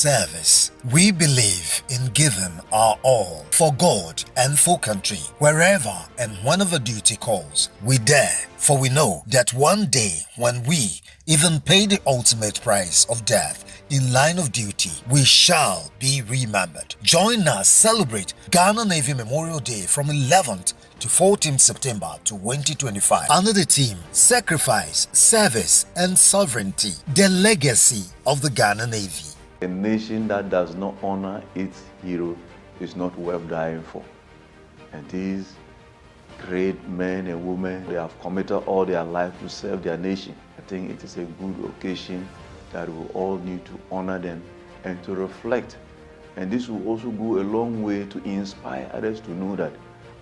service. We believe in giving our all for God and for country. Wherever and whenever duty calls, we dare, for we know that one day when we even pay the ultimate price of death in line of duty, we shall be remembered. Join us celebrate Ghana Navy Memorial Day from 11th to 14th September 2025 under the theme Sacrifice, Service and Sovereignty, the legacy of the Ghana Navy. A nation that does not honor its hero is not worth dying for. And these great men and women, they have committed all their life to serve their nation. I think it is a good occasion that we all need to honor them and to reflect. And this will also go a long way to inspire others to know that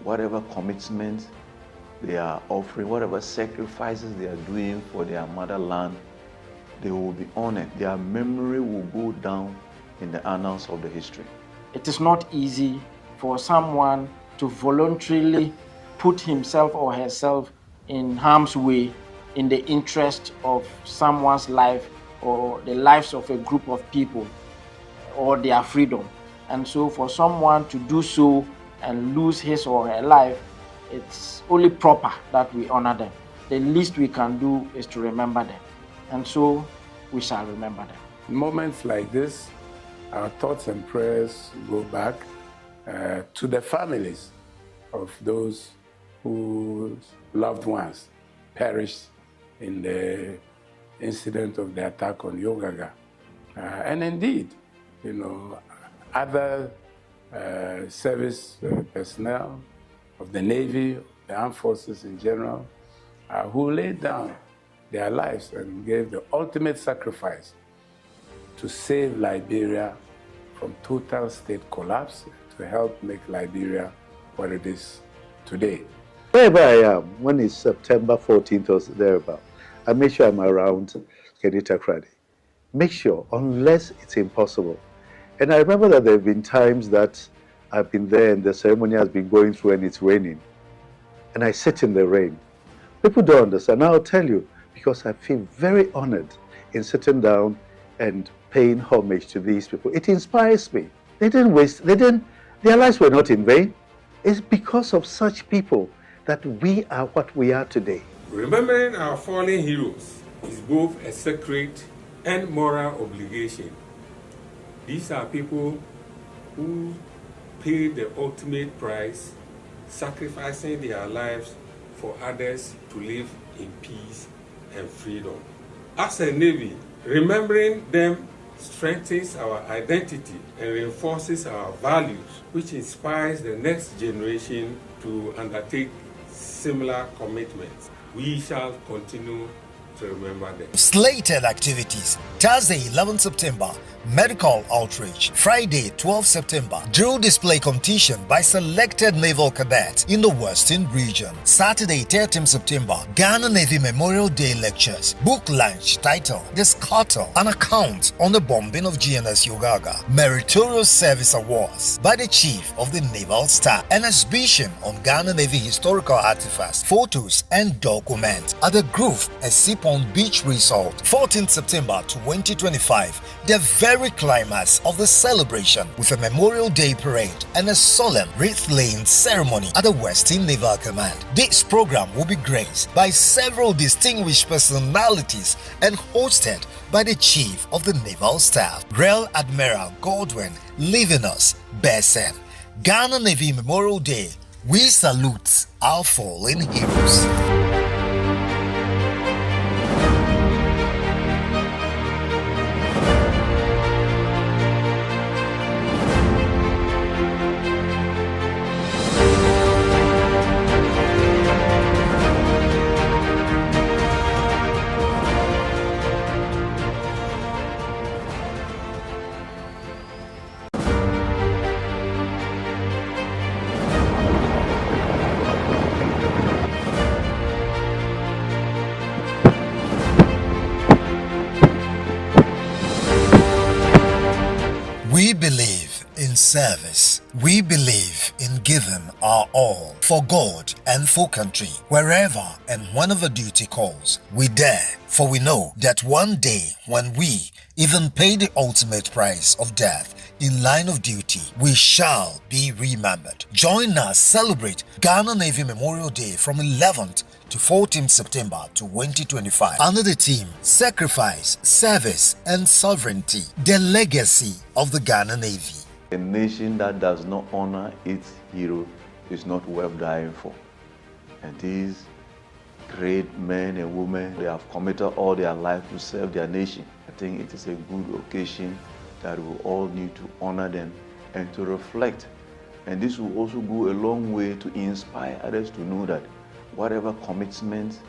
whatever commitments they are offering, whatever sacrifices they are doing for their motherland, they will be honored. Their memory will go down in the annals of the history. It is not easy for someone to voluntarily put himself or herself in harm's way in the interest of someone's life or the lives of a group of people or their freedom. And so for someone to do so and lose his or her life, it's only proper that we honor them. The least we can do is to remember them. And so we shall remember them. In moments like this, our thoughts and prayers go back to the families of those whose loved ones perished in the incident of the attack on Yogaga. And indeed, other service personnel of the Navy, the armed forces in general, who laid down their lives and gave the ultimate sacrifice to save Liberia from total state collapse, to help make Liberia what it is today. Wherever I am, when it's September 14th or thereabout, I make sure I'm around Keynote. Make sure, unless it's impossible. And I remember that there have been times that I've been there and the ceremony has been going through and it's raining. And I sit in the rain. People don't understand. I'll tell you, because I feel very honored in sitting down and paying homage to these people. It inspires me. They didn't waste, their lives were not in vain. It's because of such people that we are what we are today. Remembering our fallen heroes is both a sacred and moral obligation. These are people who paid the ultimate price, sacrificing their lives for others to live in peace and freedom. As a Navy, remembering them strengthens our identity and reinforces our values, which inspires the next generation to undertake similar commitments. We shall continue to remember them. Slated activities: Thursday 11 September, medical outreach. Friday 12 September, drill display competition by selected naval cadets in the Western region. Saturday 13 September, Ghana Navy Memorial Day lectures. Book launch titled The Scuttle, an account on the bombing of GNS Yogaga. Meritorious Service Awards by the Chief of the Naval Staff. An exhibition on Ghana Navy historical artifacts, photos and documents at the Grove ESSIPONG Beach Resort. 14th September 2025, the very climax of the celebration with a Memorial Day parade and a solemn wreath-laying ceremony at the Western Naval Command. This program will be graced by several distinguished personalities and hosted by the Chief of the Naval Staff, Rear Admiral Godwin, leaving us Besen. Ghana Navy Memorial Day. We salute our fallen heroes. We believe in service. We believe in giving our all for God and for country, wherever and whenever duty calls. We dare, for we know that one day when we even pay the ultimate price of death in line of duty, we shall be remembered. Join us celebrate Ghana Navy Memorial Day from 11th to 14th September 2025 under the theme Sacrifice, Service and Sovereignty, the legacy of the Ghana Navy. A nation that does not honor its hero is not worth dying for. And these great men and women, they have committed all their life to serve their nation. I think it is a good occasion that we all need to honor them and to reflect. And this will also go a long way to inspire others to know that whatever commitments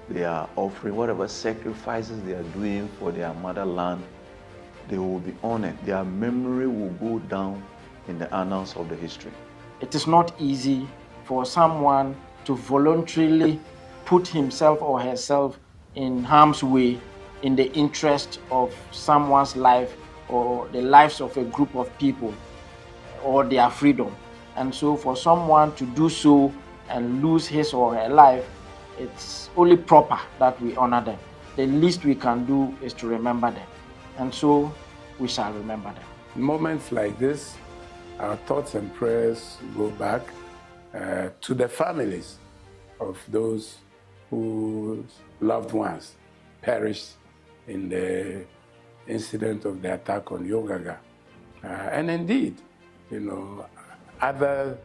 they are offering, whatever sacrifices they are doing for their motherland, they will be honored. Their memory will go down in the annals of the history. It is not easy for someone to voluntarily put himself or herself in harm's way in the interest of someone's life or the lives of a group of people or their freedom. And so for someone to do so and lose his or her life, it's only proper that we honor them. The least we can do is to remember them. And so we shall remember them. In moments like this, our thoughts and prayers go back to the families of those whose loved ones perished in the incident of the attack on Yogaga. And indeed, other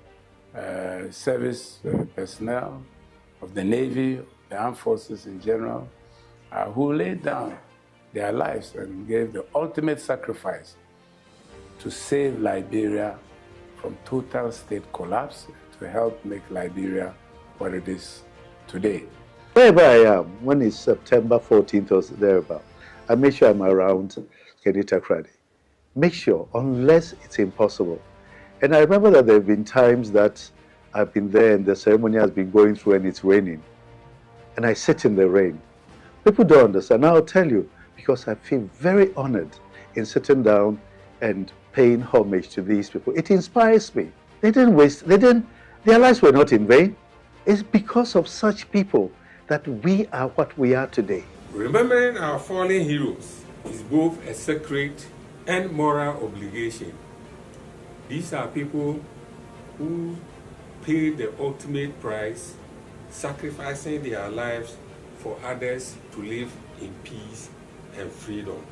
service personnel of the Navy, the armed forces in general, who laid down their lives and gave the ultimate sacrifice to save Liberia from total state collapse, to help make Liberia what it is today. Wherever I am, when it's September 14th or thereabout, I make sure I'm around Keynote. Make sure, unless it's impossible. And I remember that there have been times that I've been there and the ceremony has been going through and it's raining. And I sit in the rain. People don't understand. I'll tell you, because I feel very honored in sitting down and paying homage to these people. It inspires me. They didn't waste, their lives were not in vain. It's because of such people that we are what we are today. Remembering our fallen heroes is both a sacred and moral obligation. These are people who paid the ultimate price, sacrificing their lives for others to live in peace and freedom.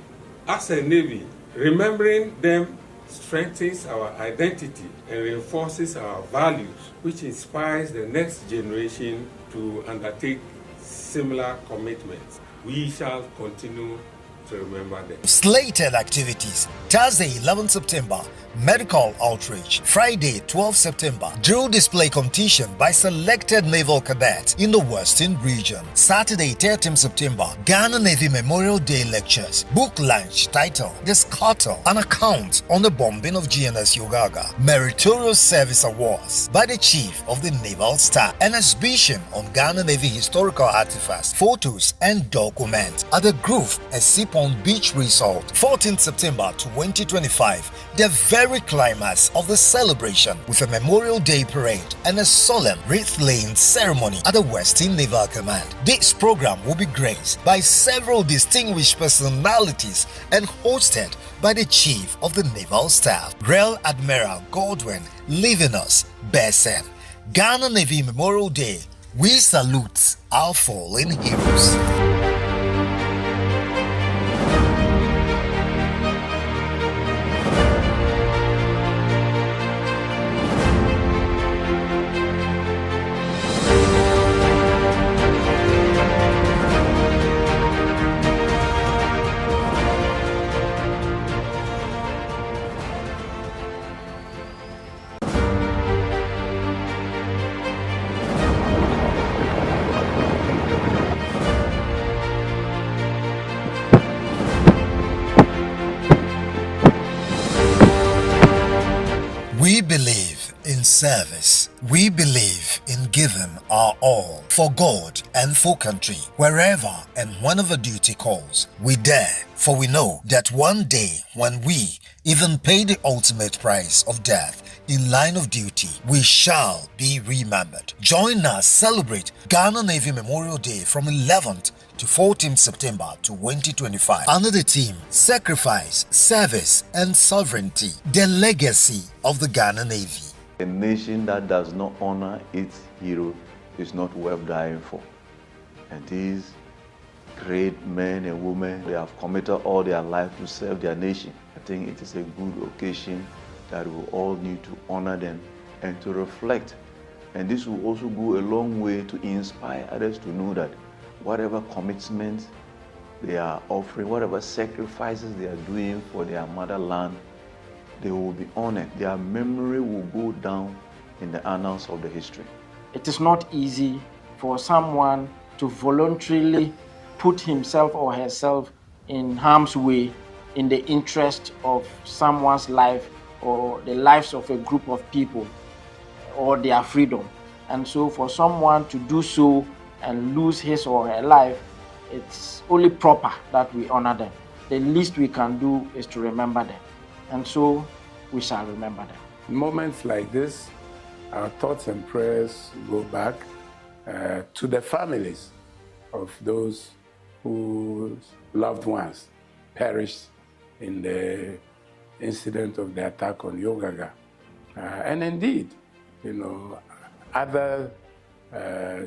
As a Navy, remembering them strengthens our identity and reinforces our values, which inspires the next generation to undertake similar commitments. We shall continue to remember them. Slated activities: Thursday 11 September, medical outreach. Friday 12 September, drill display competition by selected naval cadets in the Western region. Saturday 13 September, Ghana Navy Memorial Day lectures. Book launch title The Scuttle, an account on the bombing of GNS Yogaga. Meritorious Service Awards by the Chief of the Naval Staff. An exhibition on Ghana Navy historical artifacts, photos and documents at the Grove ESSIPONG Beach Resort. 14th September 2025, the very climax of the celebration with a Memorial Day parade and a solemn wreath-laying ceremony at the Western Naval Command. This program will be graced by several distinguished personalities and hosted by the Chief of the Naval Staff, Rear Admiral Godwin, leaving us Besen. Ghana Navy Memorial Day. We salute our fallen heroes. We believe in service. We believe in giving our all for God and for country, wherever and whenever duty calls. We dare, for we know that one day when we even pay the ultimate price of death in line of duty, we shall be remembered. Join us celebrate Ghana Navy Memorial Day from 11th to 14th September 2025 under the theme Sacrifice, Service and Sovereignty, the legacy of the Ghana Navy. A nation that does not honor its hero is not worth dying for. And these great men and women, they have committed all their life to serve their nation. I think it is a good occasion that we all need to honor them and to reflect. And this will also go a long way to inspire others to know that whatever commitments they are offering, whatever sacrifices they are doing for their motherland, they will be honored. Their memory will go down in the annals of the history. It is not easy for someone to voluntarily put himself or herself in harm's way in the interest of someone's life or the lives of a group of people or their freedom. And so for someone to do so and lose his or her life, it's only proper that we honor them. The least we can do is to remember them. And so we shall remember them. In moments like this, our thoughts and prayers go back to the families of those whose loved ones perished in the incident of the attack on Yogaga. And indeed, other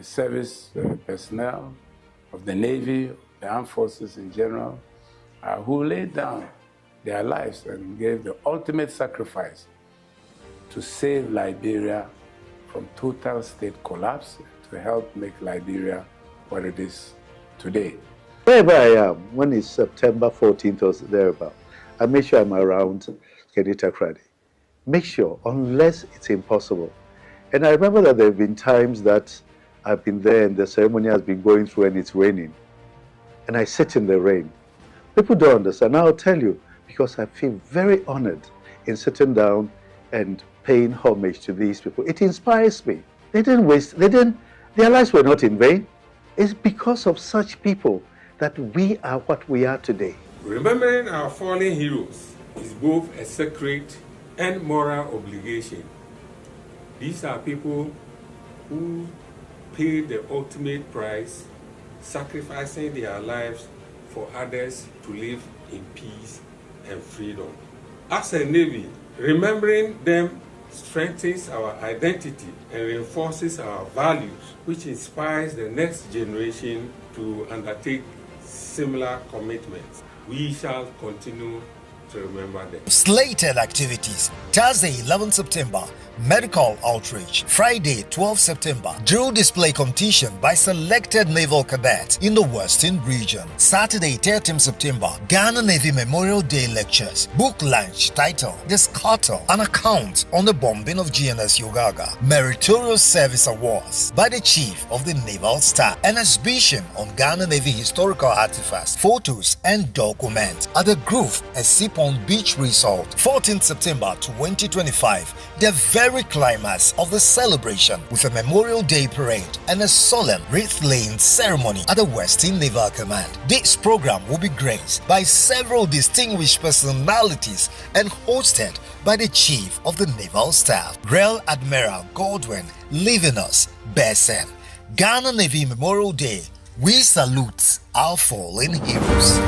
service personnel of the Navy, the armed forces in general, who laid down their lives and gave the ultimate sacrifice to save Liberia from total state collapse, to help make Liberia what it is today. Wherever I am, when it's September 14th or thereabout, I make sure I'm around Keynote. Make sure, unless it's impossible. And I remember that there have been times that I've been there and the ceremony has been going through and it's raining. And I sit in the rain. People don't understand. I'll tell you, because I feel very honored in sitting down and paying homage to these people. It inspires me. They didn't waste, their lives were not in vain. It's because of such people that we are what we are today. Remembering our fallen heroes is both a sacred and moral obligation. These are people who paid the ultimate price, sacrificing their lives for others to live in peace and freedom. As a Navy, remembering them strengthens our identity and reinforces our values, which inspires the next generation to undertake similar commitments. We shall continue to remember them. Slated activities: Thursday 11 September, medical outreach; Friday 12 September, drill display competition by selected naval cadets in the Western region; Saturday 13 September, Ghana Navy Memorial Day lectures; book launch titled The Scuttle, an account on the bombing of GNS Yogaga; meritorious service awards by the Chief of the Naval Staff; an exhibition on Ghana Navy historical artifacts, photos and documents at the Grove ESSIPONG Beach Resort. 14th September 2025, the very climax of the celebration with a Memorial Day parade and a solemn wreath-laying ceremony at the Western Naval Command. This program will be graced by several distinguished personalities and hosted by the Chief of the Naval Staff, Rear Admiral Godwin, leaving us Besen. Ghana Navy Memorial Day. We salute our fallen heroes.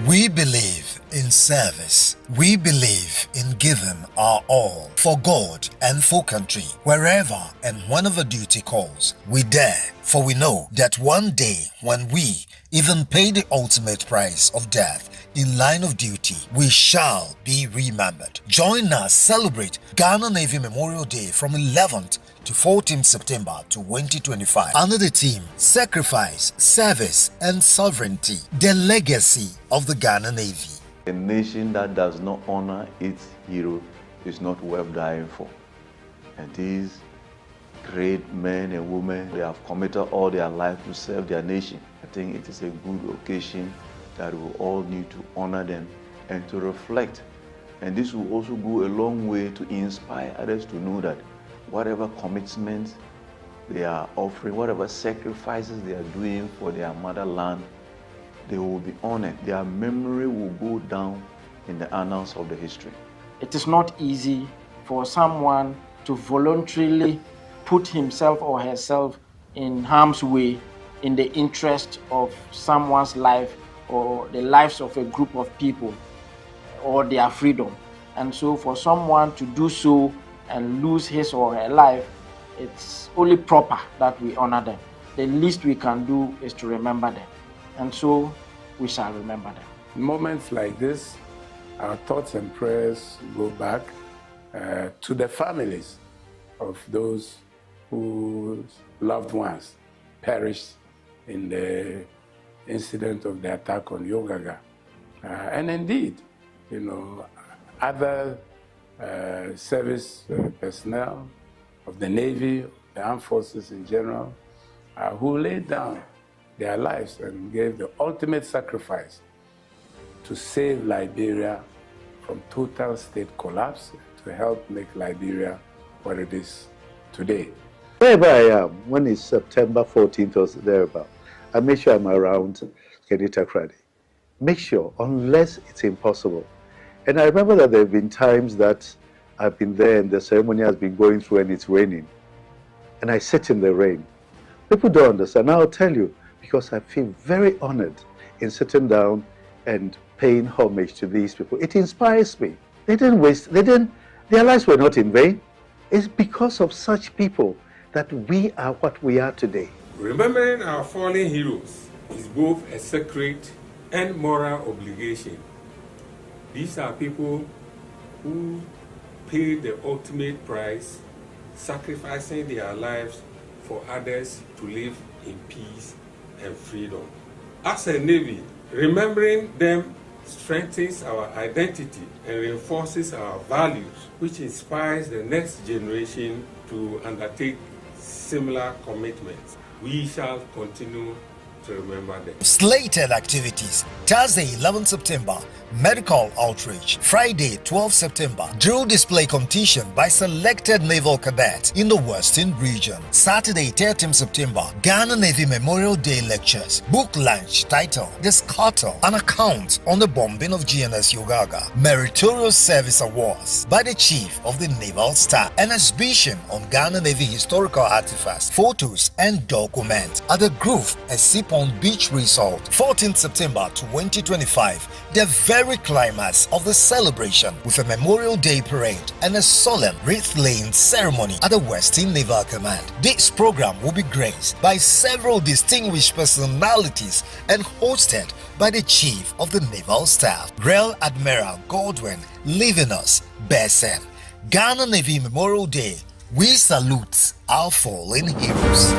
We believe in service. We believe in giving our all for God and for country. Wherever and whenever duty calls, we dare, for we know that one day when we even pay the ultimate price of death in line of duty, we shall be remembered. Join us celebrate Ghana Navy Memorial Day from 11th to 14th September 2025 under the theme Sacrifice, Service and Sovereignty, the Legacy of the Ghana Navy. A nation that does not honor its hero is not worth dying for. And these great men and women, they have committed all their life to serve their nation. I think it is a good occasion that we all need to honor them and to reflect. And this will also go a long way to inspire others to know that whatever commitments they are offering, whatever sacrifices they are doing for their motherland, they will be honored. Their memory will go down in the annals of the history. It is not easy for someone to voluntarily put himself or herself in harm's way in the interest of someone's life or the lives of a group of people or their freedom. And so for someone to do so and lose his or her life, it's only proper that we honor them. The least we can do is to remember them. And so we shall remember them. In moments like this, our thoughts and prayers go back to the families of those whose loved ones perished in the incident of the attack on Yogaga. And indeed, other service personnel of the Navy, the armed forces in general, who laid down their lives and gave the ultimate sacrifice to save Liberia from total state collapse, to help make Liberia what it is today. Wherever I am, when it's September 14th or thereabout, I make sure I'm around Keynote. Make sure, unless it's impossible. And I remember that there have been times that I've been there and the ceremony has been going through and it's raining. And I sit in the rain. People don't understand. I'll tell you, because I feel very honored in sitting down and paying homage to these people. It inspires me. They didn't waste, their lives were not in vain. It's because of such people that we are what we are today. Remembering our fallen heroes is both a sacred and moral obligation. These are people who paid the ultimate price, sacrificing their lives for others to live in peace and freedom. As a Navy, remembering them strengthens our identity and reinforces our values, which inspires the next generation to undertake similar commitments. We shall continue to remember them. Slated activities: Thursday 11th September, medical outreach; Friday 12th September, drill display competition by selected naval cadets in the Western region; Saturday 13th September, Ghana Navy Memorial Day lectures; book launch titled The Scuttle, an account on the bombing of GNS Yogaga; meritorious service awards by the Chief of the Naval Staff; an exhibition on Ghana Navy historical artifacts, photos and documents at the Grove ESSIPONG Beach Resort. 14th September 2025, the very climax of the celebration with a Memorial Day parade and a solemn wreath-laying ceremony at the Western Naval Command. This program will be graced by several distinguished personalities and hosted by the Chief of the Naval Staff, Rear Admiral Godwin, leaving us Besen. Ghana Navy Memorial Day. We salute our fallen heroes.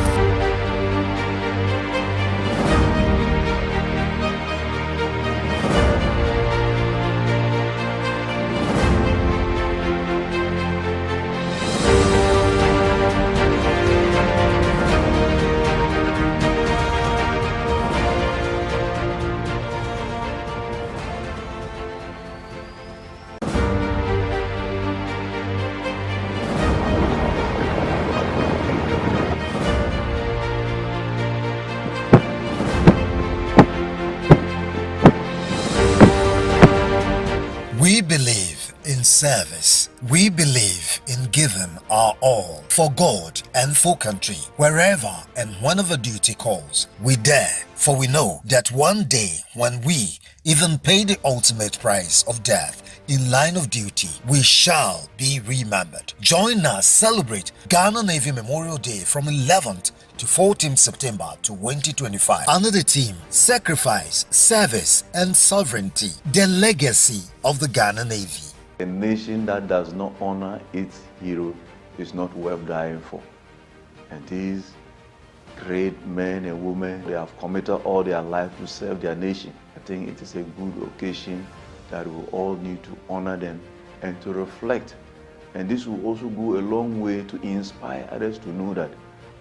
We believe in service. We believe in giving our all for God and for country. Wherever and whenever duty calls, we dare, for we know that one day when we even pay the ultimate price of death in line of duty, we shall be remembered. Join us celebrate Ghana Navy Memorial Day from 11th to 14th September 2025 under the theme Sacrifice, Service and Sovereignty, the legacy of the Ghana Navy. A nation that does not honor its hero is not worth dying for. And these great men and women, they have committed all their life to serve their nation. I think it is a good occasion that we all need to honor them and to reflect. And this will also go a long way to inspire others to know that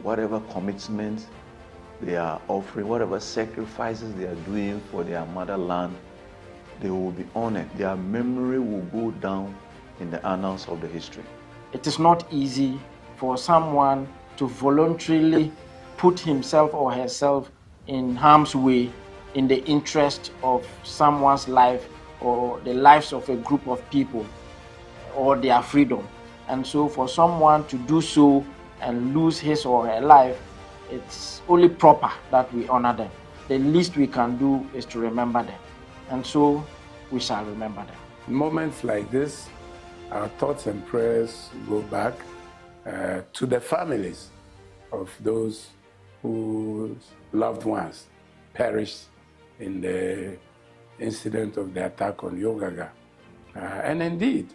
whatever commitments they are offering, whatever sacrifices they are doing for their motherland, they will be honored. Their memory will go down in the annals of the history. It is not easy for someone to voluntarily put himself or herself in harm's way in the interest of someone's life or the lives of a group of people or their freedom. And so for someone to do so and lose his or her life, it's only proper that we honor them. The least we can do is to remember them. And so we shall remember them. In moments like this, our thoughts and prayers go back to the families of those whose loved ones perished in the incident of the attack on Yogaga. And indeed,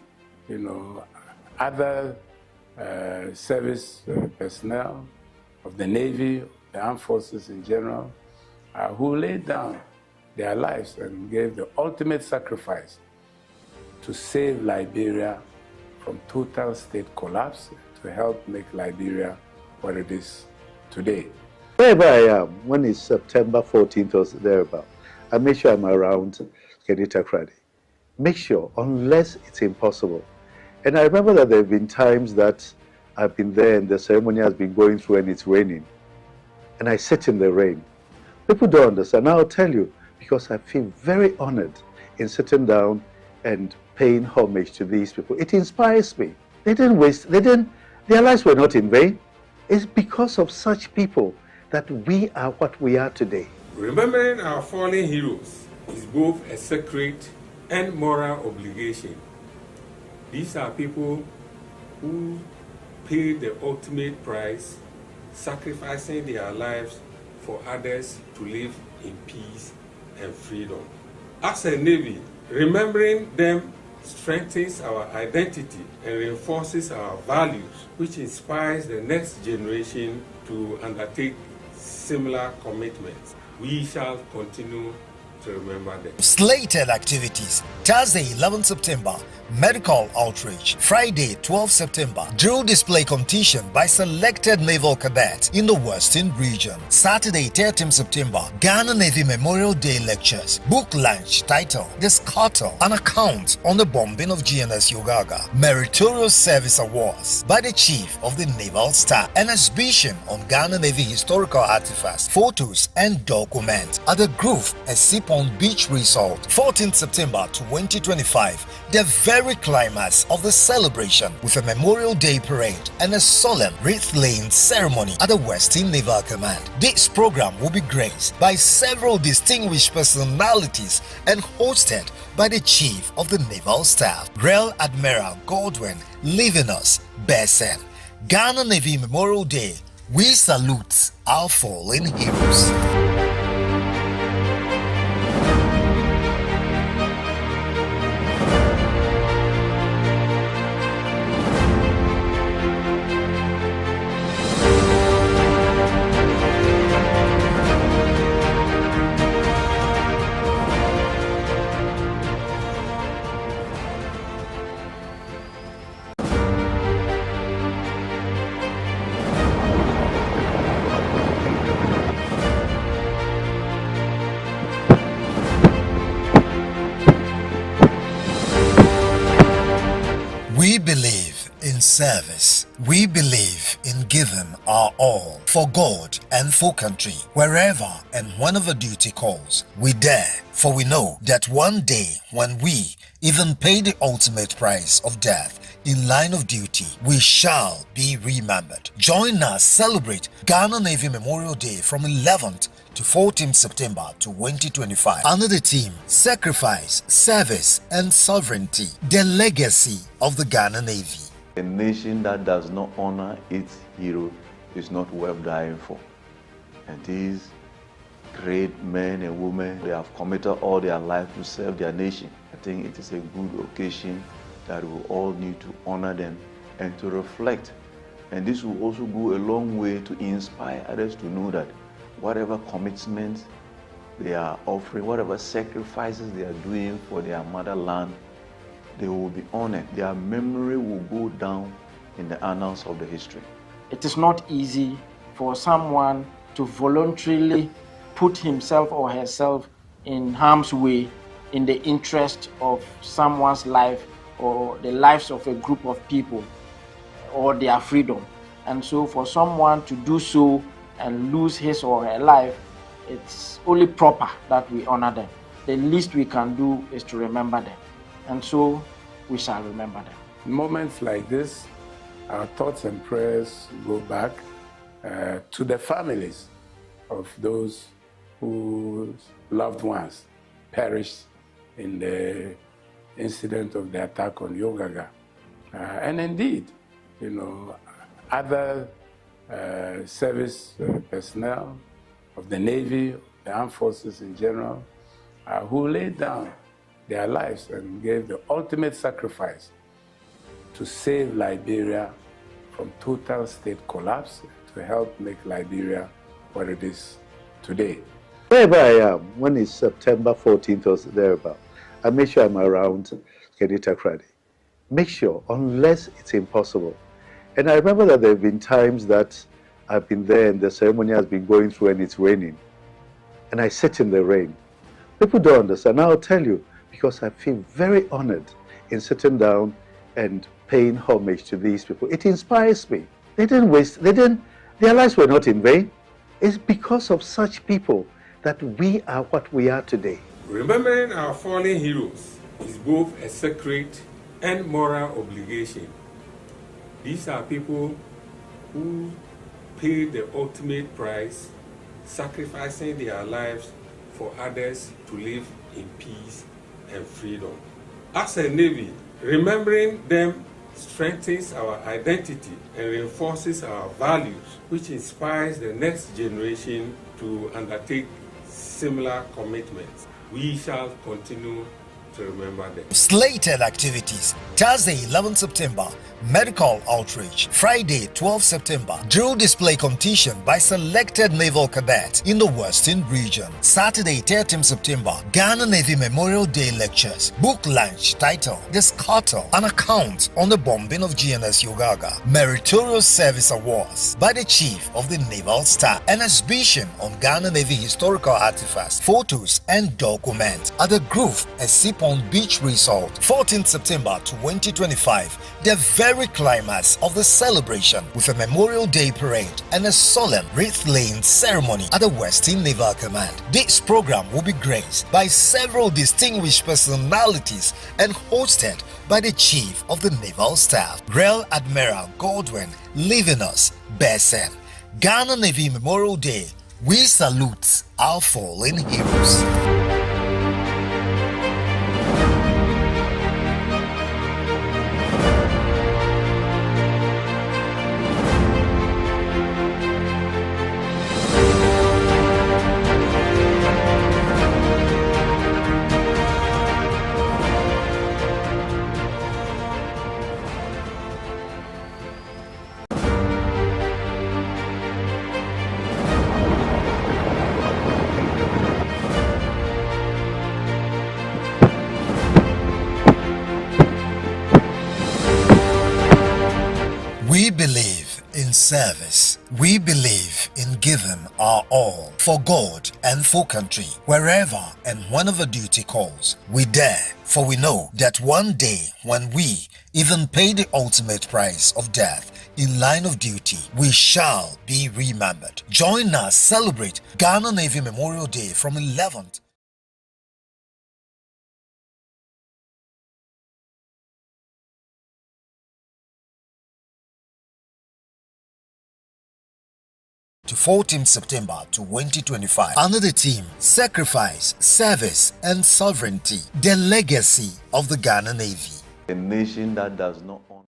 other service personnel of the Navy, the armed forces in general, who laid down their lives and gave the ultimate sacrifice to save Liberia from total state collapse, to help make Liberia what it is today. Wherever I am, when it's September 14th or thereabout, I make sure I'm around Keynote. Make sure, unless it's impossible. And I remember that there have been times that I've been there and the ceremony has been going through and it's raining. And I sit in the rain. People don't understand. I'll tell you, because I feel very honored in sitting down and paying homage to these people. It inspires me. They didn't waste, their lives were not in vain. It's because of such people that we are what we are today. Remembering our fallen heroes is both a sacred and moral obligation. These are people who paid the ultimate price, sacrificing their lives for others to live in peace and freedom. As a Navy, remembering them strengthens our identity and reinforces our values, which inspires the next generation to undertake similar commitments. We shall continue to remember them. Slated activities: Thursday 11th September, medical outreach; Friday 12th September, drill display competition by selected naval cadets in the Western region; Saturday 13th September, Ghana Navy Memorial Day lectures; book launch titled The Scuttle, an account on the bombing of GNS Yogaga; meritorious service awards by the Chief of the Naval Staff; an exhibition on Ghana Navy historical artifacts, photos and documents at the Grove ESSIPONG Beach Resort. 14th September 2025, the very climax of the celebration with a Memorial Day parade and a solemn wreath-laying ceremony at the Western Naval Command. This program will be graced by several distinguished personalities and hosted by the Chief of the Naval Staff, Rear Admiral Godwin, leaving us Besen. Ghana Navy Memorial Day. We salute our fallen heroes. service. We believe in giving our all for God and for country. Wherever and whenever duty calls, we dare, for we know that one day when we even pay the ultimate price of death in line of duty, we shall be remembered. Join us celebrate Ghana Navy Memorial Day from 11th to 14th September 2025 under the theme Sacrifice, Service and Sovereignty, the Legacy of the Ghana Navy. A nation that does not honor its hero is not worth dying for. And these great men and women, they have committed all their life to serve their nation. I think it is a good occasion that we all need to honor them and to reflect. And this will also go a long way to inspire others to know that whatever commitments they are offering, whatever sacrifices they are doing for their motherland, they will be honored. Their memory will go down in the annals of the history. It is not easy for someone to voluntarily put himself or herself in harm's way in the interest of someone's life or the lives of a group of people or their freedom. And so for someone to do so and lose his or her life, it's only proper that we honor them. The least we can do is to remember them. And so we shall remember them. In moments like this, our thoughts and prayers go back to the families of those whose loved ones perished in the incident of the attack on Yogaga. And indeed, other service personnel of the Navy, the armed forces in general, who laid down their lives and gave the ultimate sacrifice to save Liberia from total state collapse, to help make Liberia what it is today. Wherever I am, when it's September 14th or thereabout, I make sure I'm around Keynote. Make sure, unless it's impossible. And I remember that there have been times that I've been there and the ceremony has been going through and it's raining. And I sit in the rain. People don't understand. I'll tell you, because I feel very honored in sitting down and paying homage to these people. It inspires me. They didn't waste, their lives were not in vain. It's because of such people that we are what we are today. Remembering our fallen heroes is both a sacred and moral obligation. These are people who paid the ultimate price, sacrificing their lives for others to live in peace and freedom. As a Navy, remembering them strengthens our identity and reinforces our values, which inspires the next generation to undertake similar commitments. We shall continue to remember them. Slated activities: Thursday 11 September, medical outreach; Friday 12 September, drill display competition by selected naval cadets in the Western region; Saturday 13 September, Ghana Navy Memorial Day lectures; book launch titled The Scuttle, an account on the bombing of GNS Yogaga; meritorious service awards by the Chief of the Naval Staff; an exhibition on Ghana Navy historical artifacts, photos and documents at the Grove ESSIPONG Beach Resort, 14th September 2025, the very climax of the celebration with a Memorial Day parade and a solemn wreath-laying ceremony at the Western Naval Command. This program will be graced by several distinguished personalities and hosted by the Chief of the Naval Staff, Rear Admiral Godwin, leaving us Besen. Ghana Navy Memorial Day. We salute our fallen heroes. service. We believe in giving our all for God and for country. Wherever and whenever duty calls, we dare, for we know that one day when we even pay the ultimate price of death in line of duty, we shall be remembered. Join us celebrate Ghana Navy Memorial Day from 11th to 14th September 2025 under the theme Sacrifice, Service and Sovereignty, the Legacy of the Ghana Navy. A nation that does not honor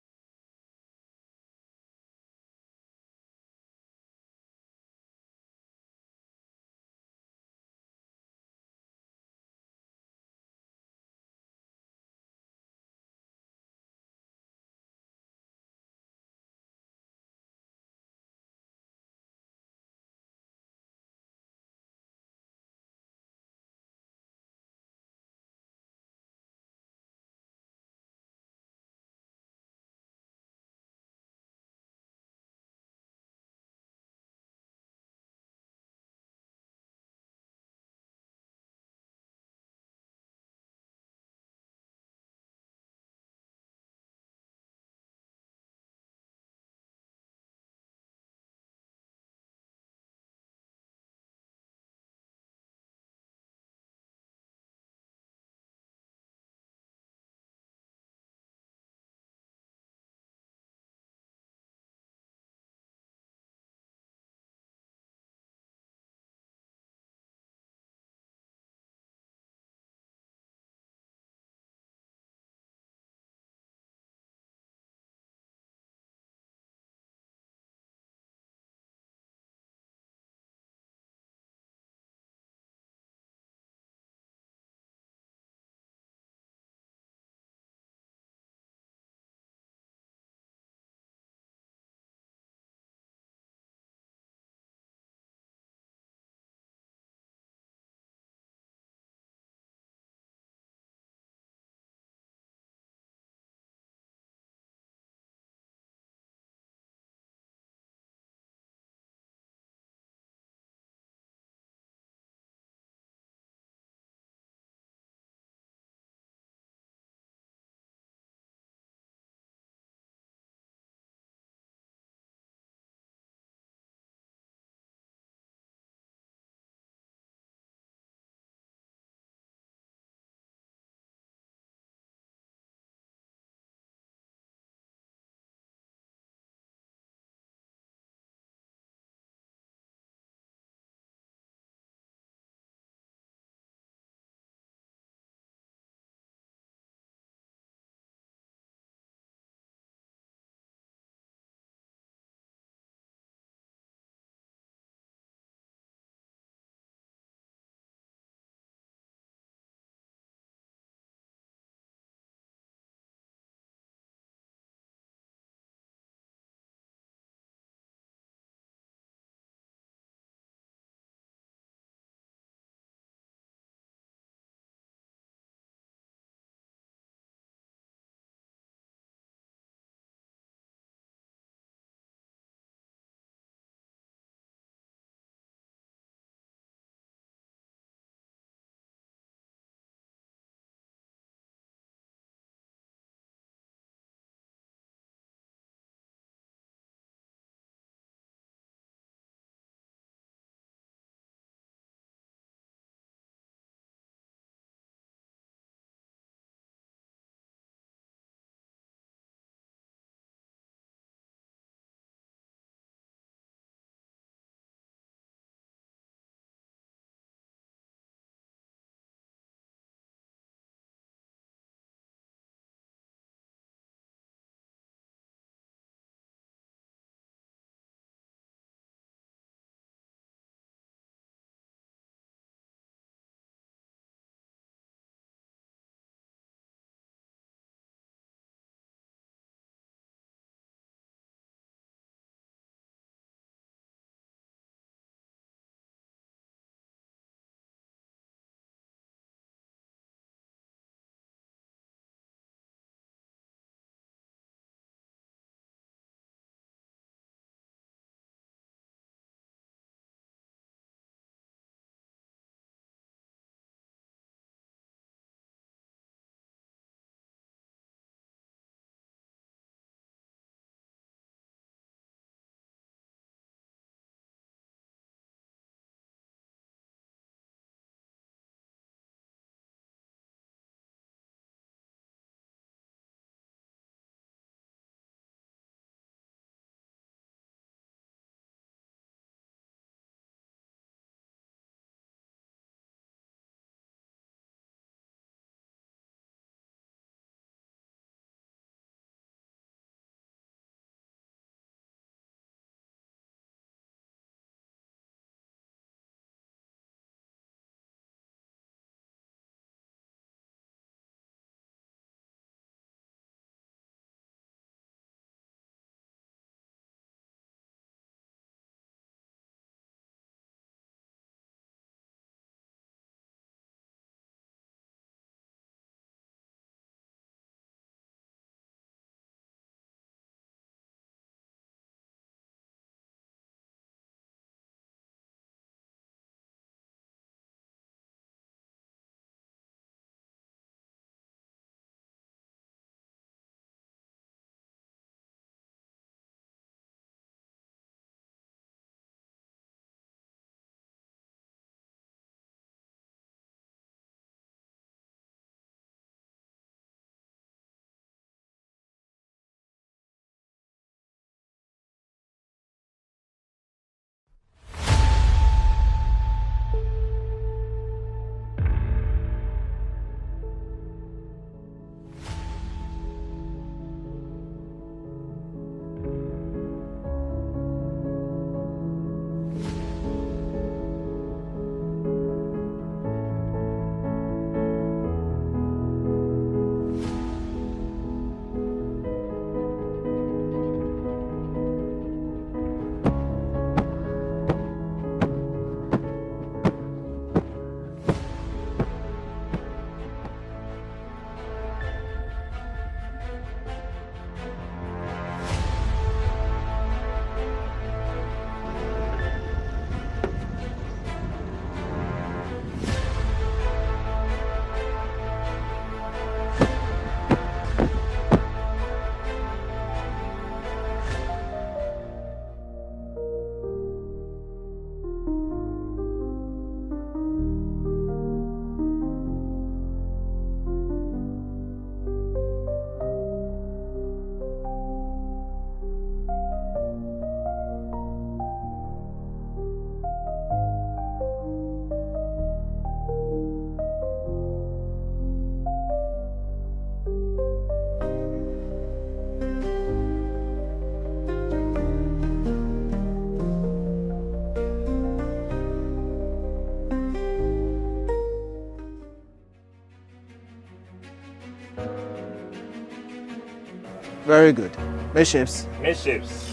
Very good. Midships. Midships.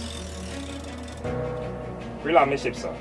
Real and midships, sir.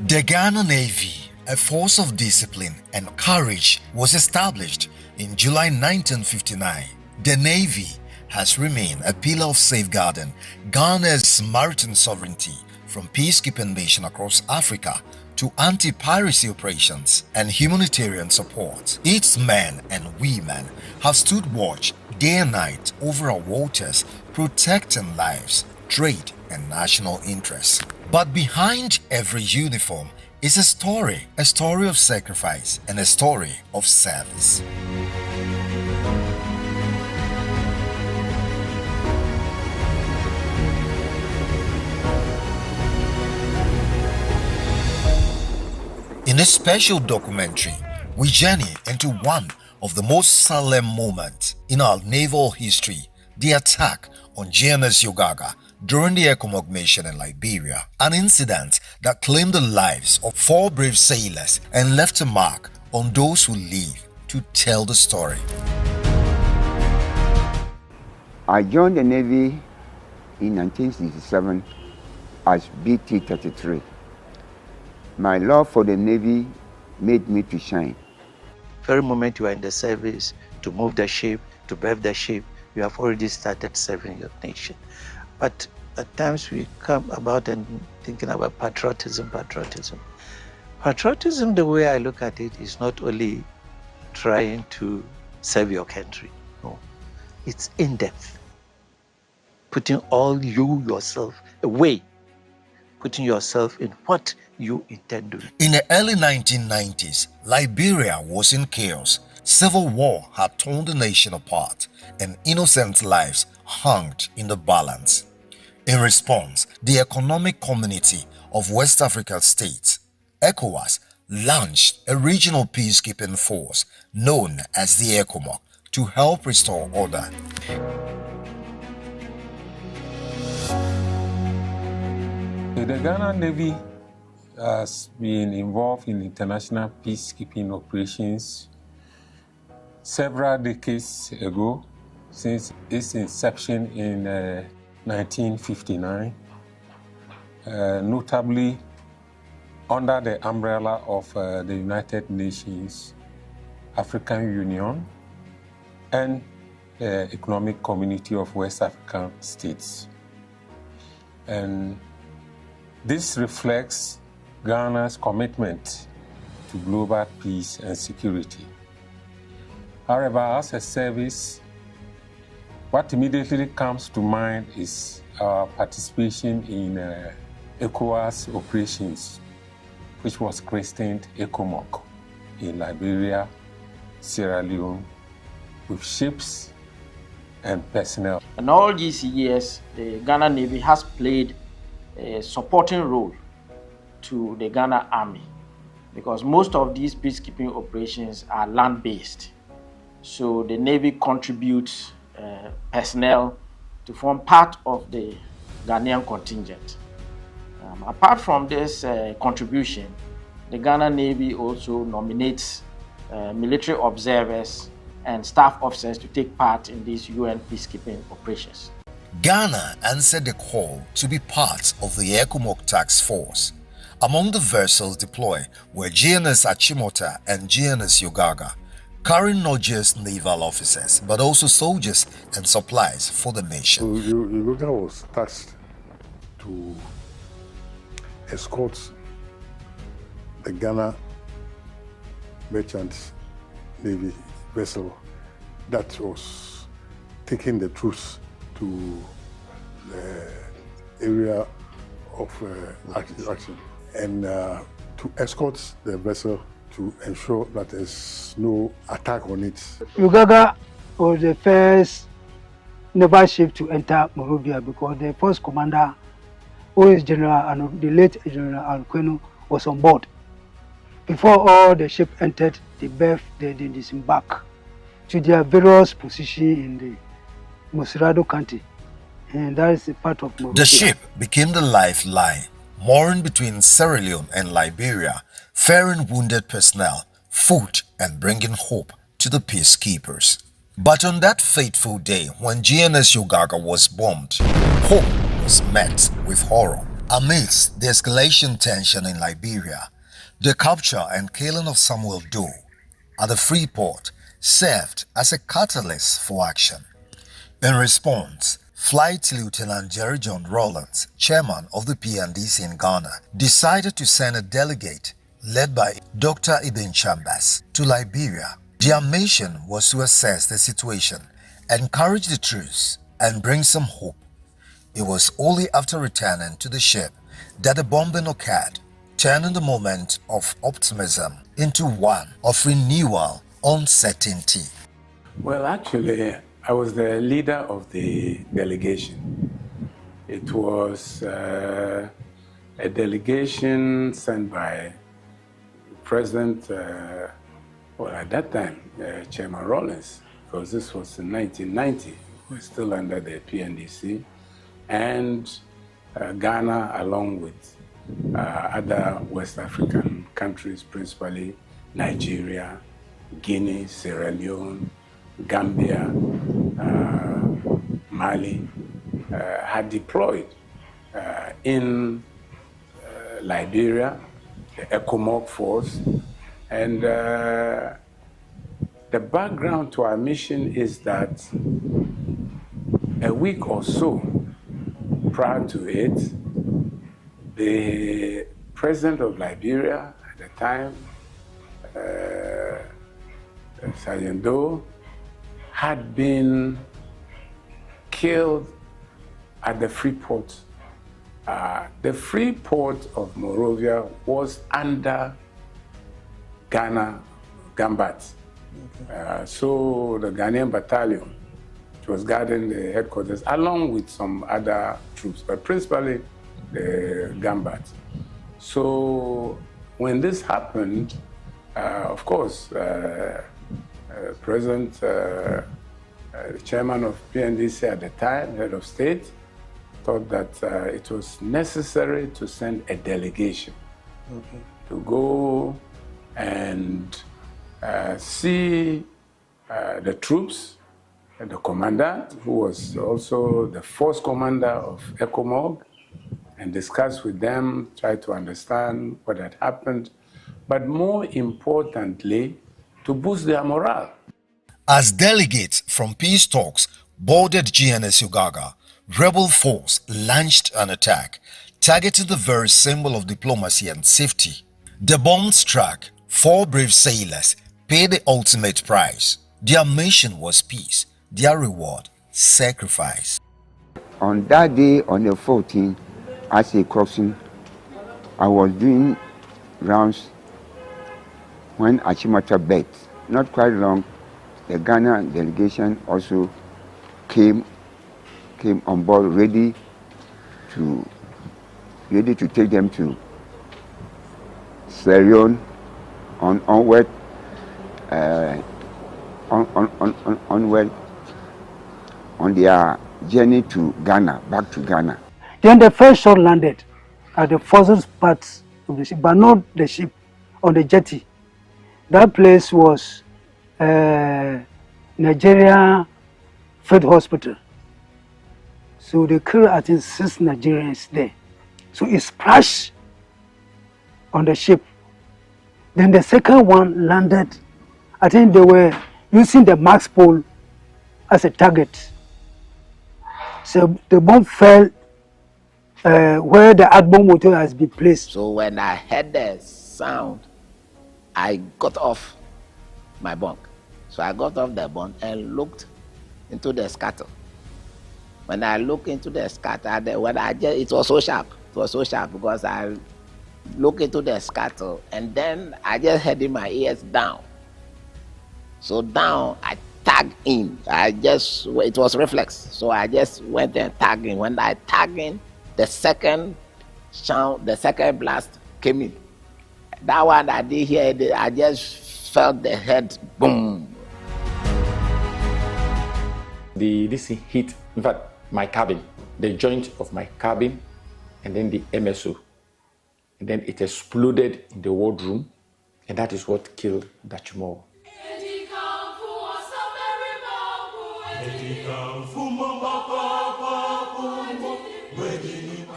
The Ghana Navy, a force of discipline and courage, was established in July 1959. The Navy has remained a pillar of safeguarding Ghana's maritime sovereignty, from peacekeeping missions across Africa to anti-piracy operations and humanitarian support. Its men and women have stood watch day and night over our waters, protecting lives, trade, and national interests. But behind every uniform is a story of sacrifice and a story of service. In a special documentary, we journey into one of the most solemn moments in our naval history, the attack on GNS Yogaga during the ESSIPONG mission in Liberia, an incident that claimed the lives of 4 brave sailors and left a mark on those who live to tell the story. I joined the Navy in 1967 as BT-33. My love for the Navy made me to shine. Very moment you are in the service, to move the ship, to brave the ship, you have already started serving your nation. But at times we come about and thinking about patriotism. Patriotism, the way I look at it, is not only trying to serve your country. No, it's in depth. Putting all you yourself away, putting yourself in what you intend to do. In the early 1990s, Liberia was in chaos. Civil war had torn the nation apart, and innocent lives hung in the balance. In response, the Economic Community of West African States, ECOWAS, launched a regional peacekeeping force known as the ECOMOG to help restore order. The Ghana Navy has been involved in international peacekeeping operations several decades ago, since its inception in 1959, notably under the umbrella of the United Nations, African Union, and the Economic Community of West African States. And this reflects Ghana's commitment to global peace and security. However, as a service, what immediately comes to mind is our participation in ECOWAS operations, which was christened ECOMOG in Liberia, Sierra Leone, with ships and personnel. And all these years, the Ghana Navy has played a supporting role to the Ghana Army, because most of these peacekeeping operations are land-based. So the Navy contributes personnel to form part of the Ghanaian contingent. Apart from this contribution, the Ghana Navy also nominates military observers and staff officers to take part in these UN peacekeeping operations. Ghana answered the call to be part of the ECOMOG task force. Among the vessels deployed were GNS Achimota and GNS Yogaga, carrying not just naval officers but also soldiers and supplies for the nation. Yogaga was tasked to escort the Ghana Merchant Navy vessel that was taking the troops to the area of action, and to escort the vessel to ensure that there's no attack on it. Yogaga was the first naval ship to enter Monrovia because the first commander, who is the late General Alqueno, was on board. Before all the ship entered the berth, they disembarked to their various positions in the Musrado County, and that is a part of Monrovia. The ship became the lifeline, mooring between Sierra Leone and Liberia, ferrying wounded personnel, food, and bringing hope to the peacekeepers. But on that fateful day when GNS Yogaga was bombed, hope was met with horror. Amidst the escalation tension in Liberia, the capture and killing of Samuel Doe at the free port served as a catalyst for action. In response, Flight Lieutenant Jerry John Rawlins, chairman of the PNDC in Ghana, decided to send a delegate led by Dr. Ibn Chambers to Liberia. Their mission was to assess the situation, encourage the troops, and bring some hope. It was only after returning to the ship that the bombing occurred, turning the moment of optimism into one of renewal, uncertainty. Well, actually, I was the leader of the delegation. It was a delegation sent by President, well, at that time, Chairman Rawlins, because this was in 1990. We were still under the PNDC, and Ghana, along with other West African countries, principally Nigeria, Guinea, Sierra Leone, Gambia, Mali, had deployed in Liberia, the ECOMOG force. And the background to our mission is that a week or so prior to it, the president of Liberia at the time, Sergeant Doe, had been killed at the free port. The free port of Monrovia was under Ghana, Gambat. So the Ghanaian battalion, which was guarding the headquarters, along with some other troops, but principally the Gambat. So when this happened, of course, President, the chairman of PNDC at the time, head of state, thought that it was necessary to send a delegation to go and see the troops and the commandant, who was also the force commander of ECOMOG, and discuss with them, try to understand what had happened, but more importantly, to boost their morale. As delegates from peace talks boarded GNS Yogaga, rebel force launched an attack, targeting the very symbol of diplomacy and safety. The bomb struck. 4 brave sailors paid the ultimate price. Their mission was peace, their reward, sacrifice. On that day, on the 14th, as a Coxswain, I was doing rounds when Achimota bet. Not quite long, the Ghana delegation also came on board, ready to take them to Sierra Leone onward on their journey to Ghana, back to Ghana. Then the first shot landed at the furthest parts of the ship, but not the ship, on the jetty. That place was Nigeria Field Hospital. So they killed, I think, 6 Nigerians there. So it splashed on the ship. Then the second one landed. I think they were using the max pole as a target. So the bomb fell where the Adbom motor has been placed. So when I heard the sound, I got off my bunk. So I got off the bunk and looked into the scuttle. When I looked into the scuttle, it was so sharp. It was so sharp because I looked into the scuttle and then I just heard in my ears down. So down, I tagged in. It was reflex. So I just went and tagged in. When I tagged in, the second sound, the second blast came in. That one I did hear, I just felt the head boom. This hit, in fact, my cabin, the joint of my cabin, and then the MSO. And then it exploded in the wardroom, and that is what killed Dachimo.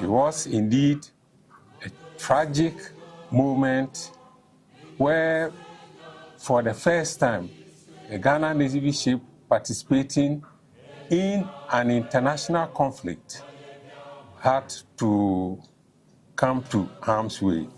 It was indeed a tragic moment where, for the first time, a Ghana Navy ship participating in an international conflict had to come to harm's way.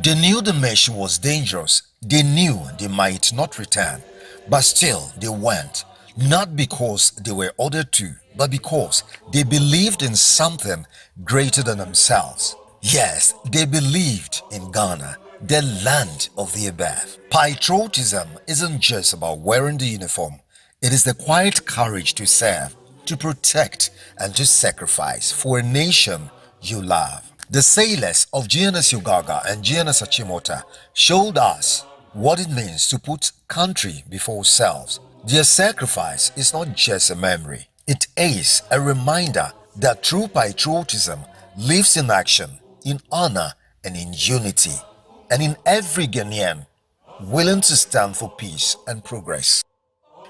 They knew the mission was dangerous. They knew they might not return. But still, they went. Not because they were ordered to, but because they believed in something greater than themselves. Yes, they believed in Ghana, the land of the above. Patriotism isn't just about wearing the uniform. It is the quiet courage to serve, to protect, and to sacrifice for a nation you love. The sailors of GNS Yogaga and GNS Achimota showed us what it means to put country before selves. Their sacrifice is not just a memory. It is a reminder that true patriotism lives in action, in honor, and in unity, and in every Ghanaian willing to stand for peace and progress.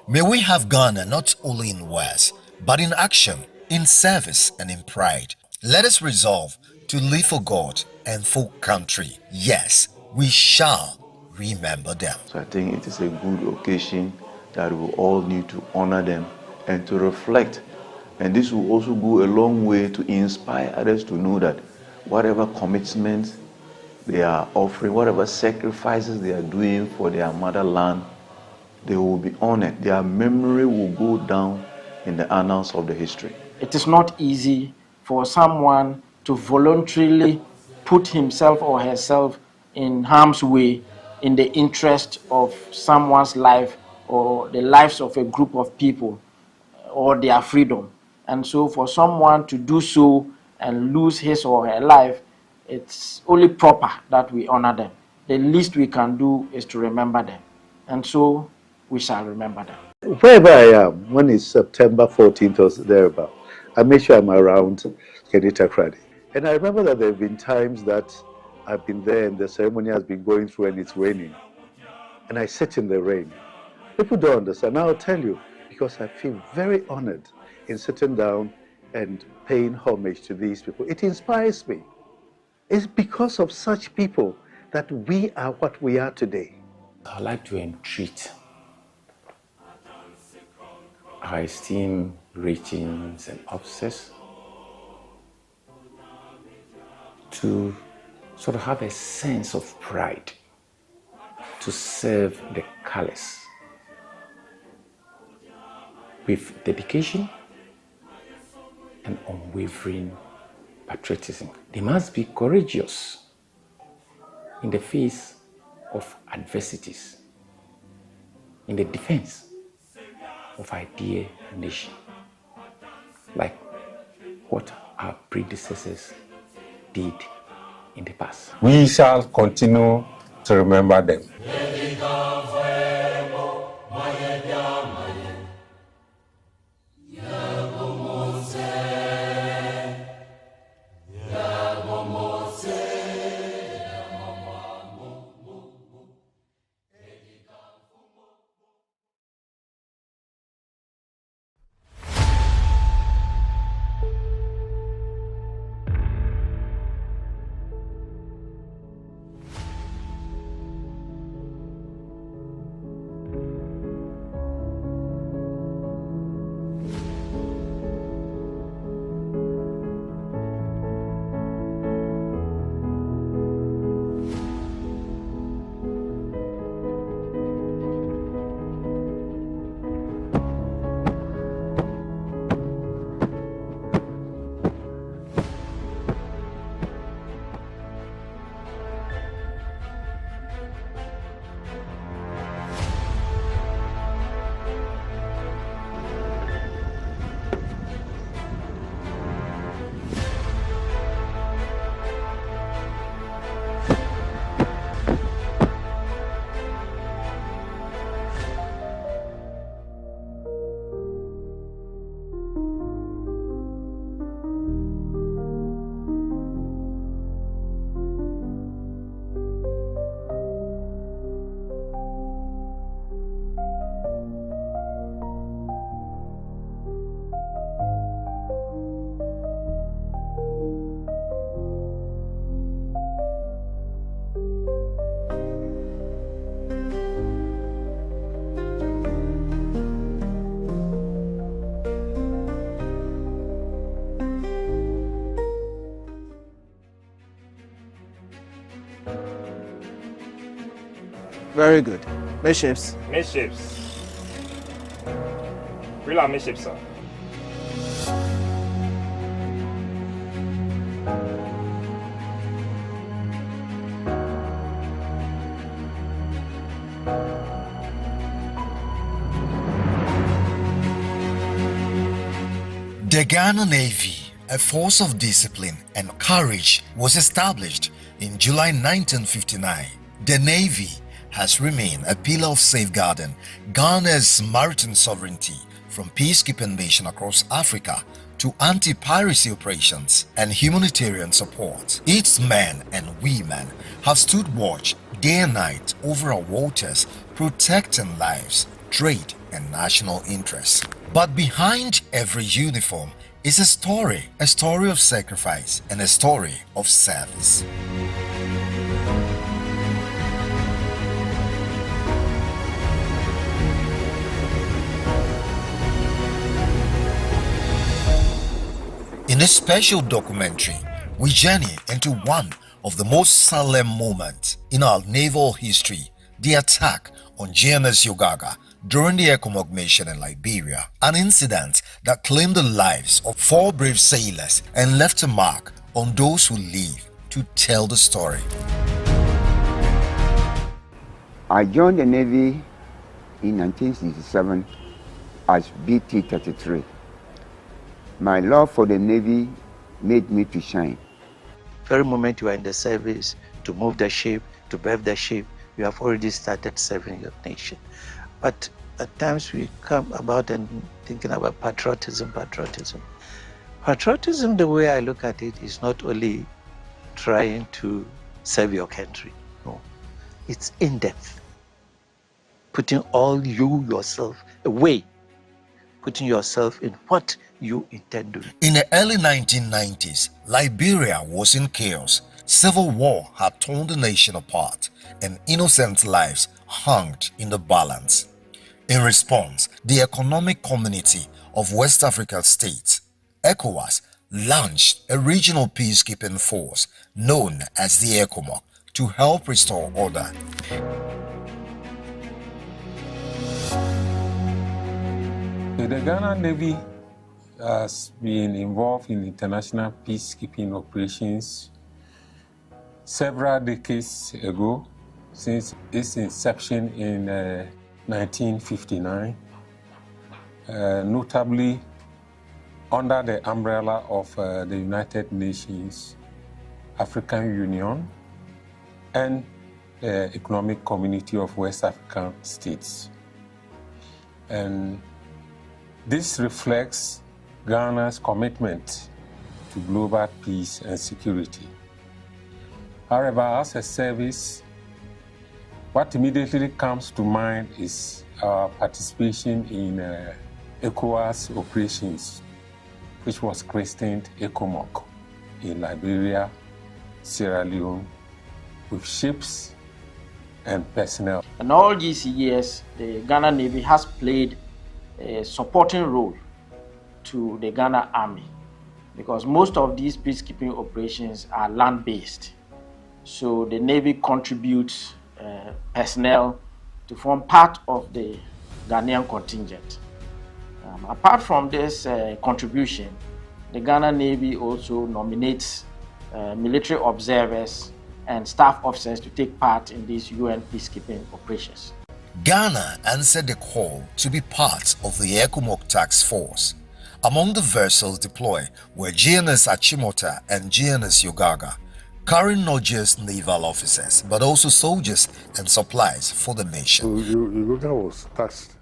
May we have Ghana not only in words, but in action, in service, and in pride. Let us resolve to live for God and for country. Yes, we shall remember them. So I think it is a good occasion that we all need to honor them and to reflect. And this will also go a long way to inspire others to know that whatever commitments they are offering, whatever sacrifices they are doing for their motherland, they will be honored. Their memory will go down in the annals of the history. It is not easy for someone to voluntarily put himself or herself in harm's way in the interest of someone's life or the lives of a group of people or their freedom. And so for someone to do so and lose his or her life, it's only proper that we honor them. The least we can do is to remember them. And so we shall remember them. Wherever I am, when it's September 14th or thereabout, I make sure I'm around Keynote. And I remember that there have been times that I've been there and the ceremony has been going through and it's raining. And I sit in the rain. People don't understand. I'll tell you, because I feel very honored in sitting down and paying homage to these people. It inspires me. It's because of such people that we are what we are today. I'd like to entreat our esteemed ratings and officers to sort of have a sense of pride to serve the colors with dedication and unwavering patriotism. They must be courageous in the face of adversities, in the defense of our dear nation, like what our predecessors did in the past. We shall continue to remember them. Very good. Midships. Midships. Real midships, sir. The Ghana Navy, a force of discipline and courage, was established in July 1959. The Navy has remained a pillar of safeguarding Ghana's maritime sovereignty from peacekeeping missions across Africa to anti-piracy operations and humanitarian support. Its men and women have stood watch day and night over our waters, protecting lives, trade, and national interests. But behind every uniform is a story of sacrifice and a story of service. In this special documentary, we journey into one of the most solemn moments in our naval history, the attack on GNS Yogaga during the ESSIPONG mission in Liberia, an incident that claimed the lives of 4 brave sailors and left a mark on those who live to tell the story. I joined the Navy in 1967 as BT-33. My love for the Navy made me to shine. Very moment you are in the service, to move the ship, to berth the ship, you have already started serving your nation. But at times we come about and thinking about patriotism. Patriotism, the way I look at it, is not only trying to serve your country. No, it's in-depth. Putting all you yourself away, putting yourself in what you intend to do. In the early 1990s, Liberia was in chaos. Civil war had torn the nation apart, and innocent lives hung in the balance. In response, the Economic Community of West African States, ECOWAS, launched a regional peacekeeping force known as the ECOMOG to help restore order. The Ghana Navy has been involved in international peacekeeping operations several decades ago, since its inception in 1959, notably under the umbrella of the United Nations, African Union, and the Economic Community of West African States. And this reflects Ghana's commitment to global peace and security. However, as a service, what immediately comes to mind is our participation in ECOWAS operations, which was christened ECOMOG in Liberia, Sierra Leone, with ships and personnel. And all these years, the Ghana Navy has played a supporting role to the Ghana Army, because most of these peacekeeping operations are land-based. So the Navy contributes personnel to form part of the Ghanaian contingent. Apart from this contribution, the Ghana Navy also nominates military observers and staff officers to take part in these UN peacekeeping operations. Ghana answered the call to be part of the ECOMOG task force. Among the vessels deployed were GNS Achimota and GNS Yogaga, carrying not just naval officers but also soldiers and supplies for the nation. So Yogaga was tasked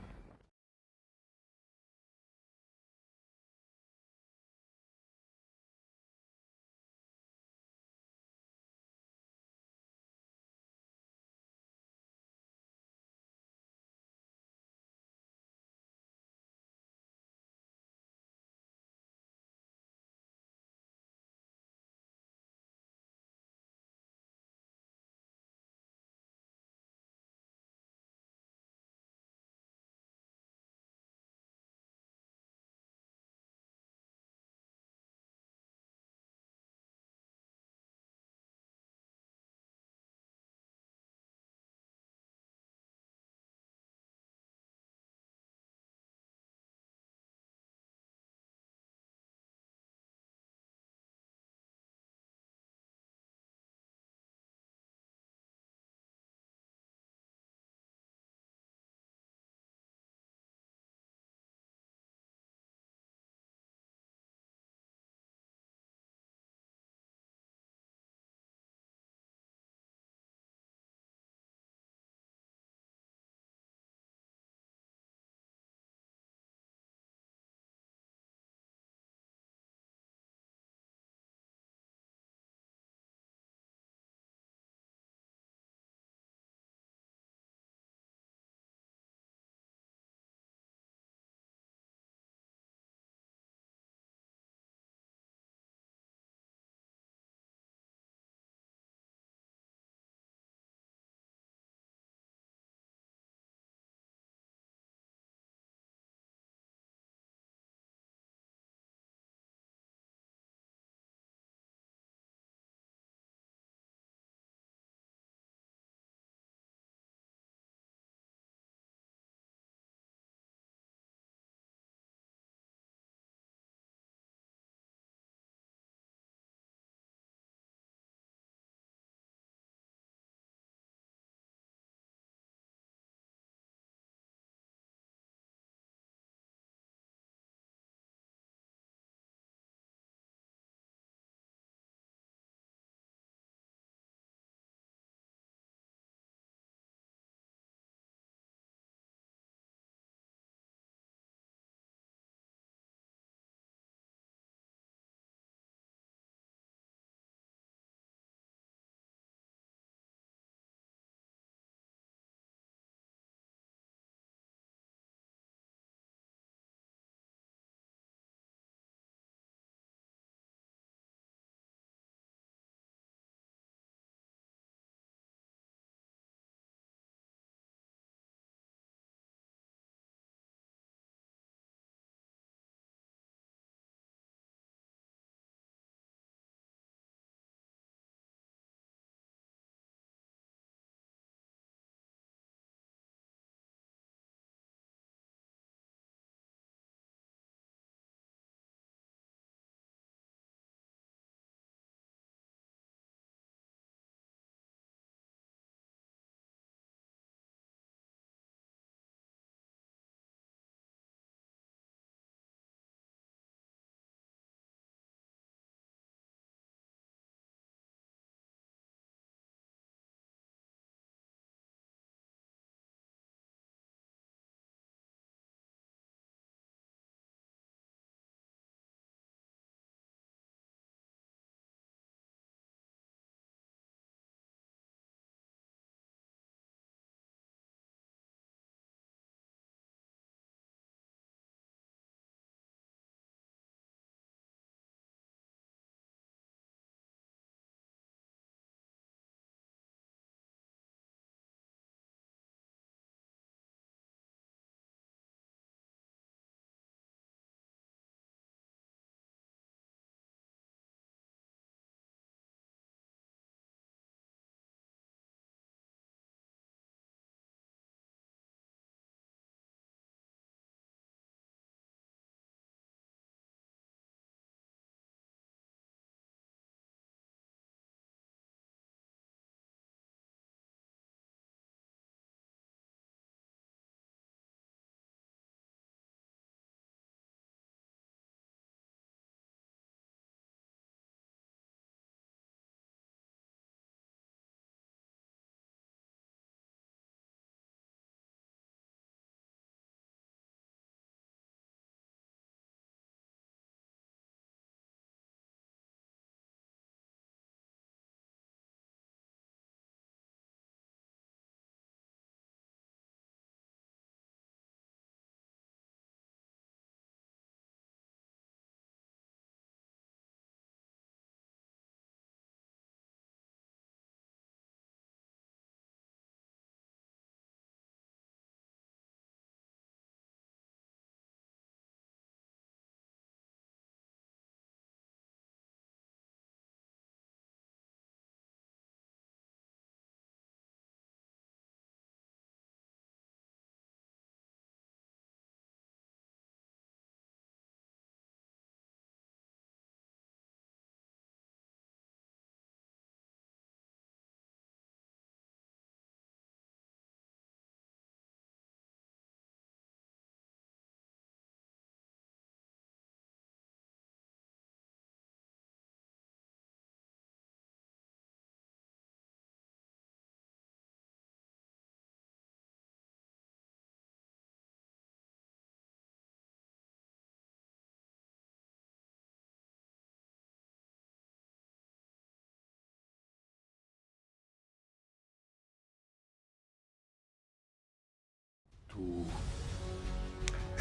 to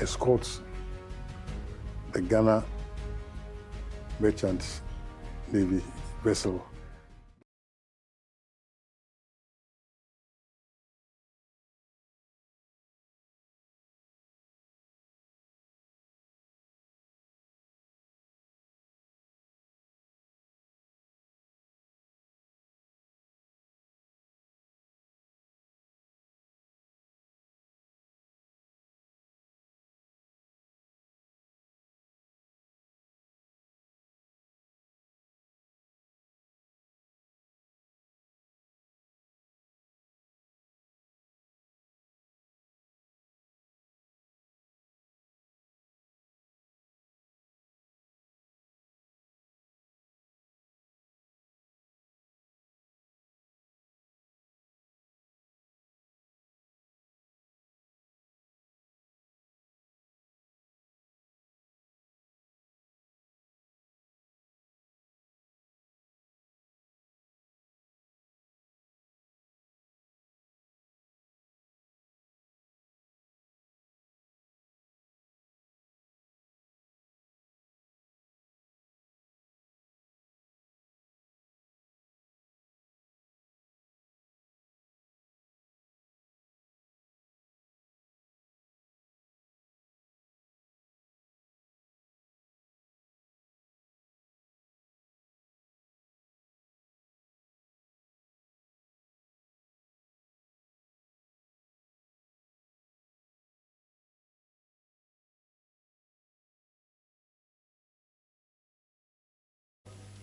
escort the Ghana Merchant Navy vessel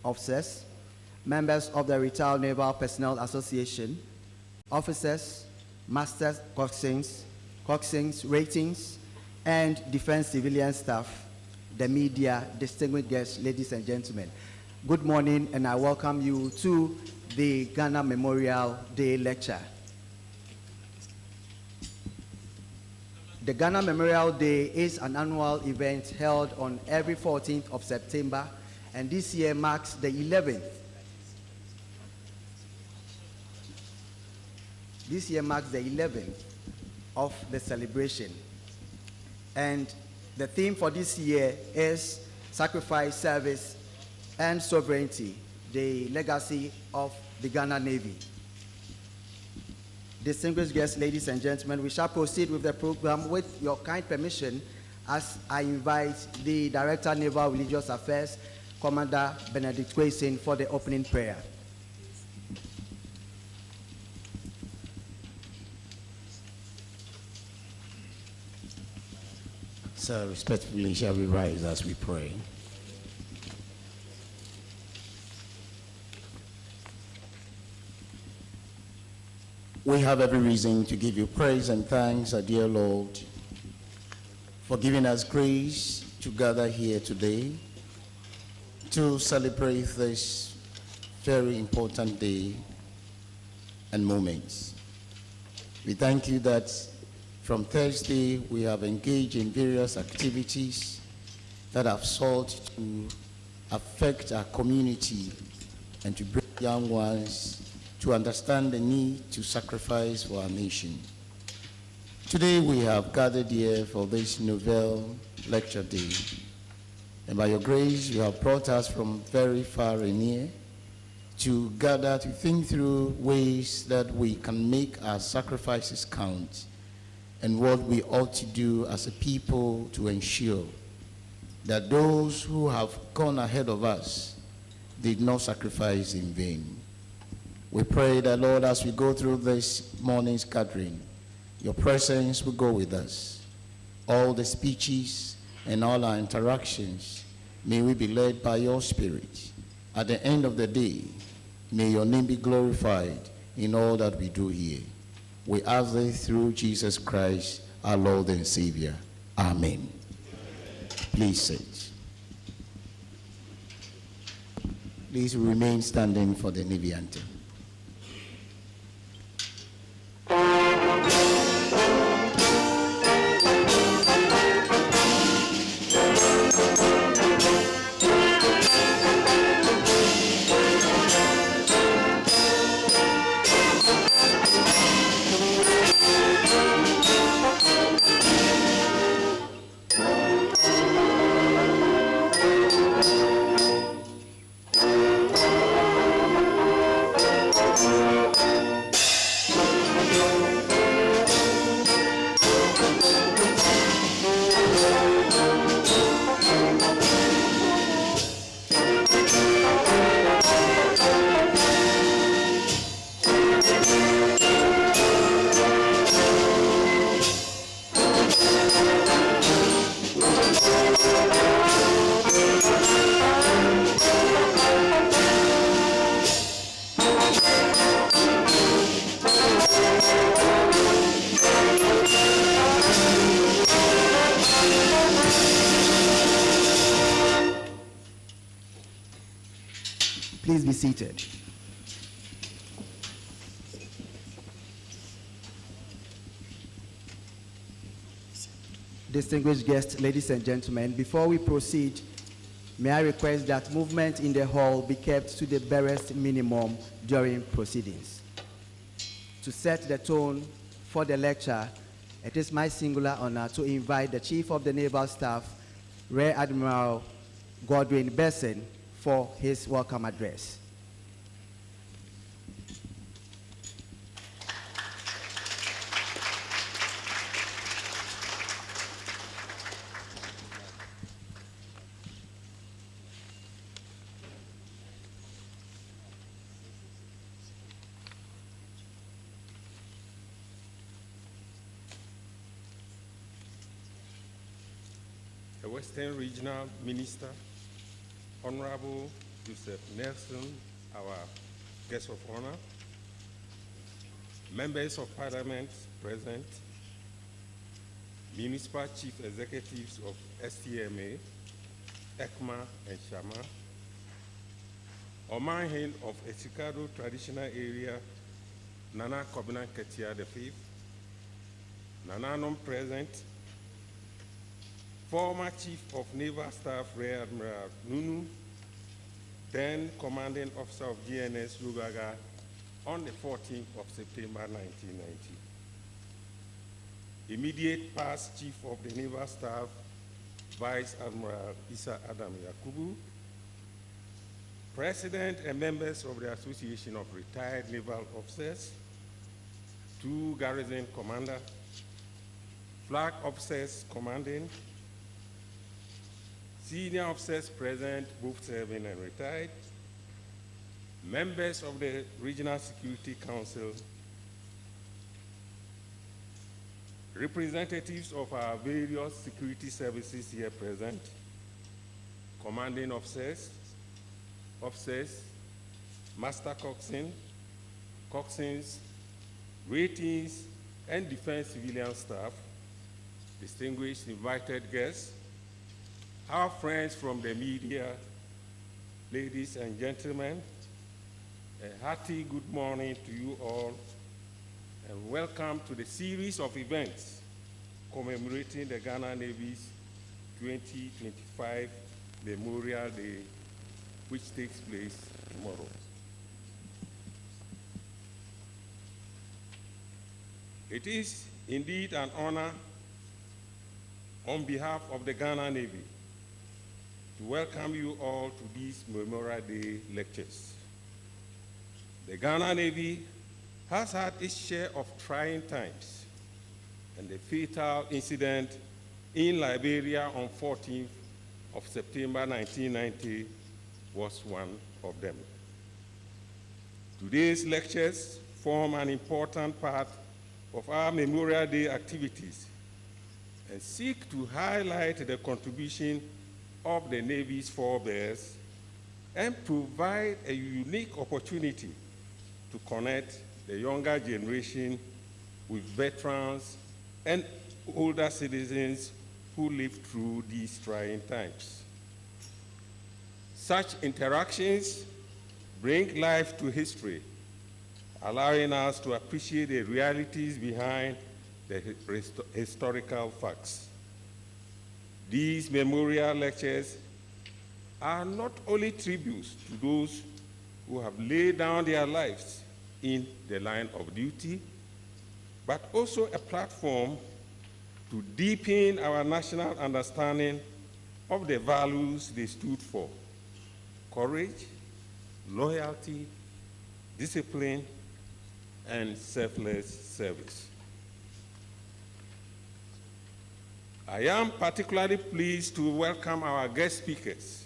officers, members of the Retired Naval Personnel Association, officers, masters, coxswains, ratings, and defense civilian staff, the media, distinguished guests, ladies and gentlemen. Good morning, and I welcome you to the Ghana Memorial Day Lecture. The Ghana Memorial Day is an annual event held on every 14th of September, and this year marks the 11th. This year marks the 11th of the celebration. And the theme for this year is Sacrifice, Service, and Sovereignty, the legacy of the Ghana Navy. Distinguished guests, ladies and gentlemen, we shall proceed with the program with your kind permission as I invite the Director, Naval Religious Affairs, Commander Benedict Coxswain, for the opening prayer. So respectfully shall we rise as we pray. We have every reason to give you praise and thanks, our dear Lord, for giving us grace to gather here today to celebrate this very important day and moments. We thank you that from Thursday we have engaged in various activities that have sought to affect our community and to bring young ones to understand the need to sacrifice for our nation. Today we have gathered here for this Naval Lecture Day. And by your grace, you have brought us from very far and near to gather to think through ways that we can make our sacrifices count and what we ought to do as a people to ensure that those who have gone ahead of us did not sacrifice in vain. We pray that, Lord, as we go through this morning's gathering, your presence will go with us. All the speeches and all our interactions, may we be led by your Spirit. At the end of the day, may your name be glorified in all that we do here. We ask this through Jesus Christ, our Lord and Savior. Amen. Please sit. Please remain standing for the Navy anthem. Please be seated. Distinguished guests, ladies and gentlemen, before we proceed, may I request that movement in the hall be kept to the barest minimum during proceedings. To set the tone for the lecture, it is my singular honor to invite the Chief of the Naval Staff, Rear Admiral Godwin Besson, for his welcome address. The Western Regional Minister, Honorable Joseph Nelson, our guest of honor, members of Parliament present, municipal chief executives of STMA, ECMA, and Shama, Omanhin of Scuttle Traditional Area, Nana Kobina Ketia V, Nananom present, former Chief of Naval Staff Rear Admiral Nunu, then Commanding Officer of GNS Yogaga on the 14th of September 1990. Immediate past Chief of the Naval Staff, Vice Admiral Isa Adam Yakubu, President and members of the Association of Retired Naval Officers, 2 Garrison Commander, Flag Officers Commanding, senior officers present, both serving and retired, members of the Regional Security Council, representatives of our various security services here present, commanding officers, master coxswain, coxswains, ratings, and defense civilian staff, distinguished invited guests, our friends from the media, ladies and gentlemen, a hearty good morning to you all, and welcome to the series of events commemorating the Ghana Navy's 2025 Memorial Day, which takes place tomorrow. It is indeed an honor on behalf of the Ghana Navy to welcome you all to these Memorial Day lectures. The Ghana Navy has had its share of trying times, and the fatal incident in Liberia on 14th of September 1990 was one of them. Today's lectures form an important part of our Memorial Day activities and seek to highlight the contribution of the Navy's forebears and provide a unique opportunity to connect the younger generation with veterans and older citizens who lived through these trying times. Such interactions bring life to history, allowing us to appreciate the realities behind the historical facts. These memorial lectures are not only tributes to those who have laid down their lives in the line of duty, but also a platform to deepen our national understanding of the values they stood for: courage, loyalty, discipline, and selfless service. I am particularly pleased to welcome our guest speakers,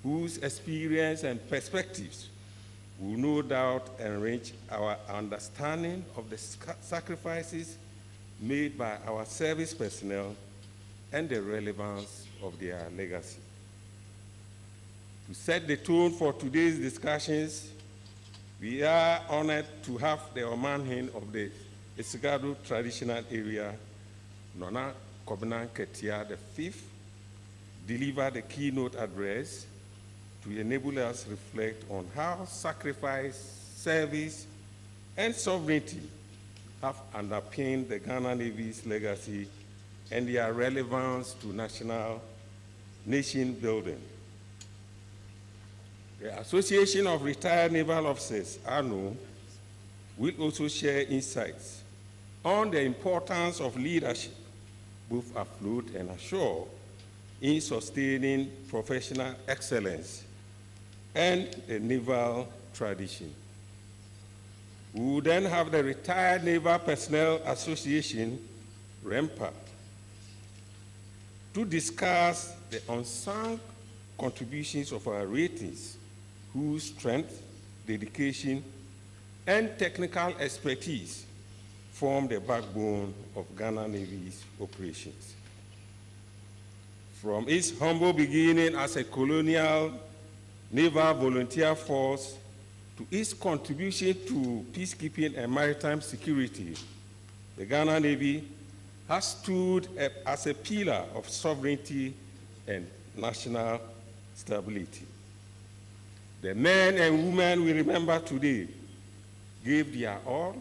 whose experience and perspectives will no doubt enrich our understanding of the sacrifices made by our service personnel and the relevance of their legacy. To set the tone for today's discussions, we are honored to have the Omanhin of the Scuttle Traditional Area, Nana Kobina Ketia V, deliver the keynote address, to enable us to reflect on how sacrifice, service, and sovereignty have underpinned the Ghana Navy's legacy and their relevance to nation building. The Association of Retired Naval Officers, ANO, will also share insights on the importance of leadership, both afloat and ashore, in sustaining professional excellence and the naval tradition. We will then have the Retired Naval Personnel Association, REMPA, to discuss the unsung contributions of our ratings, whose strength, dedication, and technical expertise form the backbone of Ghana Navy's operations. From its humble beginning as a colonial naval volunteer force to its contribution to peacekeeping and maritime security, the Ghana Navy has stood as a pillar of sovereignty and national stability. The men and women we remember today gave their all,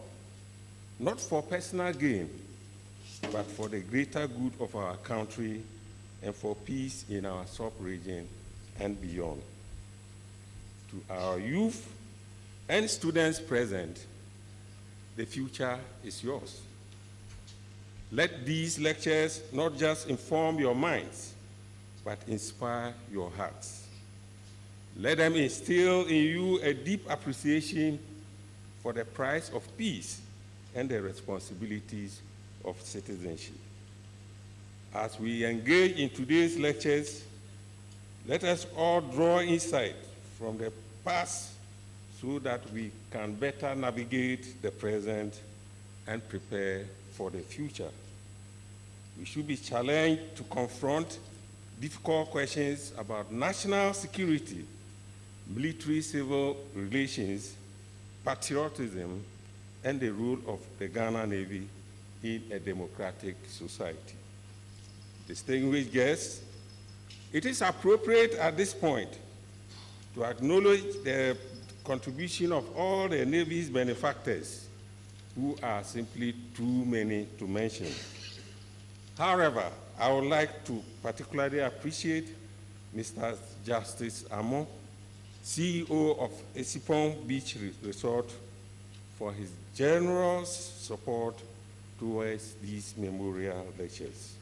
not for personal gain, but for the greater good of our country and for peace in our sub-region and beyond. To our youth and students present, the future is yours. Let these lectures not just inform your minds, but inspire your hearts. Let them instill in you a deep appreciation for the price of peace and the responsibilities of citizenship. As we engage in today's lectures, let us all draw insight from the past so that we can better navigate the present and prepare for the future. We should be challenged to confront difficult questions about national security, military-civil relations, patriotism, and the role of the Ghana Navy in a democratic society. Distinguished guests, it is appropriate at this point to acknowledge the contribution of all the Navy's benefactors, who are simply too many to mention. However, I would like to particularly appreciate Mr. Justice Amo, CEO of ESSIPONG Beach Resort, for his generous support towards these memorial lectures.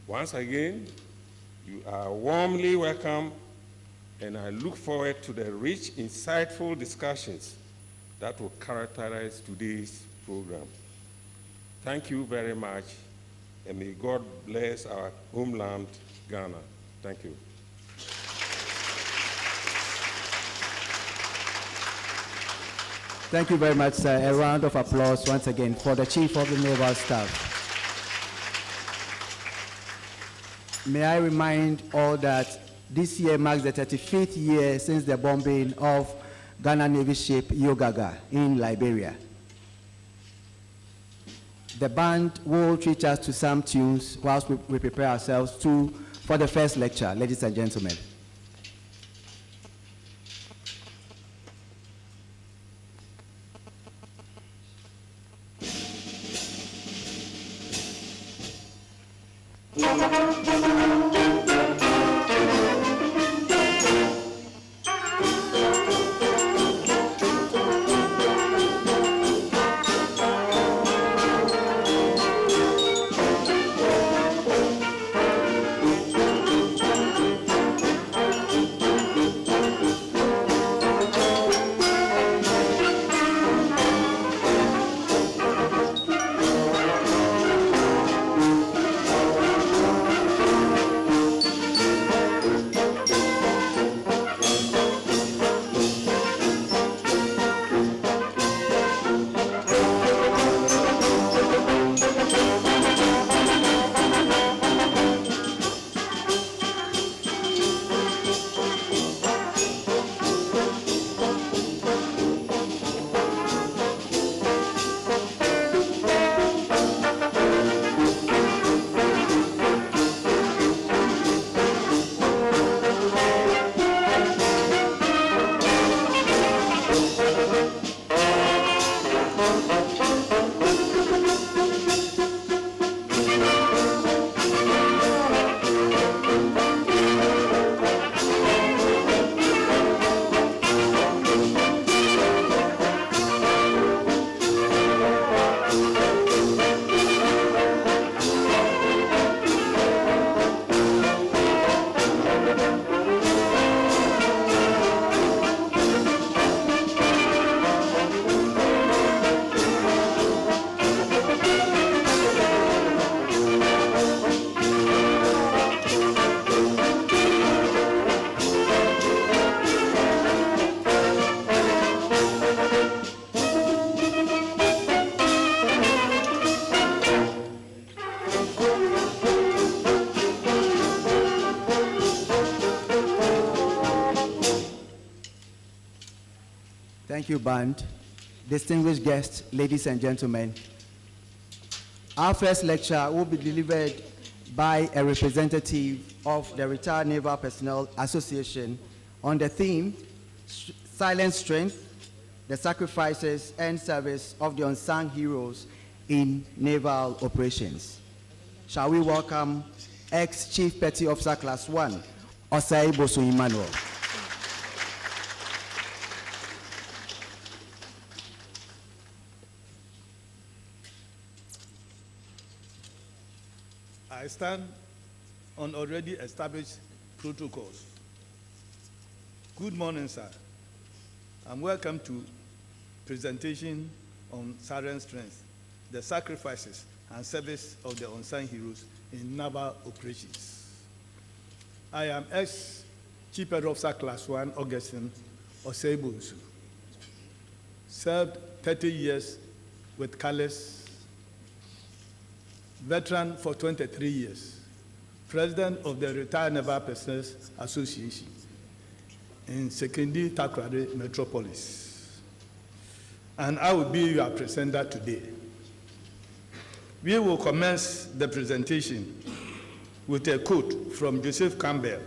Once again, you are warmly welcome, and I look forward to the rich, insightful discussions that will characterize today's program. Thank you very much, and may God bless our homeland, Ghana. Thank you. Thank you very much, sir. A round of applause once again for the Chief of the Naval Staff. May I remind all that this year marks the 35th year since the bombing of Ghana Navy ship Yogaga in Liberia. The band will treat us to some tunes whilst we prepare ourselves for the first lecture, ladies and gentlemen. Thank you, Band. Distinguished guests, ladies and gentlemen. Our first lecture will be delivered by a representative of the Retired Naval Personnel Association on the theme, Silent Strength, the Sacrifices and Service of the Unsung Heroes in Naval Operations. Shall we welcome ex-Chief Petty Officer Class 1, Osei Bosu Emmanuel. I stand on already established protocols. Good morning, sir, and welcome to presentation on Silent Strength, the Sacrifices and Service of the Unsung Heroes in Naval Operations. I am ex-Chief Petty Officer Class 1, Augustine Osei Bosu. Served 30 years with colors, veteran for 23 years, president of the Retired Naval Personnel Association in Sekondi Takoradi Metropolis. And I will be your presenter today. We will commence the presentation with a quote from Joseph Campbell,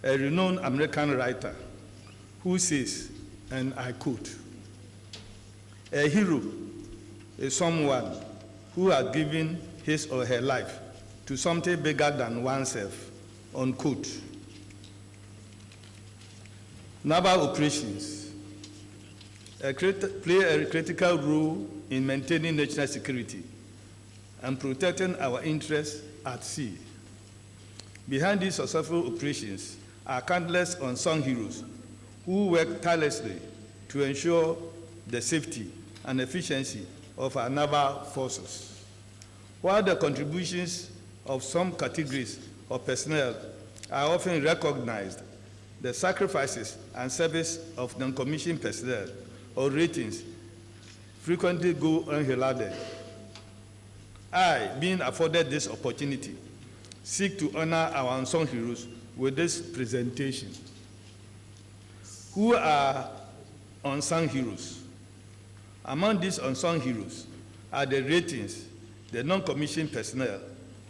a renowned American writer, who says, and I quote, "A hero is someone who has given his or her life to something bigger than oneself," unquote. Naval operations play a critical role in maintaining national security and protecting our interests at sea. Behind these successful operations are countless unsung heroes who work tirelessly to ensure the safety and efficiency of our naval forces. While the contributions of some categories of personnel are often recognized, the sacrifices and service of non-commissioned personnel or ratings frequently go unheralded. I, being afforded this opportunity, seek to honor our unsung heroes with this presentation. Who are unsung heroes? Among these unsung heroes are the ratings, the non-commissioned personnel,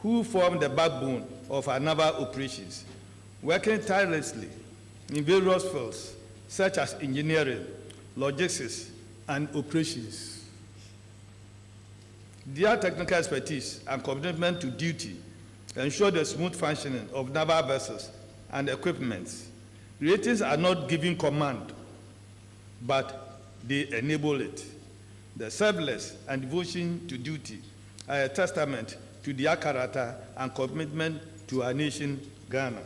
who form the backbone of our naval operations, working tirelessly in various fields such as engineering, logistics, and operations. Their technical expertise and commitment to duty ensure the smooth functioning of naval vessels and equipment. Ratings are not giving command, but they enable it. The selfless and devotion to duty are a testament to their character and commitment to our nation, Ghana.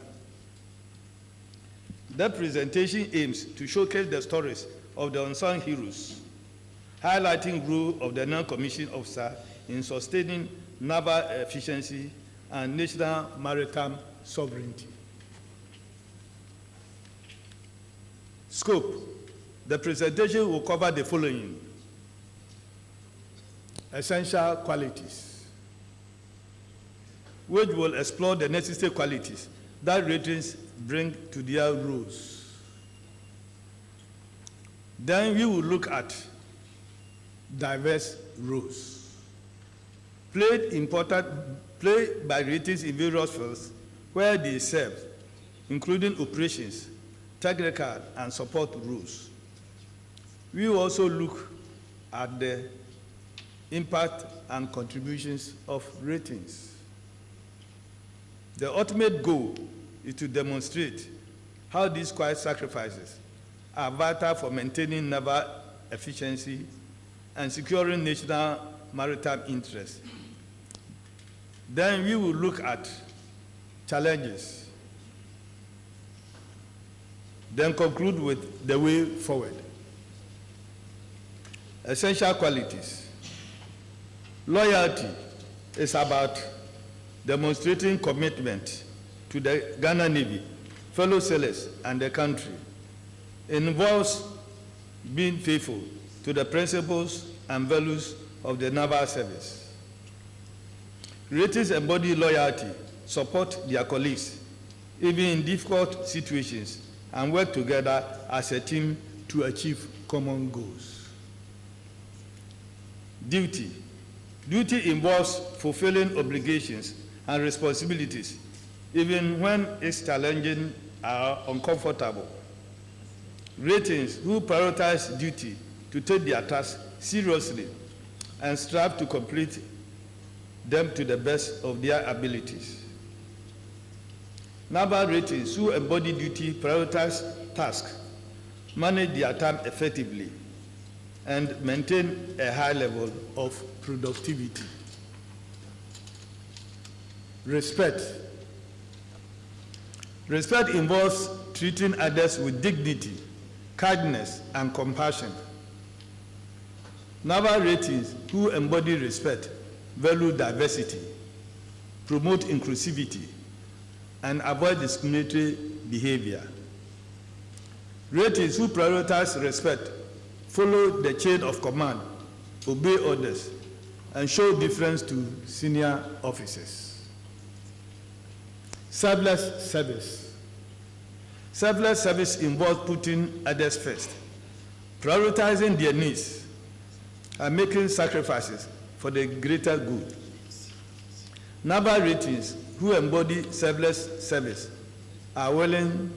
The presentation aims to showcase the stories of the unsung heroes, highlighting the role of the non-commissioned officer in sustaining naval efficiency and national maritime sovereignty. Scope. The presentation will cover the following: essential qualities, which will explore the necessary qualities that ratings bring to their roles. Then we will look at diverse roles, played by ratings in various fields where they serve, including operations, technical, and support roles. We will also look at the impact and contributions of ratings. The ultimate goal is to demonstrate how these quiet sacrifices are vital for maintaining naval efficiency and securing national maritime interests. Then we will look at challenges, then conclude with the way forward. Essential qualities. Loyalty is about demonstrating commitment to the Ghana Navy, fellow sailors, and the country. It involves being faithful to the principles and values of the naval service. Ratings embody loyalty, support their colleagues, even in difficult situations, and work together as a team to achieve common goals. Duty. Duty involves fulfilling obligations and responsibilities, even when it's challenging or uncomfortable. Ratings who prioritize duty to take their tasks seriously and strive to complete them to the best of their abilities. Naval ratings who embody duty, prioritize tasks, manage their time effectively, and maintain a high level of productivity. Respect. Respect involves treating others with dignity, kindness, and compassion. Naval ratings who embody respect value diversity, promote inclusivity, and avoid discriminatory behavior. Ratings who prioritize respect follow the chain of command, obey orders, and show deference to senior officers. Selfless service. Selfless service involves putting others first, prioritizing their needs, and making sacrifices for the greater good. Naval ratings who embody selfless service are willing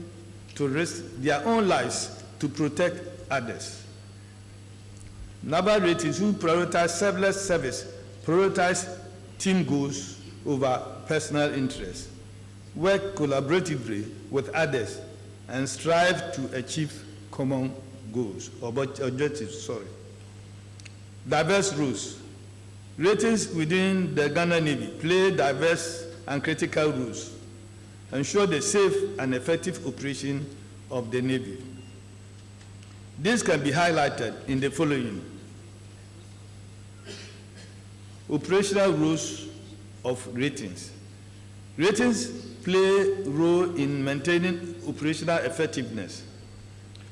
to risk their own lives to protect others. Naval ratings who prioritize selfless service prioritize team goals over personal interests, work collaboratively with others, and strive to achieve common goals, or objectives, Diverse roles. Ratings within the Ghana Navy play diverse and critical roles, ensure the safe and effective operation of the Navy. This can be highlighted in the following. Operational roles of ratings. Ratings play a role in maintaining operational effectiveness,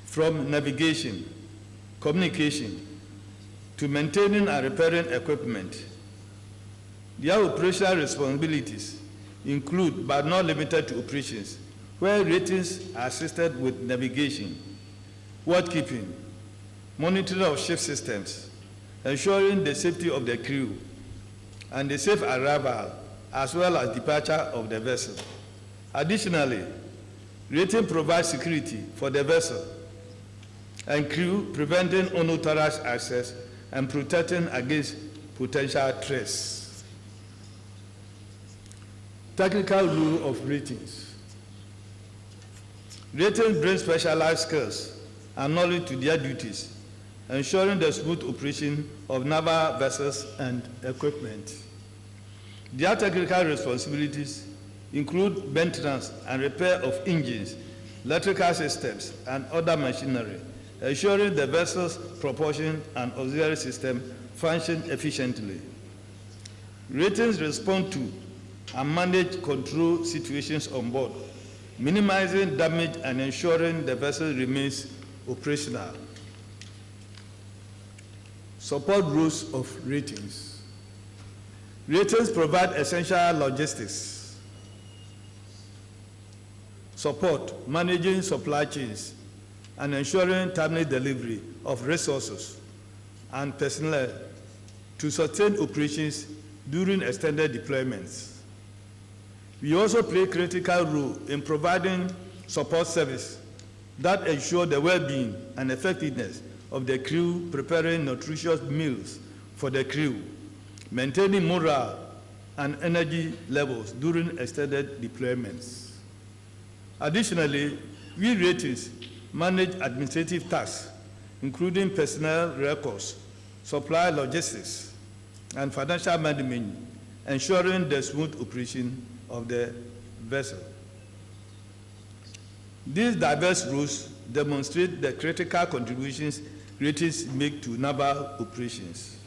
from navigation, communication, to maintaining and repairing equipment. Their operational responsibilities include, but not limited to, operations, where ratings are assisted with navigation, watchkeeping, monitoring of ship systems, ensuring the safety of the crew, and the safe arrival as well as departure of the vessel. Additionally, rating provides security for the vessel and crew, preventing unauthorized access and protecting against potential threats. Technical rule of ratings. Ratings bring specialized skills and knowledge to their duties, ensuring the smooth operation of naval vessels and equipment. Their technical responsibilities include maintenance and repair of engines, electrical systems, and other machinery, ensuring the vessel's propulsion and auxiliary system function efficiently. Ratings respond to and manage control situations on board, minimizing damage and ensuring the vessel remains operational. Support rules of ratings. Ratings provide essential logistics, support, managing supply chains, and ensuring timely delivery of resources and personnel to sustain operations during extended deployments. We also play a critical role in providing support service that ensure the well-being and effectiveness of the crew, preparing nutritious meals for the crew, maintaining morale and energy levels during extended deployments. Additionally, we ratings manage administrative tasks, including personnel records, supply logistics, and financial management, ensuring the smooth operation of the vessel. These diverse roles demonstrate the critical contributions ratings make to naval operations,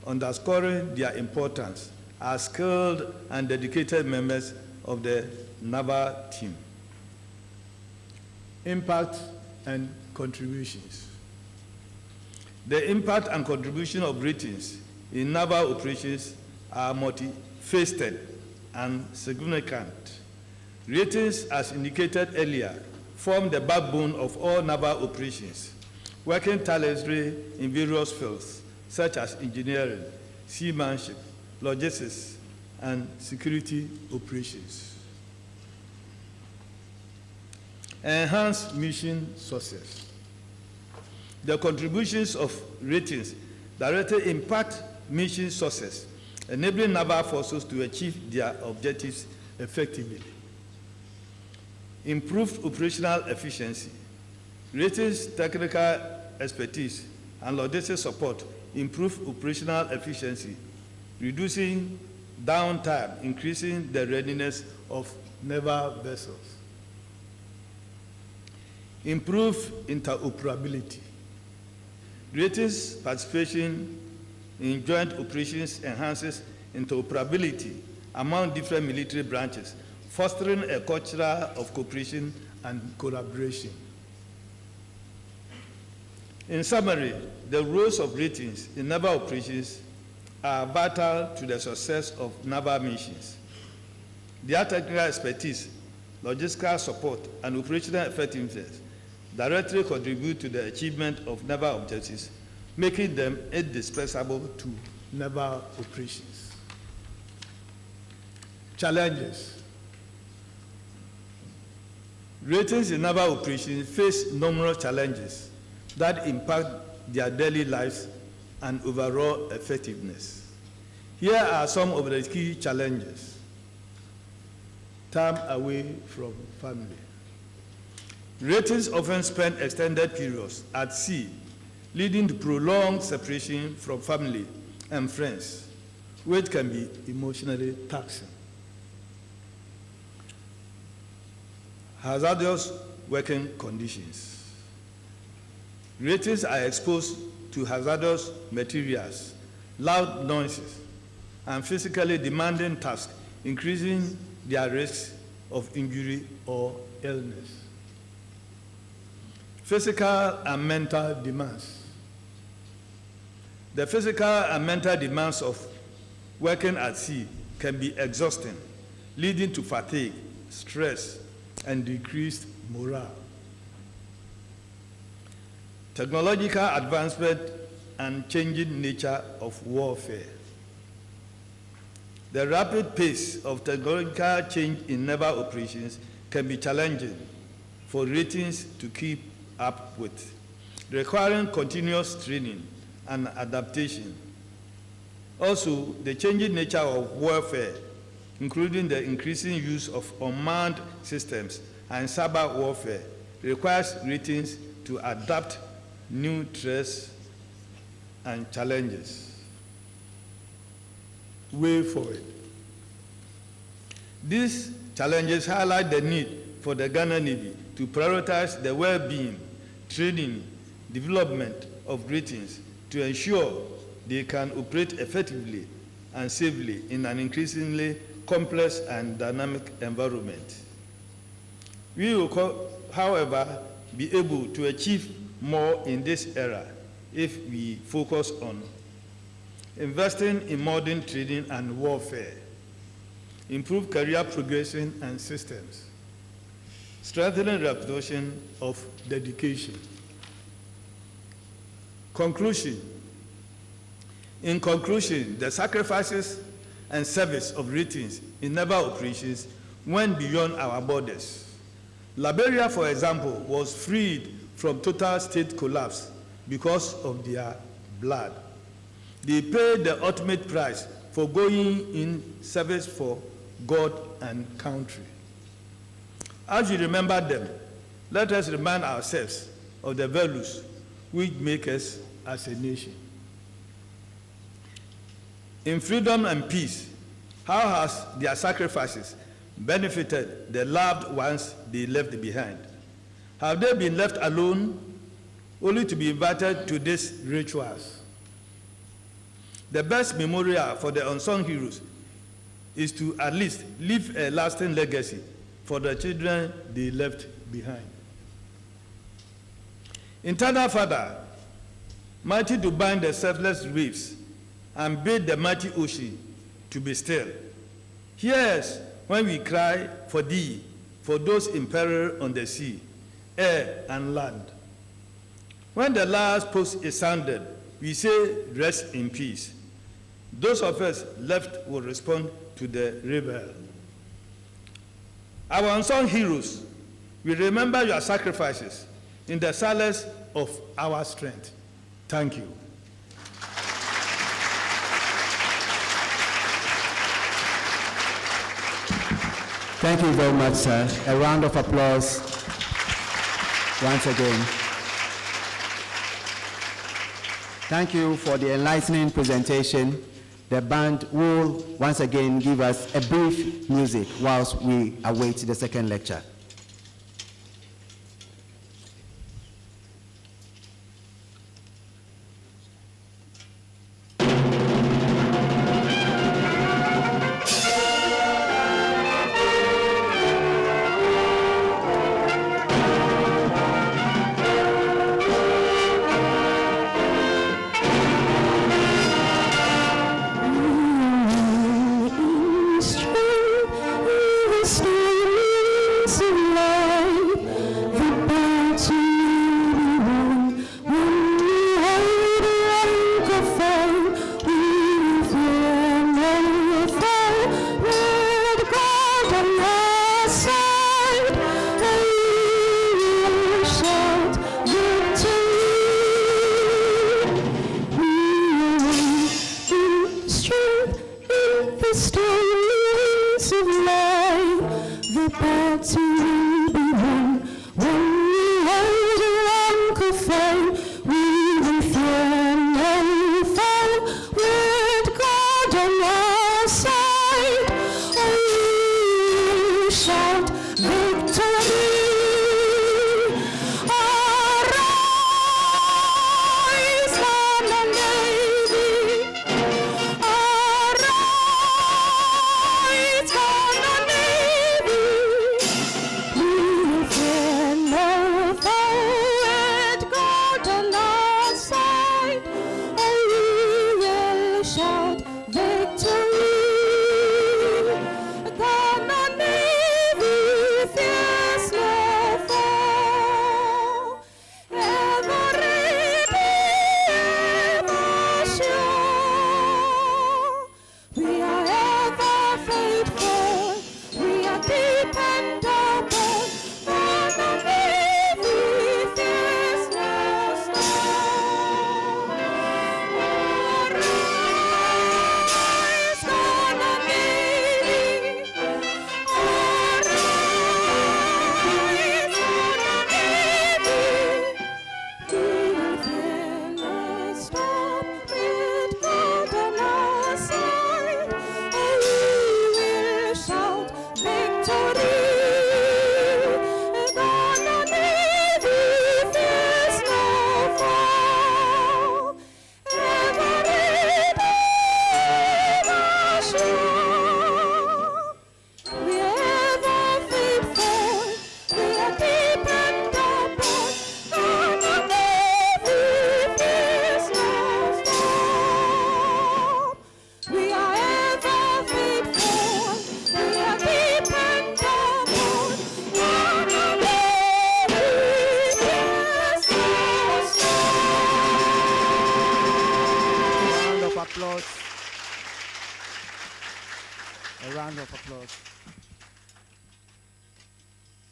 underscoring their importance as skilled and dedicated members of the naval team. Impact and contributions. The impact and contribution of ratings in naval operations are multifaceted and significant. Ratings, as indicated earlier, form the backbone of all naval operations, working tirelessly in various fields such as engineering, seamanship, logistics, and security operations. Enhanced mission success. The contributions of ratings directly impact mission success, enabling naval forces to achieve their objectives effectively. Improved operational efficiency. Ratings technical expertise and logistics support improve operational efficiency, reducing downtime, increasing the readiness of naval vessels. Improve interoperability. Ratings participation in joint operations enhances interoperability among different military branches, fostering a culture of cooperation and collaboration. In summary, the roles of ratings in naval operations are vital to the success of naval missions. Their technical expertise, logistical support, and operational effectiveness directly contribute to the achievement of naval objectives, making them indispensable to naval operations. Challenges. Ratings in naval operations face numerous challenges that impact their daily lives and overall effectiveness. Here are some of the key challenges. Time away from family. Ratings often spend extended periods at sea, leading to prolonged separation from family and friends, which can be emotionally taxing. Hazardous working conditions. Ratings are exposed to hazardous materials, loud noises, and physically demanding tasks, increasing their risks of injury or illness. Physical and mental demands. The physical and mental demands of working at sea can be exhausting, leading to fatigue, stress, and decreased morale. Technological advancement and changing nature of warfare. The rapid pace of technological change in naval operations can be challenging for ratings to keep up with, requiring continuous training and adaptation. Also, the changing nature of warfare, including the increasing use of unmanned systems and cyber warfare, requires ratings to adapt new threats and challenges. Way forward. These challenges highlight the need for the Ghana Navy to prioritize the well-being, training, development of ratings to ensure they can operate effectively and safely in an increasingly complex and dynamic environment. We will, however, be able to achieve more in this era if we focus on investing in modern training and warfare, improve career progression and systems, strengthening reputation of dedication. Conclusion. In conclusion, the sacrifices and service of ratings in naval operations went beyond our borders. Liberia, for example, was freed from total state collapse because of their blood. They paid the ultimate price for going in service for God and country. As we remember them, let us remind ourselves of the values which make us as a nation. In freedom and peace, how has their sacrifices benefited the loved ones they left behind? Have they been left alone, only to be invited to these rituals? The best memorial for the unsung heroes is to at least leave a lasting legacy for the children they left behind. Eternal Father, mighty to bind the selfless waves and bid the mighty ocean to be still, hear us when we cry for thee, for those in peril on the sea, air, and land. When the last post is sounded, we say, rest in peace. Those of us left will respond to the rebel. Our unsung heroes, we remember your sacrifices in the silence of our strength. Thank you. Thank you very much, sir. A round of applause once again. Thank you for the enlightening presentation. The band will once again give us a brief music whilst we await the second lecture.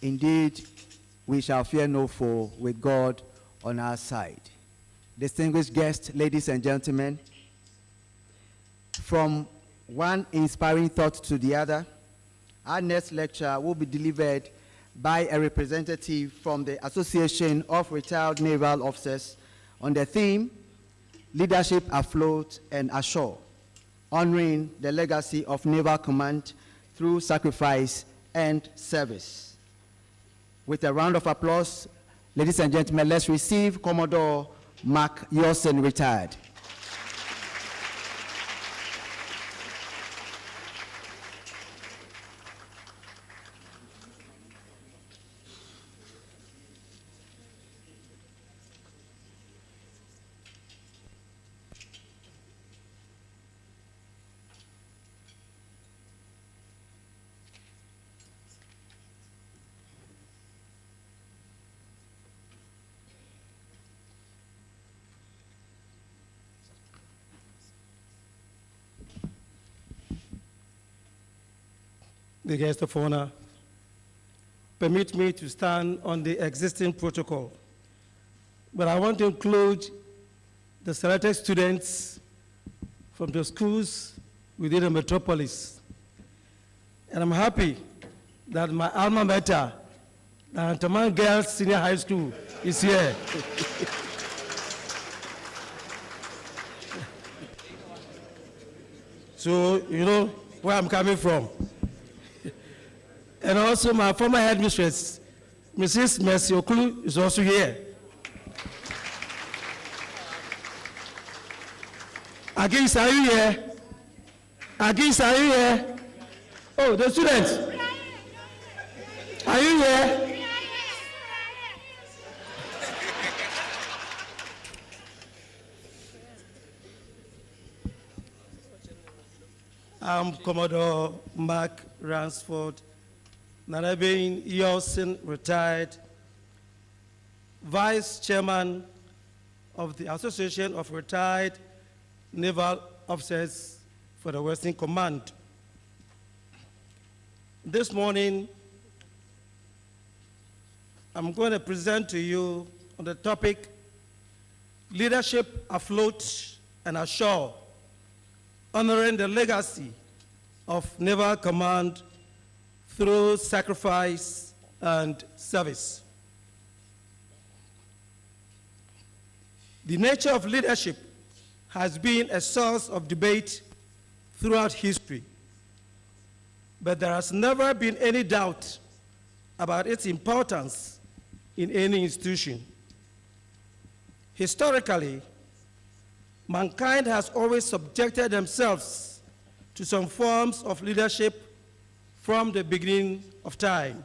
Indeed, we shall fear no foe with God on our side. Distinguished guests, ladies and gentlemen, from one inspiring thought to the other, our next lecture will be delivered by a representative from the Association of Retired Naval Officers on the theme, Leadership Afloat and Ashore, honoring the legacy of Naval Command through sacrifice and service. With a round of applause, ladies and gentlemen, let's receive Commodore Mark Yorson, retired. the guest of honor, permit me to stand on the existing protocol. But I want to include the selected students from the schools within the metropolis. And I'm happy that my alma mater, the Antaman Girls Senior High School, is here. So, you know where I'm coming from. And also my former headmistress, Mrs. Mercy Okulu, is also here. Agis, are you here? Agis, are you here? Oh, the students. Are you here? I'm Commodore Mark Ransford, Nanabin Yeltsin, retired, Vice Chairman of the Association of Retired Naval Officers for the Western Command. This morning, I'm going to present to you on the topic, Leadership Afloat and Ashore, honoring the legacy of Naval Command through sacrifice and service. The nature of leadership has been a source of debate throughout history, but there has never been any doubt about its importance in any institution. Historically, mankind has always subjected themselves to some forms of leadership from the beginning of time.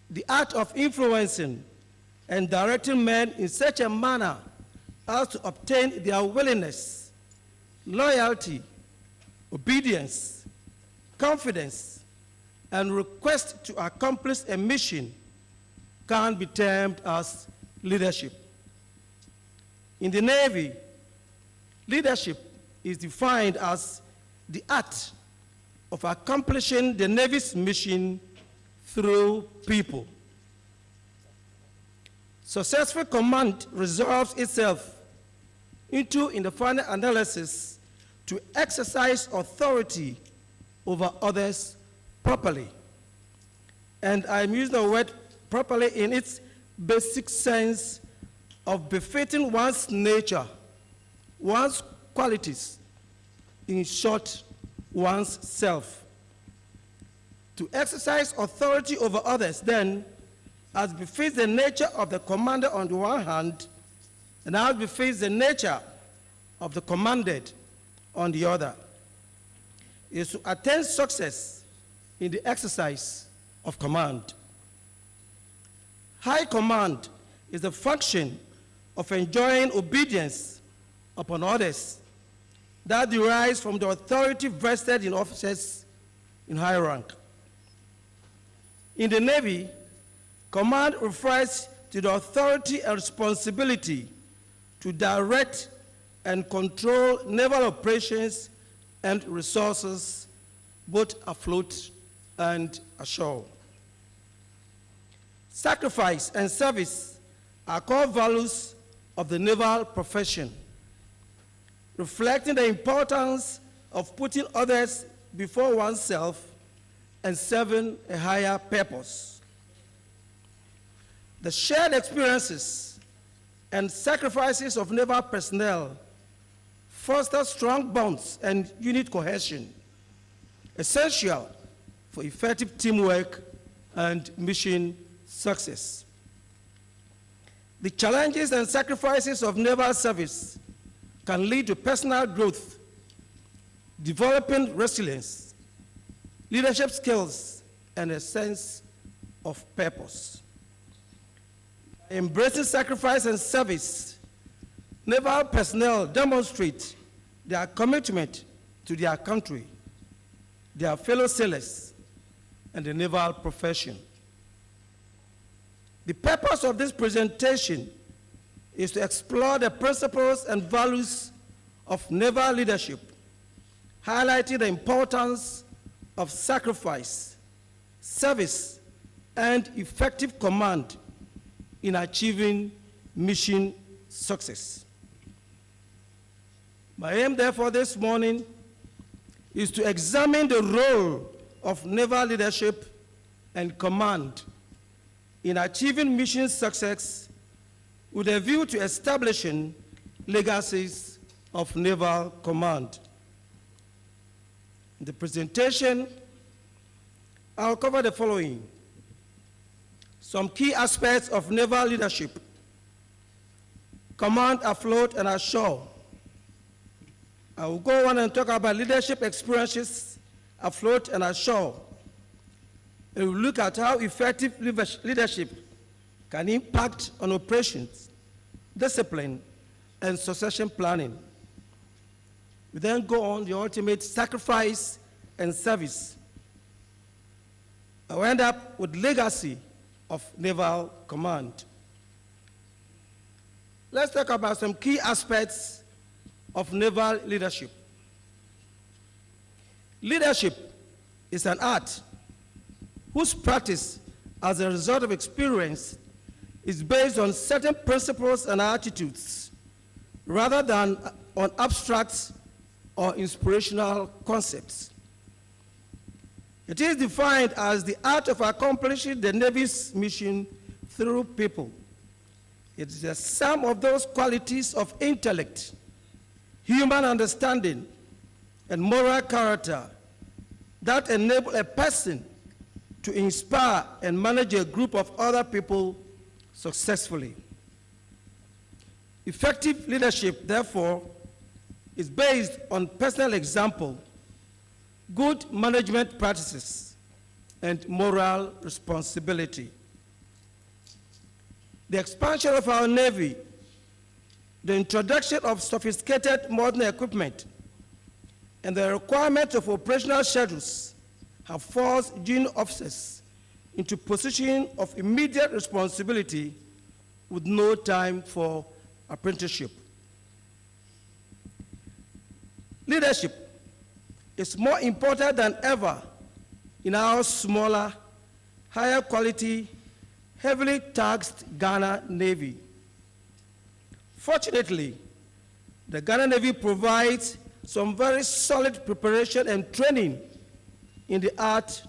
The art of influencing and directing men in such a manner as to obtain their willingness, loyalty, obedience, confidence, and request to accomplish a mission can be termed as leadership. In the Navy, leadership is defined as the art of accomplishing the Navy's mission through people. Successful command resolves itself into, in the final analysis, to exercise authority over others properly. And I'm using the word properly in its basic sense of befitting one's nature, one's qualities, in short, one's self. To exercise authority over others, then, as befits the nature of the commander on the one hand, and as befits the nature of the commanded on the other, is to attain success in the exercise of command. High command is the function of enjoying obedience upon others that derives from the authority vested in officers in high rank. In the Navy, command refers to the authority and responsibility to direct and control naval operations and resources, both afloat and ashore. Sacrifice and service are core values of the naval profession, reflecting the importance of putting others before oneself and serving a higher purpose. The shared experiences and sacrifices of naval personnel foster strong bonds and unit cohesion, essential for effective teamwork and mission success. The challenges and sacrifices of naval service can lead to personal growth, developing resilience, leadership skills, and a sense of purpose. Embracing sacrifice and service, naval personnel demonstrate their commitment to their country, their fellow sailors, and the naval profession. The purpose of this presentation is to explore the principles and values of naval leadership, highlighting the importance of sacrifice, service, and effective command in achieving mission success. My aim, therefore, this morning is to examine the role of naval leadership and command in achieving mission success with a view to establishing legacies of naval command. In the presentation, I'll cover the following: some key aspects of naval leadership, command afloat and ashore. I will go on and talk about leadership experiences afloat and ashore. And we'll look at how effective leadership can impact on operations, discipline, and succession planning. We then go on the ultimate sacrifice and service. I will end up with legacy of naval command. Let's talk about some key aspects of naval leadership. Leadership is an art whose practice as a result of experience is based on certain principles and attitudes rather than on abstract or inspirational concepts. It is defined as the art of accomplishing the Navy's mission through people. It is the sum of those qualities of intellect, human understanding, and moral character that enable a person to inspire and manage a group of other people successfully. Effective leadership, therefore, is based on personal example, good management practices, and moral responsibility. The expansion of our Navy, the introduction of sophisticated modern equipment, and the requirement of operational schedules have forced junior officers into position of immediate responsibility with no time for apprenticeship. Leadership is more important than ever in our smaller, higher quality, heavily taxed Ghana Navy. Fortunately, the Ghana Navy provides some very solid preparation and training in the art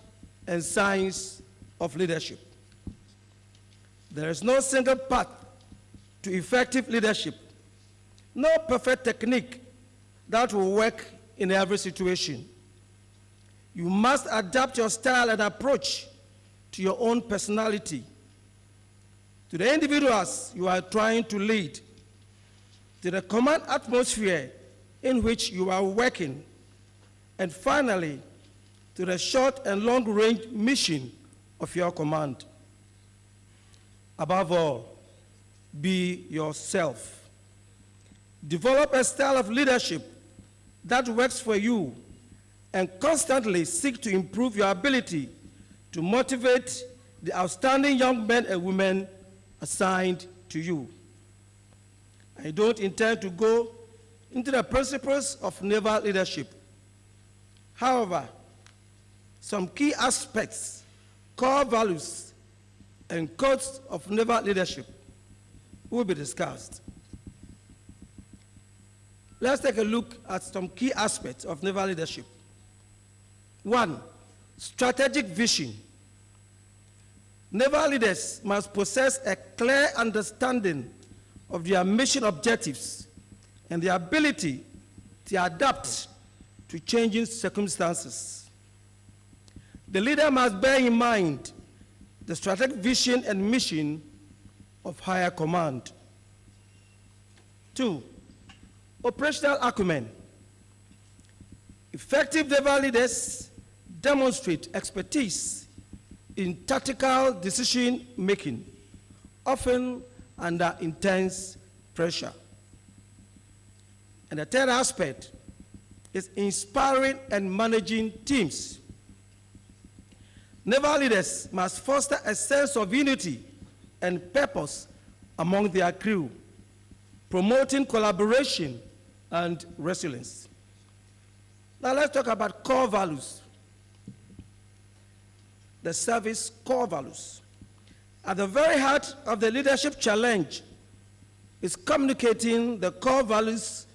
and science of leadership. There is no single path to effective leadership, no perfect technique that will work in every situation. You must adapt your style and approach to your own personality, to the individuals you are trying to lead, to the command atmosphere in which you are working, and finally, to the short and long-range mission of your command. Above all, be yourself. Develop a style of leadership that works for you, and constantly seek to improve your ability to motivate the outstanding young men and women assigned to you. I don't intend to go into the principles of naval leadership. However, some key aspects, core values, and codes of naval leadership will be discussed. Let's take a look at some key aspects of naval leadership. 1, strategic vision. Naval leaders must possess a clear understanding of their mission objectives and the ability to adapt to changing circumstances. The leader must bear in mind the strategic vision and mission of higher command. 2, operational acumen. Effective naval leaders demonstrate expertise in tactical decision-making, often under intense pressure. And the third aspect is inspiring and managing teams. Naval leaders must foster a sense of unity and purpose among their crew, promoting collaboration and resilience. Now let's talk about core values. the service core values. At the very heart of the leadership challenge is communicating the core values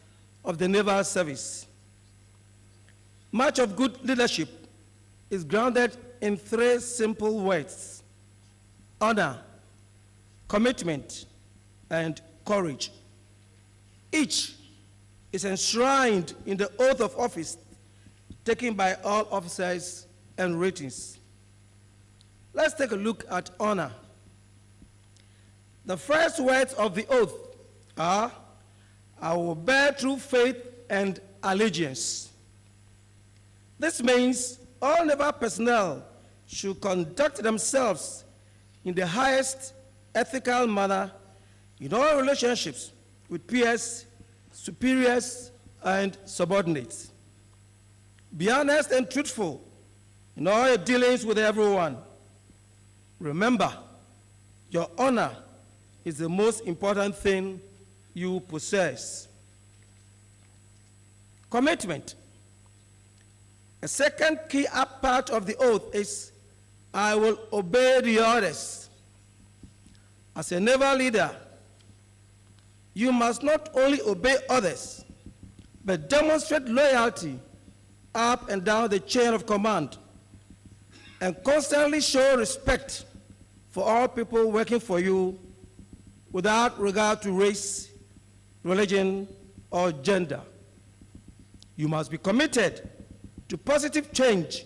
of the naval service. Much of good leadership is grounded in 3 simple words: honor, commitment, and courage. Each is enshrined in the oath of office taken by all officers and ratings. Let's take a look at honor. The first words of the oath are, "I will bear true faith and allegiance." This means all naval personnel should conduct themselves in the highest ethical manner in all relationships with peers, superiors, and subordinates. Be honest and truthful in all your dealings with everyone. Remember, your honor is the most important thing you possess. Commitment. A second key part of the oath is, "I will obey the orders." As a naval leader, you must not only obey others, but demonstrate loyalty up and down the chain of command, and constantly show respect for all people working for you without regard to race, religion, or gender. You must be committed to positive change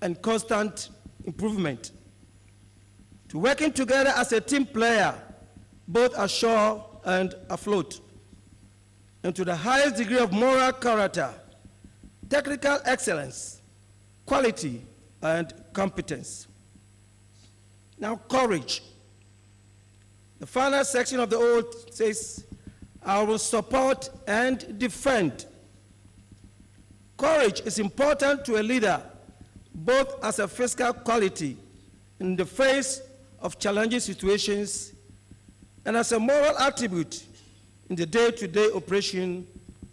and constant improvement, to working together as a team player, both ashore and afloat, and to the highest degree of moral character, technical excellence, quality, and competence. Now, courage. The final section of the oath says, "I will support and defend." Courage is important to a leader, both as a physical quality in the face of challenging situations and as a moral attribute in the day-to-day operation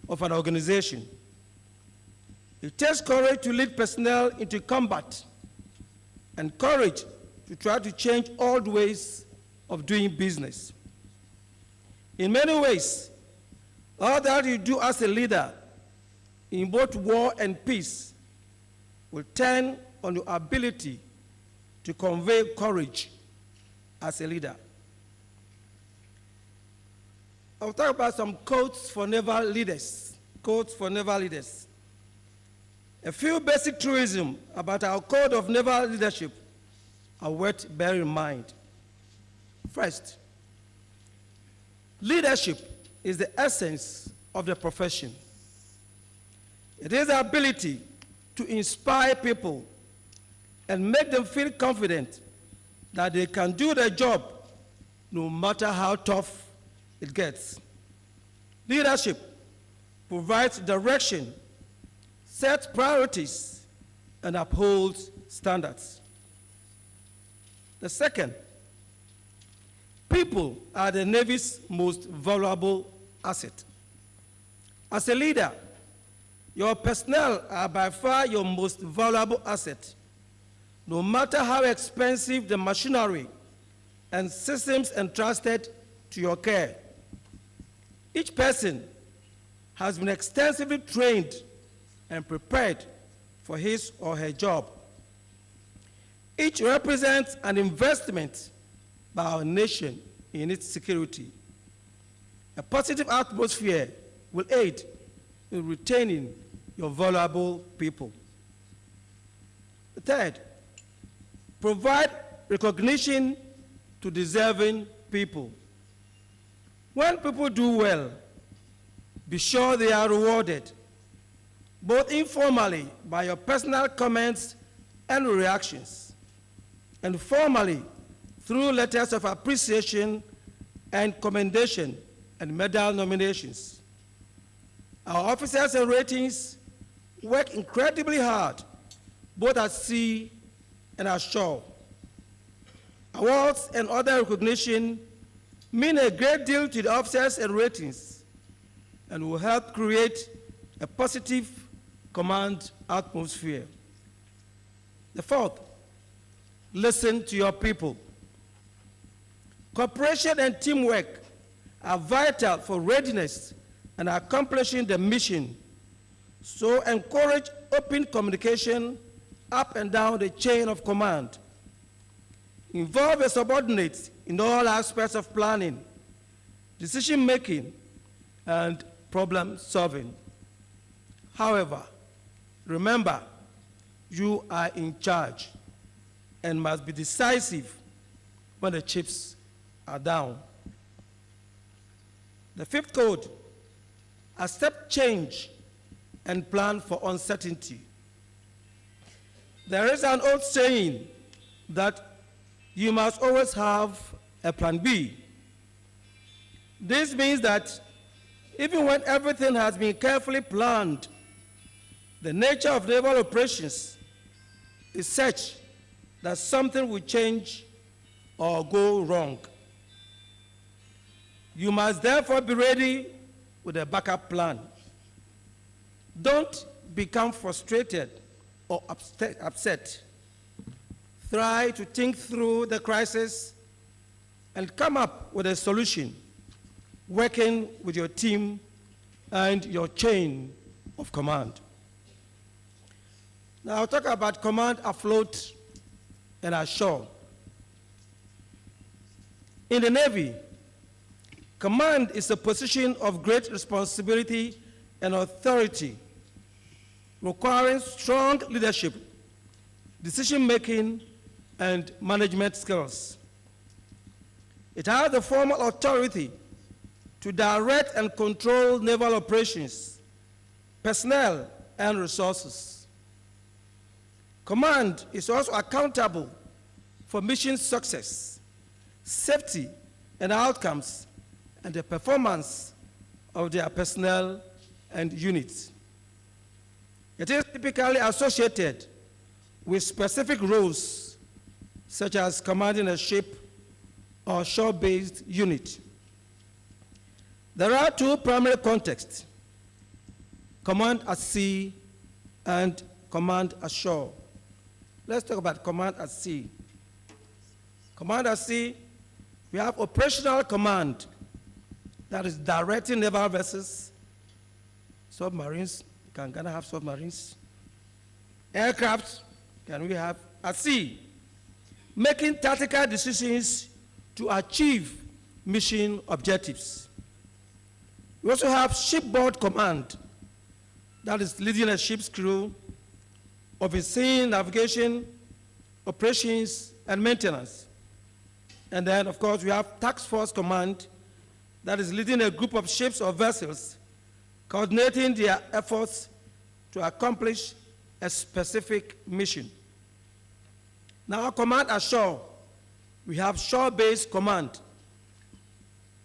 of an organization. It takes courage to lead personnel into combat and courage to try to change old ways of doing business. In many ways, all that you do as a leader in both war and peace will turn on your ability to convey courage as a leader. I'll talk about some quotes for naval leaders. Quotes for naval leaders. A few basic truisms about our code of naval leadership are worth bearing in mind. First, leadership is the essence of the profession. It is the ability to inspire people and make them feel confident that they can do their job no matter how tough it gets. Leadership provides direction, sets priorities, and upholds standards. The second, people are the Navy's most valuable asset. As a leader, your personnel are by far your most valuable asset, no matter how expensive the machinery and systems entrusted to your care. Each person has been extensively trained and prepared for his or her job. Each represents an investment by our nation in its security. A positive atmosphere will aid in retaining your valuable people. Third, provide recognition to deserving people. When people do well, be sure they are rewarded, both informally by your personal comments and reactions, and formally through letters of appreciation and commendation and medal nominations. Our officers and ratings work incredibly hard, both at sea and ashore. Awards and other recognition mean a great deal to the officers and ratings and will help create a positive command atmosphere. The fourth, listen to your people. Cooperation and teamwork are vital for readiness and accomplishing the mission. So encourage open communication up and down the chain of command. Involve your subordinates in all aspects of planning, decision-making, and problem-solving. However, remember, you are in charge and must be decisive when the chips are down. The fifth code: accept change and plan for uncertainty. There is an old saying that you must always have a plan B. This means that even when everything has been carefully planned, the nature of naval operations is such that something will change or go wrong. You must therefore be ready with a backup plan. Don't become frustrated or upset. Try to think through the crisis and come up with a solution, working with your team and your chain of command. Now I'll talk about command afloat and ashore. In the Navy, command is a position of great responsibility and authority, requiring strong leadership, decision-making, and management skills. It has the formal authority to direct and control naval operations, personnel, and resources. Command is also accountable for mission success, safety, and outcomes, and the performance of their personnel and units. It is typically associated with specific roles, such as commanding a ship or shore-based unit. There are two primary contexts: command at sea and command ashore. Let's talk about command at sea. Command at sea, we have operational command, that is directing naval vessels, submarines, can Ghana have submarines? Aircraft, can we have at sea? Making tactical decisions to achieve mission objectives. We also have shipboard command, that is leading a ship's crew, overseeing navigation, operations, and maintenance. And then, of course, we have task force command, that is leading a group of ships or vessels, coordinating their efforts to accomplish a specific mission. Now, command ashore, we have shore-based command,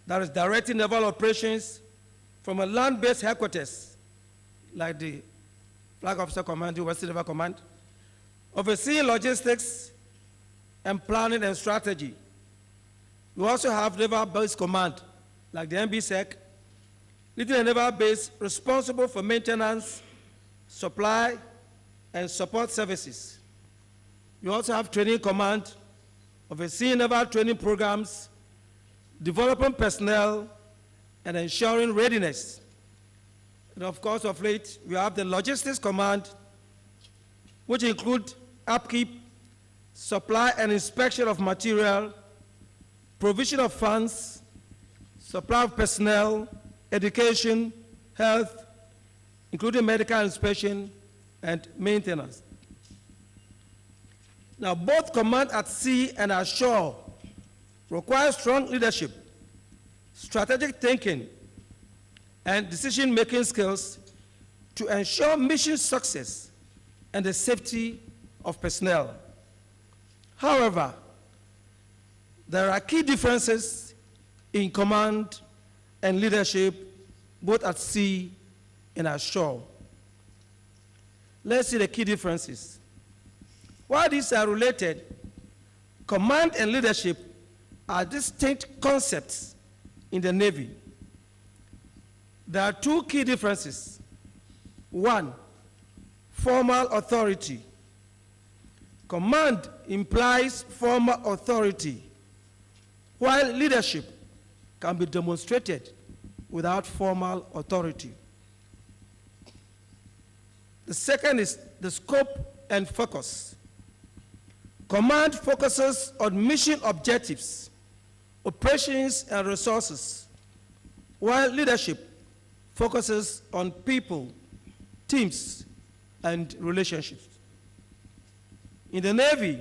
that is directing naval operations from a land-based headquarters, like the Flag Officer Command, the Western Naval Command, overseeing logistics and planning and strategy. We also have naval-based command, like the NBSEC, leading a naval base responsible for maintenance, supply, and support services. We also have training command, overseeing naval training programs, developing personnel, and ensuring readiness. And of course, of late, we have the logistics command, which include upkeep, supply and inspection of material, provision of funds, supply of personnel, education, health, including medical inspection and maintenance. Now, both command at sea and ashore require strong leadership, strategic thinking, and decision-making skills to ensure mission success and the safety of personnel. However, there are key differences in command and leadership, both at sea and ashore. Let's see the key differences. While these are related, command and leadership are distinct concepts in the Navy. There are two key differences. One, formal authority. Command implies formal authority, while leadership can be demonstrated without formal authority. The second is the scope and focus. Command focuses on mission objectives, operations, and resources, while leadership focuses on people, teams, and relationships. In the Navy,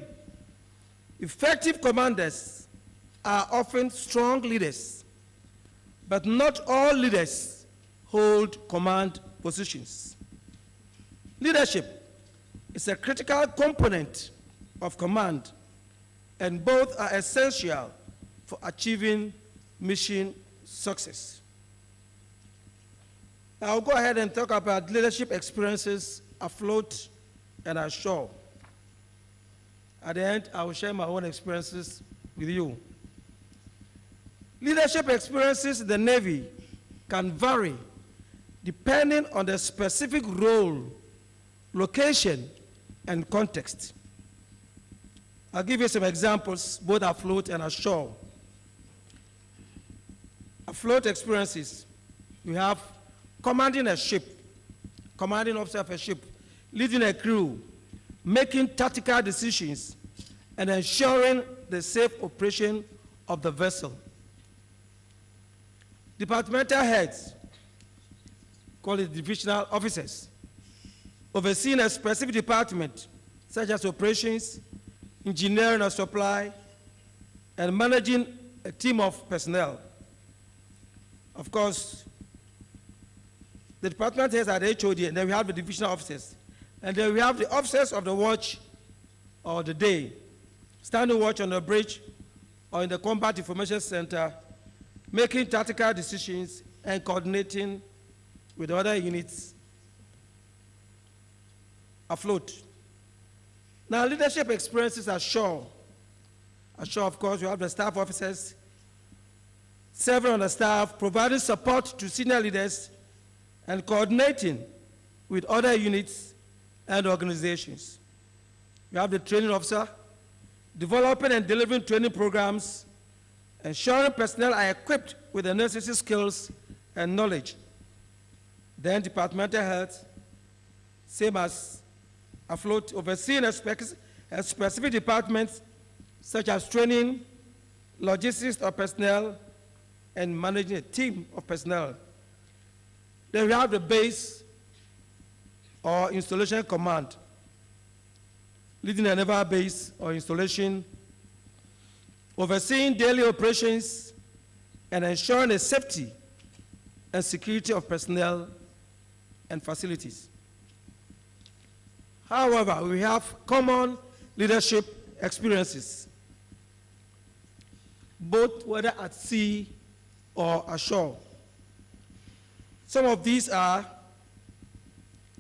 effective commanders are often strong leaders, but not all leaders hold command positions. Leadership is a critical component of command, and both are essential for achieving mission success. I'll go ahead and talk about leadership experiences afloat and ashore. At the end, I will share my own experiences with you. Leadership experiences in the Navy can vary depending on the specific role, location, and context. I'll give you some examples, both afloat and ashore. Afloat experiences, we have commanding a ship, commanding officer of a ship, leading a crew, making tactical decisions, and ensuring the safe operation of the vessel. Departmental heads, call it divisional officers, overseeing a specific department, such as operations, engineering or supply, and managing a team of personnel. Of course, the department heads are the HOD, and then we have the divisional officers. And then we have the officers of the watch or the day, standing watch on the bridge or in the combat information center, making tactical decisions and coordinating with the other units afloat. Now, leadership experiences ashore. Ashore, of course, we have the staff officers serving on the staff, providing support to senior leaders, and coordinating with other units and organizations. We have the training officer, developing and delivering training programs, ensuring personnel are equipped with the necessary skills and knowledge. Then departmental health, same as afloat, overseeing a specific departments such as training, logistics of personnel, and managing a team of personnel. Then we have the base or installation command, leading a naval base or installation, overseeing daily operations, and ensuring the safety and security of personnel and facilities. However, we have common leadership experiences, both whether at sea or ashore. Some of these are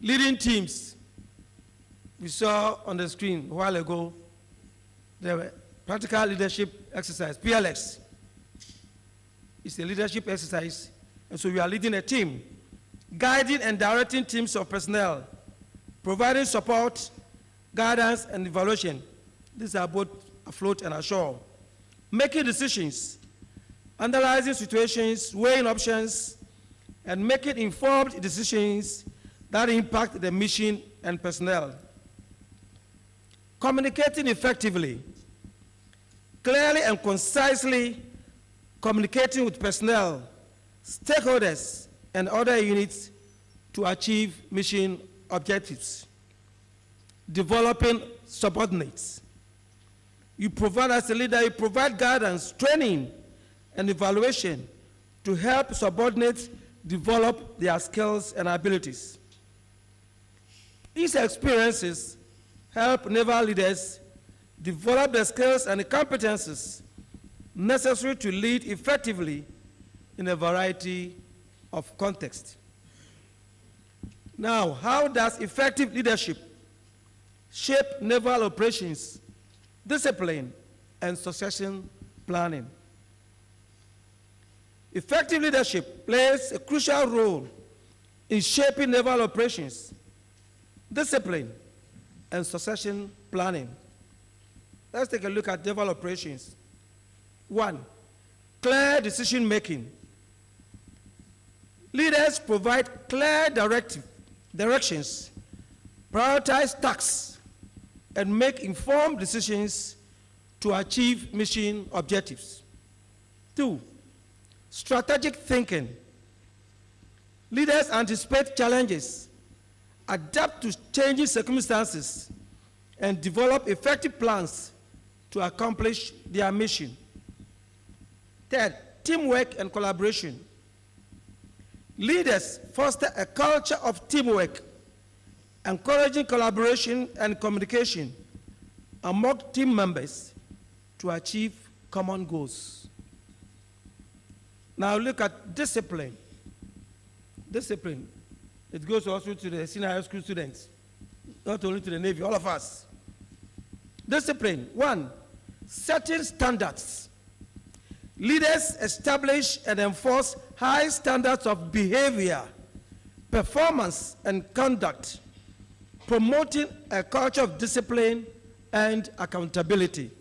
leading teams. We saw on the screen a while ago, there were practical leadership exercise, PLX. It's a leadership exercise, and so we are leading a team, guiding and directing teams of personnel, providing support, guidance, and evaluation. These are both afloat and ashore. Making decisions, analyzing situations, weighing options, and making informed decisions that impact the mission and personnel. Communicating effectively, clearly and concisely communicating with personnel, stakeholders, and other units to achieve mission objectives. Developing subordinates. You provide, as a leader, you provide guidance, training, and evaluation to help subordinates develop their skills and abilities. These experiences help naval leaders develop the skills and the competencies necessary to lead effectively in a variety of contexts. Now, how does effective leadership shape naval operations, discipline, and succession planning? Effective leadership plays a crucial role in shaping naval operations, discipline, and succession planning. Let's take a look at naval operations. 1, clear decision making. Leaders provide clear directions, prioritize tasks, and make informed decisions to achieve mission objectives. 2, strategic thinking. Leaders anticipate challenges, adapt to changing circumstances, and develop effective plans to accomplish their mission. 3rd, teamwork and collaboration. Leaders foster a culture of teamwork, encouraging collaboration and communication among team members to achieve common goals. Now look at discipline. Discipline. It goes also to the senior high school students, not only to the Navy, all of us. Discipline. 1, setting standards. Leaders establish and enforce high standards of behavior, performance, and conduct, promoting a culture of discipline and accountability.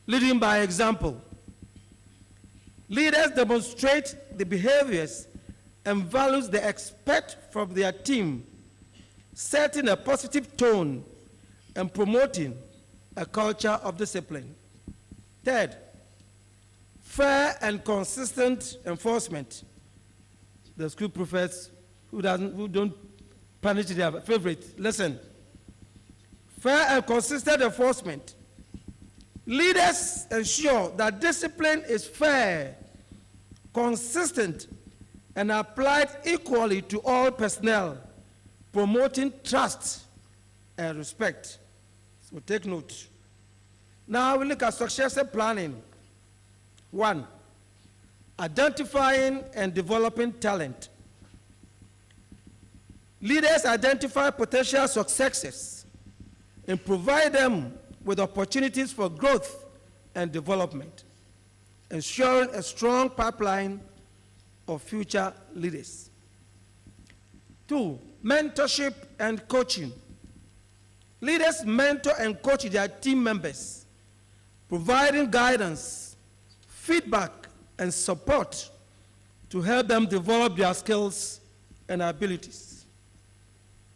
Leading by example. Leaders demonstrate the behaviors and values they expect from their team, setting a positive tone and promoting a culture of discipline. 3rd, fair and consistent enforcement. The school prefects who don't punish their favorite, listen. Fair and consistent enforcement. Leaders ensure that discipline is fair, consistent, and applied equally to all personnel, promoting trust and respect. So take note. Now we look at succession planning. 1, identifying and developing talent. Leaders identify potential successes and provide them with opportunities for growth and development, ensuring a strong pipeline of future leaders. 2, mentorship and coaching. Leaders mentor and coach their team members, providing guidance, feedback, and support to help them develop their skills and abilities.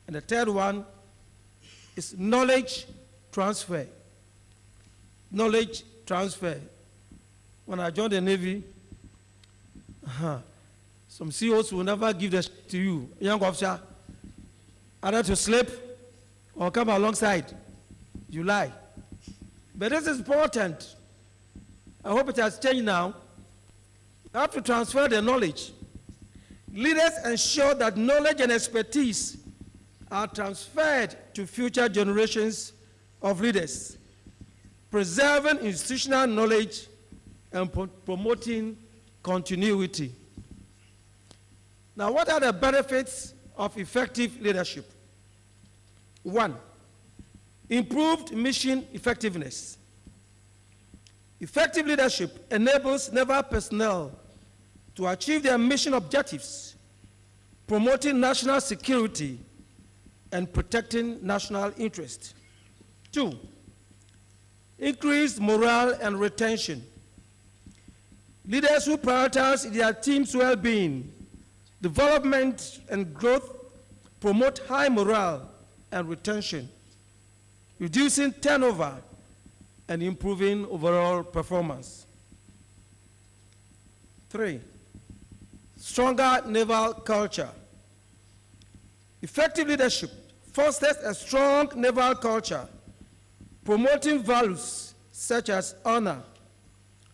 And the 3rd one is knowledge transfer. Knowledge transfer. When I joined the Navy, some CEOs will never give this to you, young officer, either to sleep or come alongside. You lie. But this is important. I hope it has changed now. You have to transfer the knowledge. Leaders ensure that knowledge and expertise are transferred to future generations of leaders, preserving institutional knowledge and promoting continuity. Now, what are the benefits of effective leadership? 1, improved mission effectiveness. Effective leadership enables naval personnel to achieve their mission objectives, promoting national security and protecting national interest. 2, increased morale and retention. Leaders who prioritize their team's well-being, development, and growth promote high morale and retention, reducing turnover and improving overall performance. 3, stronger naval culture. Effective leadership fosters a strong naval culture, promoting values such as honor,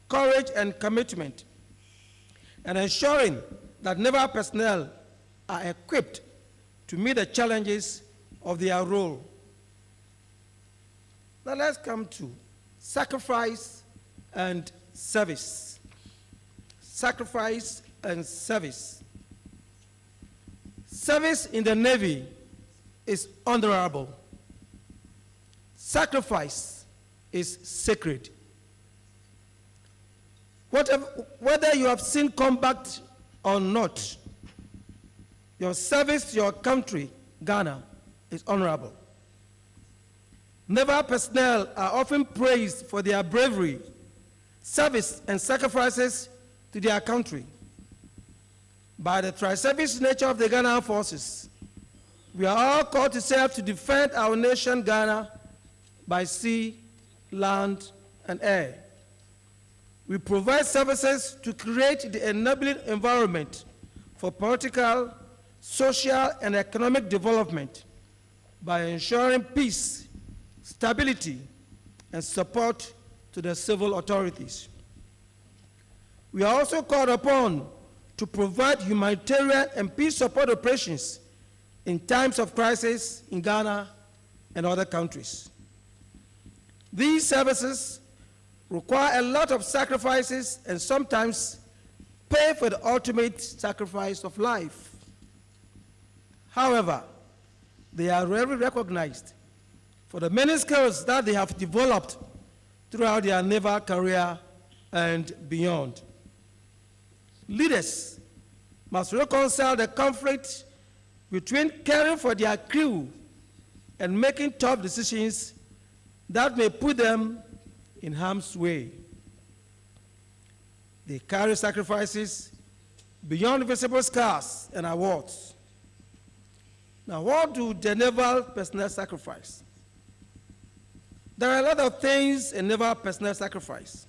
courage, and commitment, and ensuring that naval personnel are equipped to meet the challenges of their role. Now let's come to sacrifice and service. Sacrifice and service. Service in the Navy is honorable. Sacrifice is sacred. Whether you have seen combat or not, your service to your country, Ghana, is honorable. Naval personnel are often praised for their bravery, service, and sacrifices to their country. By the tri-service nature of the Ghana Armed Forces, we are all called to serve to defend our nation, Ghana, by sea, land, and air. We provide services to create the enabling environment for political, social, and economic development by ensuring peace, stability, and support to the civil authorities. We are also called upon to provide humanitarian and peace support operations in times of crisis in Ghana and other countries. These services require a lot of sacrifices and sometimes pay for the ultimate sacrifice of life. However, they are rarely recognized for the many skills that they have developed throughout their naval career and beyond. Leaders must reconcile the conflict between caring for their crew and making tough decisions that may put them in harm's way. They carry sacrifices beyond visible scars and awards. Now, what do the naval personnel sacrifice? There are a lot of things a naval personnel sacrifice.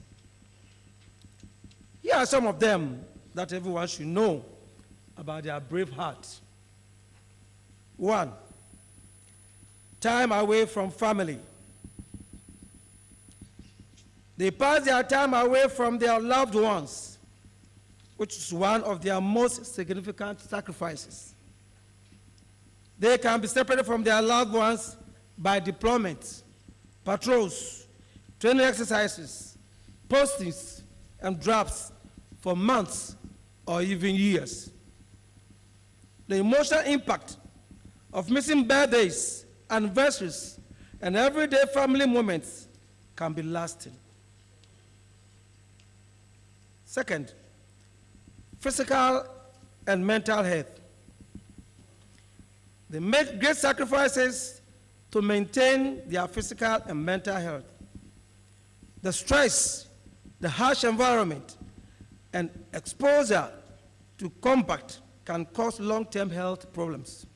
Here are some of them that everyone should know about their brave hearts. 1, time away from family. They pass their time away from their loved ones, which is one of their most significant sacrifices. They can be separated from their loved ones by deployment, patrols, training exercises, postings, and drafts for months or even years. The emotional impact of missing birthdays, anniversaries, and everyday family moments can be lasting. Second, physical and mental health. They make great sacrifices to maintain their physical and mental health. The stress, the harsh environment, and exposure to combat can cause long-term health problems.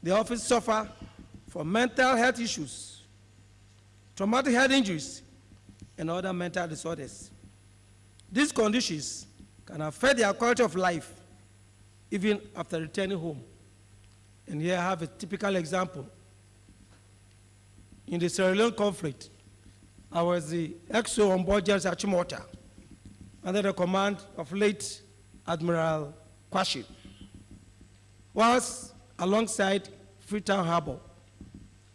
They often suffer from mental health issues, traumatic head injuries, and other mental disorders. These conditions can affect their quality of life even after returning home. And here I have a typical example. In the Sierra Leone conflict, I was the XO on board GNS Yogaga under the command of late Admiral Kwashi. Whilst alongside Freetown Harbor,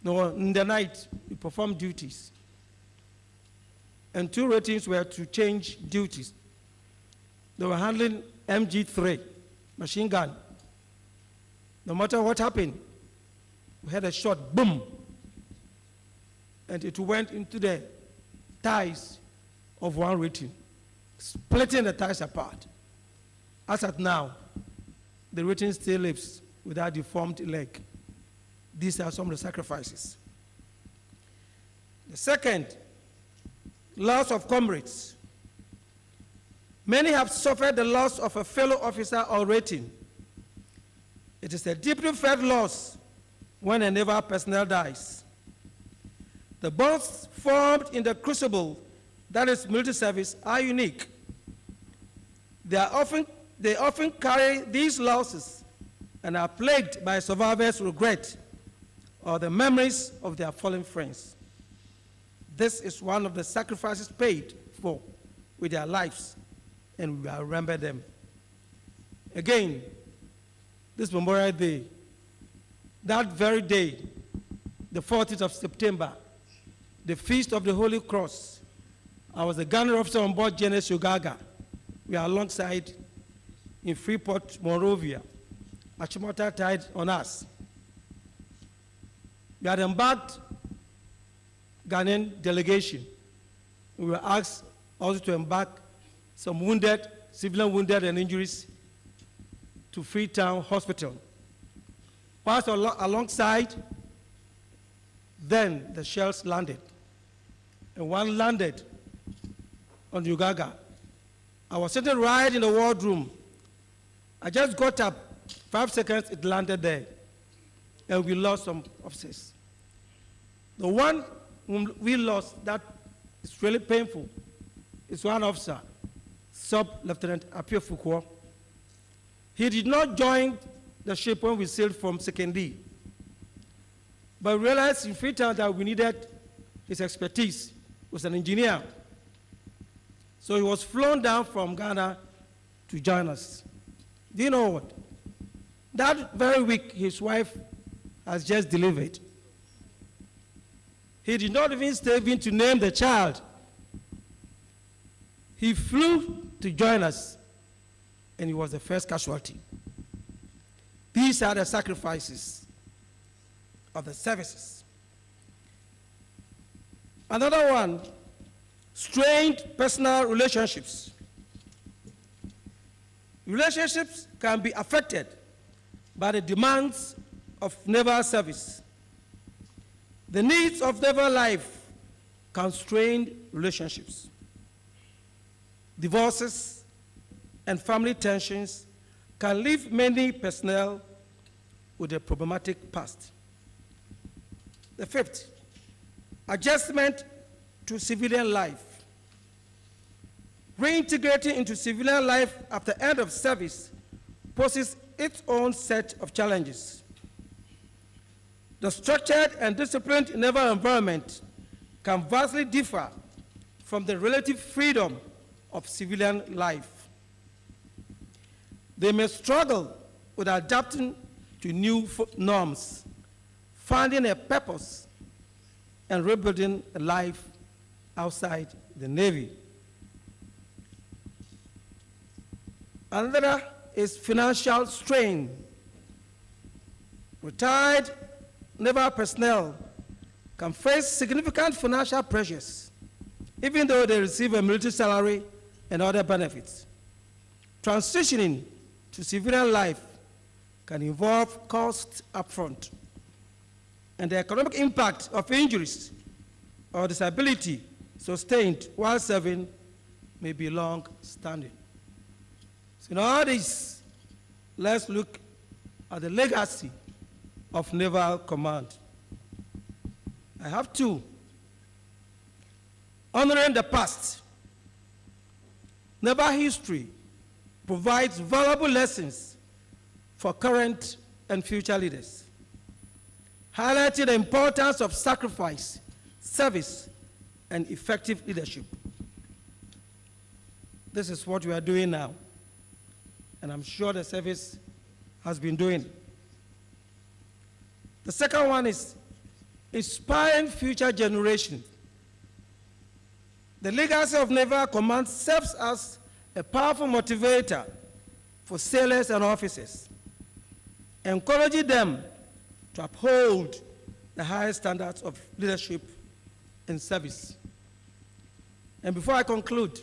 in the night, we performed duties. And 2 ratings were to change duties. They were handling MG3, machine gun. No matter what happened, we had a shot, boom, and it went into the thighs of one rating, splitting the thighs apart. As at now, the rating still lives with that deformed leg. These are some of the sacrifices. The second, loss of comrades. Many have suffered the loss of a fellow officer or rating. It is a deeply felt loss when a naval personnel dies. The bonds formed in the crucible that is military service are unique. They often carry these losses and are plagued by survivors' regret or the memories of their fallen friends. This is one of the sacrifices paid for with their lives, and we will remember them. Again, this Memorial Day, that very day, the 14th of September, the Feast of the Holy Cross, I was a gunner officer on board GNS Yogaga. We are alongside in Freeport, Monrovia. Achimota tied on us. We had embarked Ghanaian delegation. We were asked also to embark some wounded, civilian wounded and injuries to Freetown Hospital. Whilst alongside Then the shells landed, and one landed on Yogaga. I was sitting right in the wardroom. I just got up, 5 seconds, it landed there, and we lost some officers. The one whom we lost that is really painful is one officer, Sub-Lieutenant Apio Fukuo. He did not join the ship when we sailed from Sekendi, but realized in Freetown that we needed his expertise. He was an engineer. So he was flown down from Ghana to join us. Do you know what? That very week, his wife has just delivered. He did not even stay in to name the child. He flew to join us, and he was the first casualty. These are the sacrifices of the services. Another one, strained personal relationships. Relationships can be affected by the demands of naval service. The needs of naval life can strain relationships. Divorces and family tensions can leave many personnel with a problematic past. The fifth, adjustment to civilian life. Reintegrating into civilian life after end of service poses its own set of challenges. The structured and disciplined naval environment can vastly differ from the relative freedom of civilian life. They may struggle with adapting to new norms, finding a purpose, and rebuilding a life outside the Navy. Another is financial strain. Retired naval personnel can face significant financial pressures, even though they receive a military salary and other benefits. Transitioning to civilian life can involve costs upfront, and the economic impact of injuries or disability sustained while serving may be long-standing. So in all this, let's look at the legacy of Naval Command. I have two. Honoring the past. Naval history provides valuable lessons for current and future leaders, highlighting the importance of sacrifice, service, and effective leadership. This is what we are doing now, and I'm sure the service has been doing. The second one is inspiring future generations. The legacy of Naval Command serves as a powerful motivator for sailors and officers, encouraging them to uphold the highest standards of leadership and service. And before I conclude,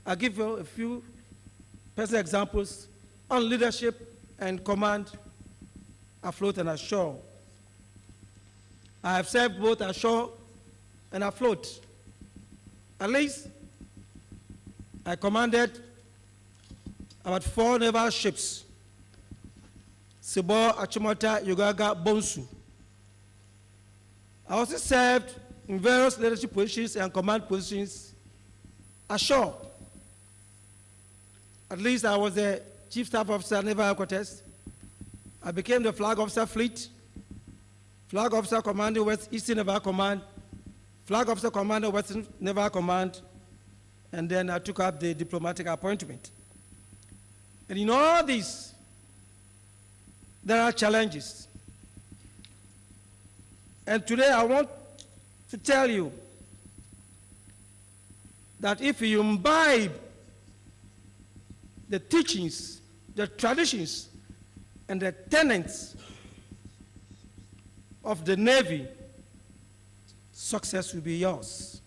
I'll give you a few personal examples on leadership and command afloat and ashore. I have served both ashore and afloat. At least I commanded about 4 naval ships: Sibor, Achimota, Yogaga, Bonsu. I also served in various leadership positions and command positions ashore. At least I was the Chief Staff Officer, Naval Headquarters. I became the Flag Officer Fleet, Flag Officer Commanding West Eastern Naval Command, Flag Officer Commander Western Naval Command, and then I took up the diplomatic appointment. And in all this, there are challenges. And today I want to tell you that if you imbibe the teachings, the traditions, and the tenets of the Navy, success will be yours.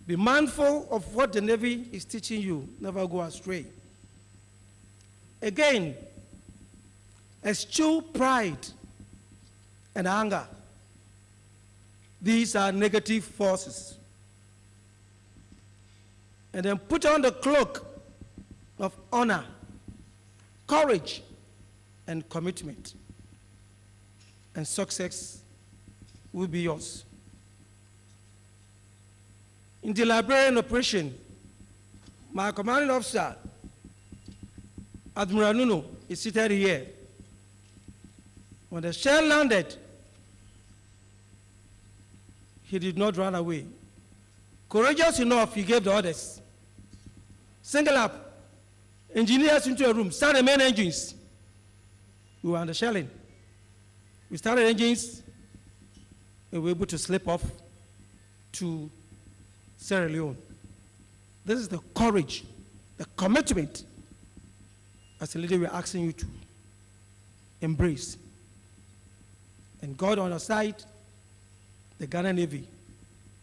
Be mindful of what the Navy is teaching you. Never go astray. Again, eschew pride and anger. These are negative forces. And then put on the cloak of honor, courage, and commitment. And success will be yours. In the Liberian operation, my commanding officer, Admiral Nuno, is seated here. When the shell landed, he did not run away. Courageous enough, he gave the orders. Single up, engineers into a room, start the main engines. We were under shelling. We started engines, and we were able to slip off to Sierra Leone. This is the courage, the commitment, as a leader we're asking you to embrace. And God on our side, the Ghana Navy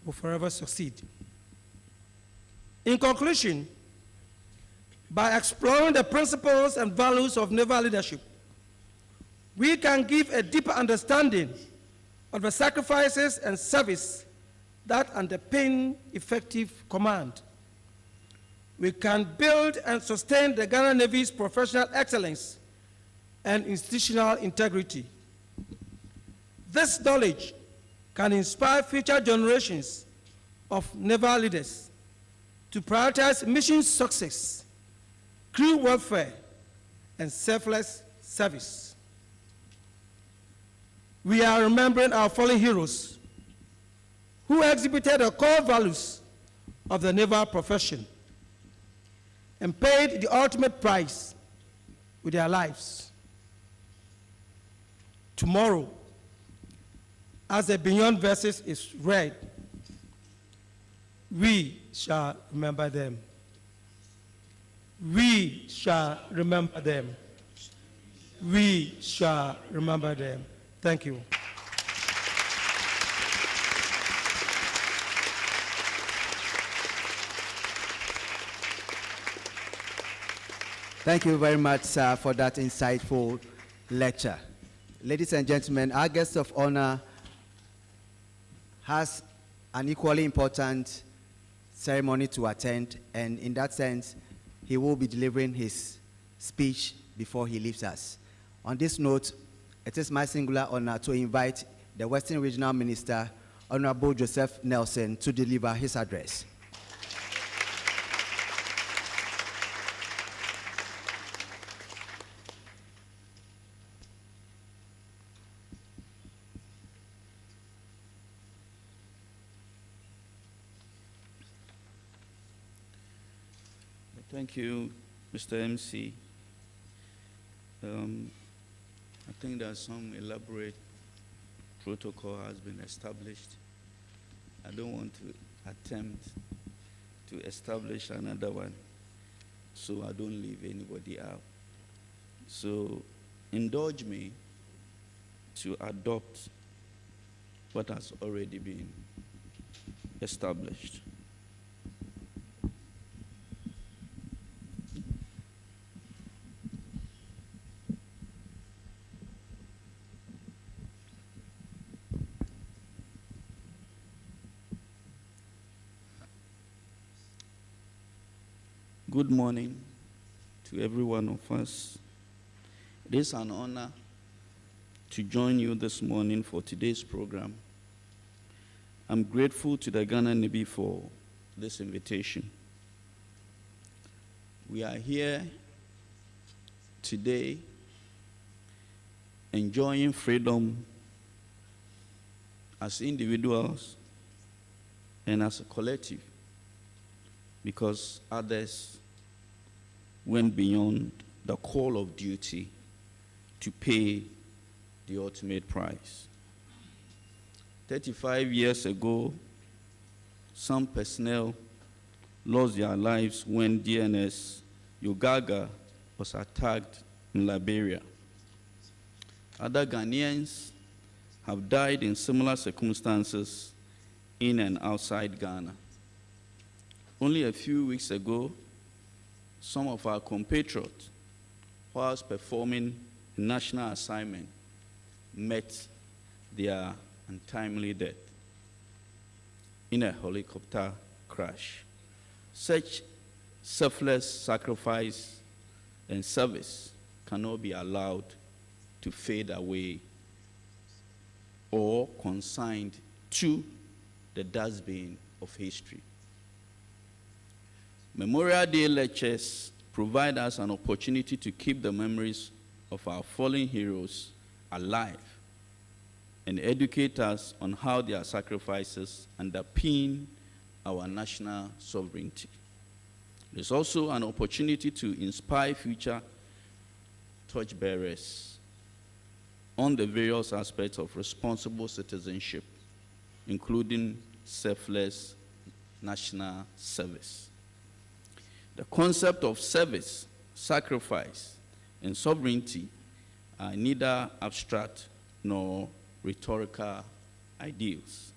will forever succeed. In conclusion, by exploring the principles and values of naval leadership, we can give a deeper understanding of the sacrifices and service that underpin effective command. We can build and sustain the Ghana Navy's professional excellence and institutional integrity. This knowledge can inspire future generations of naval leaders to prioritize mission success, crew welfare, and selfless service. We are remembering our fallen heroes who exhibited the core values of the naval profession and paid the ultimate price with their lives. Tomorrow, as the Beyond verses is read, we shall remember them. We shall remember them. We shall remember them. Thank you. Thank you very much, sir, for that insightful lecture. Ladies and gentlemen, our guest of honor has an equally important ceremony to attend, and in that sense, he will be delivering his speech before he leaves us. On this note, it is my singular honor to invite the Western Regional Minister, Honorable Joseph Nelson, to deliver his address. Thank you, Mr. MC. I think that some elaborate protocol has been established. I don't want to attempt to establish another one so I don't leave anybody out. So indulge me to adopt what has already been established. Good morning to every one of us. It is an honor to join you this morning for today's program. I'm grateful to the Ghana Navy for this invitation. We are here today enjoying freedom as individuals and as a collective, because others went beyond the call of duty to pay the ultimate price. 35 years ago, some personnel lost their lives when GNS Yogaga was attacked in Liberia. Other Ghanaians have died in similar circumstances in and outside Ghana. Only a few weeks ago, some of our compatriots, whilst performing national assignment met their untimely death in a helicopter crash. Such selfless sacrifice and service cannot be allowed to fade away or consigned to the dustbin of history. Memorial Day lectures provide us an opportunity to keep the memories of our fallen heroes alive and educate us on how their sacrifices underpin our national sovereignty. There's also an opportunity to inspire future torchbearers on the various aspects of responsible citizenship, including selfless national service. The concept of service, sacrifice, and sovereignty are neither abstract nor rhetorical ideals.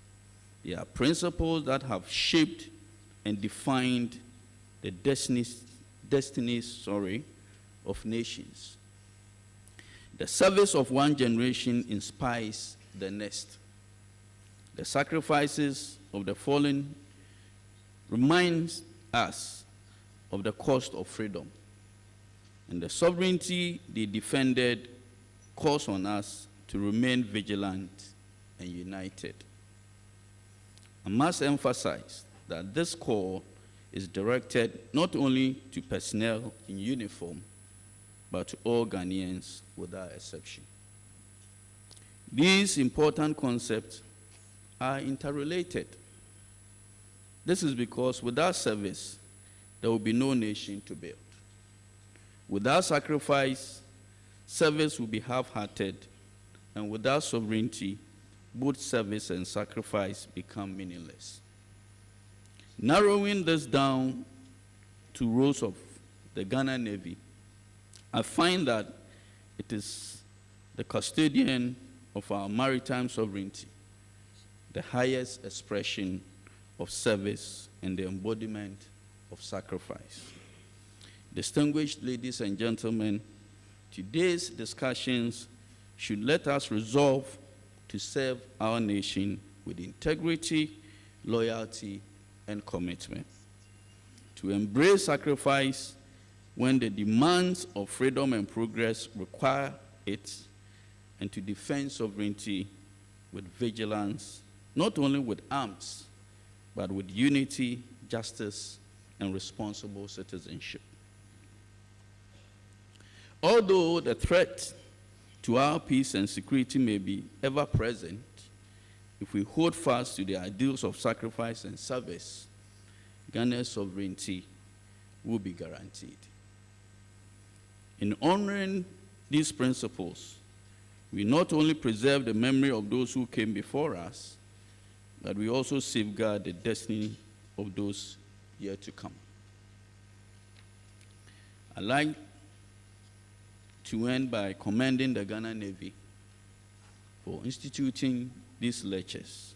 They are principles that have shaped and defined the destinies of nations. The service of one generation inspires the next. The sacrifices of the fallen reminds us of the cost of freedom, and the sovereignty they defended calls on us to remain vigilant and united. I must emphasize that this call is directed not only to personnel in uniform, but to all Ghanaians without exception. These important concepts are interrelated. This is because without service, there will be no nation to build. Without sacrifice, service will be half-hearted, and without sovereignty, both service and sacrifice become meaningless. Narrowing this down to roles of the Ghana Navy, I find that it is the custodian of our maritime sovereignty, the highest expression of service and the embodiment of sacrifice. Distinguished ladies and gentlemen, today's discussions should let us resolve to serve our nation with integrity, loyalty, and commitment. To embrace sacrifice when the demands of freedom and progress require it, and to defend sovereignty with vigilance, not only with arms, but with unity, justice, and responsible citizenship. Although the threat to our peace and security may be ever present, if we hold fast to the ideals of sacrifice and service, Ghana's sovereignty will be guaranteed. In honoring these principles, we not only preserve the memory of those who came before us, but we also safeguard the destiny of those yet to come. I'd like to end by commending the Ghana Navy for instituting these lectures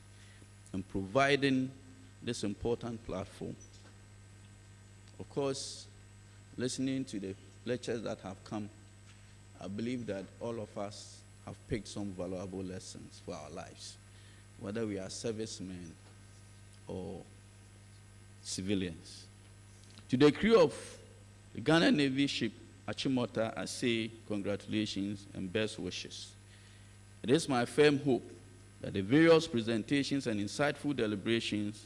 and providing this important platform. Of course, listening to the lectures that have come, I believe that all of us have picked some valuable lessons for our lives, whether we are servicemen or civilians. To the crew of the Ghana Navy ship Achimota, I say congratulations and best wishes. It is my firm hope that the various presentations and insightful deliberations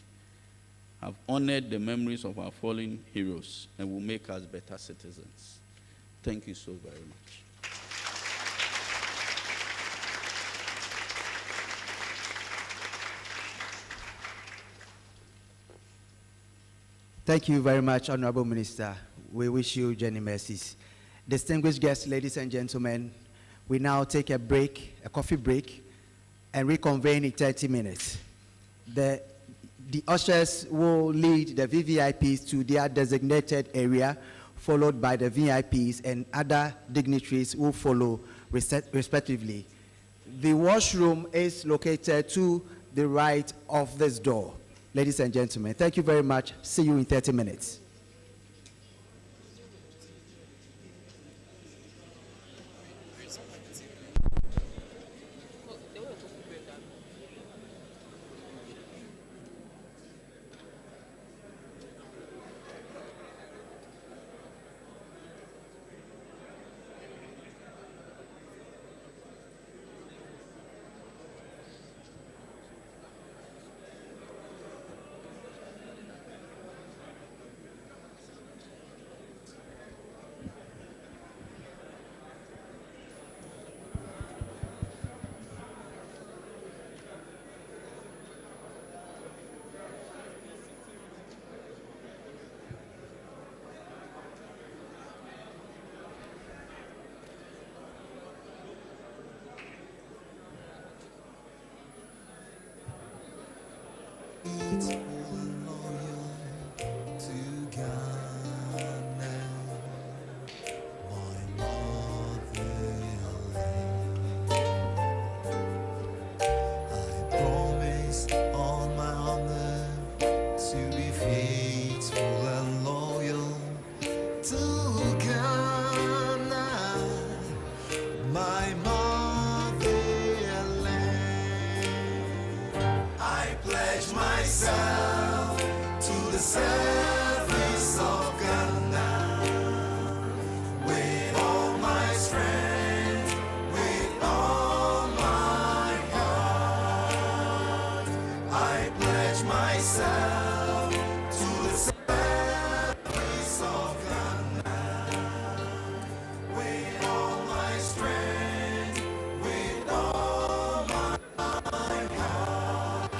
have honored the memories of our fallen heroes and will make us better citizens. Thank you so very much. Thank you very much, Honorable Minister. We wish you journey mercies. Distinguished guests, ladies and gentlemen, we now take a break, a coffee break, and reconvene in 30 minutes. The ushers will lead the VVIPs to their designated area, followed by the VIPs, and other dignitaries will follow respectively. The washroom is located to the right of this door. Ladies and gentlemen, thank you very much. See you in 30 minutes. Where's myself to the service of Ghana with all my strength, with all my heart. I pledge myself to the service of Ghana with all my strength, with all my heart.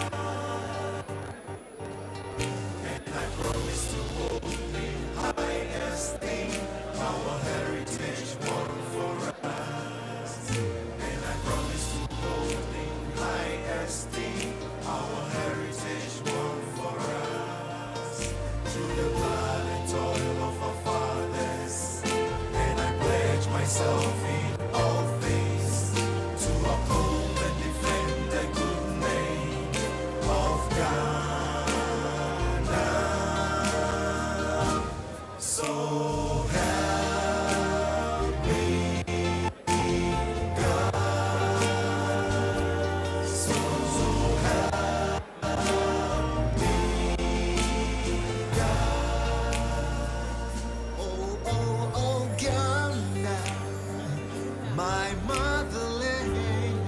And I promise to hold in high esteem our heritage won for us. And I promise to hold in high esteem our heritage won for us. Through the blood and toil of our fathers. And I pledge myself in all things to uphold and defend the good name of Ghana. So help me God. So help me God. Oh, oh, oh, Ghana, my motherland.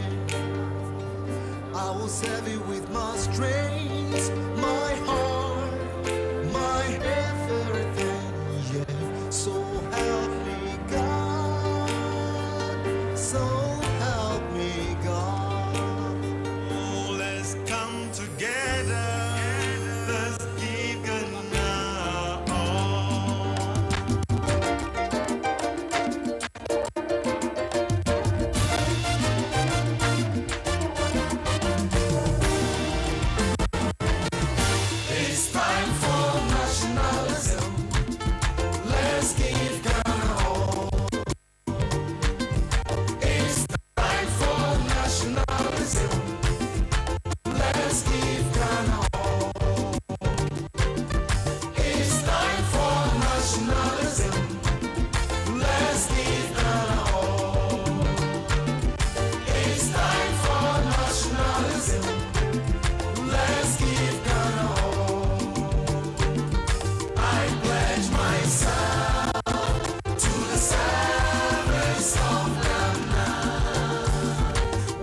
I will serve you with my strength, my heart, my everything, yeah. So help me God, so help me God. Oh, let's come together, let's give Ghana all. It's time for nationalism. Let's give Ghana all. It's time for nationalism. Let's give Ghana all. It's time for nationalism. Let's give Ghana all. It's time for nationalism. Let's give Ghana all. I pledge myself to the service of Ghana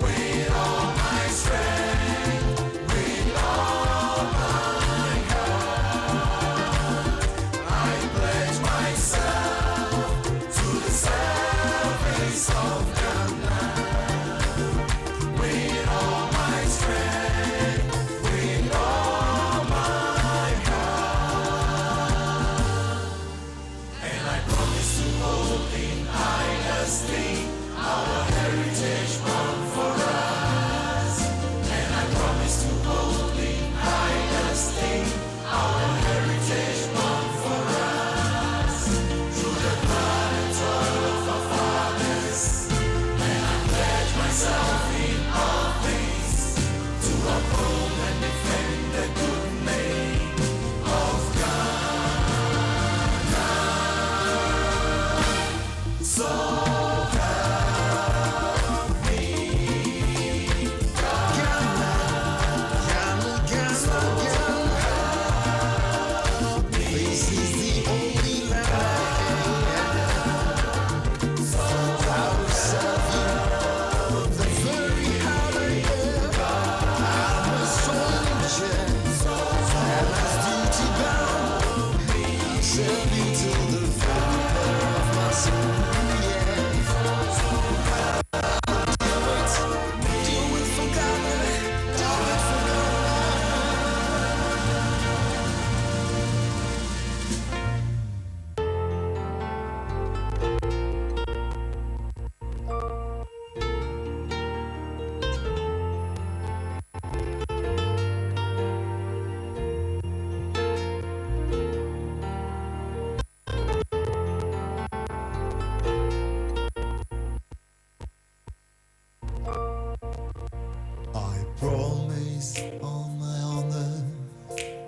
with all my strength, with all my heart. I pledge myself to the service of Ghana with all my strength, with all my heart. And I promise to hold in high esteem our heritage won for us. And I promise to hold in high esteem our heritage won for us. Through the blood and toil of our fathers. And I pledge myself in all things to uphold and defend the good name of Ghana. So help me God. Ghana, Ghana, Ghana, help me. This is the only land I have. So I will serve you with the very heart I am. I'm a soldier, and as duty bound, I'll serve you till the very core of my soul. Yeah. Do it for Ghana, do it for I promise on my honor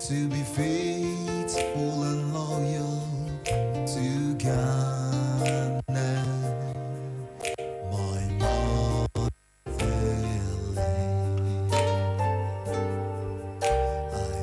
to be faithful and loyal to Ghana, my motherland. I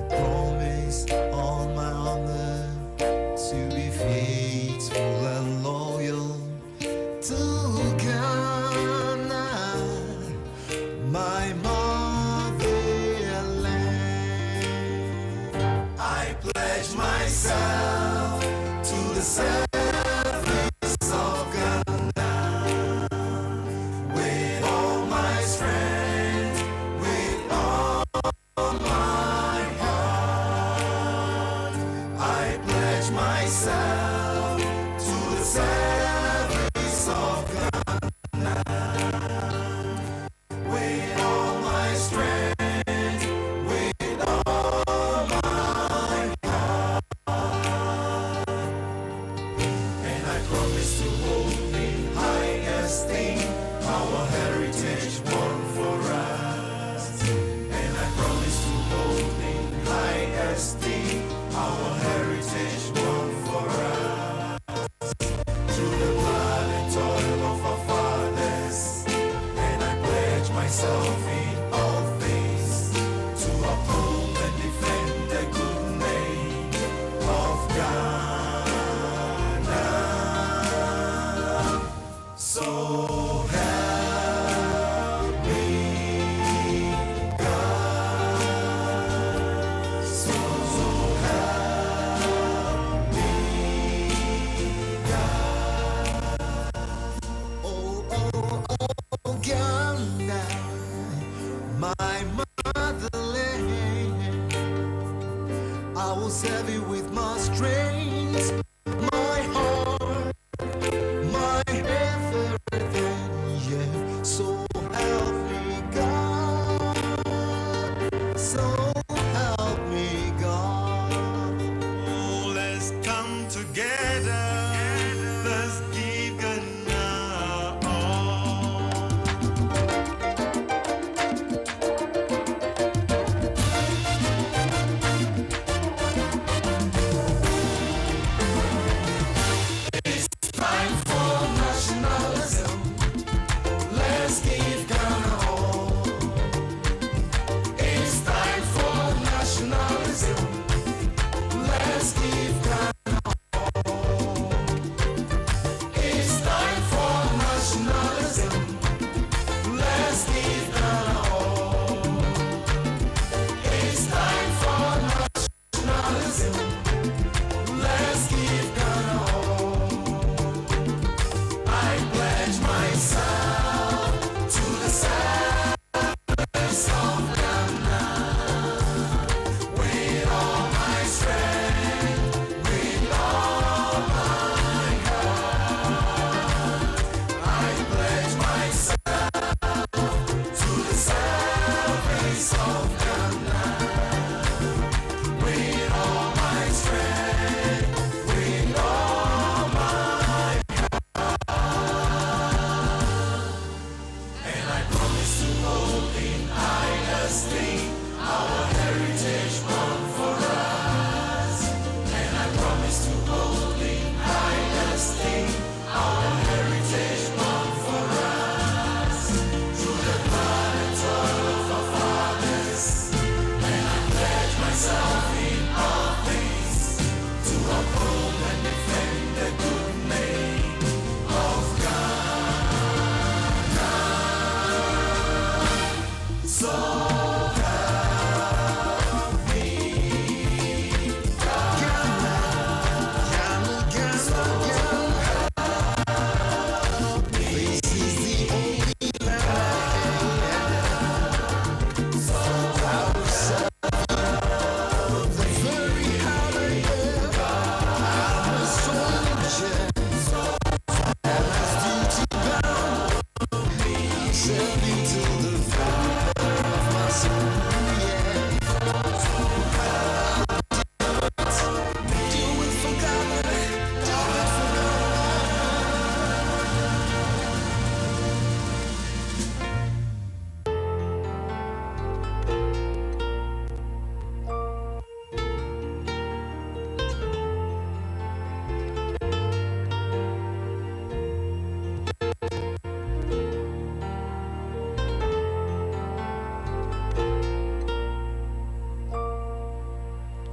pledge myself to the service of Ghana with all my strength, with all my heart. I pledge myself to the service of Ghana with all my strength, with all my heart. And I promise to hold in high esteem our heritage won for us. And I promise to hold in high esteem our heritage won for us. Through the blood and toil of our fathers. And I pledge myself in all things to uphold and defend the good name of Ghana. So help me God. So help me God. Oh, Ghana, my motherland. I will serve you with my strength, my heart, my everything, yeah. So help me God, so help me God. Oh, let's come together, let's give Ghana all. It's time for nationalism. Let's give Ghana all. It's time for nationalism. Let's give Ghana all. It's time for nationalism. Let's give Ghana all. It's time for nationalism. Let's give Ghana all. I pledge myself to the service of Ghana with all my strength, with all my heart. I pledge myself to the service of Ghana with all my strength, with all my and I promise to hold in high esteem our heritage won for us. And I promise to hold in high esteem our heritage won for us. Through the blood and toil of our fathers. And I pledge myself in all things to uphold and defend the good name of Ghana. So help me God. So help me. This is the only land. So I'll serve the very heart I am. I'm a soldier. And that's duty bound. Serve you till the very of my soul, yeah. Do it for God, do it for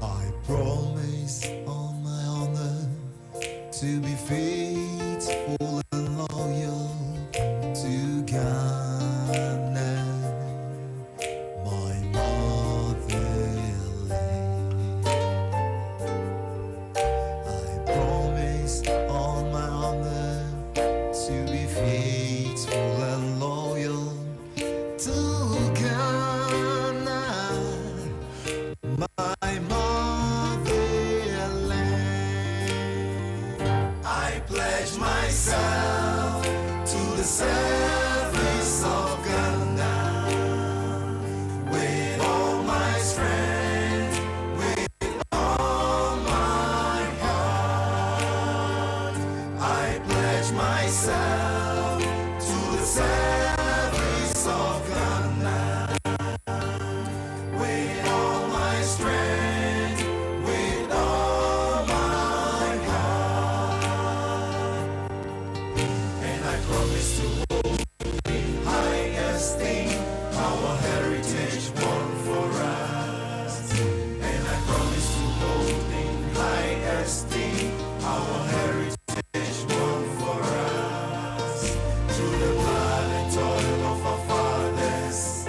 I promise on my honor to be faithful and loyal to Ghana, my motherland. dynasty, our heritage won for us through the blood and toil of our fathers.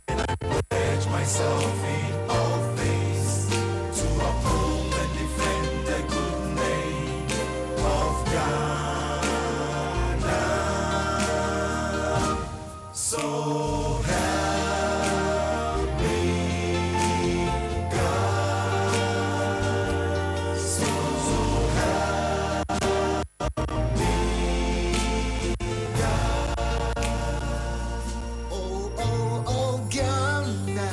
And I pledge myself in all things to uphold and defend the good name of Ghana. So help me God. So help me God. Oh, oh, oh, Ghana,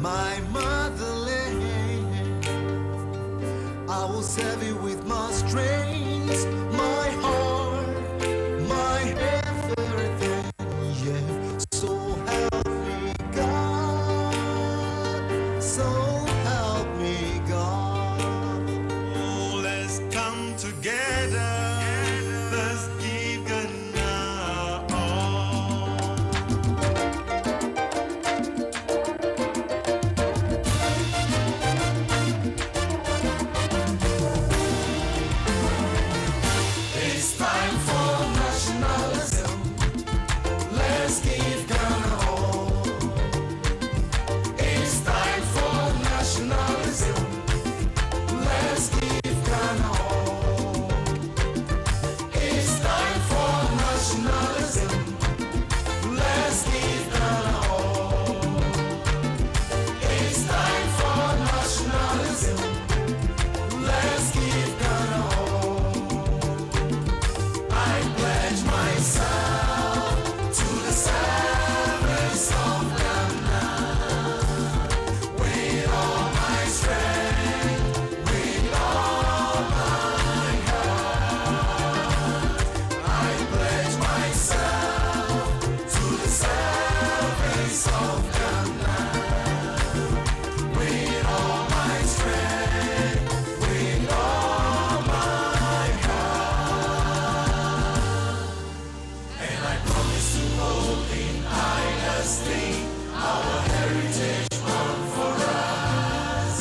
my motherland. I will serve you with my strength, my heart, my everything. Yeah. So help me God. So help me God. Oh, let's come together. Let's give Ghana all. It's time for nationalism. Let's give Ghana all. It's time for nationalism. Let's give Ghana all. It's time for nationalism. Let's give Ghana all. It's time for nationalism. Let's give Ghana all. I pledge myself to the service of Ghana with all my strength, with all my heart. I pledge myself to the service of Ghana with all my strength, with all my heart. And I promise to hold in high esteem our heritage won for us.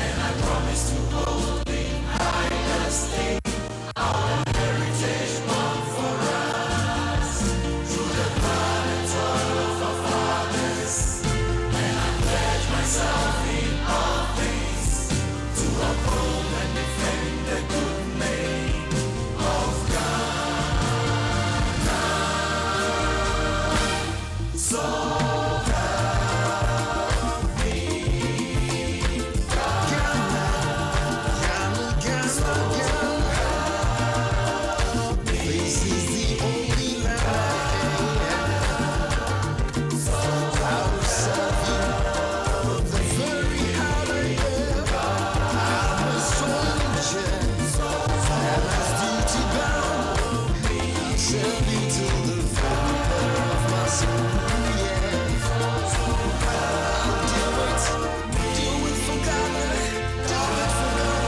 And I promise to hold in high esteem our heritage won for us through the blood and toil of our fathers. And I pledge myself in all things to uphold and defend the good name of Ghana. So help me God. Ghana, Ghana, help me. This is the only land I have. So I will serve you with the very heart I am. I'm a soldier, and as duty bound, I'll serve you till the very end of my soul. Yeah. I'll do it for Ghana, do it for Ghana.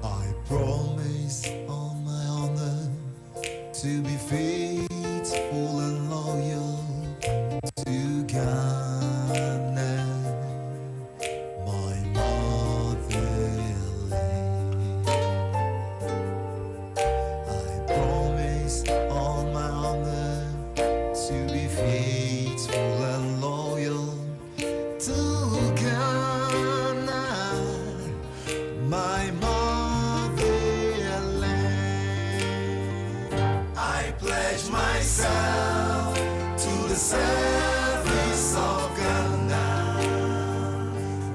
I promise on my honor to be faithful and loyal to Ghana, my motherland. I promise on my honor to be faithful and loyal to Ghana, my motherland. I pledge myself to the service of Ghana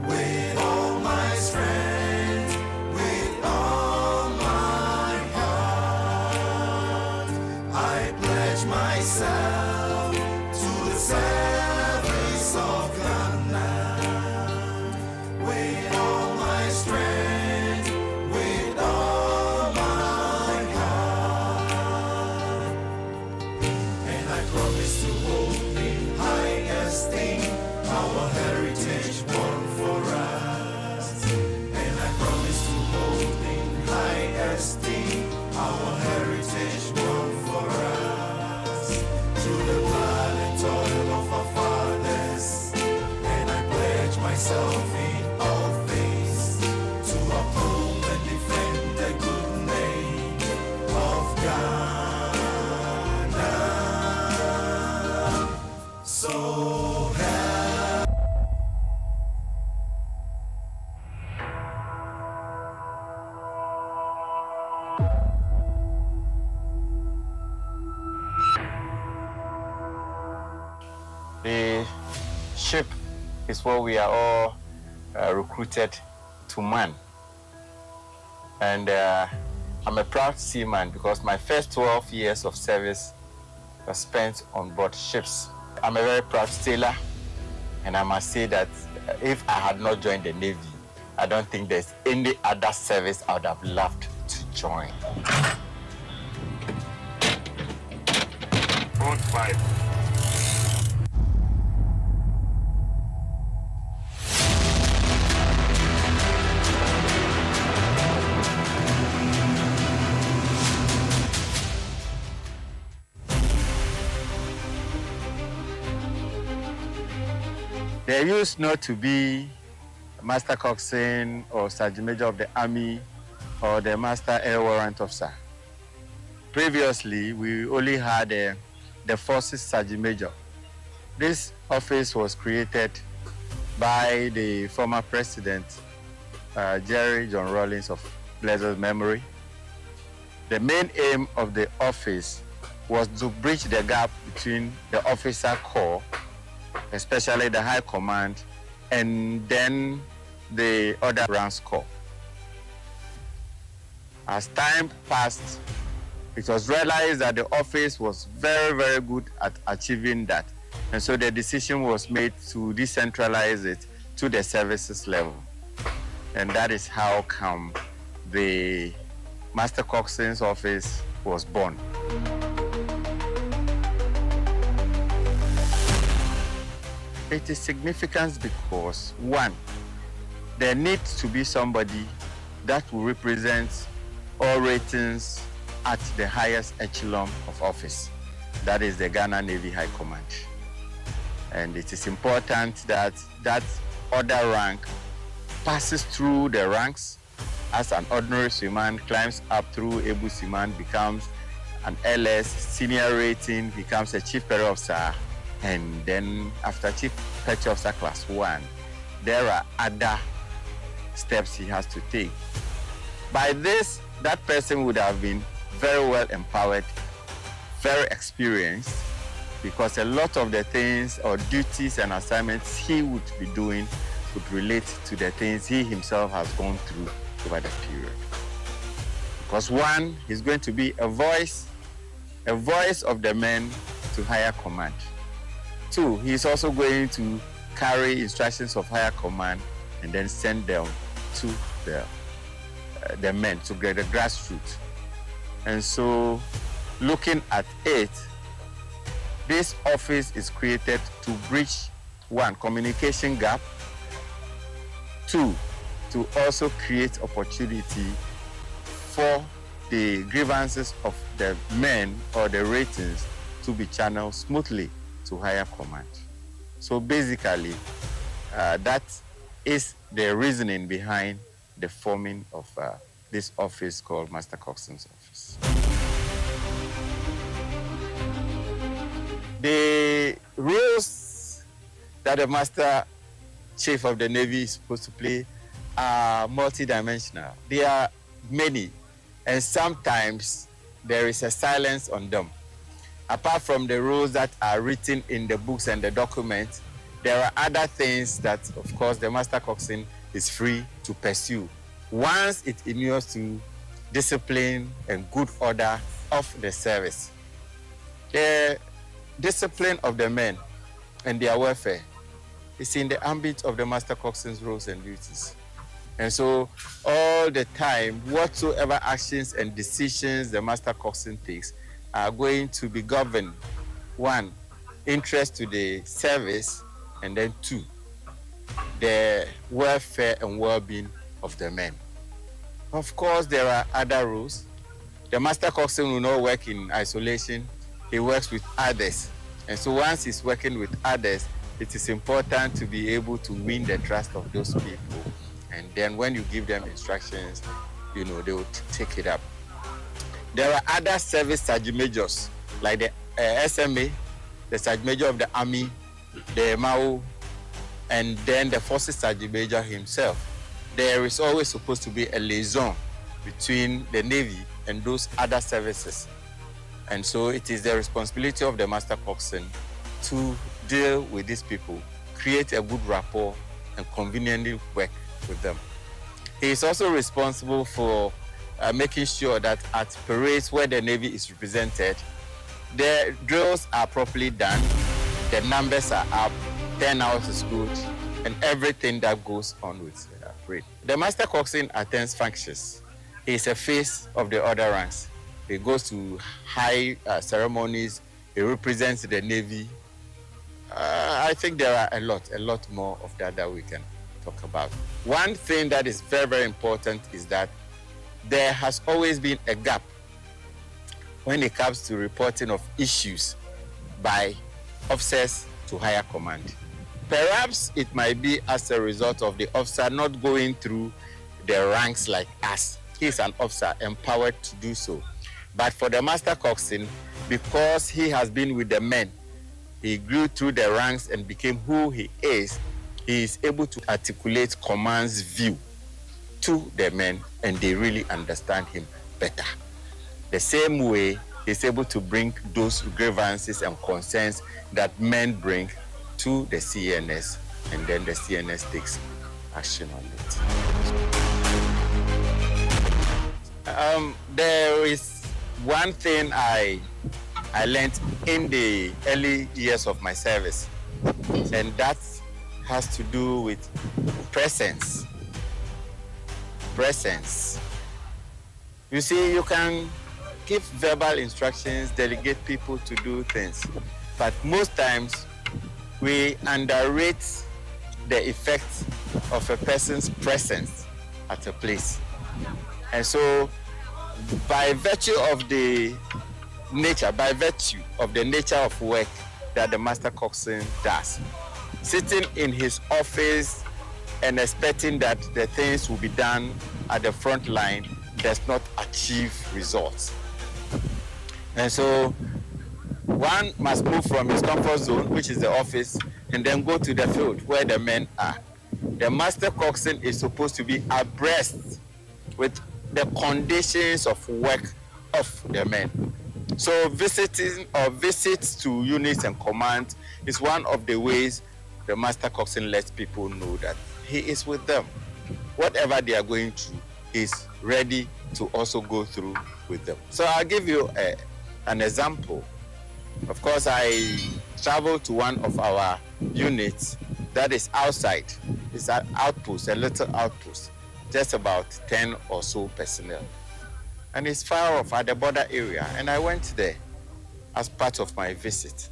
with all my strength, with all my heart. I pledge myself to the service of Ghana with all my strength, with all my heart. our heritage won for us through the blood and toil of our fathers. And I pledge myself in all things to uphold and defend the good name of Ghana. So help. The ship is what we are all recruited to man. And I'm a proud seaman because my first 12 years of service was spent on board ships. I'm a very proud sailor, and I must say that if I had not joined the Navy, I don't think there's any other service I would have loved to join. Boat 5. There used not to be a Master Coxswain or Sergeant Major of the Army or the Master Air Warrant Officer. Previously, we only had the Forces Sergeant Major. This office was created by the former President, Jerry John Rawlings of blessed memory. The main aim of the office was to bridge the gap between the officer corps, especially the High Command, and then the other ranks corps. As time passed, it was realized that the office was very, very good at achieving that. And so the decision was made to decentralize it to the services level. And that is how come the Master Coxswain's office was born. It is significant because, one, there needs to be somebody that will represent all ratings at the highest echelon of office. That is the Ghana Navy High Command. And it is important that that other rank passes through the ranks as an ordinary seaman, climbs up through able seaman, becomes an LS, senior rating, becomes a chief petty officer, and then after chief petty officer class 1, there are other steps he has to take. By this, that person would have been very well empowered, very experienced, because a lot of the things or duties and assignments he would be doing would relate to the things he himself has gone through over the period. Because one, he's going to be a voice of the men to higher command. Two, he's also going to carry instructions of higher command and then send them to the men, to get the grassroots. And so, looking at it, this office is created to bridge, one, communication gap, two, to also create opportunity for the grievances of the men or the ratings to be channeled smoothly to higher command. So basically, that is the reasoning behind the forming of this office called Master Coxswain's Office. The roles that the Master Chief of the Navy is supposed to play are multidimensional. There are many, and sometimes there is a silence on them. Apart from the rules that are written in the books and the documents, there are other things that, of course, the Master Coxswain is free to pursue once it inures to discipline and good order of the service. The discipline of the men and their welfare is in the ambit of the Master Coxswain's roles and duties. And so all the time, whatsoever actions and decisions the Master Coxswain takes are going to be governed, one, interest to the service, and then two, the welfare and well-being of the men. Of course, there are other rules The master coxswain will not work in isolation. He works with others. And so once he's working with others, it is important to be able to win the trust of those people. And then when you give them instructions, they will take it up. There are other service sergeant majors, like the SMA, the sergeant major of the army, the MAO, and then the forces sergeant major himself. There is always supposed to be a liaison between the Navy and those other services. And so it is the responsibility of the master coxswain to deal with these people, create a good rapport, and conveniently work with them. He is also responsible for making sure that at parades where the Navy is represented, the drills are properly done, the numbers are up, turnout is good, and everything that goes on with parade. The master coxswain attends functions. He is a face of the other ranks. He goes to high ceremonies. He represents the Navy. I think there are a lot more of that we can talk about. One thing that is very, very important is that there has always been a gap when it comes to reporting of issues by officers to higher command. Perhaps it might be as a result of the officer not going through the ranks like us. He's an officer empowered to do so. But for the master coxswain, because he has been with the men, he grew through the ranks and became who he is able to articulate command's view to the men, and they really understand him better. The same way, he's able to bring those grievances and concerns that men bring to the CNS, and then the CNS takes action on it. There is one thing I learned in the early years of my service, and that has to do with presence. Presence. You see, you can give verbal instructions, delegate people to do things, but most times we underrate the effect of a person's presence at a place. And so, by virtue of the nature of work that the master coxswain does, sitting in his office and expecting that the things will be done at the front line does not achieve results. And so one must move from his comfort zone, which is the office, and then go to the field where the men are. The master coxswain is supposed to be abreast with the conditions of work of the men. So visits to units and commands is one of the ways the master coxswain lets people know that he is with them. Whatever they are going through, he's ready to also go through with them. So I'll give you an example. Of course, I traveled to one of our units that is outside. It's an outpost, a little outpost, just about 10 or so personnel. And it's far off at the border area, and I went there as part of my visit.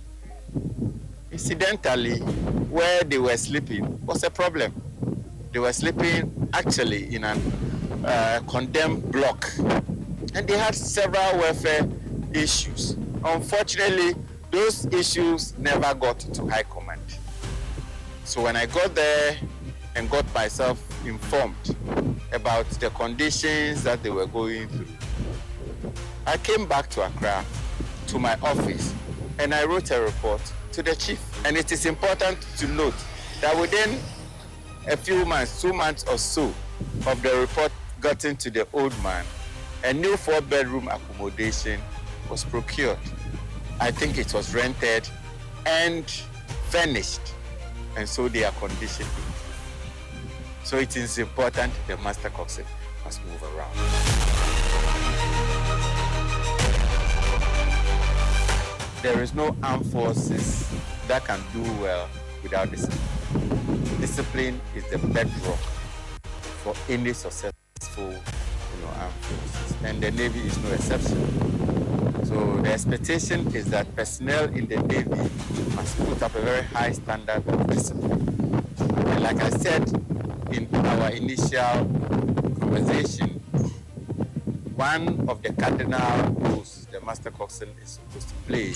Incidentally, where they were sleeping was a problem. They were sleeping actually in a condemned block, and they had several welfare issues. Unfortunately, those issues never got to high command. So when I got there and got myself informed about the conditions that they were going through, I came back to Accra, to my office, and I wrote a report to the chief. And it is important to note that within a few months, 2 months or so, of the report gotten to the old man, a new 4-bedroom accommodation was procured. I think it was rented and furnished, and so they are conditioned. So it is important the master coxswain must move around. There is no armed forces that can do well without discipline. Discipline is the bedrock for any successful armed forces, and the Navy is no exception. So the expectation is that personnel in the Navy must put up a very high standard of discipline. And like I said in our initial conversation, one of the cardinal roles the Master Coxswain is supposed to play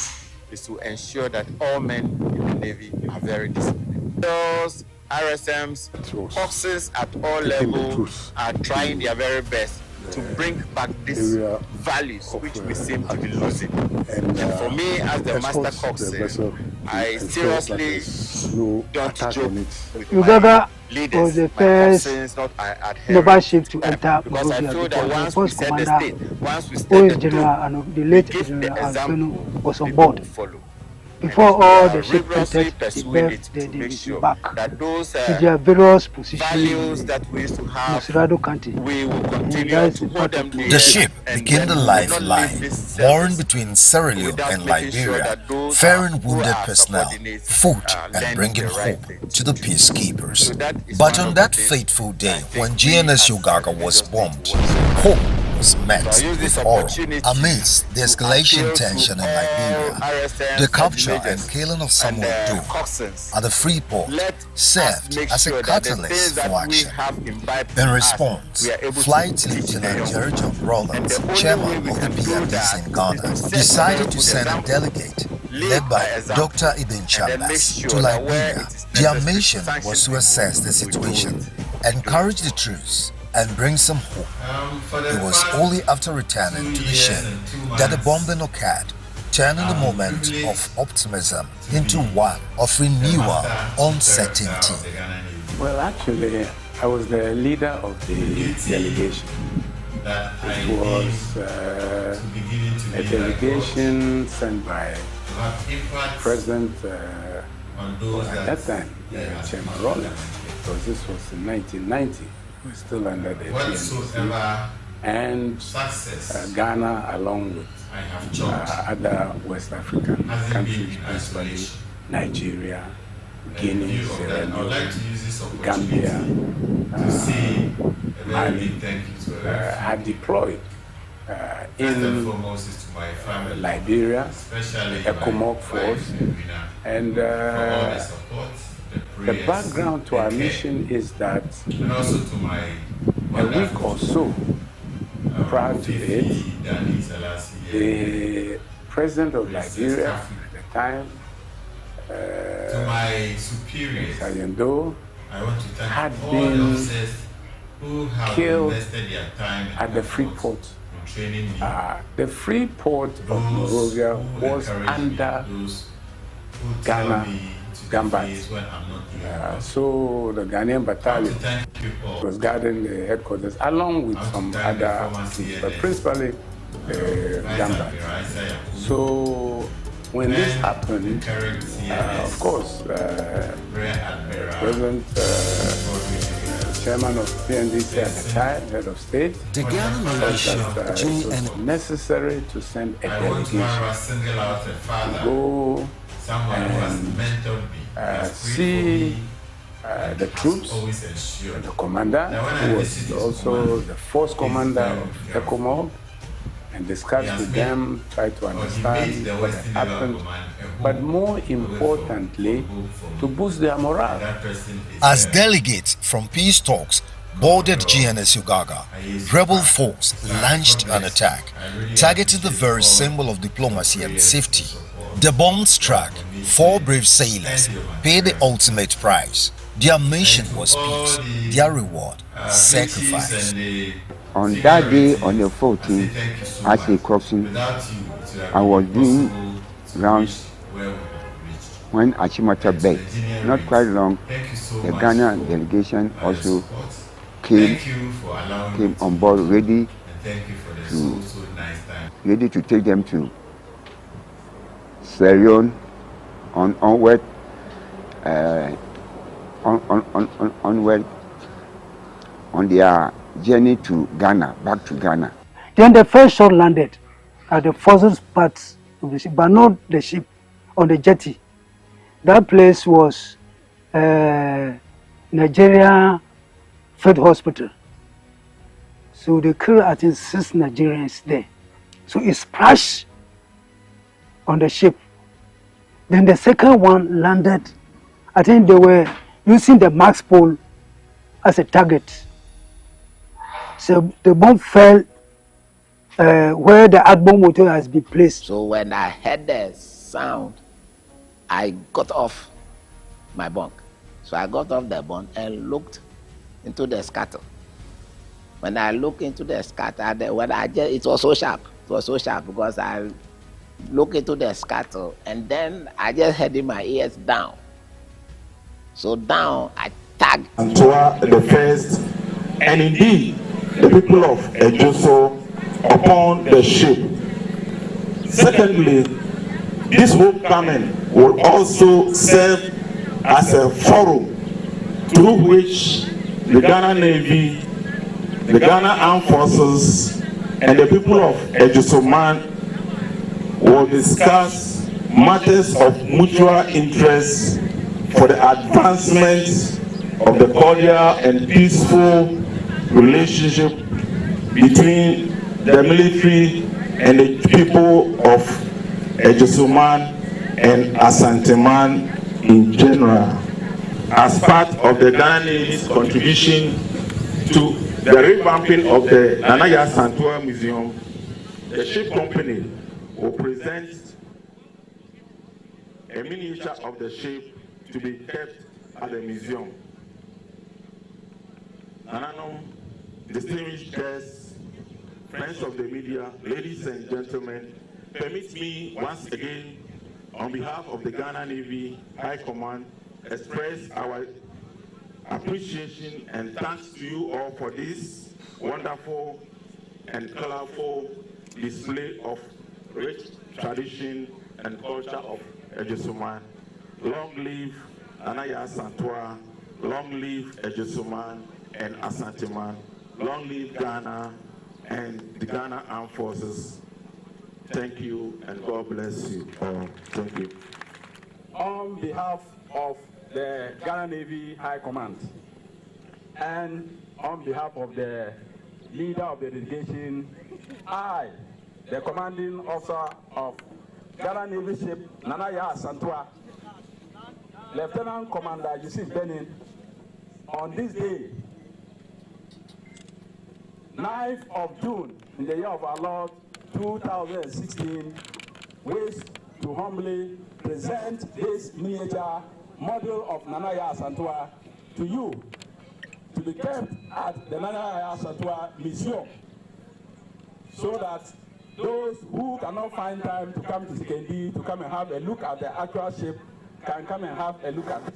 is to ensure that all men in the Navy are very disciplined. Those RSMs, Coxswains at all levels are trying their very best to bring back these values which we seem to be losing. And for me, as the Master Coxswain, I seriously don't joke with Yogaga leaders, was the first naval ship to enter because I feel that once we set the state, once we set who the is General tone, and the late give the General example, was on board. follow. Before all the ship rigorously entered the pursuing berth, it they to make sure back that those to their various positions values that we used to have, Musrado County. we will continue to hold them dear. The ship and became the lifeline, mooring between Sierra Leone and Liberia, ferrying wounded personnel, food, and bringing hope to the peacekeepers. But on that fateful day when GNS Yogaga was bombed, hope was met with horror amidst the escalation tension in Liberia. The capture and killing of Samuel Doe at the free port served as a catalyst for action. In response, Flight Lieutenant Jerry John Rollins, chairman of the PMDs in Ghana, decided to send a delegate led by Dr. Ibn Chambers to Liberia. Their mission was to assess the situation, encourage the troops, and bring some hope. It was only after returning to the ship that the bombing occurred, turning the moment of optimism into one of renewal uncertainty. Well, actually, I was the leader of the delegation. It was a delegation sent by President at that time, Chairman Rollins, because this was in 1990. We're still under the PNC, and Ghana, along with other West African countries, principally Nigeria, Guinea, Sierra Leone, Gambia, Mali, had deployed in Liberia, ECOMOG force, and the background to our mission is that a week or so prior to it, the president of Liberia at the time, Sergeant Doe, had been killed at the free port. The free port of Monrovia was under Ghana. So the Ghanaian battalion was guarding the headquarters along with some other troops, but principally Gamba. So when this happened, of course, President Chairman of PNDC at the time, head of state, felt that it was necessary to send a delegation to go and see the troops, the commander, who was also the force commander of ECOMOG, and discuss with them, try to understand what had happened, but more importantly, to boost their morale. As delegates from peace talks boarded GNS Yogaga, rebel force launched an attack, targeting the very symbol of diplomacy and safety. The bomb struck 4 brave sailors, paid the ultimate price. Their mission was peace, their reward, sacrifice. On that day, on the 14th, as a Coxswain, I was doing rounds when Achimota begged. Not quite long, the Ghana delegation also came on board ready to take them to Sierra Leone onward on their journey to Ghana, back to Ghana. Then the first shot landed at the furthest part of the ship, but not the ship, on the jetty. That place was Nigeria Field Hospital. So they killed, I think, 6 Nigerians there. So it splashed on the ship. Then the second one landed. I think they were using the max pole as a target. So the bomb fell where the Agbo motor has been placed. So when I heard the sound, I got off my bunk. So I got off the bunk and looked into the scuttle. When I looked into the scuttle, it was so sharp. It was so sharp because I looked into the scuttle and then I just headed my ears down. So down, I tagged. Antoa the first, and indeed the people of Ejoso upon the ship. Secondly, this homecoming will also serve as a forum through which the Ghana Navy, the Ghana Armed Forces, and the people of Ejosoman will discuss matters of mutual interest for the advancement of the cordial and peaceful relationship between the military and the people of Ejosoman and Asanteman in general. As part of the Ghana Navy's contribution to the revamping of the Nanaya Santua Museum, the ship company will present a miniature of the ship to be kept at the museum. Ananum, distinguished guests, friends of the media, ladies and gentlemen, permit me once again, on behalf of the Ghana Navy High Command, express our appreciation and thanks to you all for this wonderful and colorful display of rich tradition and culture of Ejosoman. Long live Anaya Santua, long live Ejosoman and Asanteman, long live Ghana and the Ghana Armed Forces. Thank you and God bless you all. Thank you. On behalf of the Ghana Navy High Command and on behalf of the leader of the delegation, I, the commanding officer of Ghana Navy ship Nanaya Santua, Lieutenant Commander Yusuf Benin, on this day, 9th of June, in the year of our Lord 2016, wish to humbly present this miniature model of Nanaya Santua to you, to be kept at the Nanaya Santua Museum, so that those who cannot find time to come to Sikendi to come and have a look at the actual ship can come and have a look at it.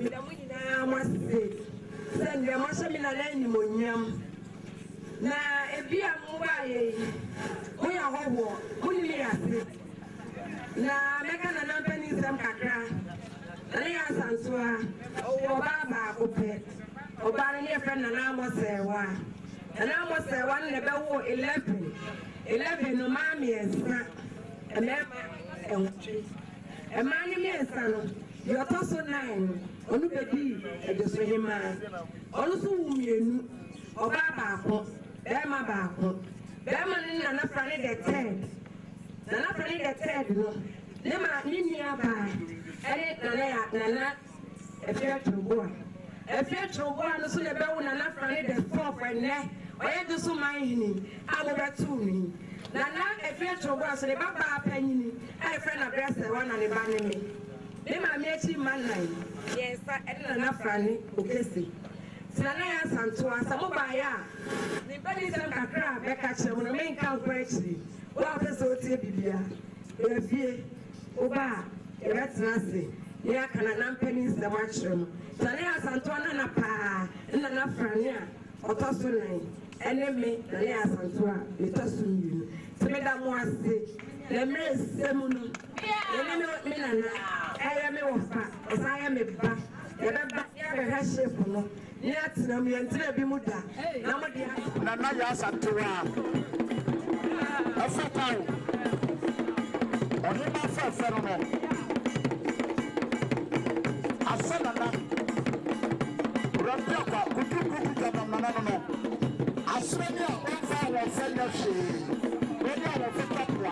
Midamina must say, send your Mashamina Lenimonium. Na ebia mobile we are hobo munimi ase na meka na nampani sam kakra na ya sansoa oba ba ko pe oba ne friend na amosewa ne be wo 11 no ma mi ensa emema enchi emani mi ensa no yo to so 9 onu bedi ejeso hima onu so wumienu oba ba ko Bema baako. Bema ni na frani the third. Na frani the third no. Ne ma ni nia ba. Ene na efia trobo. Efia trobo no so ne be wo na frani the fourth ene. Oye do so man hini. Abo betu ni. Na efia trobo so ne baba apanyini. E friend na brese one na ne ba ne me. Ne ma me echi man nine. Yes, ene na frani okesi. Sinana ya santua samobaya ni bani sam kakra be ka che mo me nka kwachiri wa pese otie bibia efie oba e betena se ya kana na mpani sam achire mo sinana ya santua na pa na frani a otoso nan ene me na ya santua etoso yinu semeda mo ase le me semu no ene me nana aya me wo fa osaya me ba ya ba ya be ha shape no yet na mi entre bi muda na mo dia na ya santua afetao oni ma fa fero no asana na rabia kwa kutuku kama na no asrenya onfa wo fenya she we dia wo fetapwa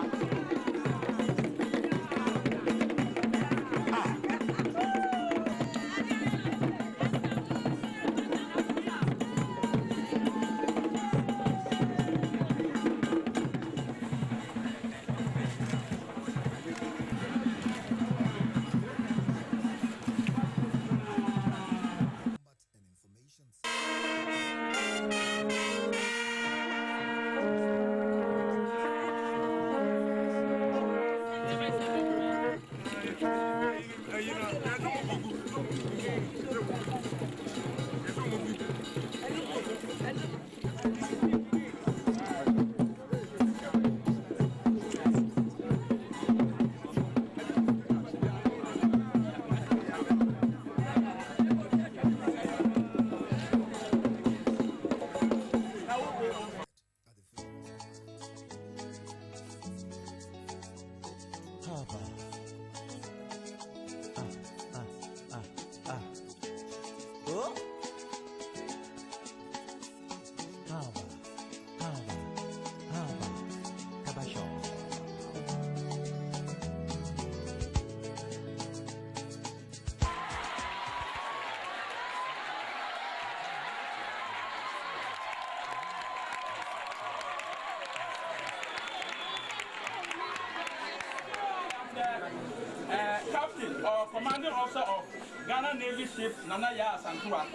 Captain or commanding officer of Ghana Navy ship Nanaya Santua.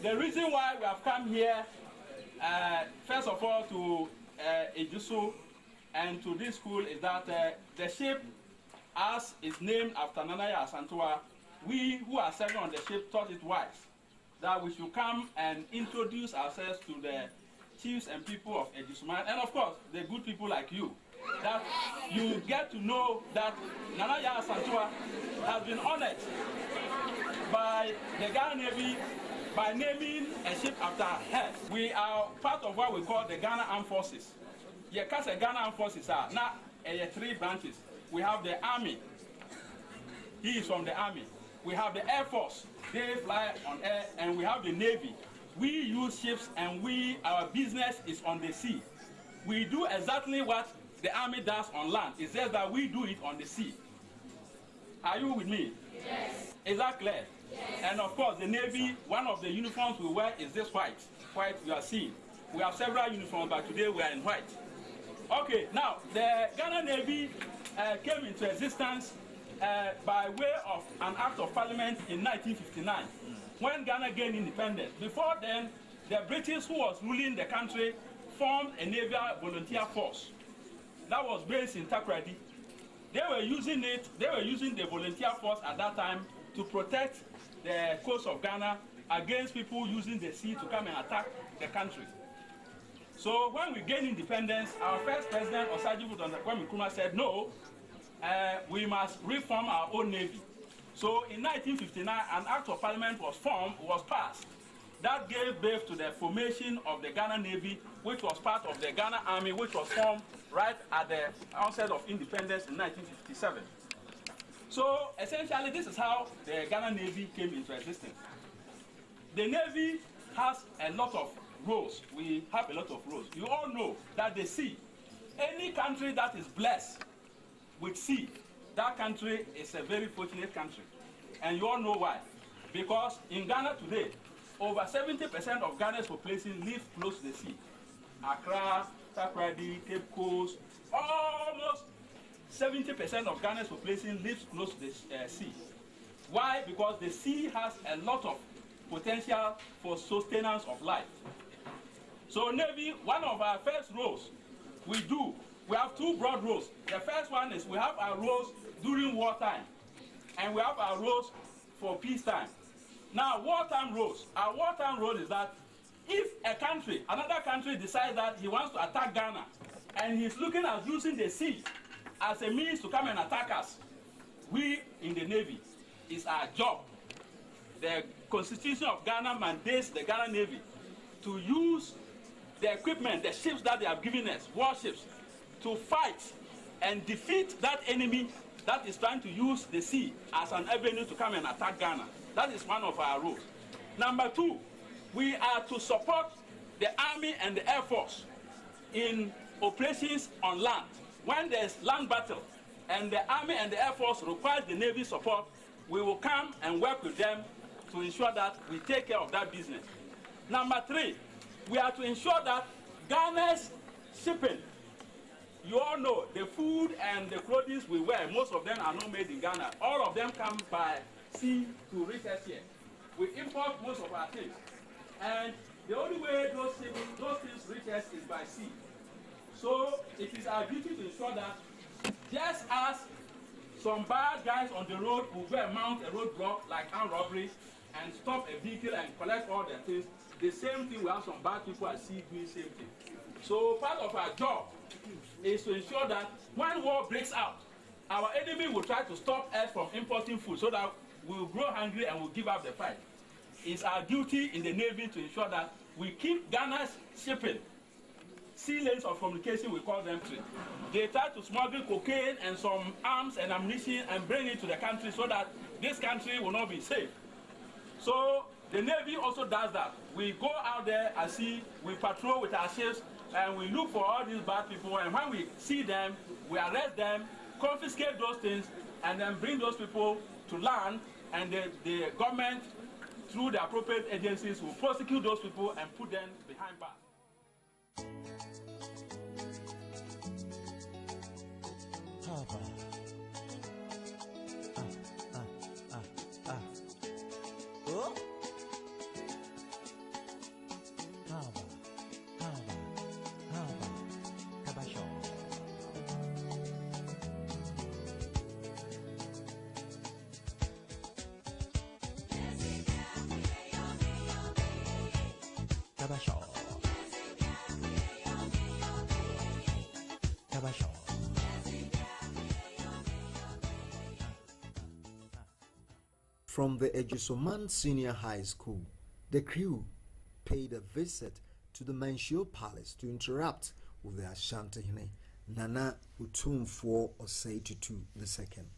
The reason why we have come here, first of all, to Ejusu and to this school is that the ship, as is named after Nanaya Santua, we who are serving on the ship thought it wise that we should come and introduce ourselves to the chiefs and people of Ejusu, and of course, the good people like you, that you get to know that Nanaya Santua has been honored by the Ghana Navy by naming a ship after her. We are part of what we call the Ghana Armed Forces. Yeah, because the Ghana Armed Forces are now 3 branches. We have the Army. He is from the Army. We have the Air Force. They fly on air, and we have the Navy. We use ships, and our business is on the sea. We do exactly what the Army does on land. It's just that we do it on the sea. Are you with me? Yes. Is that clear? Yes. And of course, the Navy, one of the uniforms we wear is this white. White you are seeing. We have several uniforms, but today we are in white. Okay, now, the Ghana Navy came into existence by way of an act of parliament in 1959, when Ghana gained independence. Before then, the British, who was ruling the country, formed a naval volunteer force that was based in Takoradi. They were using the volunteer force at that time to protect the coast of Ghana against people using the sea to come and attack the country. So when we gained independence, our first president, Osagyefo Kwame Nkrumah, said, no, we must reform our own navy. So in 1959, an act of parliament was passed that gave birth to the formation of the Ghana Navy, which was part of the Ghana Army, which was formed right at the onset of independence in 1957. So essentially, this is how the Ghana Navy came into existence. The Navy has a lot of roles. We have a lot of roles. You all know that the sea, any country that is blessed with sea, that country is a very fortunate country. And you all know why. Because in Ghana today, over 70% of Ghana's population live close to the sea. Accra, Takoradi, Cape Coast, almost 70% of Ghana's population lives close to the sea. Why? Because the sea has a lot of potential for sustenance of life. So Navy, one of our first roles we have two broad roles. The first one is we have our roles during wartime, and we have our roles for peacetime. Now, wartime roles. Our wartime role is that if another country decides that he wants to attack Ghana, and he's looking at using the sea as a means to come and attack us, we in the Navy, it's our job. The Constitution of Ghana mandates the Ghana Navy to use the equipment, the ships that they have given us, warships, to fight and defeat that enemy that is trying to use the sea as an avenue to come and attack Ghana. That is one of our roles. Number two, we are to support the Army and the Air Force in operations on land. When there's land battle and the Army and the Air Force requires the Navy support, we will come and work with them to ensure that we take care of that business. Number three, we are to ensure that Ghana's shipping, you all know the food and the clothing we wear, most of them are not made in Ghana. All of them come by sea to reach us here. We import most of our things. And the only way those things reach us is by sea. So it is our duty to ensure that just as some bad guys on the road will go and mount a roadblock like armed robbery and stop a vehicle and collect all their things, the same thing we have some bad people at sea doing the same thing. So part of our job is to ensure that when war breaks out, our enemy will try to stop us from importing food so that we will grow hungry and will give up the fight. It's our duty in the Navy to ensure that we keep Ghana's shipping, sea lanes of communication, we call them trade. They try to smuggle cocaine and some arms and ammunition and bring it to the country so that this country will not be safe. So the Navy also does that. We go out there and see, we patrol with our ships, and we look for all these bad people, and when we see them, we arrest them, confiscate those things, and then bring those people to land, and the government, through the appropriate agencies, will prosecute those people and put them behind bars. Oh? From the Ejusoman Senior High School, the crew paid a visit to the Ministerial Palace to interact with the Ashanti Nana Utumfuo Osei-Tutu II.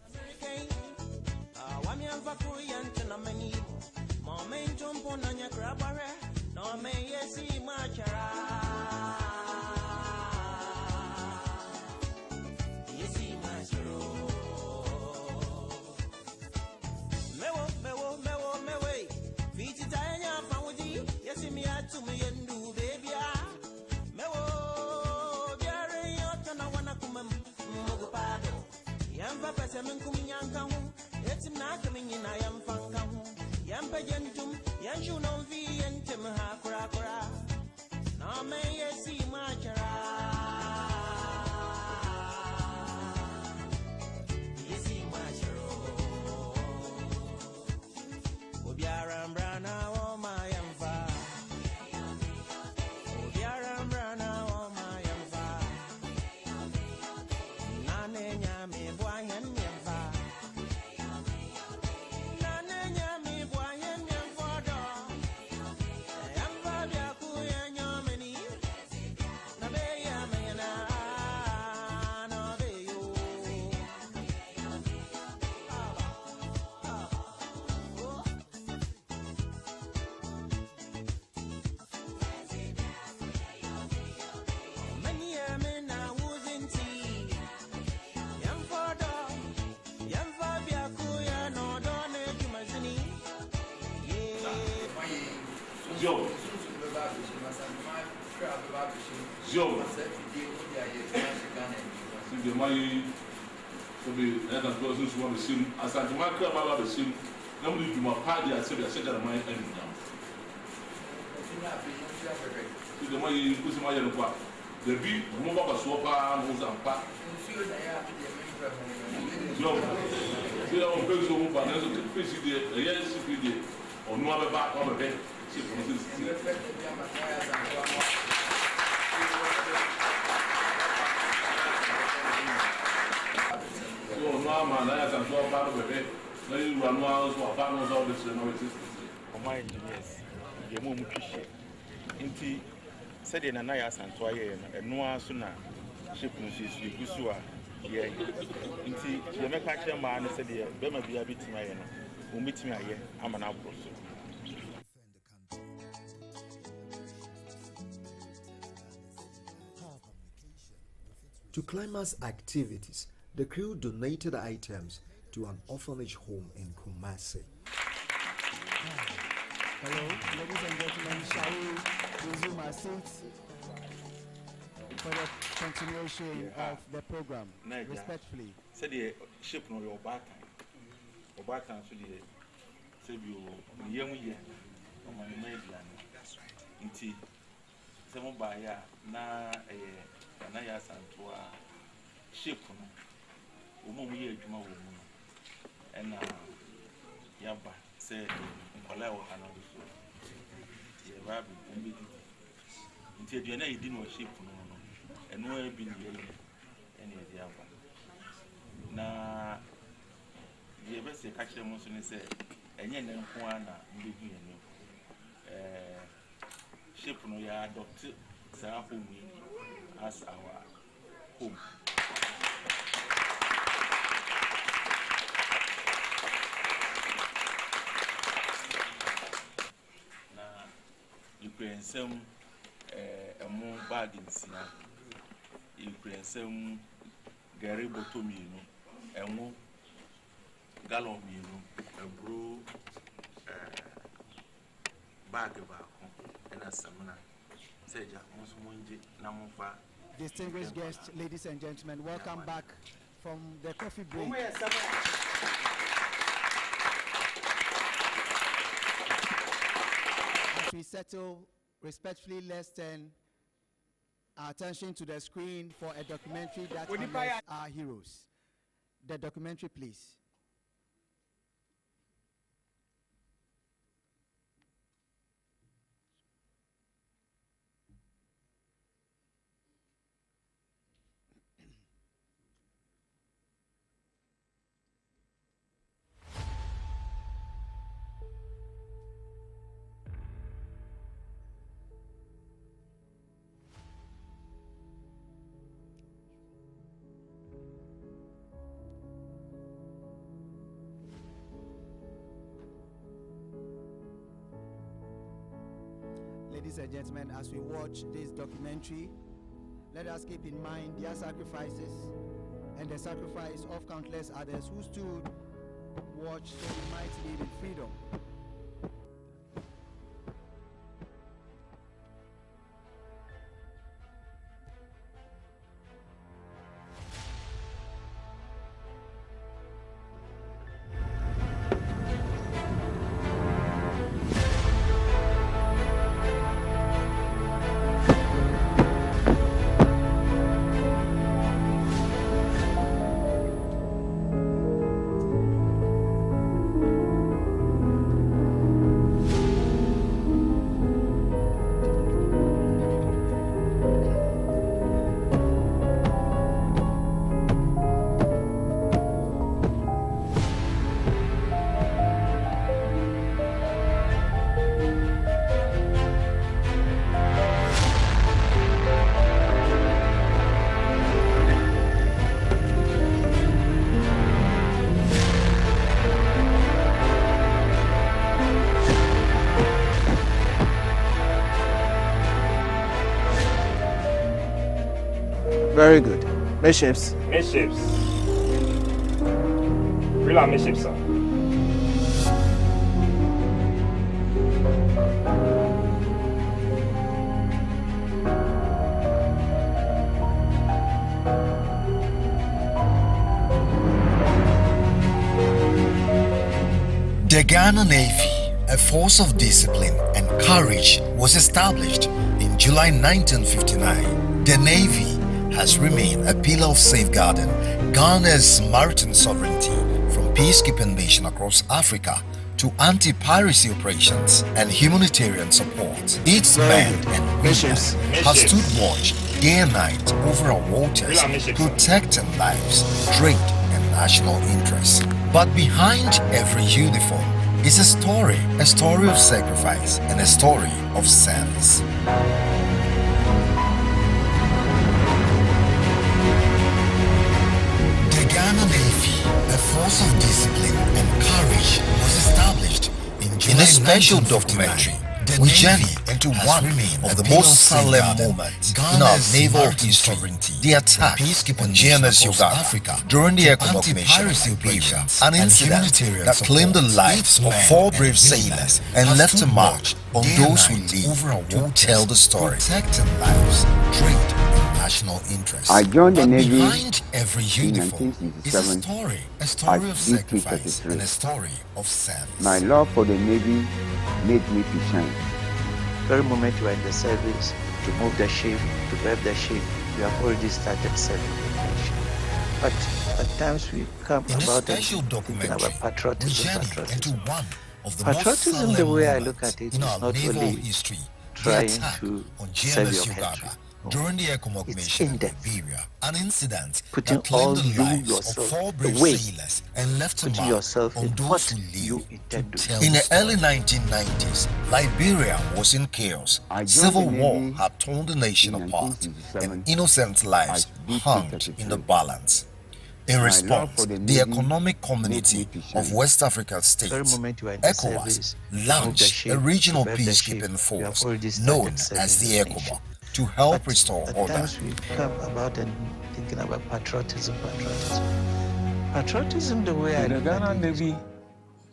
Ziom. Ziom. The money to be another person who want to see as I demand about the sim. Nobody do my party. I said that my end now. The money you put my young part. The big move up a swapper, moves and pack. Ziom. See how I'm going to move on. There's a PC, a yes, CPD, or no other back on the bed. My engineers, the moment Inti said in Anaya Santoye and Noah Suna, ship Gusua, yeah. Inti, the Mecca man said, Bema be a bit my who meet me here, I'm an outpost. To climax activities, the crew donated items to an orphanage home in Kumasi. Hello, ladies and gentlemen, shall we resume our seats for the continuation of the program? Respectfully. Said the ship no your back time, so the say you young year on my mainland. Inti, some by na Naya Santua ship no year Juma woman and Yaba say Colao another so Rabbi until the night didn't worship and no one been any of the other. Now, the best catch them also say, and yet, no one ship no ya adopted Sarah home as our home. You can some a more bargains now. You can some Gary Botomino, a more Galomino, a brew bag about and a summoner. Seja, Mosmunji, Namufa. Distinguished guests, ladies and gentlemen, welcome back from the coffee break. As we settle, respectfully, let's turn our attention to the screen for a documentary that honors our heroes. The documentary, please. Ladies and gentlemen, as we watch this documentary, let us keep in mind their sacrifices and the sacrifice of countless others who stood, watched, so we might live in freedom. Very good. Midships. Midships. Real are midships, sir. Ghana Navy, a force of discipline and courage, was established in July 1959. The Navy has remained a pillar of safeguarding Ghana's maritime sovereignty from peacekeeping missions across Africa to anti-piracy operations and humanitarian support. Its men and women have stood watch day and night over our waters, protecting lives, trade, and national interests. But behind every uniform is a story of sacrifice and a story of service. The Ghana Navy, a force of discipline and courage, was established in a special documentary. We journey into one of the most solemn moments in our naval history, the attack on GNS Yogaga during the Commemoration of Liberia, an incident that claimed the lives of 4 brave sailors and left a mark on those who live to tell the story. Protecting lives, trade, and national interests. I joined the Navy behind every in uniform is a 1967 story of sacrifice 33. and a story of service. My love for the Navy made me to shine. Very moment you are in the service, to move the ship, to rev the ship, you have already started serving the nation. But at times we come about thinking about patriotism. Patriotism, the way I look at it, is not only trying to serve your country. During the It's in depth. An incident Putting that all claimed the you lives yourself of 4 brave away, sailors and left a putting mark yourself on in those what who you live intend to tell do. In the early 1990s, Liberia was in chaos. Civil war had torn the nation apart, and innocent lives hung in the balance. In response, the Economic Community of West African States, ECOWAS, launched a regional peacekeeping force known as the ECOWAS to help restore At order. times we come about and thinking about patriotism. Patriotism, the way I The look at Ghana it, Navy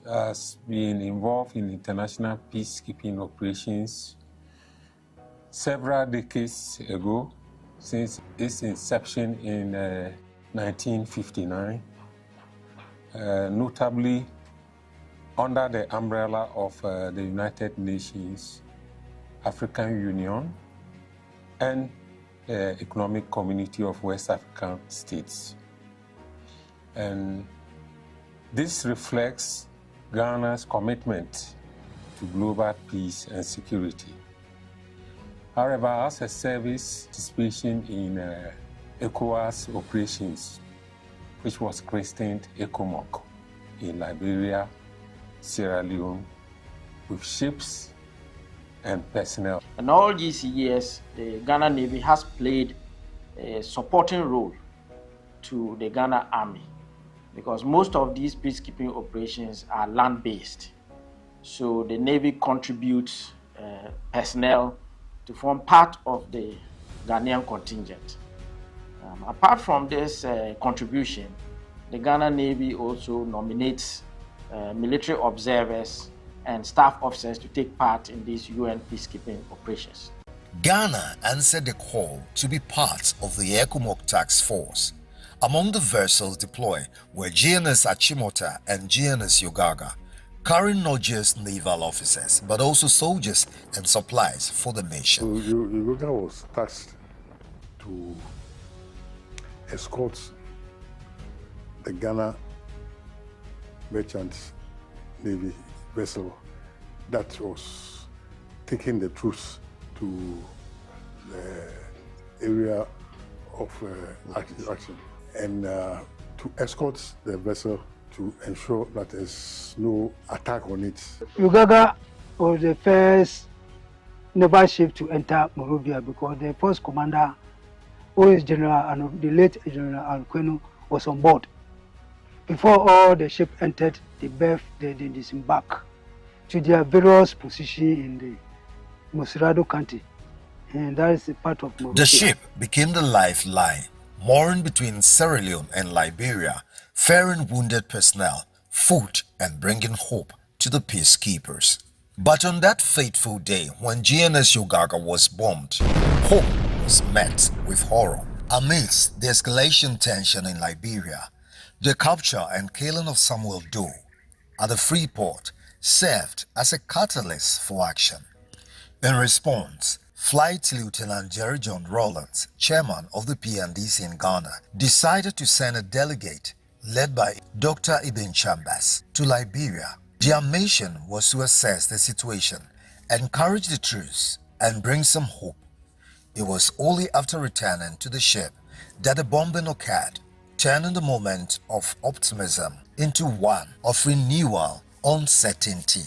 has been involved in international peacekeeping operations several decades ago, since its inception in 1959, notably under the umbrella of the United Nations, African Union, and the Economic Community of West African States. And this reflects Ghana's commitment to global peace and security. However, as a service participation in ECOWAS operations, which was christened ECOMOC in Liberia, Sierra Leone, with ships and personnel. And all these years, the Ghana Navy has played a supporting role to the Ghana Army, because most of these peacekeeping operations are land-based. So the Navy contributes personnel to form part of the Ghanaian contingent. Apart from this contribution, the Ghana Navy also nominates military observers and staff officers to take part in these UN peacekeeping operations. Ghana answered the call to be part of the ECOMOC task force. Among the vessels deployed were GNS Achimota and GNS Yogaga, carrying not just naval officers but also soldiers and supplies for the nation. Yogaga was tasked to escort the Ghana Merchant Navy vessel that was taking the troops to the area of action, and to escort the vessel to ensure that there's no attack on it. Yogaga was the first naval ship to enter Monrovia because the first commander, who is General and the late General Alqueno, was on board. Before all the ship entered, they disembarked to their various positions in the Mosirado County, and that is a part of Monrovia. The ship became the lifeline, mooring between Sierra Leone and Liberia, ferrying wounded personnel, food, and bringing hope to the peacekeepers. But on that fateful day when GNS Yogaga was bombed, hope was met with horror. Amidst the escalation tension in Liberia, the capture and killing of Samuel Doe at the free port served as a catalyst for action. In response, Flight Lieutenant Jerry John Rawlins, chairman of the PNDC in Ghana, decided to send a delegate led by Dr. Ibn Chambers to Liberia. Their mission was to assess the situation, encourage the troops, and bring some hope. It was only after returning to the ship that the bombing occurred, turning the moment of optimism into one of renewal, uncertainty.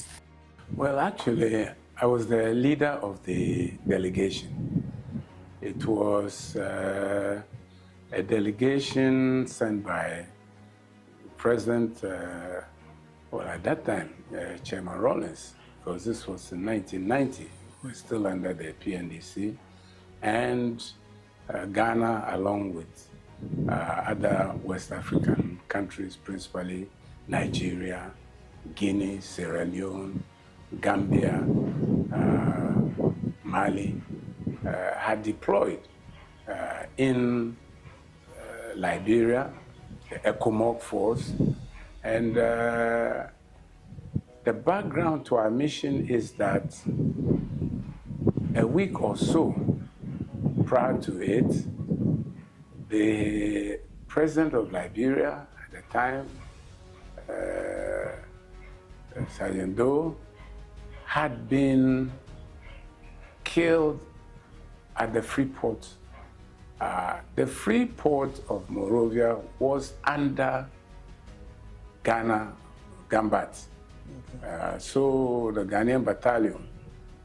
Well, actually, I was the leader of the delegation. It was a delegation sent by President, well, at that time, Chairman Rawlins, because this was in 1990. We were still under the PNDC, and Ghana, along with other West African countries, principally Nigeria, Guinea, Sierra Leone, Gambia, Mali, had deployed in Liberia, the ECOMOG force, and the background to our mission is that a week or so prior to it, the president of Liberia at the time, Sergeant Doe, had been killed at the free port. The free port of Monrovia was under Ghana, Gambat. So the Ghanaian battalion,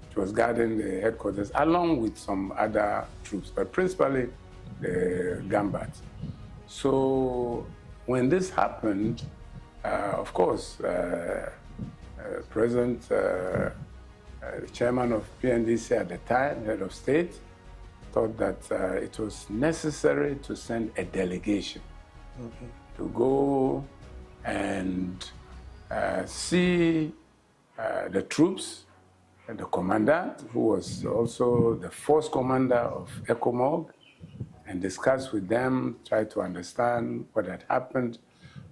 which was guarding the headquarters, along with some other troops, but principally the Gambat. So when this happened, of course, President, the chairman of PNDC at the time, head of state, thought that it was necessary to send a delegation to go and see the troops and the commandant, who was also the force commander of ECOMOG, and discuss with them, try to understand what had happened,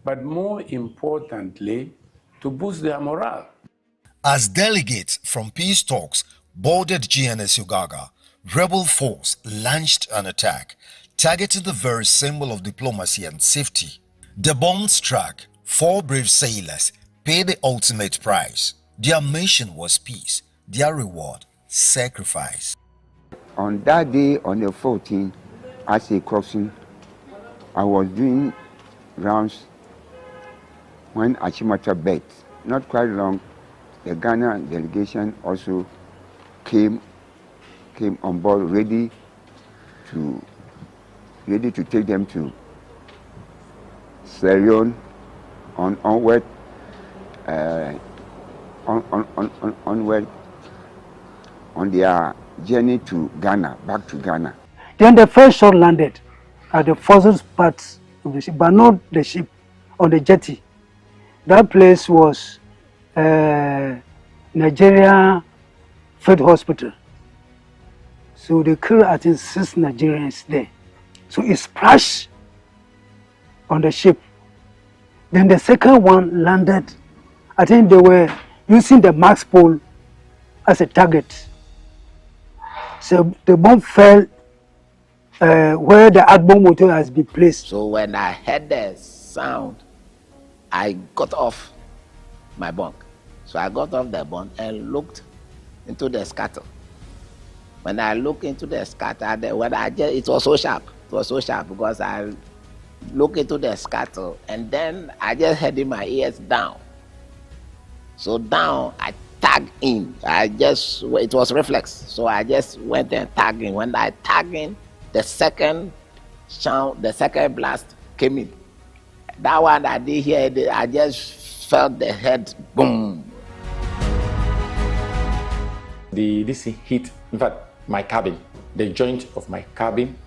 but more importantly, to boost their morale. As delegates from peace talks boarded GNS Yogaga, rebel force launched an attack, targeting the very symbol of diplomacy and safety. The bomb struck. 4 brave sailors paid the ultimate price. Their mission was peace, their reward, sacrifice. On that day, on the 14th, as a crossing, I was doing rounds when Achimota bet. Not quite long, the Ghana delegation also came on board, ready to take them to Sierra Leone onward on their journey to Ghana, back to Ghana. Then the first shot landed at the furthest parts of the ship, but not the ship, on the jetty. That place was Nigeria Field Hospital. So they killed, I think, 6 Nigerians there. So it splashed on the ship. Then the second one landed. I think they were using the max pole as a target. So the bomb fell where the Agbo motor has been placed. So when I heard the sound, I got off my bunk. So I got off the bunk and looked into the scuttle. When I looked into the scuttle, it was so sharp. It was so sharp because I looked into the scuttle and then I just had my ears down. So down, I tagged in. It was reflex. So I just went and tagged in. When I tagged in, the second sound, the second blast came in. That one I did hear, I just felt the head boom. This hit, in fact, my cabin, the joint of my cabin,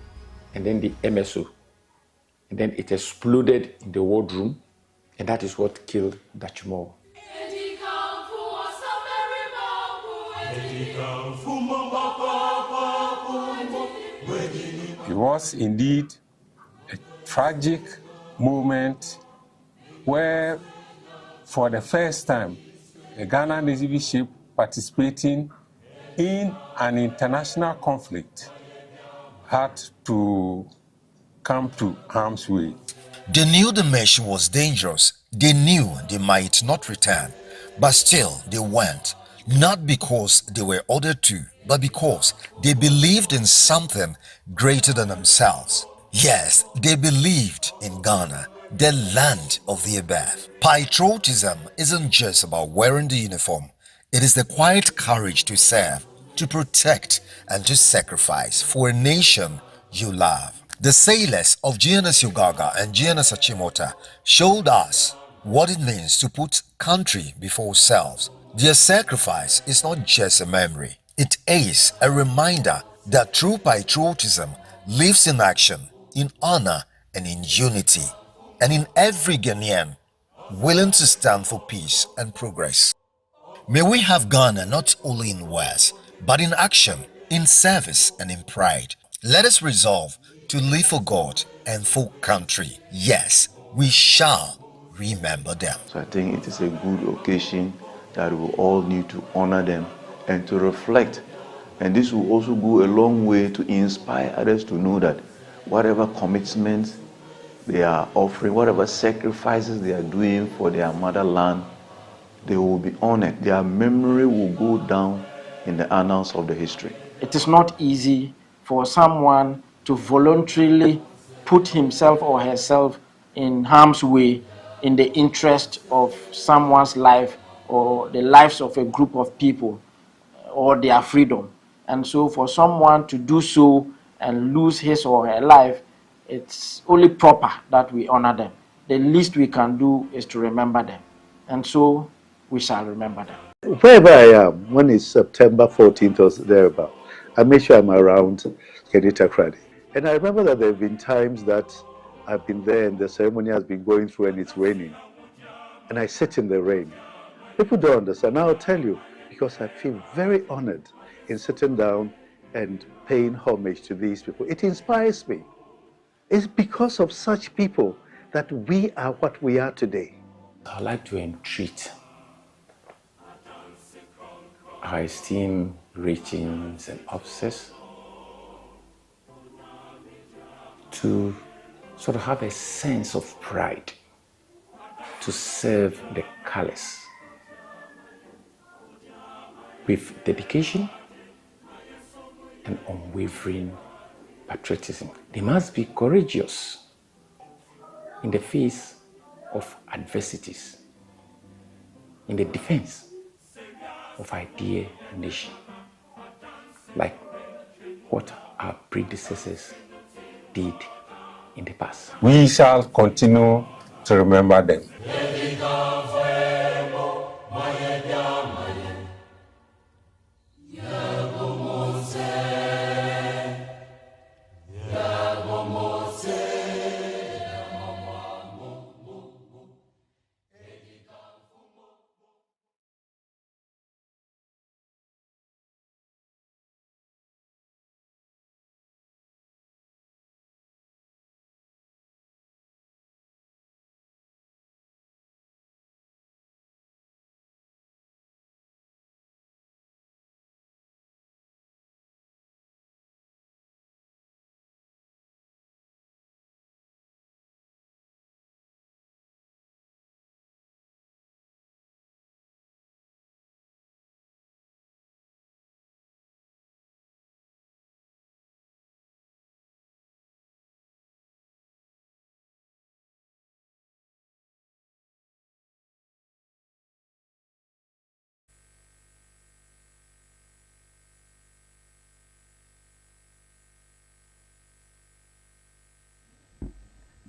and then the MSO. And then it exploded in the wardroom, and that is what killed Dachimo. It was indeed a tragic moment where, for the first time, a Ghana Navy ship participating in an international conflict had to come to harm's way. They knew the mission was dangerous. They knew they might not return. But still, they went. Not because they were ordered to, but because they believed in something greater than themselves. Yes, they believed in Ghana, the land of the above. Patriotism isn't just about wearing the uniform. It is the quiet courage to serve, to protect, and to sacrifice for a nation you love. The sailors of GNS Yogaga and GNS Achimota showed us what it means to put country before selves. Their sacrifice is not just a memory. It is a reminder that true patriotism lives in action, in honor, and in unity, and in every Ghanaian willing to stand for peace and progress. May we have Ghana not only in words, but in action, in service, and in pride. Let us resolve to live for God and for country. Yes, we shall remember them. So I think it is a good occasion that we all need to honor them and to reflect. And this will also go a long way to inspire others to know that whatever commitments they are offering, whatever sacrifices they are doing for their motherland, they will be honored. Their memory will go down in the annals of the history. It is not easy for someone to voluntarily put himself or herself in harm's way in the interest of someone's life or the lives of a group of people or their freedom. And so for someone to do so and lose his or her life, it's only proper that we honor them. The least we can do is to remember them. And so we shall remember them. Wherever I am, when it's September 14th or thereabout, I make sure I'm around Kenita Kradi. And I remember that there have been times that I've been there and the ceremony has been going through and it's raining. And I sit in the rain. People don't understand. I'll tell you, because I feel very honored in sitting down and paying homage to these people. It inspires me. It's because of such people that we are what we are today. I'd like to entreat our esteemed ratings and officers to sort of have a sense of pride, to serve the colors with dedication and unwavering patriotism. They must be courageous in the face of adversities, in the defense of our dear nation, like what our predecessors did in the past. We shall continue to remember them.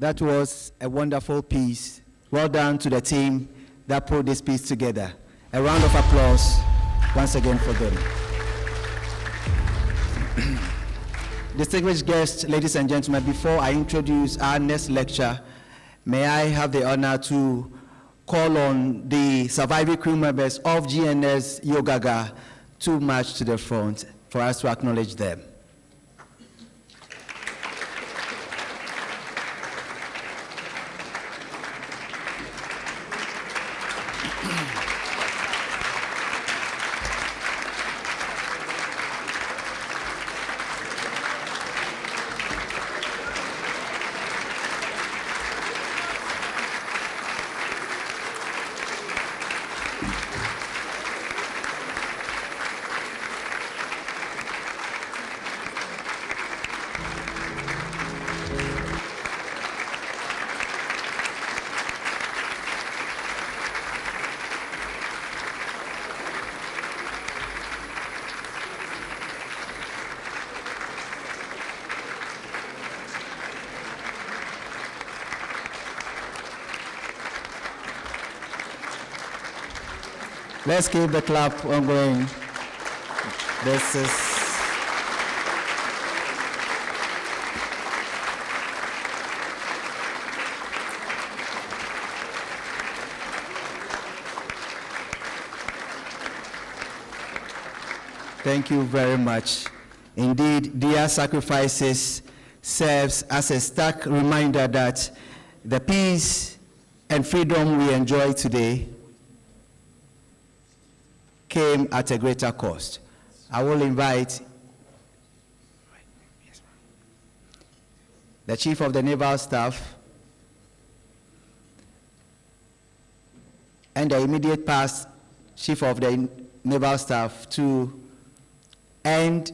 That was a wonderful piece. Well done to the team that put this piece together. A round of applause once again for them. Distinguished guests, ladies and gentlemen, before I introduce our next lecture, may I have the honor to call on the surviving crew members of GNS Yogaga to march to the front for us to acknowledge them. Let's keep the clap ongoing. This is Thank you very much. Indeed, their sacrifices serves as a stark reminder that the peace and freedom we enjoy today came at a greater cost. I will invite the Chief of the Naval Staff and the immediate past Chief of the Naval Staff to end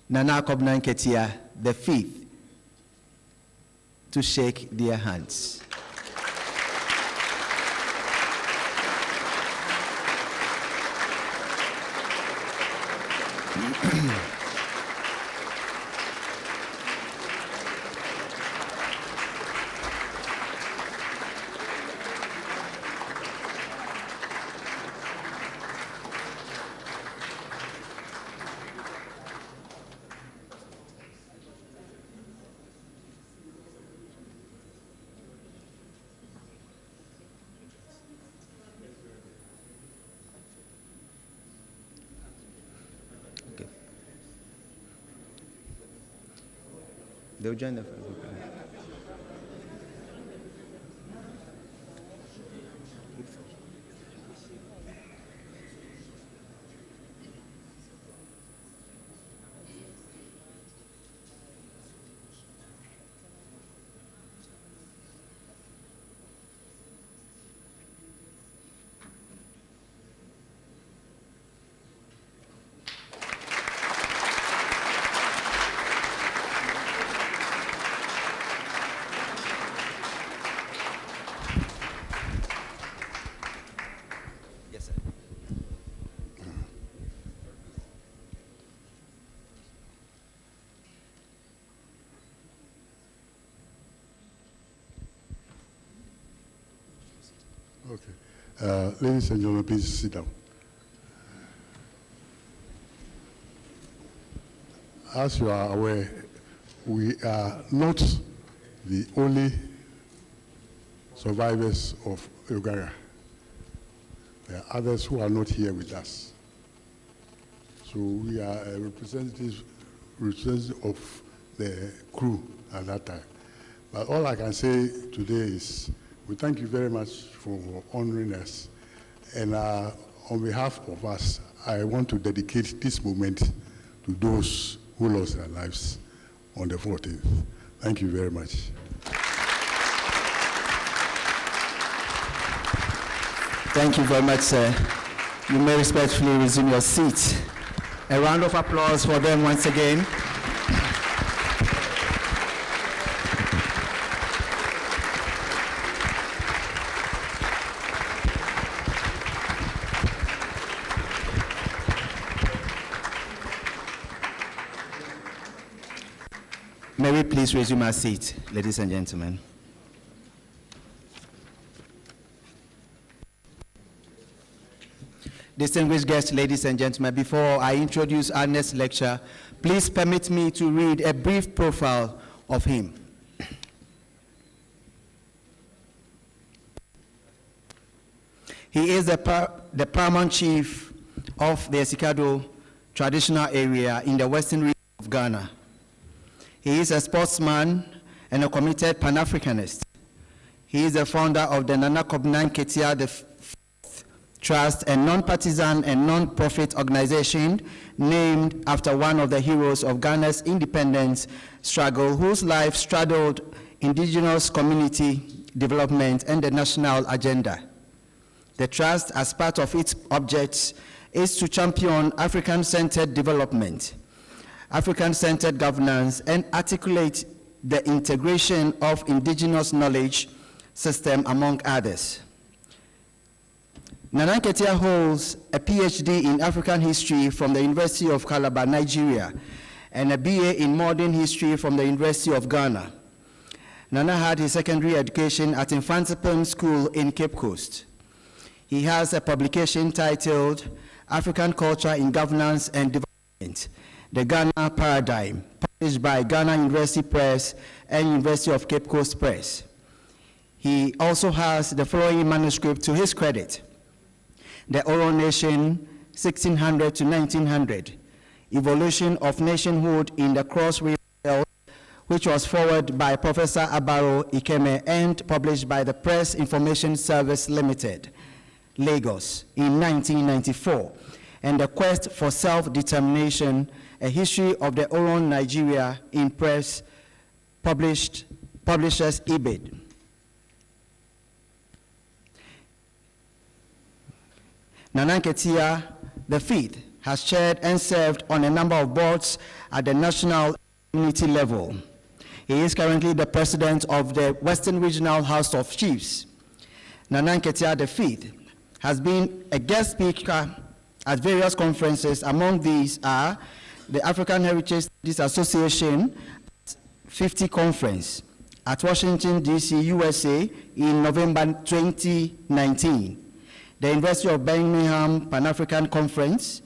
Nana Kobnan Ketia, the fifth, to shake their hands. They'll join the Okay. Ladies and gentlemen, please sit down. As you are aware, we are not the only survivors of Yogaga. There are others who are not here with us. So we are a representative of the crew at that time. But all I can say today is we thank you very much for honoring us. And on behalf of us, I want to dedicate this moment to those who lost their lives on the 14th. Thank you very much. Thank you very much, sir. You may respectfully resume your seat. A round of applause for them once again. May we please resume our seat, ladies and gentlemen. Distinguished guests, ladies and gentlemen, before I introduce our next lecturer, please permit me to read a brief profile of him. He is the paramount chief of the Scuttle traditional area in the western region of Ghana. He is a sportsman and a committed Pan-Africanist. He is the founder of the Nana Kobnan Ketia the Trust, a non-partisan and non-profit organization named after one of the heroes of Ghana's independence struggle, whose life straddled indigenous community development and the national agenda. The Trust, as part of its objects, is to champion African-centered development, African-centered governance, and articulate the integration of indigenous knowledge system, among others. Nana Ketia holds a PhD in African history from the University of Calabar, Nigeria, and a BA in modern history from the University of Ghana. Nana had his secondary education at Infantipon School in Cape Coast. He has a publication titled African Culture in Governance and Development, The Ghana Paradigm, published by Ghana University Press and University of Cape Coast Press. He also has the following manuscript to his credit: The Oral Nation, 1600 to 1900, Evolution of Nationhood in the Cross River Belt, which was forwarded by Professor Abaro Ikeme and published by the Press Information Service Limited, Lagos, in 1994, and The Quest for Self-Determination, A History of the Oron Nigeria in Press, Publishers EBID. Nana Nketia V has chaired and served on a number of boards at the national community level. He is currently the president of the Western Regional House of Chiefs. Nana Nketia V has been a guest speaker at various conferences. Among these are the African Heritage Studies Association 50 Conference at Washington, D.C., USA in November 2019, the University of Birmingham Pan-African Conference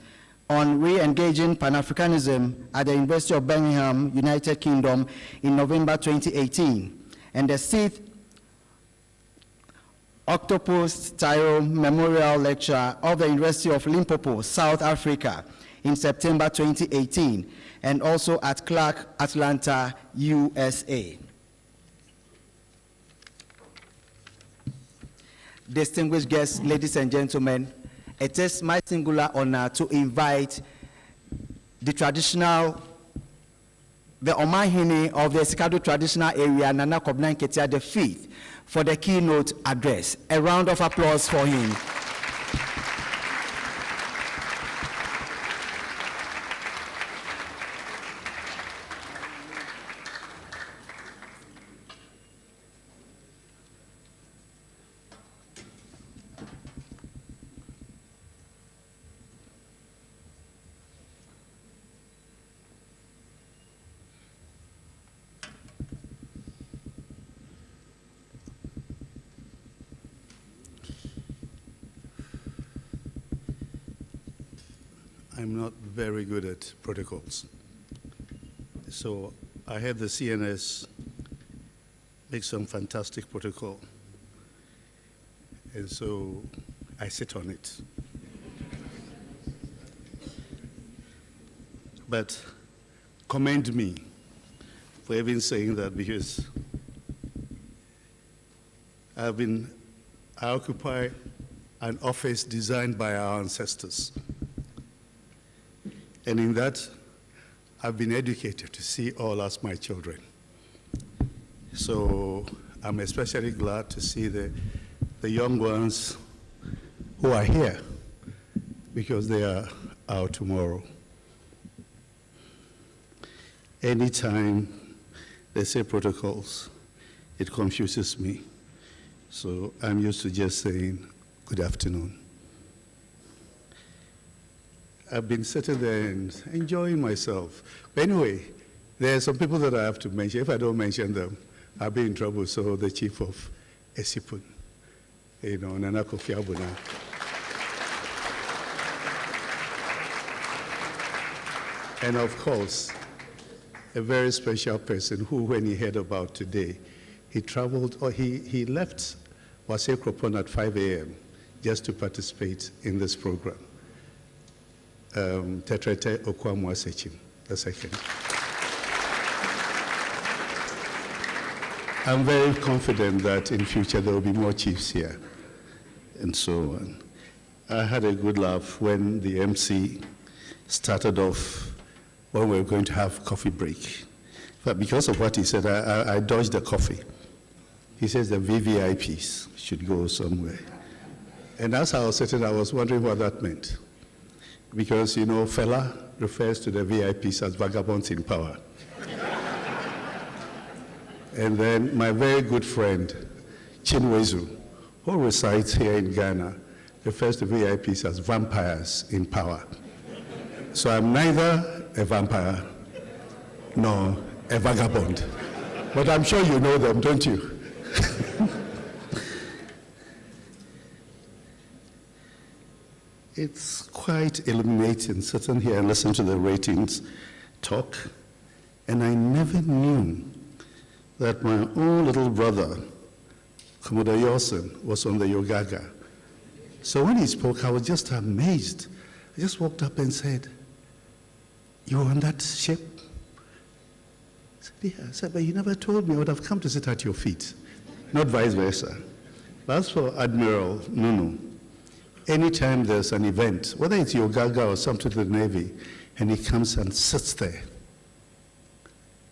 on Re-engaging Pan-Africanism at the University of Birmingham, United Kingdom in November 2018, and the 6th Octopus Tyro Memorial Lecture of the University of Limpopo, South Africa in September 2018, and also at Clark, Atlanta, USA. Distinguished guests, ladies and gentlemen, it is my singular honor to invite the Omahini of the Scuttle traditional area, Nana Kobna Nketia V, for the keynote address. A round of applause for him. I'm not very good at protocols. So I had the CNS make some fantastic protocol. And so I sit on it. But commend me for even saying that, because I occupy an office designed by our ancestors. And in that, I've been educated to see all as my children. So I'm especially glad to see the young ones who are here, because they are our tomorrow. Anytime they say protocols, it confuses me. So I'm used to just saying, good afternoon. I've been sitting there and enjoying myself. But anyway, there are some people that I have to mention. If I don't mention them, I'll be in trouble. So the chief of ESSIPONG, Nana Kofi Abuna. And of course, a very special person who, when he heard about today, he traveled, or he left Wase Kropon at 5 a.m. just to participate in this program. Tetrete Okwamwa Sechim, the second. I'm very confident that in future there will be more chiefs here, and so on. I had a good laugh when the MC started off when we were going to have coffee break. But because of what he said, I dodged the coffee. He says the VVIPs should go somewhere. And as I was sitting, I was wondering what that meant. Because, Fela refers to the VIPs as vagabonds in power. And then my very good friend, Chinwezu, who resides here in Ghana, refers to VIPs as vampires in power. So I'm neither a vampire nor a vagabond. But I'm sure you know them, don't you? It's quite illuminating sitting here and listening to the ratings talk. And I never knew that my own little brother, Commodore Yosen, was on the Yogaga. So when he spoke, I was just amazed. I just walked up and said, "You were on that ship?" I said, "Yeah." I said, "But you never told me. I would have come to sit at your feet." Not vice versa. But as for Admiral Nunu, anytime there's an event, whether it's Yogaga or something to the Navy, and he comes and sits there,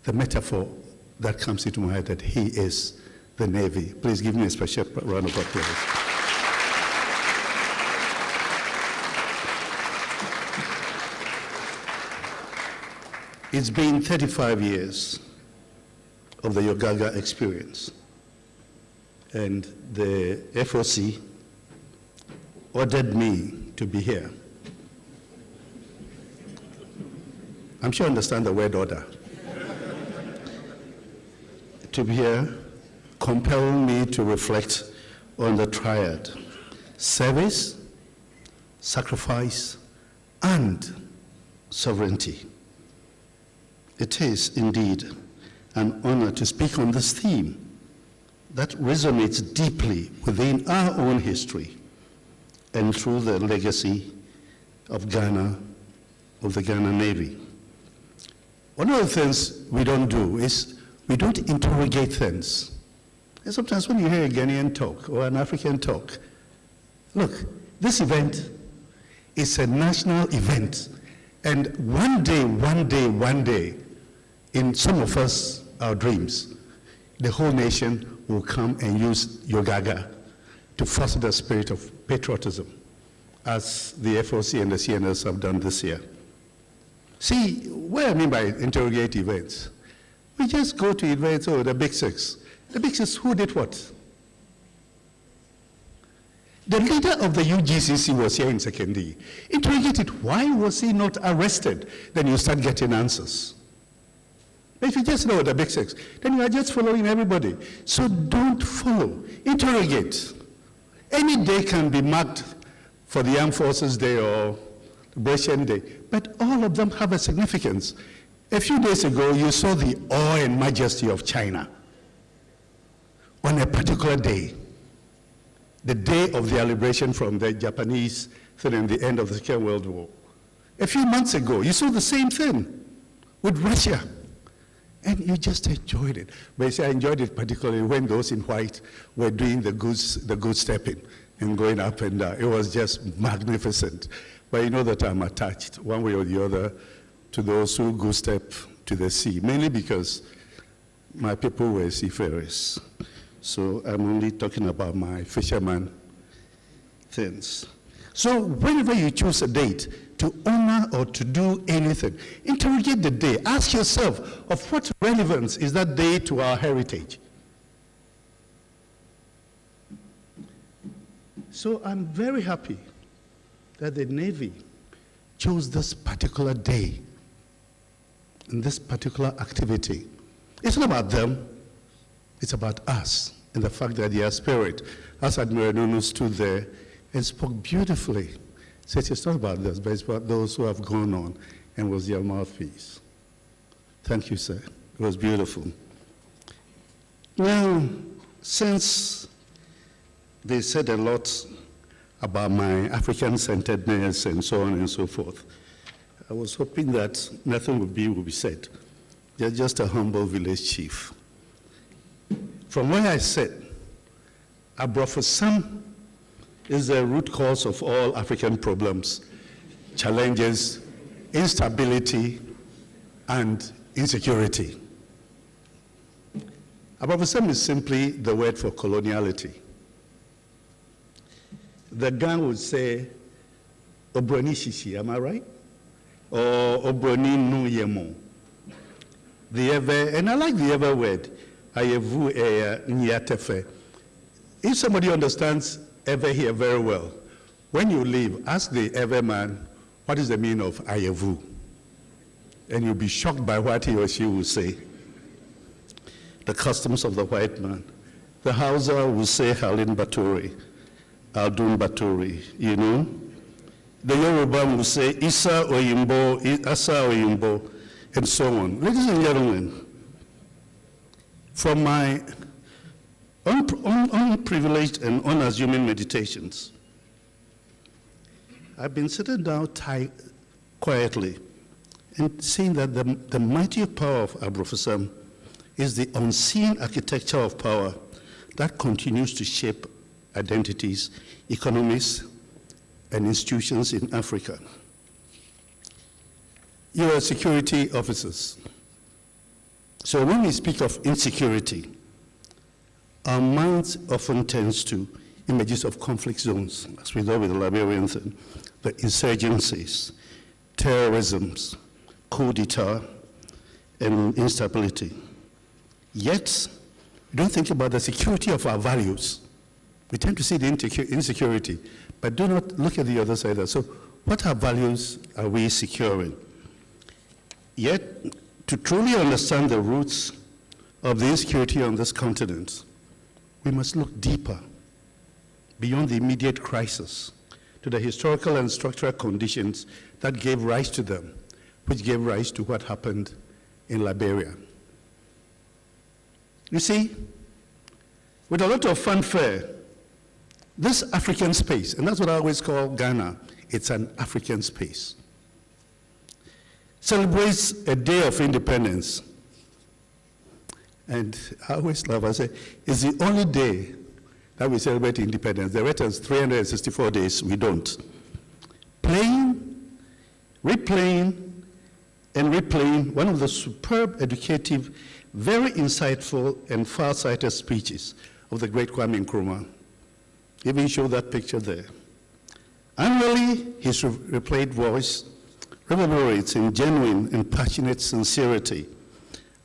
the metaphor that comes into my head that he is the Navy. Please give me a special round of applause. It's been 35 years of the Yogaga experience, and the FOC ordered me to be here. I'm sure you understand the word order. To be here, compelled me to reflect on the triad: service, sacrifice, and sovereignty. It is indeed an honor to speak on this theme that resonates deeply within our own history and through the legacy of Ghana, of the Ghana Navy. One of the things we don't do is we don't interrogate things. And sometimes when you hear a Ghanaian talk or an African talk, look, this event is a national event. And one day, in some of us, our dreams, the whole nation will come and use Yogaga to foster the spirit of patriotism, as the FOC and the CNS have done this year. See, what I mean by interrogate events, we just go to events, oh, the Big Six. The Big Six, who did what? The leader of the UGCC was here in Sekondi. Interrogate it. Why was he not arrested? Then you start getting answers. If you just know the Big Six, then you are just following everybody. So don't follow. Interrogate. Any day can be marked for the Armed Forces Day or Liberation Day, but all of them have a significance. A few days ago, you saw the awe and majesty of China on a particular day, the day of their liberation from the Japanese thing and the end of the Second World War. A few months ago, you saw the same thing with Russia, and you just enjoyed it. But you see, I enjoyed it particularly when those in white were doing the good stepping and going up and down. It was just magnificent. But you know that I'm attached, one way or the other, to those who go step to the sea, mainly because my people were seafarers. So I'm only talking about my fisherman things. So whenever you choose a date to honor or to do anything, interrogate the day. Ask yourself, of what relevance is that day to our heritage? So I'm very happy that the Navy chose this particular day and this particular activity. It's not about them, it's about us and the fact that their spirit, as Admiral Nunu stood there and spoke beautifully, said it's not about this, but it's about those who have gone on and was their mouthpiece. Thank you, sir. It was beautiful. Now, since they said a lot about my African-centeredness and so on and so forth, I was hoping that nothing would be said. They're just a humble village chief. From where I sit, Abrofosam is the root cause of all African problems, challenges, instability, and insecurity. Abrofosam is simply the word for coloniality. The gang would say, Obroni Shishi, am I right? Or Obroni Nu Yemo. The ever, and I like the ever word, Ayevu Nyatefe. If somebody understands ever here very well, when you leave, ask the ever man, what is the meaning of Ayevu? And you'll be shocked by what he or she will say. The customs of the white man. The Hausa will say Halin Baturi, Aldun Baturi, you know. The Yoruba will say, Isa Oyimbo, Asa Oyimbo, and so on. Ladies and gentlemen, from my unprivileged and unassuming meditations, I've been sitting down quietly and seeing that the mighty power of Afrofusim is the unseen architecture of power that continues to shape identities, economies, and institutions in Africa. You are security officers. So when we speak of insecurity, our minds often tends to images of conflict zones, as we know with the Liberian thing, the insurgencies, terrorisms, coup d'etat, and instability. Yet, we don't think about the security of our values. We tend to see the insecurity, but do not look at the other side. So what values are we securing? Yet, to truly understand the roots of the insecurity on this continent, we must look deeper, beyond the immediate crisis, to the historical and structural conditions that gave rise to them, which gave rise to what happened in Liberia. You see, with a lot of fanfare, this African space, and that's what I always call Ghana, it's an African space, celebrates a day of independence. And I always love, I say, it's the only day that we celebrate independence. The rest is 364 days, we don't. Playing, replaying, and replaying one of the superb, educative, very insightful, and far-sighted speeches of the great Kwame Nkrumah. Even show that picture there. Annually, his replayed voice reverberates in genuine and passionate sincerity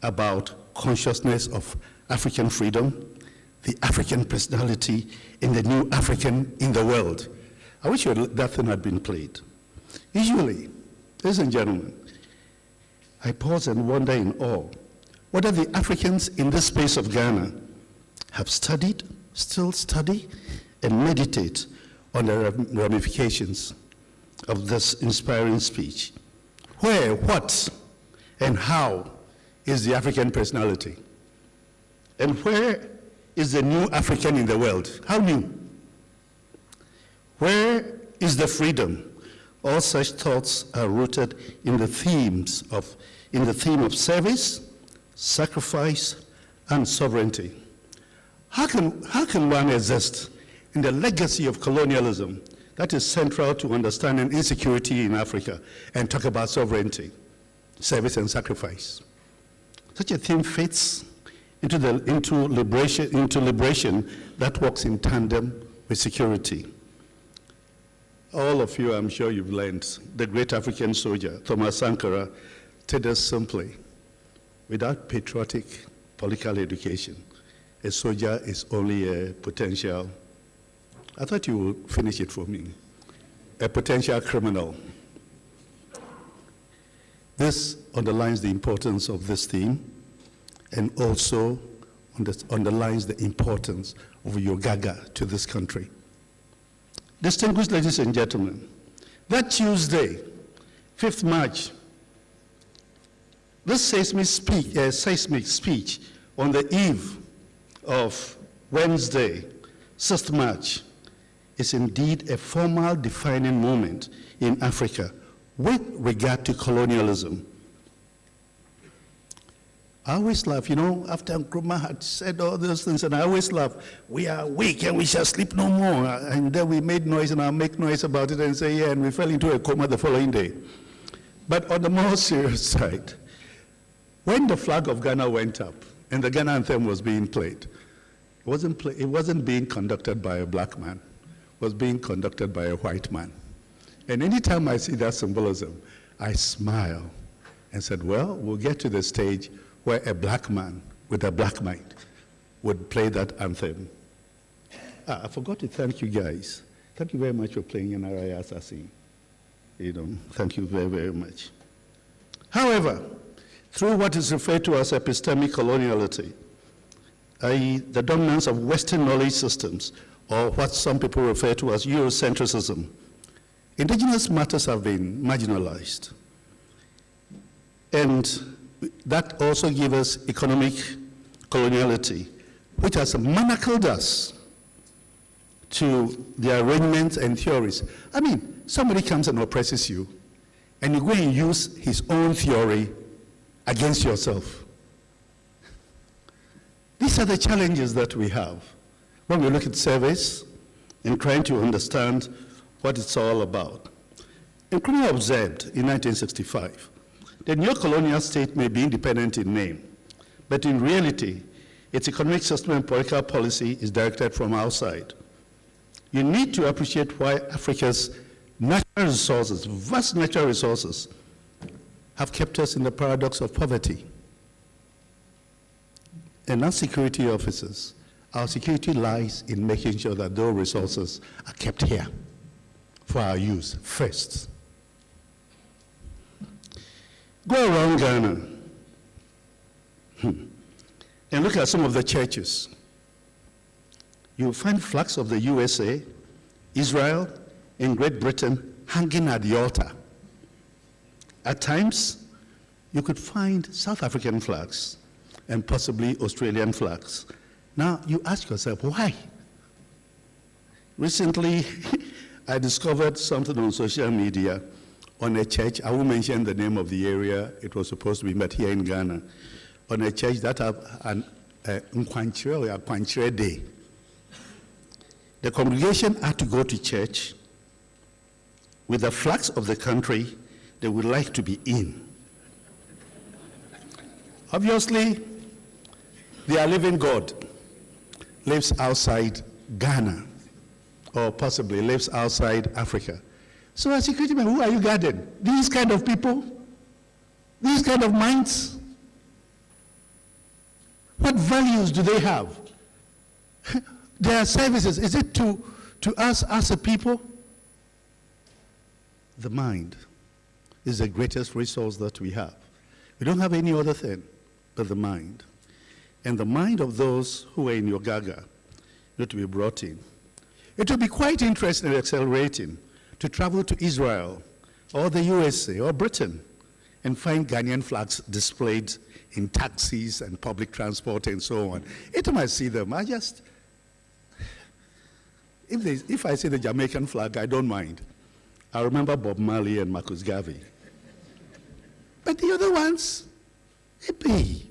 about consciousness of African freedom, the African personality, and the new African in the world. I wish that thing had been played. Usually, ladies and gentlemen, I pause and wonder in awe whether the Africans in this space of Ghana have studied, still study, and meditate on the ramifications of this inspiring speech. Where, what, and how is the African personality? And where is the new African in the world? How new? Where is the freedom? All such thoughts are rooted in the theme of service, sacrifice, and sovereignty. How can one exist in the legacy of colonialism that is central to understanding insecurity in Africa and talk about sovereignty, service, and sacrifice? Such a theme fits into liberation that works in tandem with security. All of you, I'm sure you've learned, the great African soldier, Thomas Sankara, said us simply, without patriotic political education, a soldier is only a potential, I thought you would finish it for me, a potential criminal. This underlines the importance of this theme and also underlines the importance of Yogaga to this country. Distinguished ladies and gentlemen, that Tuesday, 5th March, this seismic speech on the eve of Wednesday, 6th March, is indeed a formal defining moment in Africa with regard to colonialism. I always laugh, you know, after Nkrumah had said all those things, and I always laugh, we are weak and we shall sleep no more. And then we made noise, and I'll make noise about it and say, yeah, and we fell into a coma the following day. But on the more serious side, when the flag of Ghana went up and the Ghana anthem was being played, it wasn't being conducted by a black man, it was being conducted by a white man. And anytime I see that symbolism, I smile and said, well, we'll get to the stage where a black man with a black mind would play that anthem. I forgot to thank you guys. Thank you very much for playing NRI Assassin. You know, thank you very, very much. However, through what is referred to as epistemic coloniality, i.e. the dominance of Western knowledge systems, or what some people refer to as Eurocentrism, Indigenous matters have been marginalized. And that also gives us economic coloniality, which has manacled us to the arrangements and theories. I mean, somebody comes and oppresses you, and you go and use his own theory against yourself. These are the challenges that we have when we look at service and trying to understand what it's all about. And Nkrumah observed in 1965, the new colonial state may be independent in name, but in reality, its economic system and political policy is directed from outside. You need to appreciate why Africa's natural resources, vast natural resources, have kept us in the paradox of poverty. And as security officers, our security lies in making sure that those resources are kept here for our use first. Go around Ghana and look at some of the churches. You'll find flags of the USA, Israel, and Great Britain hanging at the altar. At times, you could find South African flags and possibly Australian flags. Now, you ask yourself, why? Recently, I discovered something on social media on a church. I won't mention the name of the area it was supposed to be, but here in Ghana, on a church that have an Nkwankyerɛ Day. The congregation had to go to church with the flags of the country they would like to be in. Obviously, their living God lives outside Ghana, or possibly lives outside Africa. So as security men, who are you guarding? These kind of people? These kind of minds? What values do they have? Their services, is it to us as a people? The mind is the greatest resource that we have. We don't have any other thing but the mind. And the mind of those who are in Yogaga need to be brought in. It will be quite interesting and accelerating to travel to Israel or the USA or Britain and find Ghanaian flags displayed in taxis and public transport and so on. Every time I see them, I just, if I see the Jamaican flag, I don't mind. I remember Bob Marley and Marcus Garvey. But the other ones, hippie.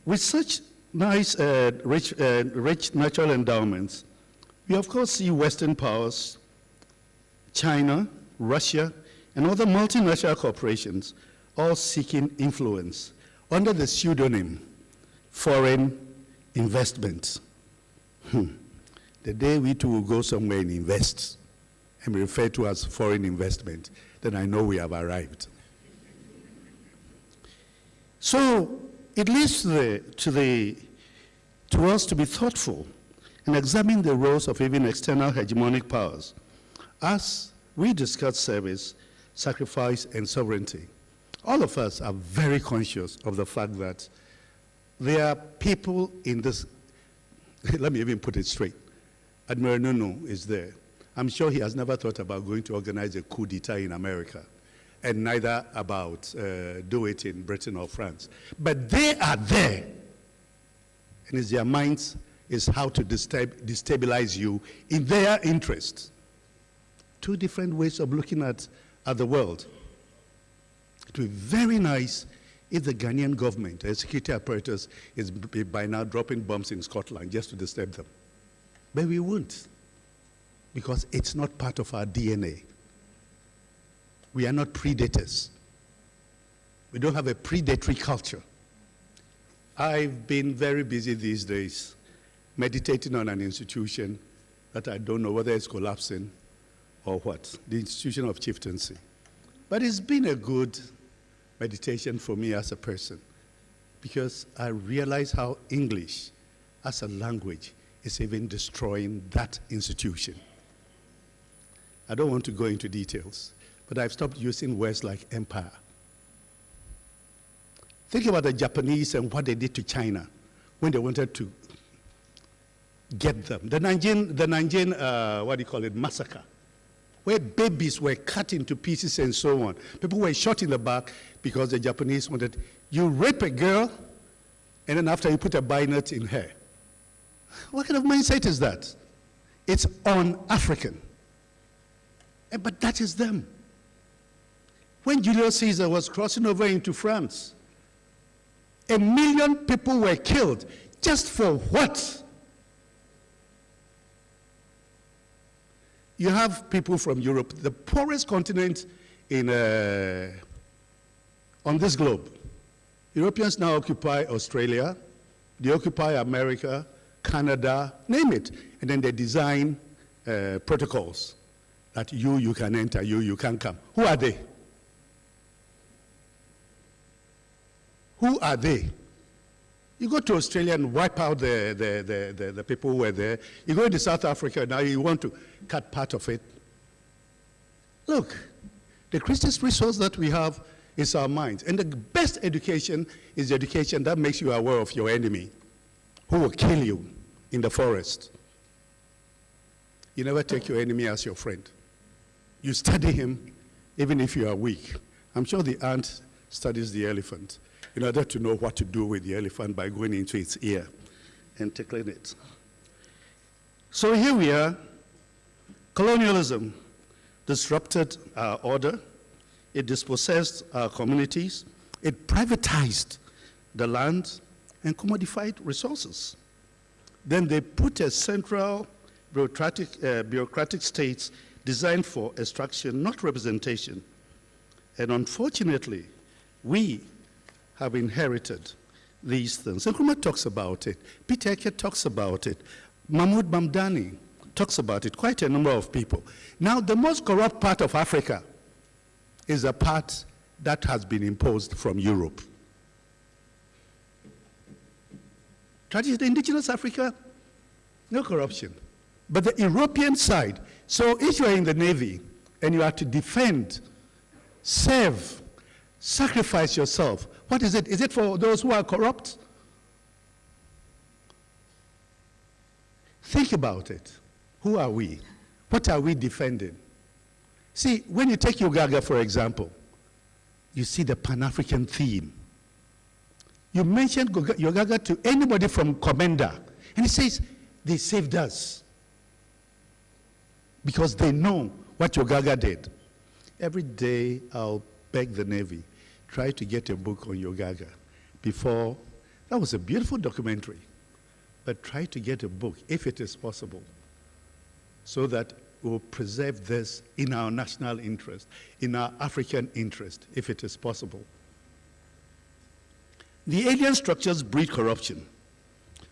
With such nice, rich natural endowments, we of course see Western powers, China, Russia, and other multinational corporations all seeking influence under the pseudonym foreign investment. The day we too will go somewhere and invest and be referred to as foreign investment, then I know we have arrived. So it leads to us to be thoughtful and examine the roles of even external hegemonic powers as we discuss service, sacrifice, and sovereignty. All of us are very conscious of the fact that there are people in this, let me even put it straight. Admiral Nunu is there. I'm sure he has never thought about going to organize a coup d'etat in America, and neither about do it in Britain or France. But they are there, and it's their minds is how to destabilize you in their interest. Two different ways of looking at the world. It would be very nice if the Ghanaian government, the security apparatus, is by now dropping bombs in Scotland just to disturb them. But we won't, because it's not part of our DNA. We are not predators. We don't have a predatory culture. I've been very busy these days meditating on an institution that I don't know whether it's collapsing or what, the institution of chieftaincy. But it's been a good meditation for me as a person, because I realize how English as a language is even destroying that institution. I don't want to go into details, but I've stopped using words like empire. Think about the Japanese and what they did to China when they wanted to get them. The Nanjing what do you call it, massacre, where babies were cut into pieces and so on. People were shot in the back because the Japanese wanted, you rape a girl, and then after you put a bayonet in her. What kind of mindset is that? It's un-African. But that is them. When Julius Caesar was crossing over into France, 1 million people were killed. Just for what? You have people from Europe, the poorest continent in, on this globe. Europeans now occupy Australia, they occupy America, Canada, name it. And then they design protocols that you can enter, you can come. Who are they? Who are they? You go to Australia and wipe out the people who were there. You go to South Africa, now you want to cut part of it. Look, the greatest resource that we have is our minds. And the best education is the education that makes you aware of your enemy, who will kill you in the forest. You never take your enemy as your friend. You study him, even if you are weak. I'm sure the ant studies the elephant in order to know what to do with the elephant by going into its ear and tickling it. So here we are. Colonialism disrupted our order. It dispossessed our communities. It privatized the land and commodified resources. Then they put a central bureaucratic state designed for extraction, not representation. And unfortunately, we have inherited these things. Nkrumah talks about it. Peter Eke talks about it. Mahmoud Mamdani talks about it. Quite a number of people. Now, the most corrupt part of Africa is a part that has been imposed from Europe. Traditional indigenous Africa, no corruption. But the European side, so if you are in the Navy and you are to defend, serve, sacrifice yourself, what is it? Is it for those who are corrupt? Think about it. Who are we? What are we defending? See, when you take Yogaga, for example, you see the Pan-African theme. You mentioned Yogaga to anybody from Commander, and he says, they saved us. Because they know what Yogaga did. Every day I'll beg the Navy, try to get a book on Yogaga before. That was a beautiful documentary. But try to get a book, if it is possible, so that we'll preserve this in our national interest, in our African interest, if it is possible. The alien structures breed corruption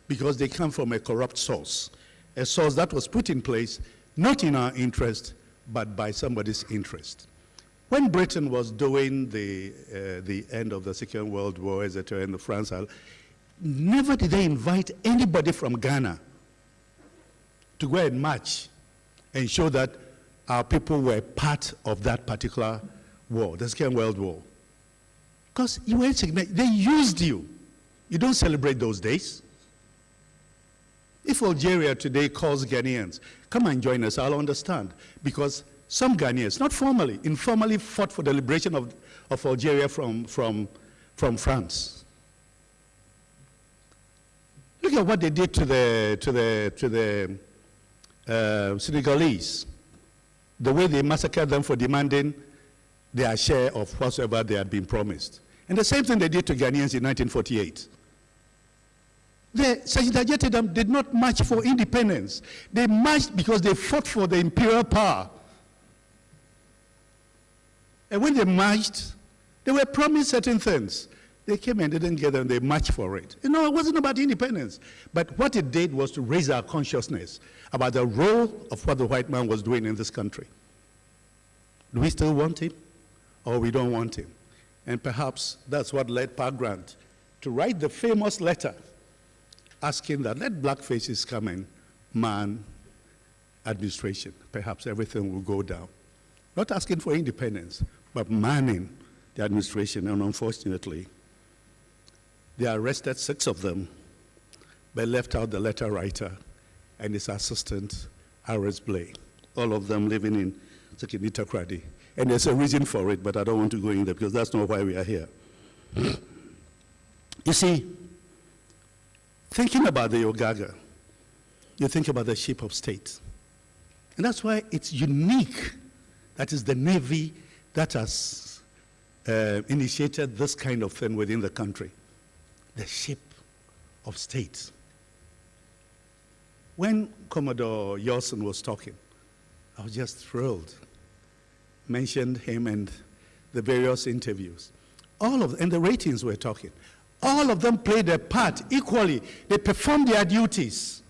because they come from a corrupt source, a source that was put in place not in our interest, but by somebody's interest. When Britain was doing the end of the Second World War, etc., in France, never did they invite anybody from Ghana to go and march and show that our people were part of that particular war, the Second World War. Because you were insignificant. They used you. You don't celebrate those days. If Algeria today calls Ghanaians, come and join us, I'll understand. Because some Ghanaians, not formally, informally fought for the liberation of Algeria from France. Look at what they did to the Senegalese. The way they massacred them for demanding their share of whatsoever they had been promised. And the same thing they did to Ghanaians in 1948. The Sajidajatidam did not march for independence. They marched because they fought for the imperial power. And when they marched, they were promised certain things. They came and didn't get them, they marched for it. You know, it wasn't about independence. But what it did was to raise our consciousness about the role of what the white man was doing in this country. Do we still want him? Or we don't want him? And perhaps that's what led Park Grant to write the famous letter asking that let black faces come and man administration. Perhaps everything will go down. Not asking for independence, but manning the administration. And unfortunately, they arrested 6 of them, but left out the letter writer and his assistant, Aris Blay. All of them living in Sekinita. And there's a reason for it, but I don't want to go in there because that's not why we are here. You see, thinking about the Yogaga, you think about the ship of state. And that's why it's unique. That is the Navy that has initiated this kind of thing within the country. The ship of state. When Commodore Yawson was talking, I was just thrilled. Mentioned him and the various interviews. And the ratings were talking. All of them played their part equally. They performed their duties.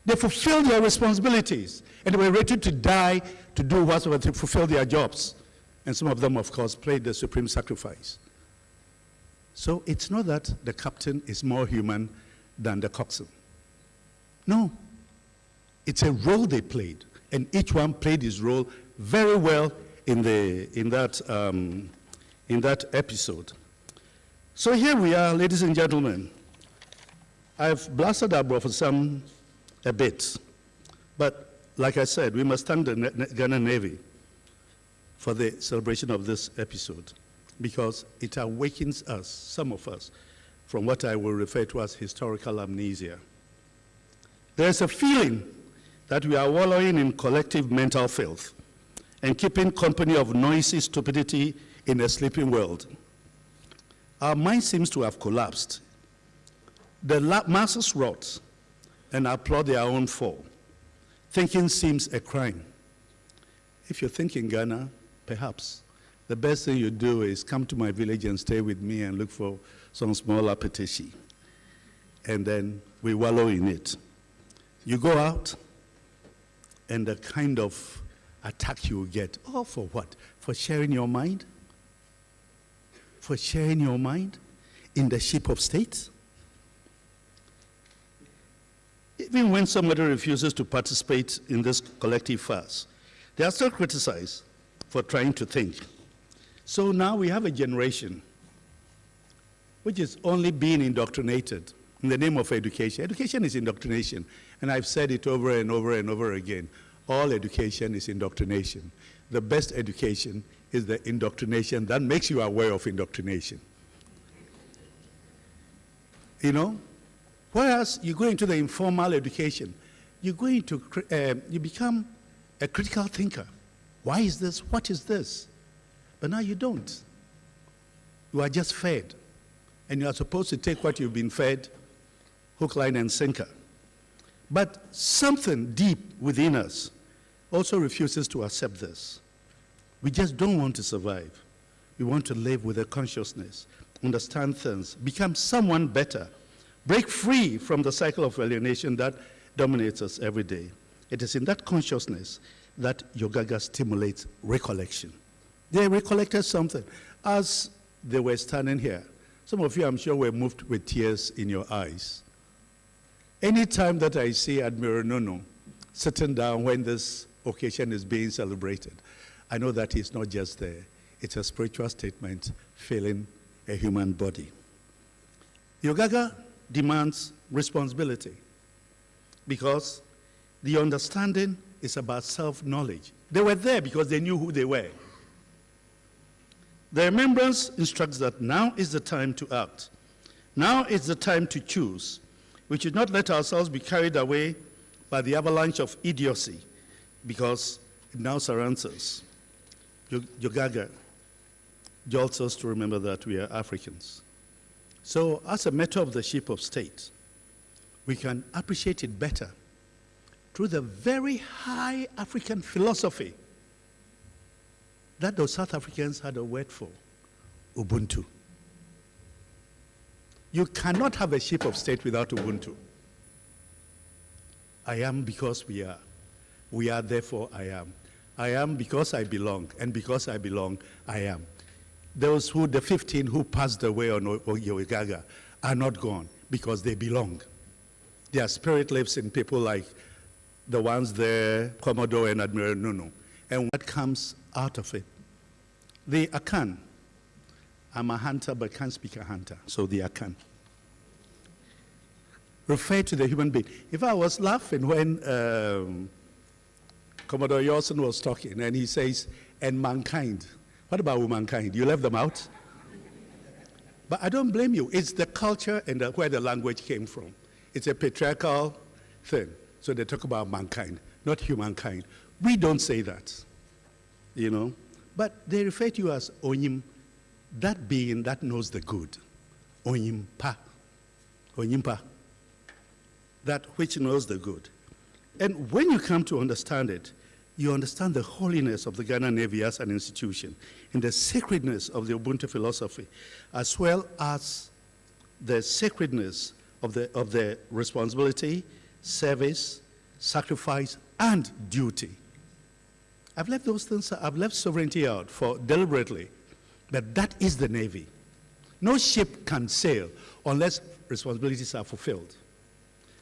They fulfilled their responsibilities. And they were ready to die to do whatever to fulfill their jobs. And some of them, of course, played the supreme sacrifice. So it's not that the captain is more human than the coxswain. No. It's a role they played. And each one played his role very well in that episode. So here we are, ladies and gentlemen. I've blasted our for some a bit, but like I said, we must thank the Ghana Navy for the celebration of this episode because it awakens us, some of us, from what I will refer to as historical amnesia. There's a feeling that we are wallowing in collective mental filth and keeping company of noisy stupidity in a sleeping world. Our mind seems to have collapsed. The masses rot and applaud their own fall. Thinking seems a crime. If you think in Ghana, perhaps the best thing you do is come to my village and stay with me and look for some small appetition. And then we wallow in it. You go out, and the kind of attack you will get, oh, for what? For sharing your mind? For sharing your mind in the ship of state? Even when somebody refuses to participate in this collective fast, they are still criticized for trying to think. So now we have a generation which is only being indoctrinated in the name of education. Education is indoctrination, and I've said it over and over and over again. All education is indoctrination. The best education is the indoctrination that makes you aware of indoctrination. You know? Whereas you go into the informal education, you become a critical thinker. Why is this? What is this? But now you don't. You are just fed. And you are supposed to take what you've been fed, hook, line, and sinker. But something deep within us also refuses to accept this. We just don't want to survive. We want to live with a consciousness, understand things, become someone better, break free from the cycle of alienation that dominates us every day. It is in that consciousness that Yogaga stimulates recollection. They recollected something. As they were standing here, some of you, I'm sure, were moved with tears in your eyes. Anytime that I see Admiral Nono sitting down when this occasion is being celebrated, I know that he's not just there. It's a spiritual statement filling a human body. Yogaga demands responsibility because the understanding is about self-knowledge. They were there because they knew who they were. The remembrance instructs that now is the time to act. Now is the time to choose. We should not let ourselves be carried away by the avalanche of idiocy because it now surrounds us. Yogaga jolts us to remember that we are Africans. So as a matter of the ship of state, we can appreciate it better through the very high African philosophy that those South Africans had a word for, Ubuntu. You cannot have a ship of state without Ubuntu. I am because we are. We are therefore I am. I am because I belong, and because I belong, I am. Those who, the 15 who passed away on Yogaga are not gone because they belong. Their spirit lives in people like the ones there, Commodore and Admiral Nunu. And what comes out of it? The Akan. I'm a hunter but can't speak a hunter, so the Akan. refer to the human being. If I was laughing when Commodore Yawson was talking, and he says, and mankind. What about womankind? You left them out? But I don't blame you. It's the culture and where the language came from. It's a patriarchal thing. So they talk about mankind, not humankind. We don't say that, you know. But they refer to you as Onyim, that being that knows the good. Onyimpa. Onyimpa. That which knows the good. And when you come to understand it, you understand the holiness of the Ghana Navy as an institution and the sacredness of the Ubuntu philosophy, as well as the sacredness of the responsibility, service, sacrifice, and duty. I've left those things, I've left sovereignty out for deliberately, but that is the Navy. No ship can sail unless responsibilities are fulfilled.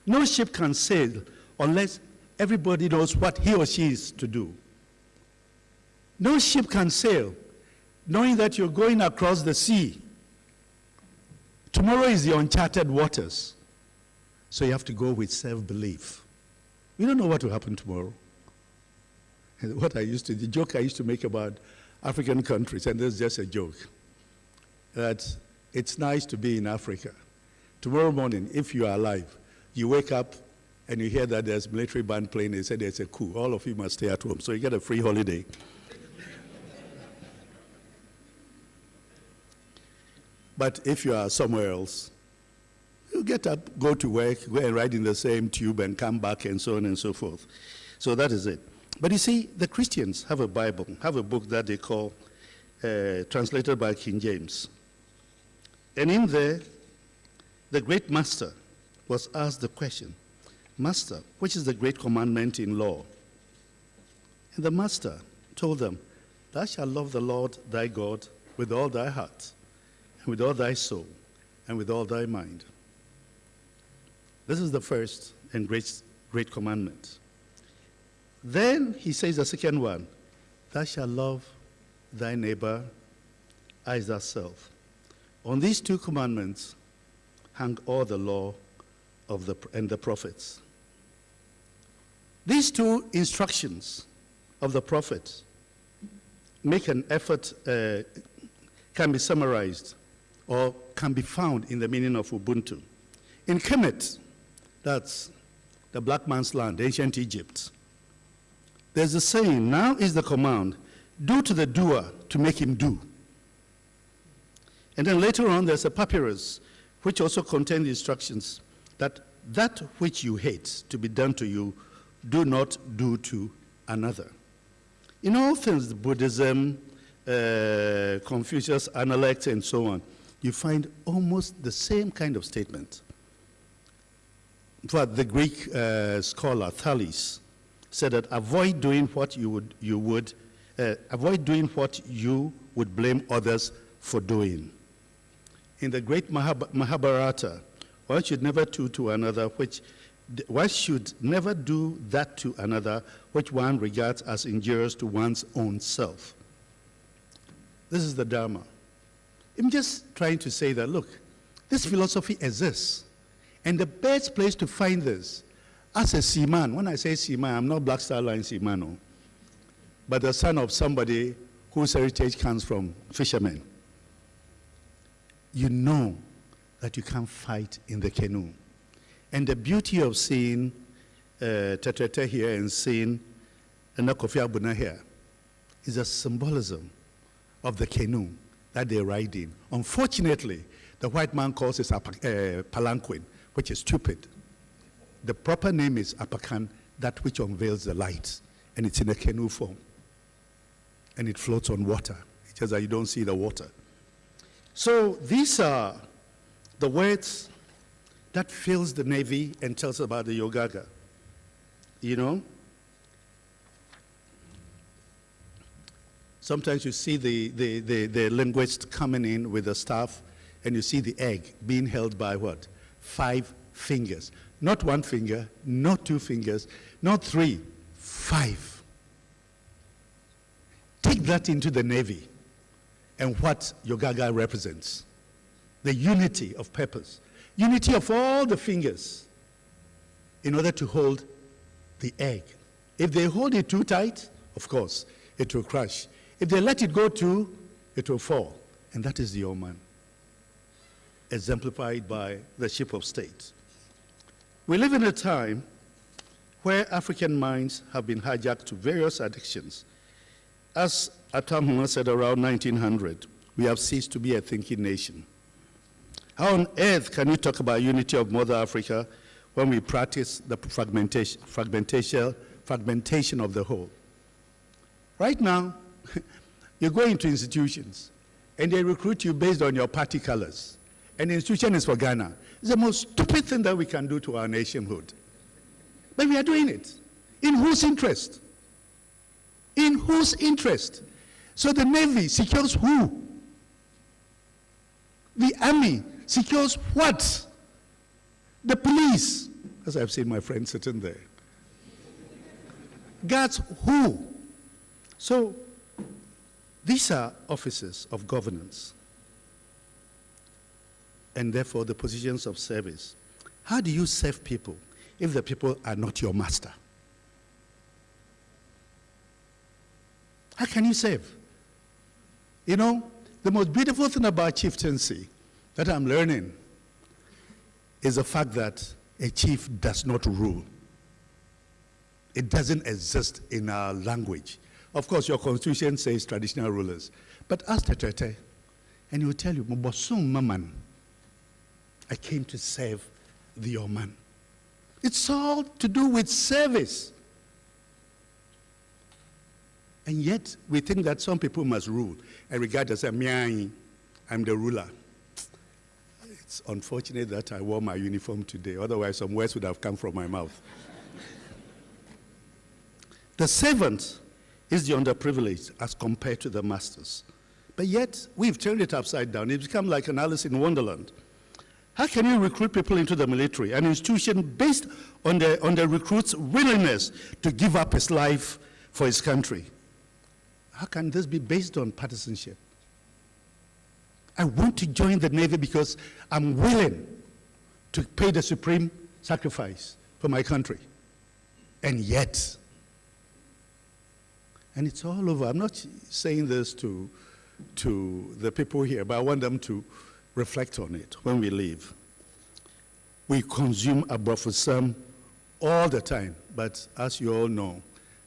No ship can sail unless everybody knows what he or she is to do. No ship can sail knowing that you're going across the sea. Tomorrow is the uncharted waters. So you have to go with self-belief. We don't know what will happen tomorrow. The joke I used to make about African countries, and this is just a joke, that it's nice to be in Africa. Tomorrow morning, if you are alive, you wake up and you hear that there's military band playing, they say there's a coup. All of you must stay at home. So you get a free holiday. But if you are somewhere else, you get up, go to work, go and ride in the same tube and come back and so on and so forth. So that is it. But you see, the Christians have a Bible, have a book that they call, translated by King James. And in there, the great master was asked the question, Master, which is the great commandment in law? And the master told them, Thou shalt love the Lord thy God with all thy heart, and with all thy soul, and with all thy mind. This is the first and great commandment. Then he says the second one, Thou shalt love thy neighbor as thyself. On these two commandments hang all the law and the prophets. These two instructions of the prophets make an effort, can be summarized or can be found in the meaning of Ubuntu. In Kemet, that's the black man's land, ancient Egypt, there's a saying, now is the command, do to the doer to make him do. And then later on, there's a papyrus, which also contains the instructions that which you hate to be done to you, do not do to another. In all things, Buddhism, Confucius, Analect, and so on, you find almost the same kind of statement. But the Greek scholar Thales said that avoid doing what you would blame others for doing. In the great Mahabharata, one should never do to another one should never do that to another which one regards as injurious to one's own self. This is the Dharma. I'm just trying to say that, look, this philosophy exists. And the best place to find this, as a seaman, when I say seaman, I'm not Black Star Line seaman, no, but the son of somebody whose heritage comes from fishermen. You know that you can't fight in the canoe. And the beauty of seeing Tetrete here and seeing Kofi Abuna here is a symbolism of the canoe that they ride in. Unfortunately, the white man calls it palanquin, which is stupid. The proper name is apakan, that which unveils the light, and it's in a canoe form. And it floats on water. It's just that you don't see the water. So these are the words that fills the Navy and tells about the Yogaga. You know? Sometimes you see the linguist coming in with the staff, and you see the egg being held by what? 5 fingers. Not 1 finger, not 2 fingers, not 3, 5. Take that into the Navy and what Yogaga represents. The unity of purpose. Unity of all the fingers in order to hold the egg. If they hold it too tight, of course, it will crash. If they let it go too, it will fall. And that is the Oman, exemplified by the ship of state. We live in a time where African minds have been hijacked to various addictions. As Atam said around 1900, we have ceased to be a thinking nation. How on earth can you talk about unity of Mother Africa when we practice the fragmentation of the whole? Right now, you go into institutions and they recruit you based on your party colors. And the institution is for Ghana. It's the most stupid thing that we can do to our nationhood. But we are doing it. In whose interest? In whose interest? So the Navy secures who? The Army secures what? The police, as I've seen my friend sitting there. Guards who? So these are offices of governance and therefore the positions of service. How do you serve people if the people are not your master? How can you serve? You know, the most beautiful thing about chieftaincy that I'm learning is the fact that a chief does not rule. It doesn't exist in our language. Of course, your constitution says traditional rulers. But ask the Tete, and he will tell you, Mbosum Maman, I came to serve the Oman. It's all to do with service. And yet, we think that some people must rule and regard us as, I'm the ruler. It's unfortunate that I wore my uniform today. Otherwise, some words would have come from my mouth. The servant is the underprivileged as compared to the masters. But yet, we've turned it upside down. It's become like an Alice in Wonderland. How can you recruit people into the military, an institution based on the recruit's willingness to give up his life for his country? How can this be based on partisanship? I want to join the Navy because I'm willing to pay the supreme sacrifice for my country. And yet, and it's all over. I'm not saying this to the people here, but I want them to reflect on it when we leave. We consume abrofism all the time, but as you all know,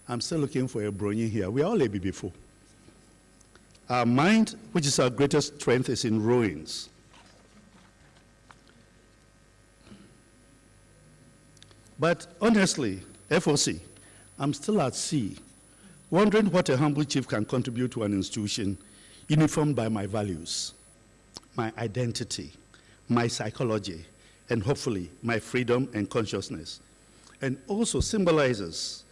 I'm still looking for a brony here. We are all maybe before. Our mind, which is our greatest strength, is in ruins. But honestly, FOC, I'm still at sea, wondering what a humble chief can contribute to an institution uniformed by my values, my identity, my psychology, and hopefully my freedom and consciousness, and also symbolizes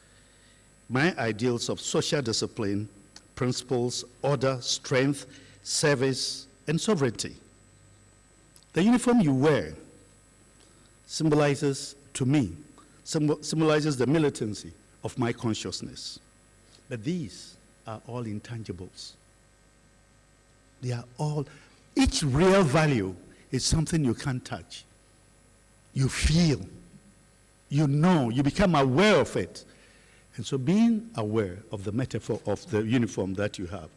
my ideals of social discipline, principles, order, strength, service, and sovereignty. The uniform you wear symbolizes, to me, symbolizes the militancy of my consciousness. But these are all intangibles. They are all, each real value is something you can't touch. You feel, you know, you become aware of it. And so being aware of the metaphor of the uniform that you have,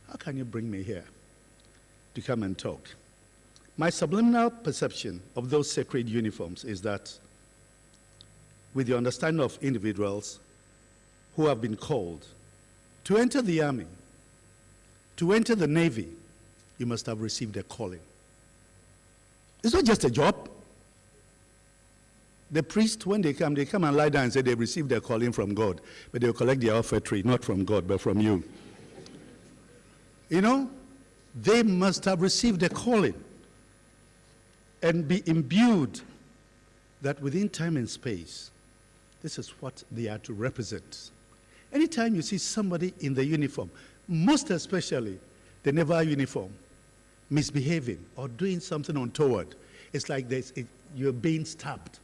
how can you bring me here to come and talk? My subliminal perception of those sacred uniforms is that with the understanding of individuals who have been called to enter the army, to enter the Navy, you must have received a calling. It's not just a job. The priests, when they come and lie down and say they received their calling from God, but they'll collect their offertory, not from God, but from you. You know, they must have received a calling and be imbued that within time and space, this is what they are to represent. Anytime you see somebody in the uniform, most especially the naval uniform, misbehaving or doing something untoward, it's like you're being stabbed.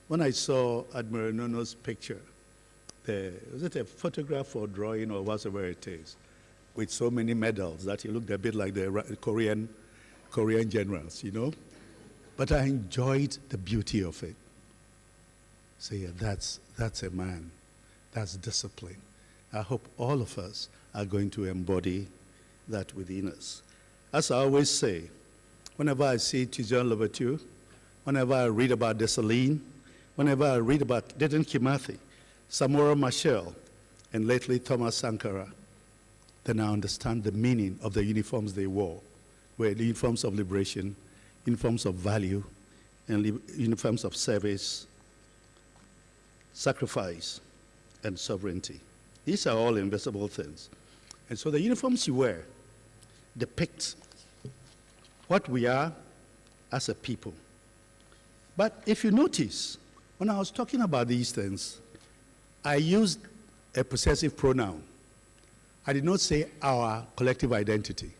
When I saw Admiral Nono's picture, was it a photograph or drawing or whatever it is, with so many medals that he looked a bit like the Korean generals, you know? but I enjoyed the beauty of it. So yeah, that's a man. That's discipline. I hope all of us are going to embody that within us. As I always say, whenever I see Tijan Louverture, whenever I read about Dessalines, whenever I read about Dedan Kimathi, Samora Machel, and lately Thomas Sankara, then I understand the meaning of the uniforms they wore, were the uniforms of liberation, uniforms of value, and uniforms of service, sacrifice, and sovereignty. These are all invisible things. And so the uniforms you wear depict what we are as a people. But if you notice, when I was talking about these things, I used a possessive pronoun. I did not say our collective identity,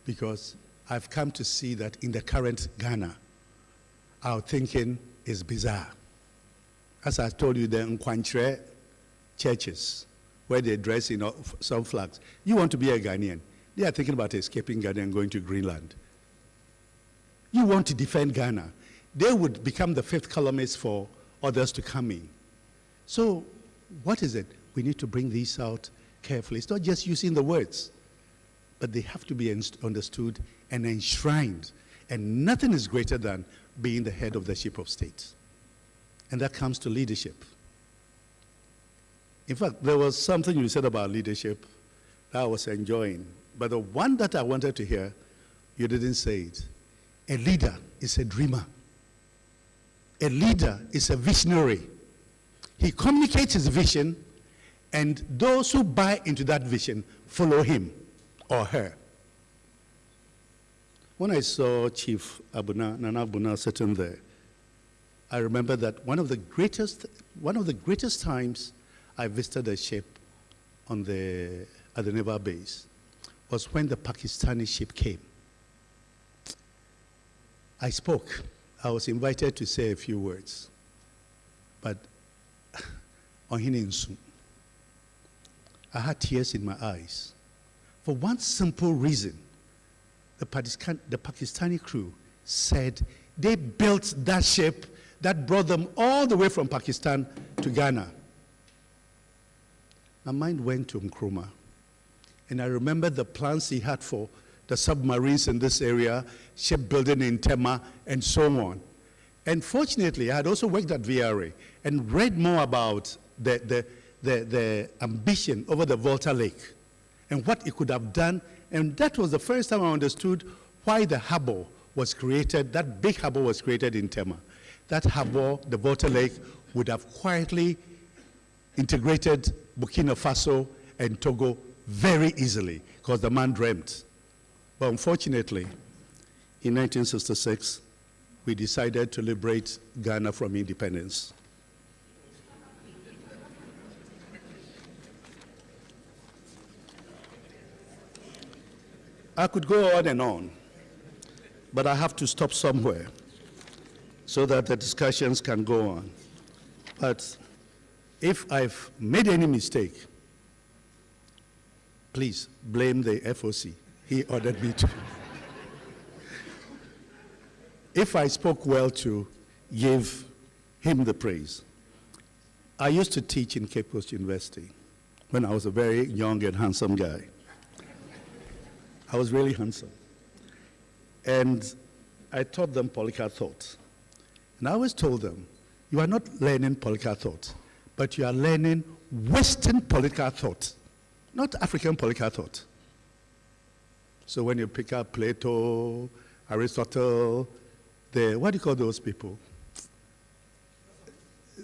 because I've come to see that in the current Ghana, our thinking is bizarre. As I told you, the Nkwantre churches, where they dress in some flags. You want to be a Ghanaian. They are thinking about escaping Ghana and going to Greenland. You want to defend Ghana. They would become the fifth columnist for others to come in. So what is it? We need to bring these out carefully. It's not just using the words, but they have to be understood and enshrined. And nothing is greater than being the head of the ship of state. And that comes to leadership. In fact, there was something you said about leadership that I was enjoying. But the one that I wanted to hear, you didn't say it. A leader is a dreamer. A leader is a visionary. He communicates his vision, and those who buy into that vision follow him or her. When I saw Chief Nana Abuna sitting there, I remember that one of the greatest times I visited a ship at the naval base was when the Pakistani ship came. I spoke. I was invited to say a few words, but on Unsung, I had tears in my eyes for one simple reason. The Pakistani crew said they built that ship that brought them all the way from Pakistan to Ghana. My mind went to Nkrumah, and I remember the plans he had for the submarines in this area, shipbuilding in Tema, and so on. And fortunately, I had also worked at VRA and read more about the ambition over the Volta Lake and what it could have done. And that was the first time I understood why the harbor was created, that big harbor was created in Tema. That harbor, the Volta Lake, would have quietly integrated Burkina Faso and Togo very easily, because the man dreamt. But unfortunately, in 1966, we decided to liberate Ghana from independence. I could go on and on, but I have to stop somewhere so that the discussions can go on. But if I've made any mistake, please blame the FOC. He ordered me to. If I spoke well, to give him the praise. I used to teach in Cape Coast University when I was a very young and handsome guy. I was really handsome. And I taught them political thought. And I always told them, you are not learning political thought, but you are learning Western political thought, not African political thought. So when you pick up Plato, Aristotle, what do you call those people?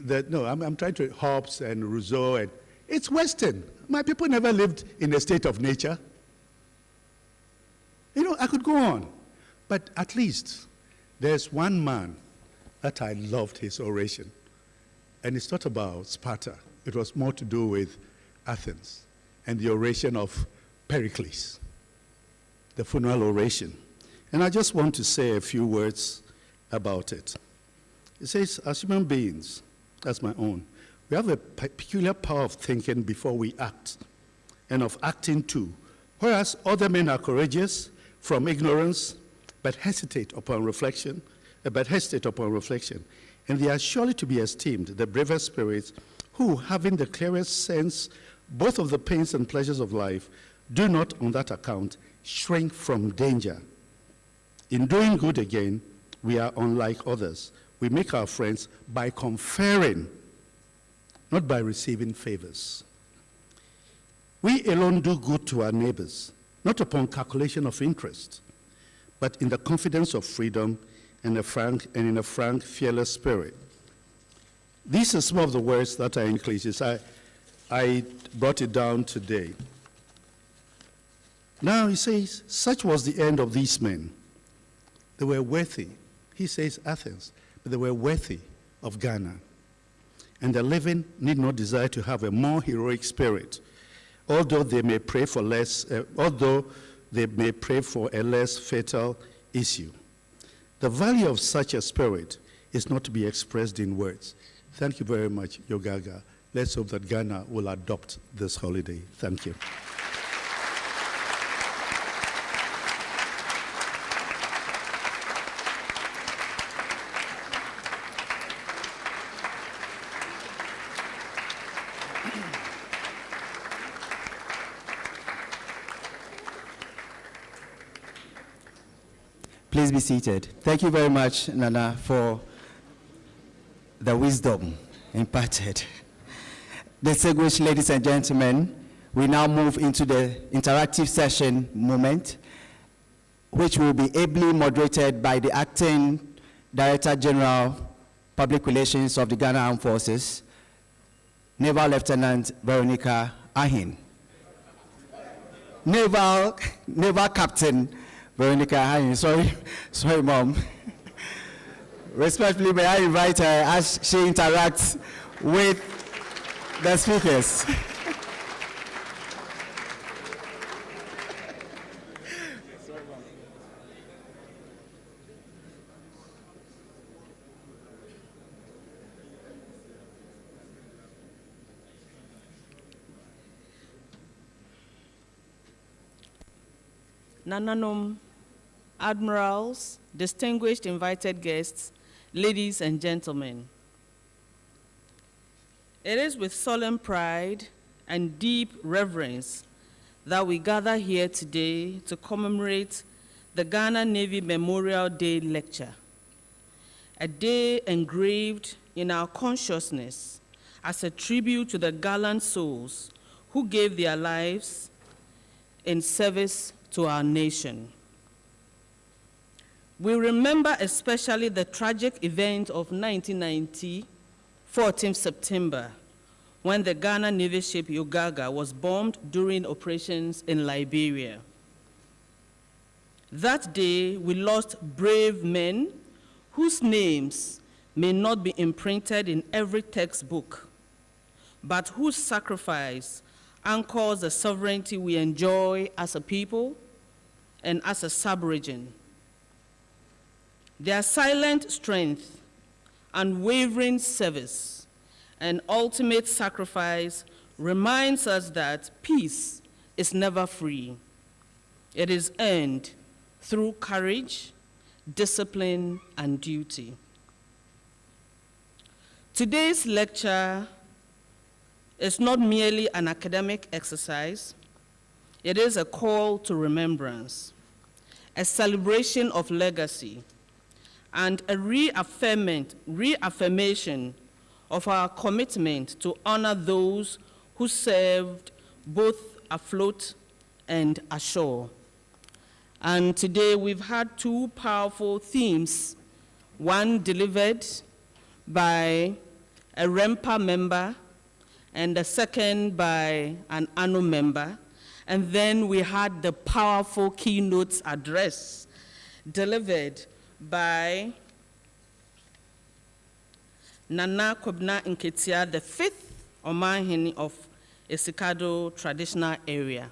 I'm trying to Hobbes and Rousseau, and it's Western. My people never lived in a state of nature. You know, I could go on, but at least there's one man that I loved his oration, and it's not about Sparta. It was more to do with Athens and the oration of Pericles, the funeral oration. And I just want to say a few words about it. It says, as human beings, that's my own, we have a peculiar power of thinking before we act, and of acting too. Whereas other men are courageous from ignorance, but hesitate upon reflection, but hesitate upon reflection. And they are surely to be esteemed, the braver spirits who, having the clearest sense both of the pains and pleasures of life, do not on that account shrink from danger. In doing good again, we are unlike others. We make our friends by conferring, not by receiving favors. We alone do good to our neighbors, not upon calculation of interest, but in the confidence of freedom and in a frank, fearless spirit. These are some of the words that are in Ecclesiastes. I brought it down today. Now he says, such was the end of these men. They were worthy. He says Athens, but they were worthy of Ghana. And the living need not desire to have a more heroic spirit, although they may pray for a less fatal issue. The value of such a spirit is not to be expressed in words. Thank you very much, Yogaga. Let's hope that Ghana will adopt this holiday. Thank you. Please be seated. Thank you very much, Nana, for the wisdom imparted. Distinguished ladies and gentlemen, we now move into the interactive session moment, which will be ably moderated by the Acting Director General, Public Relations of the Ghana Armed Forces, Naval Lieutenant Veronica Ahin. Naval Captain Veronica Ahin, sorry, Mom. Respectfully, may I invite her as she interacts with the speakers. Nananom, admirals, distinguished invited guests, ladies and gentlemen. It is with solemn pride and deep reverence that we gather here today to commemorate the Ghana Navy Memorial Day Lecture, a day engraved in our consciousness as a tribute to the gallant souls who gave their lives in service to our nation. We remember especially the tragic event of 1990, 14th September, when the Ghana Navy ship Yogaga was bombed during operations in Liberia. That day, we lost brave men whose names may not be imprinted in every textbook, but whose sacrifice anchors the sovereignty we enjoy as a people and as a sub-region. Their silent strength, unwavering service, and ultimate sacrifice reminds us that peace is never free. It is earned through courage, discipline, and duty. Today's lecture is not merely an academic exercise. It is a call to remembrance, a celebration of legacy, and a reaffirmation of our commitment to honor those who served both afloat and ashore. And today we've had two powerful themes, one delivered by a REMPA member and the second by an ANO member. And then we had the powerful keynote address delivered by Nana Kwabena Nketia, the 5th Omanhene of Scuttle traditional area.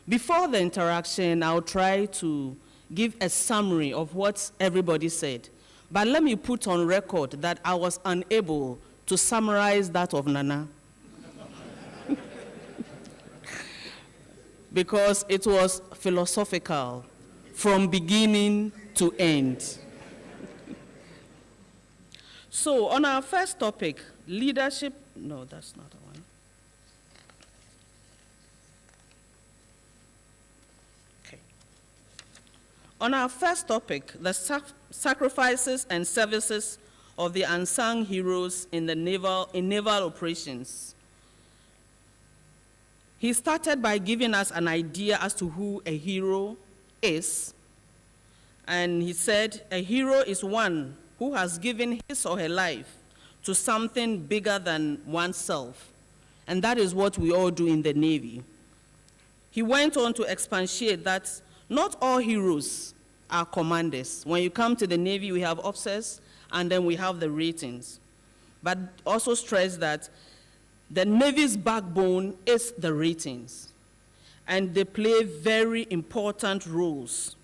Before the interaction, I'll try to give a summary of what everybody said. But let me put on record that I was unable to summarize that of Nana. Because it was philosophical from beginning to end. So on our first topic, leadership, no, that's not the one. Okay. On our first topic, the sacrifices and services of the unsung heroes in naval operations. He started by giving us an idea as to who a hero is. And he said, a hero is one who has given his or her life to something bigger than oneself. And that is what we all do in the Navy. He went on to expatiate that not all heroes are commanders. When you come to the Navy, we have officers, and then we have the ratings. But also stress that the Navy's backbone is the ratings, and they play very important roles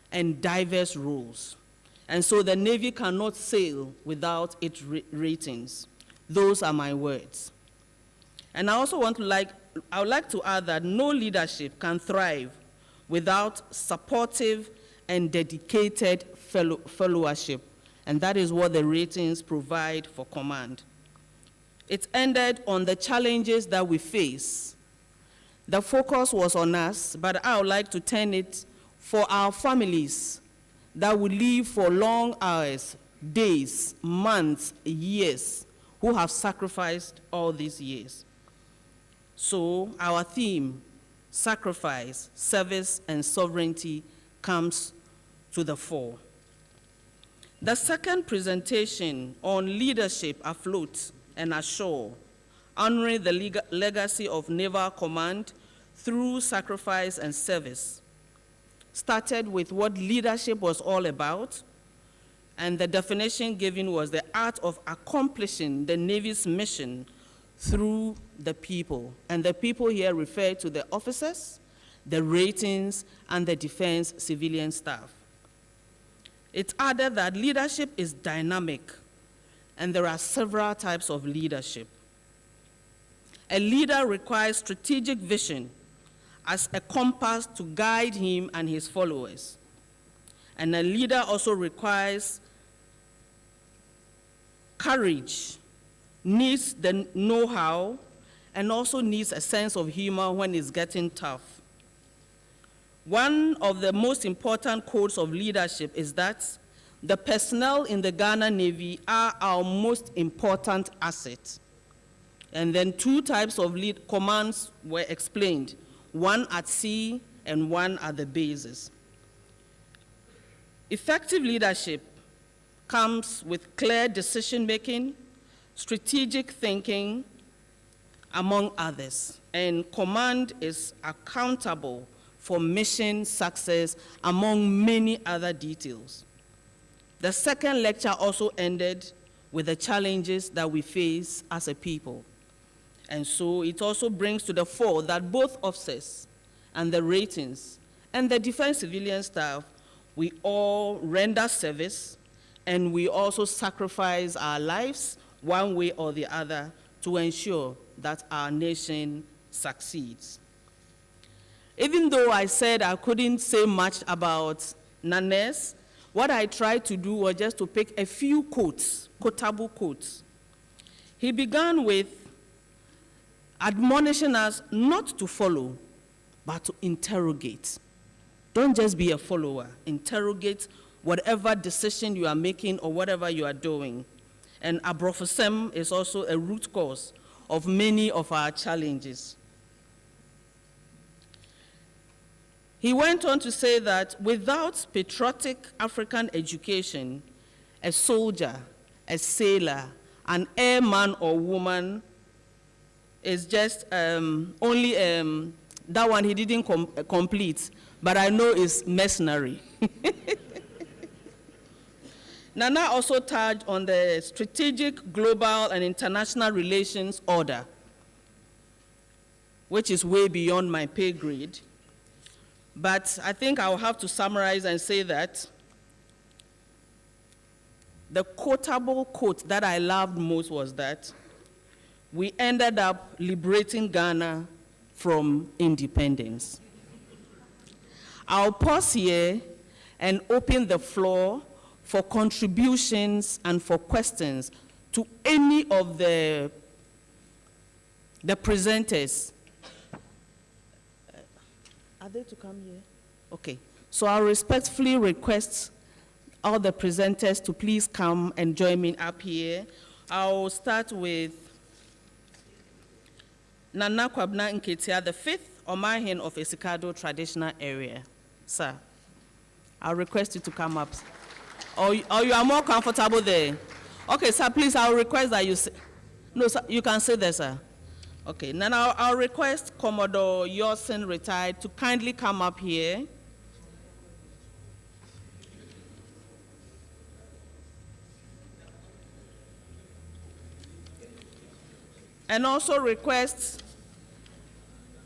and diverse roles. And so the Navy cannot sail without its ratings. Those are my words. And I also would like to add that no leadership can thrive without supportive and dedicated followership. And that is what the ratings provide for command. It ended on the challenges that we face. The focus was on us, but I would like to turn it for our families that will live for long hours, days, months, years, who have sacrificed all these years. So our theme, sacrifice, service, and sovereignty, comes to the fore. The second presentation on leadership afloat and ashore, honoring the legacy of naval command through sacrifice and service, started with what leadership was all about, and the definition given was the art of accomplishing the Navy's mission through the people. And the people here refer to the officers, the ratings, and the defense civilian staff. It added that leadership is dynamic, and there are several types of leadership. A leader requires strategic vision as a compass to guide him and his followers. And a leader also requires courage, needs the know-how, and also needs a sense of humor when it's getting tough. One of the most important codes of leadership is that the personnel in the Ghana Navy are our most important asset. And then two types of commands were explained, one at sea and one at the bases. Effective leadership comes with clear decision-making, strategic thinking, among others. And command is accountable for mission success, among many other details. The second lecture also ended with the challenges that we face as a people. And so it also brings to the fore that both officers and the ratings and the defense civilian staff, we all render service, and we also sacrifice our lives one way or the other to ensure that our nation succeeds. Even though I said I couldn't say much about Nanes, what I tried to do was just to pick a few quotes, quotable quotes. He began with admonishing us not to follow, but to interrogate. Don't just be a follower. Interrogate whatever decision you are making or whatever you are doing. And abrofosem is also a root cause of many of our challenges. He went on to say that without patriotic African education, a soldier, a sailor, an airman or woman is just only, that one he didn't complete, but I know it's mercenary. Nana also touched on the strategic, global, and international relations order, which is way beyond my pay grade. But I think I'll have to summarize and say that the quotable quote that I loved most was that we ended up liberating Ghana from independence. I'll pause here and open the floor for contributions and for questions to any of the presenters. Are they to come here? Okay. So I respectfully request all the presenters to please come and join me up here. I'll start with Nana Kwabna Nketia, the 5th Omahin of Esikado traditional area. Sir, I'll request you to come up. Or you are more comfortable there? Okay, sir, please, I'll request that you say, no, sir, you can say there, sir. Okay, now I'll request Commodore Yorson, retired, to kindly come up here. And also request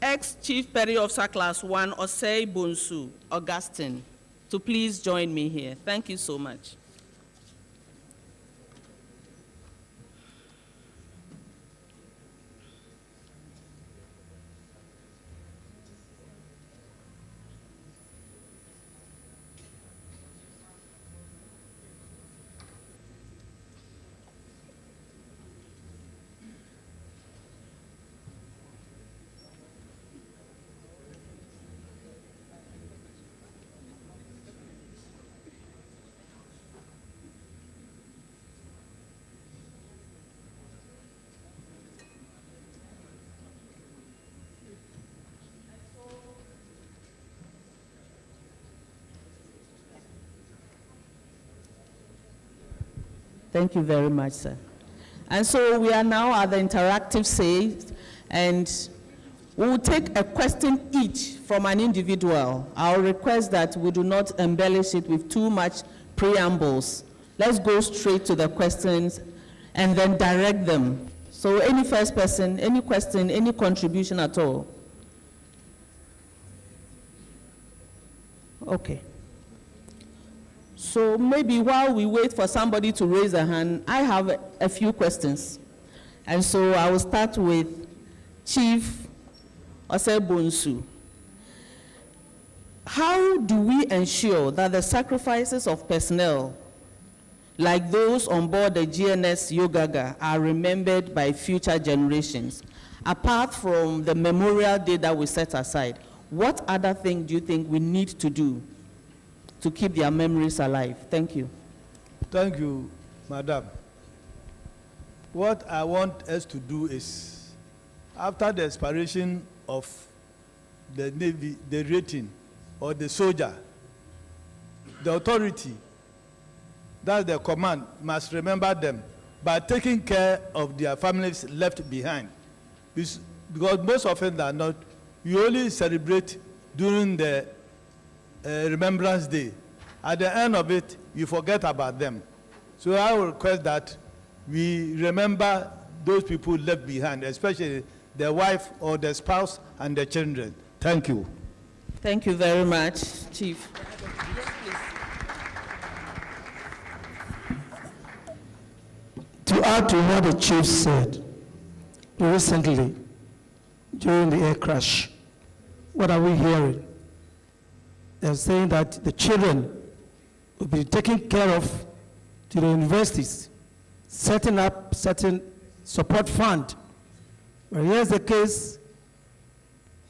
ex-Chief Petty Officer Class 1, Osei Bonsu, Augustine, to please join me here. Thank you so much. Thank you very much, sir. And so we are now at the interactive stage, and we will take a question each from an individual. I'll request that we do not embellish it with too much preambles. Let's go straight to the questions and then direct them. So any first person, any question, any contribution at all? Okay. So maybe while we wait for somebody to raise a hand, I have a few questions. And so I will start with Chief Osei Bonsu. How do we ensure that the sacrifices of personnel, like those on board the GNS Yogaga, are remembered by future generations? Apart from the Memorial Day that we set aside, what other thing do you think we need to do to keep their memories alive? Thank you. Thank you, Madam. What I want us to do is, after the expiration of the Navy, the rating, or the soldier, the authority, that's the command, must remember them by taking care of their families left behind. Because most often than not, you only celebrate during the Remembrance Day. At the end of it, you forget about them. So I will request that we remember those people left behind, especially the wife or the spouse and the children. Thank you. Thank you very much, Chief. Yes, please. To add to what the Chief said, recently, during the air crash, what are we hearing? They're saying that the children will be taken care of to the universities, setting up certain support fund. Well, here's the case,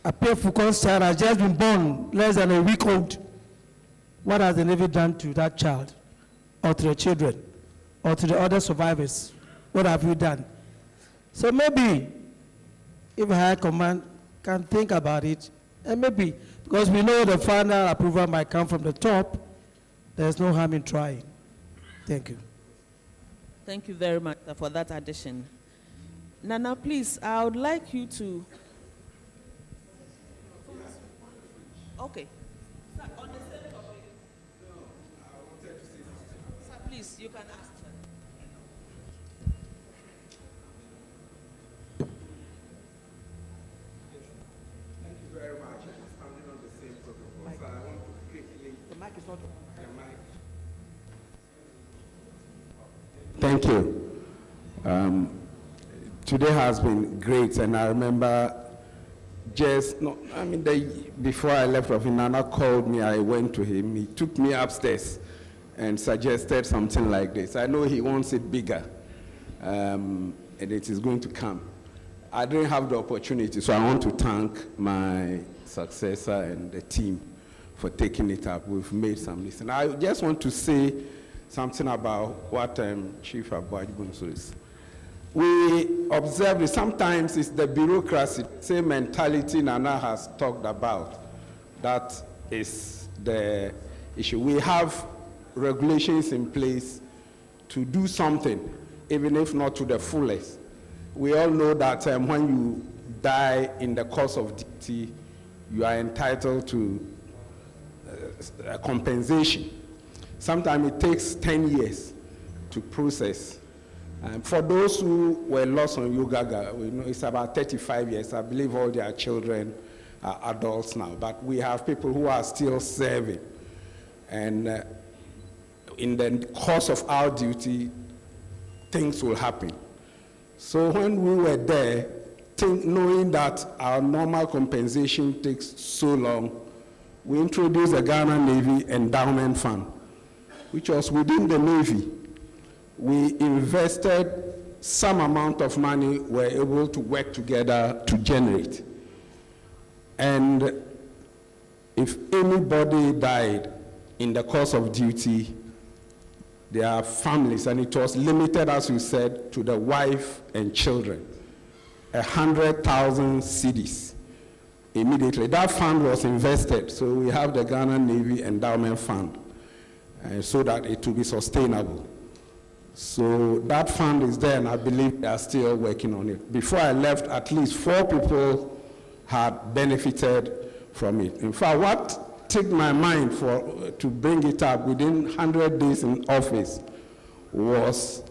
a Foucault's child has just been born, less than a week old. What has the Navy done to that child, or to the children, or to the other survivors? What have you done? So maybe, if High Command can think about it, and maybe, because we know the final approval might come from the top, there's no harm in trying. Thank you. Thank you very much for that addition. Nana, please, I would like you to... Okay. Sir, on the same topic. Sir, please, you can ask. Thank you very much. I'm standing on the same protocol, so I want to quickly... The mic is not on. Thank you. Today has been great, and I remember before I left off, Nana called me, I went to him, he took me upstairs, and suggested something like this. I know he wants it bigger, and it is going to come. I didn't have the opportunity, so I want to thank my successor and the team for taking it up. We've made some listen. I just want to say something about what Chief Abuajibunso is. We observe that sometimes it's the bureaucracy, same mentality Nana has talked about. That is the issue. We have regulations in place to do something, even if not to the fullest. We all know that when you die in the course of duty, you are entitled to a compensation. Sometimes it takes 10 years to process. For those who were lost on Yogaga, we know it's about 35 years. I believe all their children are adults now, but we have people who are still serving. And in the course of our duty, things will happen. So when we were there, knowing that our normal compensation takes so long, we introduced the Ghana Navy Endowment Fund, which was within the Navy. We invested some amount of money, we're able to work together to generate. And if anybody died in the course of duty, their families, and it was limited, as you said, to the wife and children, 100,000 cedis immediately. That fund was invested, so we have the Ghana Navy Endowment Fund, so that it will be sustainable. So that fund is there, and I believe they are still working on it. Before I left, at least 4 people had benefited from it. In fact, what took my mind to bring it up within 100 days in office was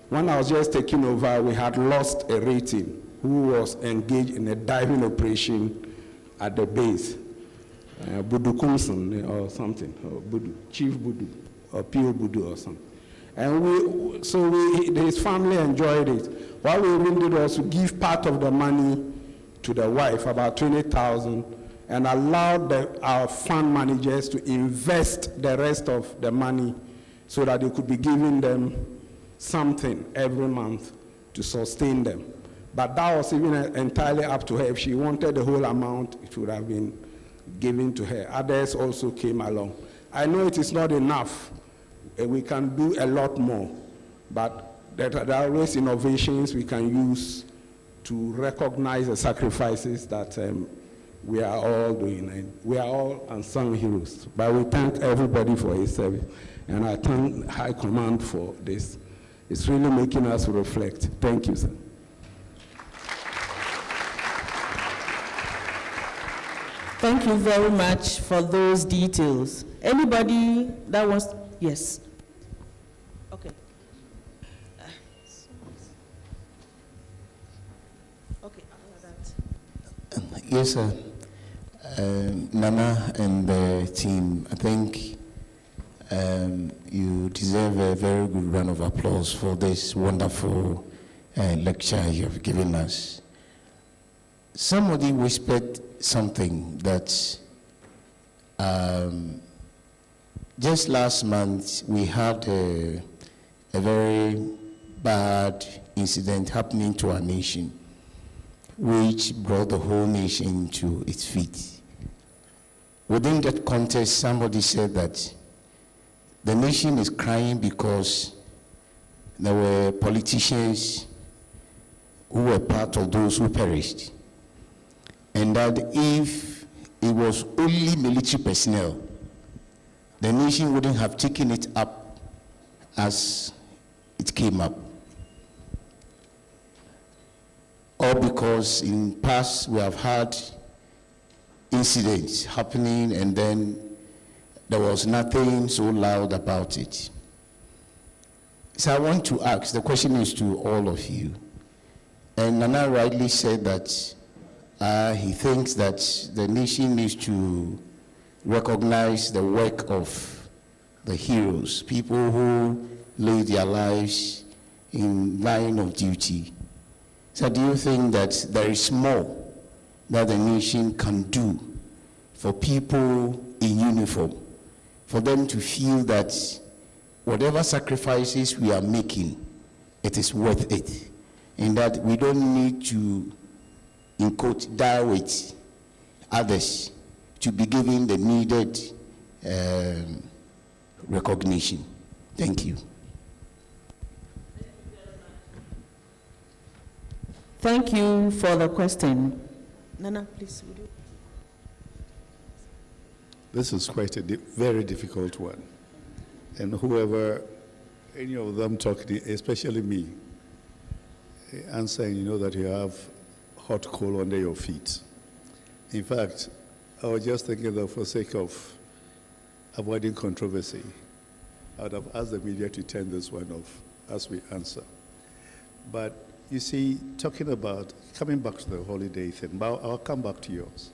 when I was just taking over, we had lost a rating who was engaged in a diving operation at the base. Budu Kumson or something, or Budu, Chief Budu, or Pio Budu or something. And his family enjoyed it. What we even did was to give part of the money to the wife, about 20,000, and allowed our fund managers to invest the rest of the money so that they could be giving them something every month to sustain them. But that was even entirely up to her. If she wanted the whole amount, it would have been given to her. Others also came along. I know it is not enough. We can do a lot more, but there are always innovations we can use to recognize the sacrifices that we are all doing. And we are all unsung heroes, but we thank everybody for his service. And I thank High Command for this. It's really making us reflect. Thank you, sir. Thank you very much for those details. Anybody that wants, yes. Okay. Okay, yes, sir. Nana and the team, I think you deserve a very good round of applause for this wonderful lecture you have given us. Somebody whispered something that just last month we had a very bad incident happening to our nation, which brought the whole nation to its feet. Within that context, somebody said that the nation is crying because there were politicians who were part of those who perished, and that if it was only military personnel, the nation wouldn't have taken it up as it came up. Or because in past we have had incidents happening and then there was nothing so loud about it. So I want to ask, the question is to all of you. And Nana rightly said that he thinks that the nation needs to recognize the work of the heroes, people who laid their lives in line of duty. So do you think that there is more that the nation can do for people in uniform, for them to feel that whatever sacrifices we are making, it is worth it. In that we don't need to, in quote, die with others to be given the needed recognition. Thank you. Thank you for the question. Nana, please, would you? This is quite a very difficult one. And whoever, any of them talking, especially me, answering, you know that you have hot coal under your feet. In fact, I was just thinking that for sake of avoiding controversy, I would have asked the media to turn this one off as we answer. But you see, talking about, coming back to the holiday thing, but I'll come back to yours.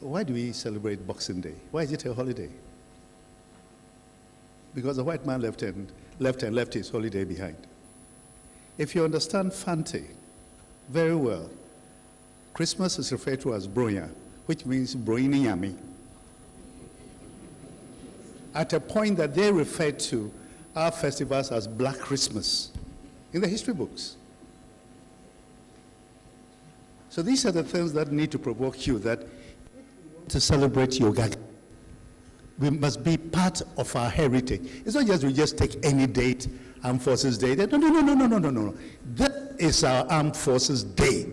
Why do we celebrate Boxing Day? Why is it a holiday? Because the white man left his holiday behind. If you understand Fante very well, Christmas is referred to as Broya, which means Broini Yami. At a point that they refer to our festivals as Black Christmas in the history books. So these are the things that need to provoke you, that to celebrate Yogaga, we must be part of our heritage. It's not just we just take any date, Armed Forces Day. No. That is our Armed Forces Day.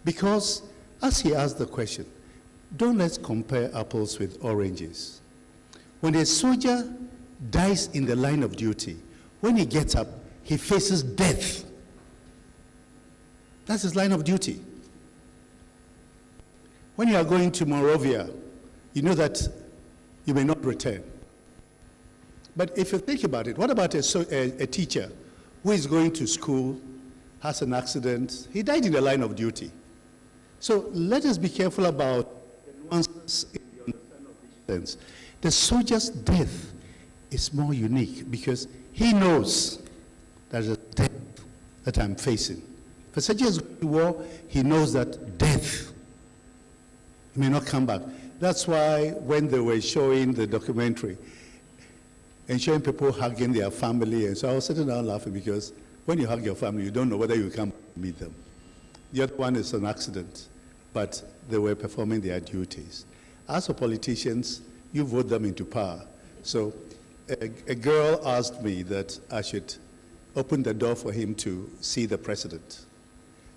Because, as he asked the question, don't let's compare apples with oranges. When a soldier dies in the line of duty, when he gets up, he faces death. That's his line of duty. When you are going to Monrovia, you know that you may not return. But if you think about it, what about a teacher who is going to school, has an accident, he died in the line of duty. So let us be careful about the nuances in the understanding of these things. The soldier's death is more unique because he knows there's a death that I'm facing. For soldiers going to war, he knows that death may not come back. That's why when they were showing the documentary and showing people hugging their family, and so I was sitting down laughing because when you hug your family, you don't know whether you can meet them. The other one is an accident, but they were performing their duties. As for politicians, you vote them into power. So a girl asked me that I should open the door for him to see the president.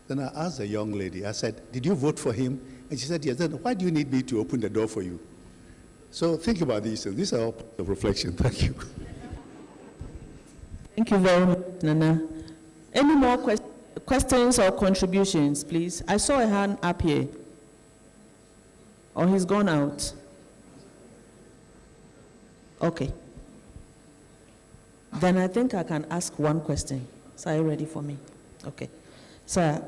Then I asked the young lady, I said, did you vote for him? And she said, yes. Then why do you need me to open the door for you? So think about these things. These are all parts of reflection. Thank you. Thank you very much, Nana. Any more questions or contributions, please? I saw a hand up here. Or he's gone out. Okay. Then I think I can ask one question. So are you ready for me? Okay. Sir,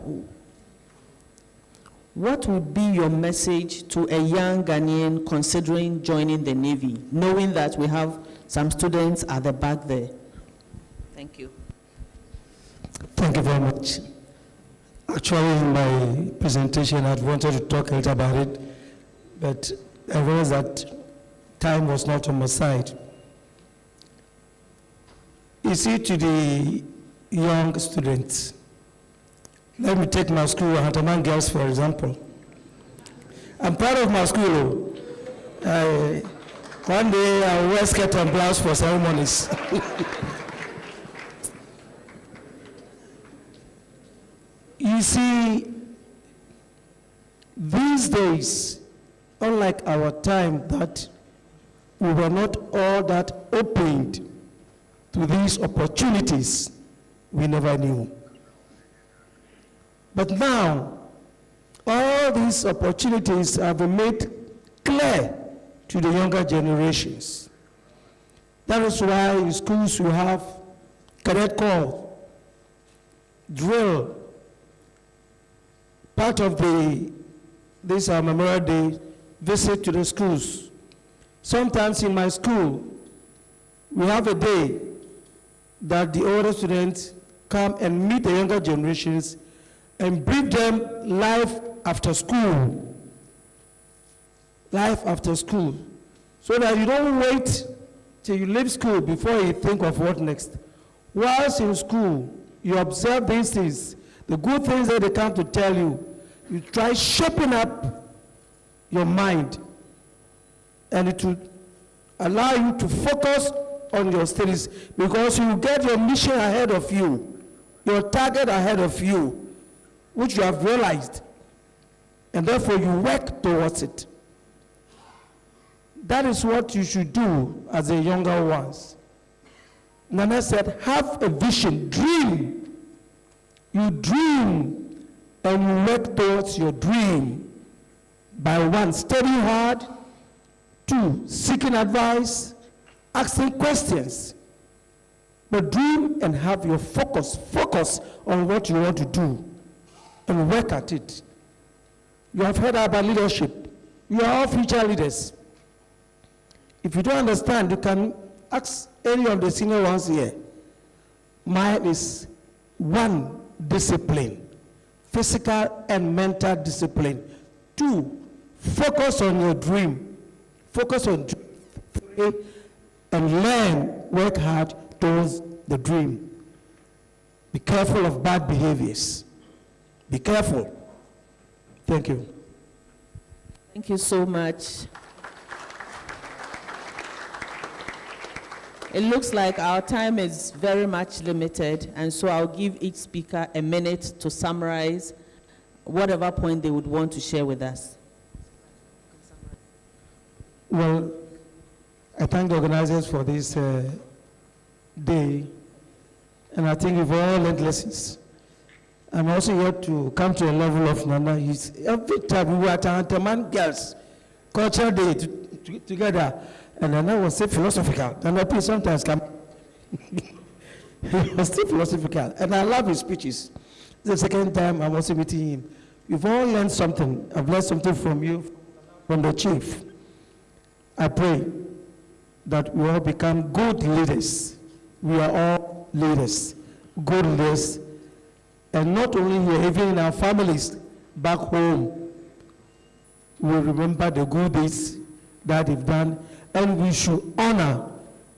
what would be your message to a young Ghanaian considering joining the Navy, knowing that we have some students at the back there? Thank you. Thank you very much. Actually, in my presentation, I wanted to talk a little about it, but I realized that time was not on my side. You see, to the young students, let me take my school, Hantaman Girls, for example. I'm proud of my school. One day I'll wear skirt and blouse for ceremonies. You see, these days, unlike our time that we were not all that opened to these opportunities, we never knew. But now, all these opportunities have been made clear to the younger generations. That is why in schools you have cadet corps, drill, part of this Memorial Day visit to the schools. Sometimes in my school, we have a day that the older students come and meet the younger generations and brief them life after school. Life after school. So that you don't wait till you leave school before you think of what next. Whilst in school, you observe these things, the good things that they come to tell you. You try shaping up your mind, and it will allow you to focus on your studies, because you get your mission ahead of you, your target ahead of you, which you have realized, and therefore you work towards it. That is what you should do as the younger ones. Nana said, have a vision, dream. You dream and you work towards your dream by 1, studying hard, 2, seeking advice, asking questions. But dream and have your focus on what you want to do and work at it. You have heard about leadership. You are all future leaders. If you don't understand, you can ask any of the senior ones here. Mine is 1, discipline, physical and mental discipline. 2, focus on your dream. Focus on 3, and learn, work hard towards the dream. Be careful of bad behaviors. Be careful. Thank you. Thank you so much. It looks like our time is very much limited, and so I'll give each speaker a minute to summarize whatever point they would want to share with us. Well, I thank the organizers for this day, and I think we've all learned lessons. I'm also here to come to a level of Nana. Every time we were at Antaman Girls Culture Day together, and Nana was so philosophical. And I sometimes come. He was still philosophical, and I love his speeches. The second time I'm also meeting him. We've all learned something. I've learned something from you, from the chief. I pray that we all become good leaders. We are all leaders, good leaders. And not only here, even in our families back home, we remember the good deeds that they've done, and we should honor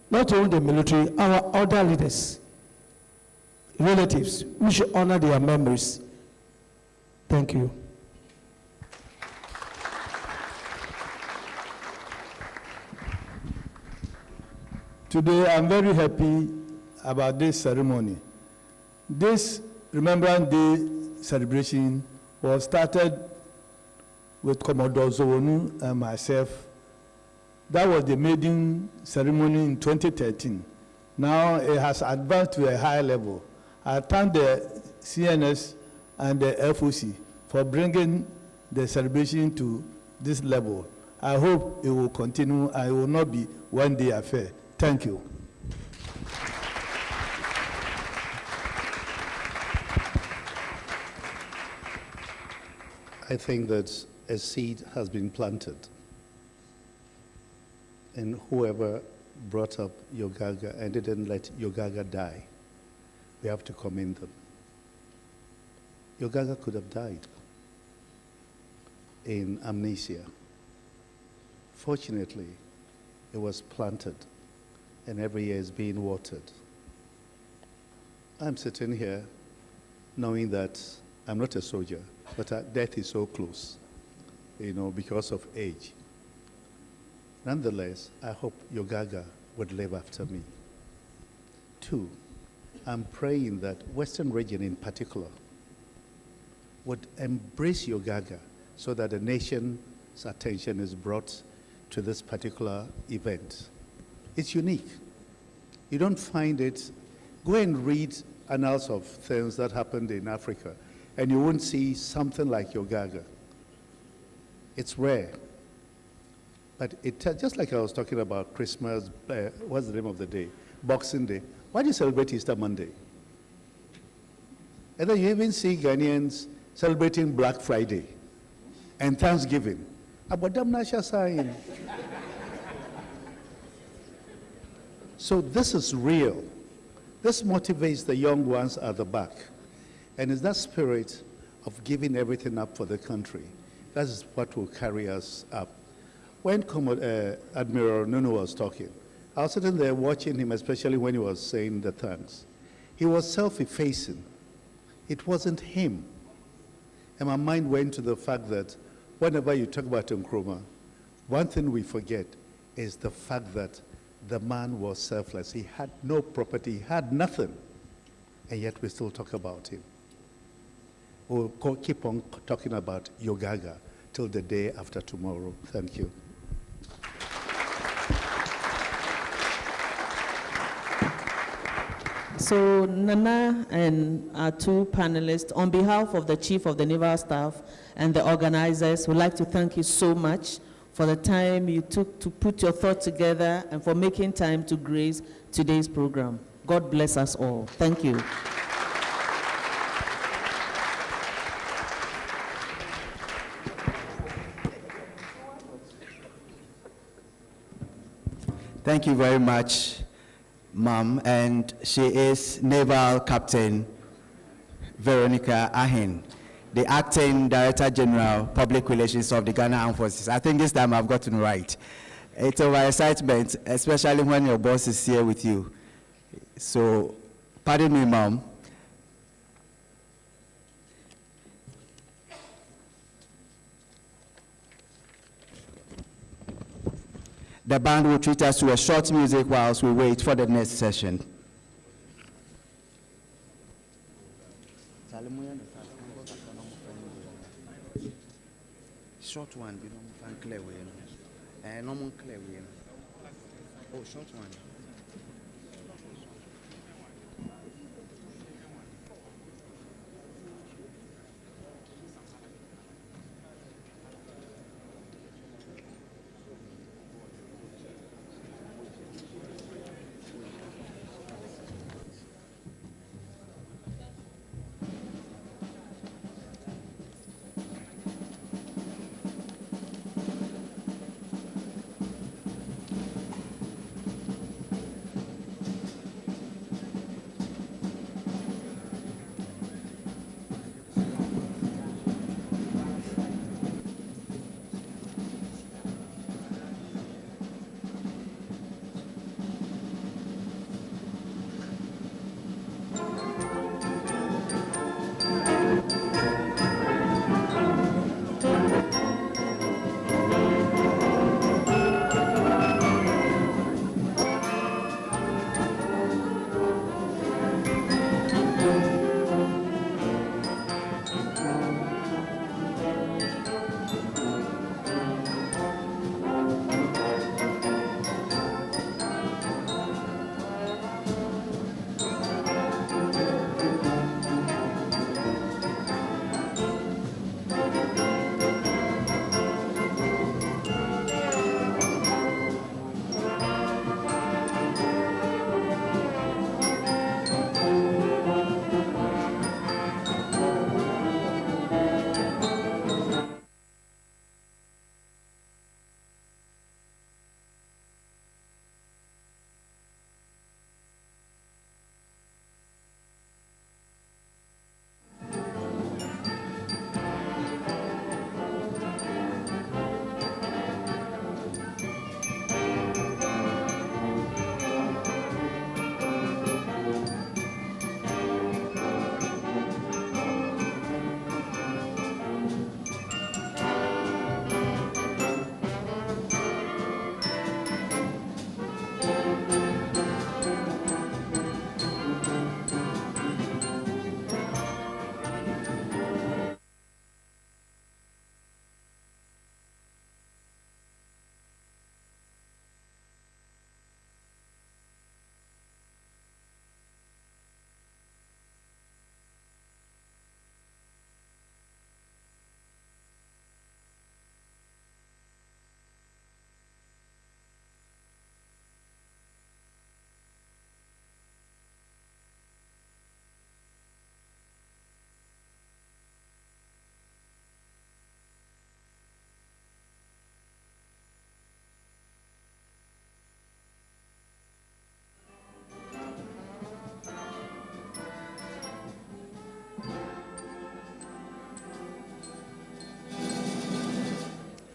not only the military, our other leaders, relatives. We should honor their memories. Thank you. Today, I'm very happy about this ceremony. This Remembrance Day celebration was started with Commodore Zowonu and myself. That was the maiden ceremony in 2013. Now it has advanced to a higher level. I thank the CNS and the FOC for bringing the celebration to this level. I hope it will continue and it will not be one-day affair. Thank you. I think that a seed has been planted, and whoever brought up Yogaga and didn't let Yogaga die, we have to commend them. Yogaga could have died in amnesia. Fortunately, it was planted, and every year is being watered. I'm sitting here knowing that I'm not a soldier, but death is so close, because of age. Nonetheless, I hope Yogaga would live after me. 2, I'm praying that Western region in particular would embrace Yogaga so that the nation's attention is brought to this particular event. It's unique. You don't find it. Go and read annals of things that happened in Africa, and you won't see something like Yogaga. It's rare. But just like I was talking about Christmas, what's the name of the day? Boxing Day. Why do you celebrate Easter Monday? And then you even see Ghanaians celebrating Black Friday and Thanksgiving. So this is real. This motivates the young ones at the back. And it's that spirit of giving everything up for the country. That is what will carry us up. When Admiral Nunu was talking, I was sitting there watching him, especially when he was saying the thanks. He was self-effacing. It wasn't him. And my mind went to the fact that whenever you talk about Nkrumah, one thing we forget is the fact that the man was selfless. He had no property, he had nothing, and yet we still talk about him. We'll keep on talking about Yogaga till the day after tomorrow. Thank you. So Nana and our two panelists, on behalf of the Chief of the Naval Staff and the organizers, would like to thank you so much for the time you took to put your thoughts together and for making time to grace today's program. God bless us all. Thank you. Thank you very much, Ma'am. And she is Naval Captain Veronica Ahin, the Acting Director General, Public Relations of the Ghana Armed Forces. I think this time I've gotten it right. It's over excitement, especially when your boss is here with you. So, pardon me, Ma'am. The band will treat us to a short music whilst we wait for the next session. Short one, we don't find clear way. No more clear way. Oh, short one.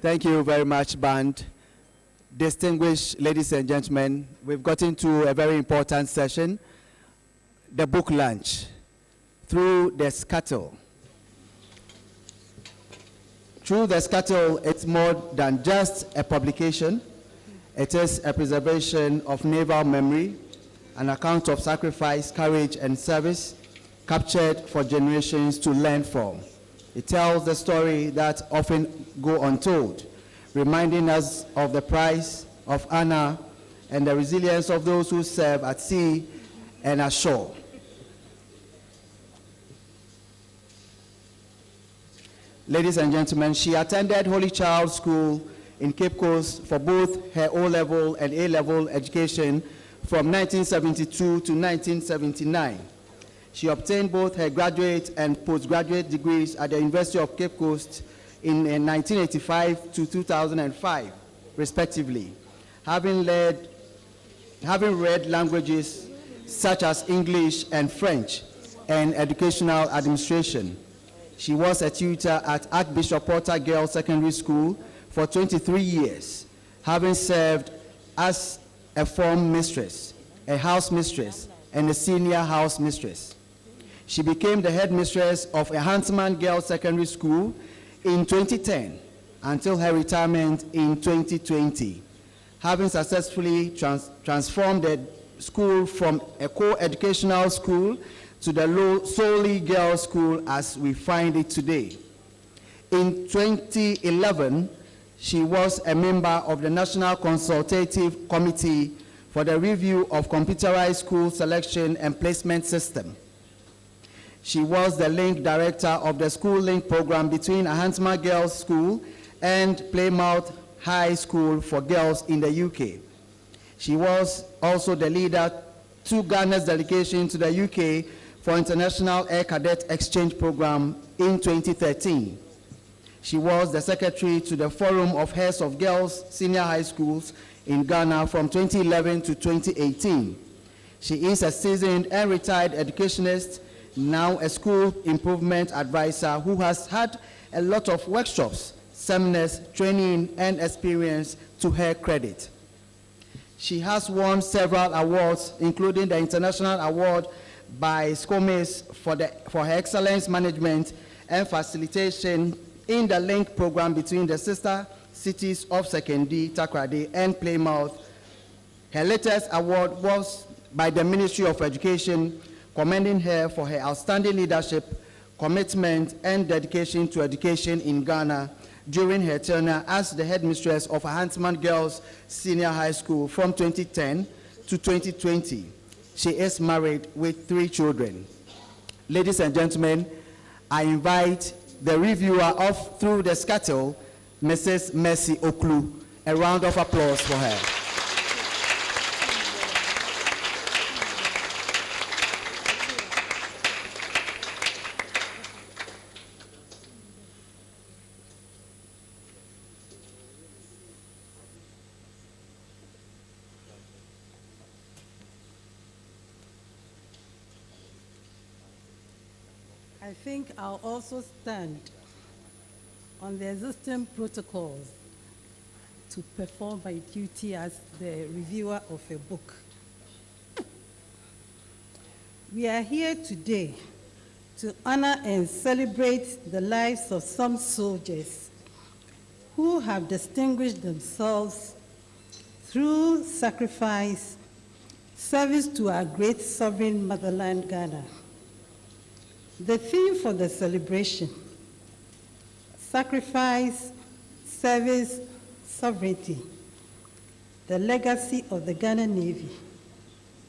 Thank you very much, band. Distinguished ladies and gentlemen, we've gotten to a very important session, the book launch, Through the Scuttle. Through the Scuttle, it's more than just a publication. It is a preservation of naval memory, an account of sacrifice, courage, and service, captured for generations to learn from. It tells the story that often go untold, reminding us of the price of honor and the resilience of those who serve at sea and ashore. Ladies and gentlemen, she attended Holy Child School in Cape Coast for both her O-level and A-level education from 1972 to 1979. She obtained both her graduate and postgraduate degrees at the University of Cape Coast in 1985 to 2005, respectively, having read languages such as English and French and educational administration. She was a tutor at Archbishop Porter Girls Secondary School for 23 years, having served as a form mistress, a house mistress, and a senior house mistress. She became the headmistress of a Huntsman Girls Secondary School in 2010 until her retirement in 2020, having successfully transformed the school from a co-educational school to the solely girls' school as we find it today. In 2011, she was a member of the National Consultative Committee for the Review of Computerized School Selection and Placement System. She was the link director of the School Link program between Huntsman Girls School and Plymouth High School for Girls in the UK. She was also the leader to Ghana's delegation to the UK for International Air Cadet Exchange Program in 2013. She was the secretary to the Forum of Heads of Girls Senior High Schools in Ghana from 2011 to 2018. She is a seasoned and retired educationist, now a school improvement advisor who has had a lot of workshops, seminars, training, and experience to her credit. She has won several awards, including the International Award by SCOMES for her excellence management and facilitation in the link program between the sister cities of Sekondi, Takoradi, and Plymouth. Her latest award was by the Ministry of Education, commending her for her outstanding leadership, commitment, and dedication to education in Ghana during her tenure as the headmistress of Huntsman Girls Senior High School from 2010 to 2020. She is married with 3 children. Ladies and gentlemen, I invite the reviewer of Through the Scuttle, Mrs. Mercy Oklu. A round of applause for her. I think I'll also stand on the existing protocols to perform my duty as the reviewer of a book. We are here today to honor and celebrate the lives of some soldiers who have distinguished themselves through sacrifice, service to our great sovereign motherland, Ghana. The theme for the celebration, sacrifice, service, sovereignty, the legacy of the Ghana Navy,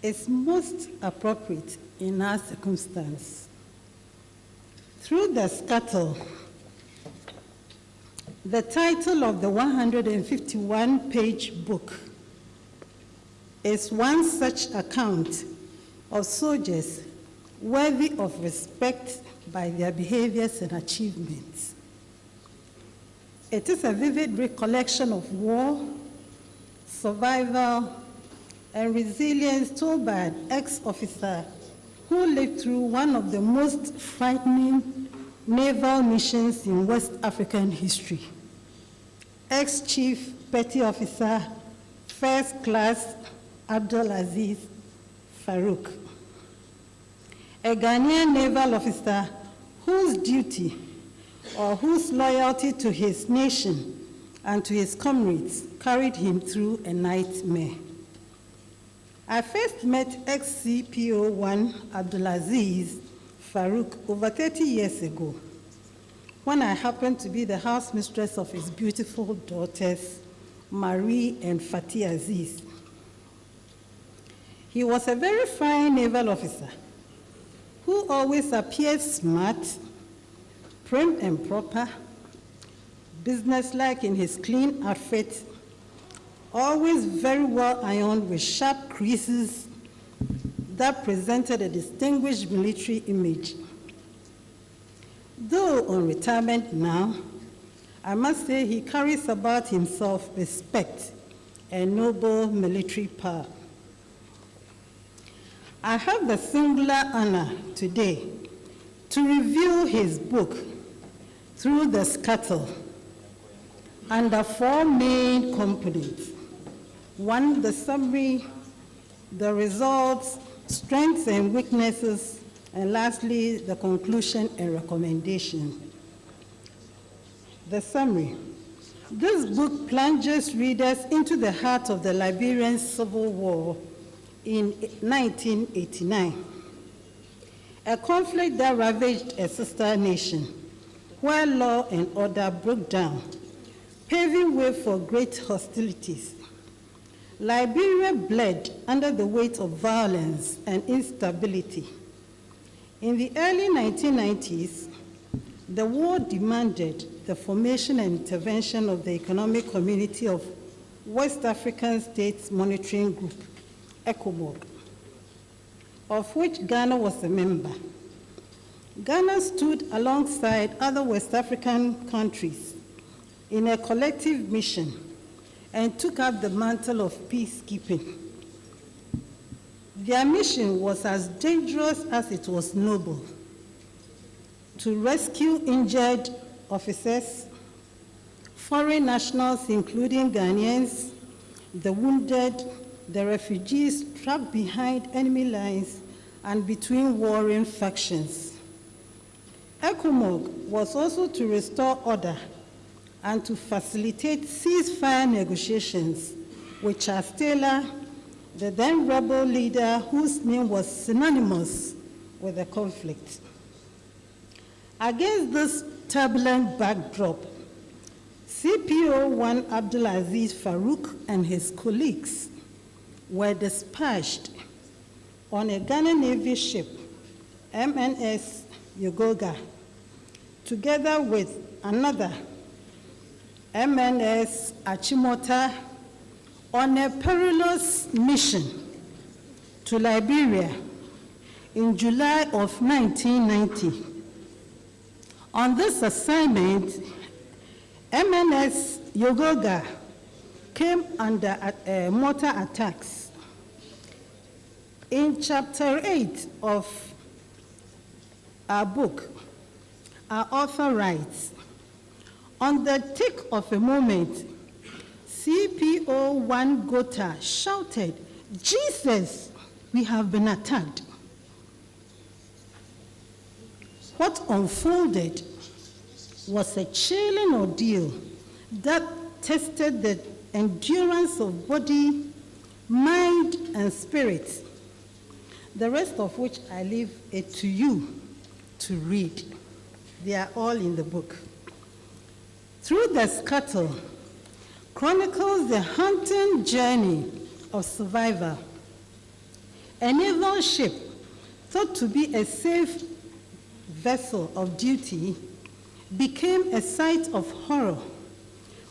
is most appropriate in our circumstance. Through the Scuttle, the title of the 151-page book is one such account of soldiers worthy of respect by their behaviors and achievements. It is a vivid recollection of war, survival, and resilience told by an ex-officer who lived through one of the most frightening naval missions in West African history. Ex-Chief Petty Officer First Class Abdulaziz Farouk, a Ghanaian naval officer whose duty or whose loyalty to his nation and to his comrades carried him through a nightmare. I first met ex-CPO-1 Abdulaziz Farouk over 30 years ago, when I happened to be the house mistress of his beautiful daughters, Marie and Fatih Aziz. He was a very fine naval officer who always appeared smart, prim and proper, businesslike in his clean outfit, always very well ironed with sharp creases that presented a distinguished military image. Though on retirement now, I must say he carries about himself respect and noble military power. I have the singular honor today to review his book, Through the Scuttle, under 4 main components. 1, the summary, the results, strengths and weaknesses, and lastly, the conclusion and recommendation. The summary. This book plunges readers into the heart of the Liberian Civil War in 1989, a conflict that ravaged a sister nation, where law and order broke down, paving way for great hostilities. Liberia bled under the weight of violence and instability. In the early 1990s, the war demanded the formation and intervention of the Economic Community of West African States Monitoring Group, ECOMOG, of which Ghana was a member. Ghana stood alongside other West African countries in a collective mission and took up the mantle of peacekeeping. Their mission was as dangerous as it was noble: to rescue injured officers, foreign nationals including Ghanaians, the wounded, the refugees trapped behind enemy lines and between warring factions. ECOMOG was also to restore order and to facilitate ceasefire negotiations with Charles Taylor, the then rebel leader whose name was synonymous with the conflict. Against this turbulent backdrop, CPO-1 Abdulaziz Farouk and his colleagues were dispatched on a Ghana Navy ship, GNS Yogaga, together with another MNS Achimota, on a perilous mission to Liberia in July of 1990. On this assignment, MNS Yogaga came under mortar attacks. In Chapter 8 of our book, our author writes, on the tick of a moment, CPO-1 Gota shouted, "Jesus, we have been attacked." What unfolded was a chilling ordeal that tested the endurance of body, mind, and spirit, the rest of which I leave it to you to read. They are all in the book. Through the Scuttle chronicles the hunting journey of survival. A naval ship thought to be a safe vessel of duty became a site of horror,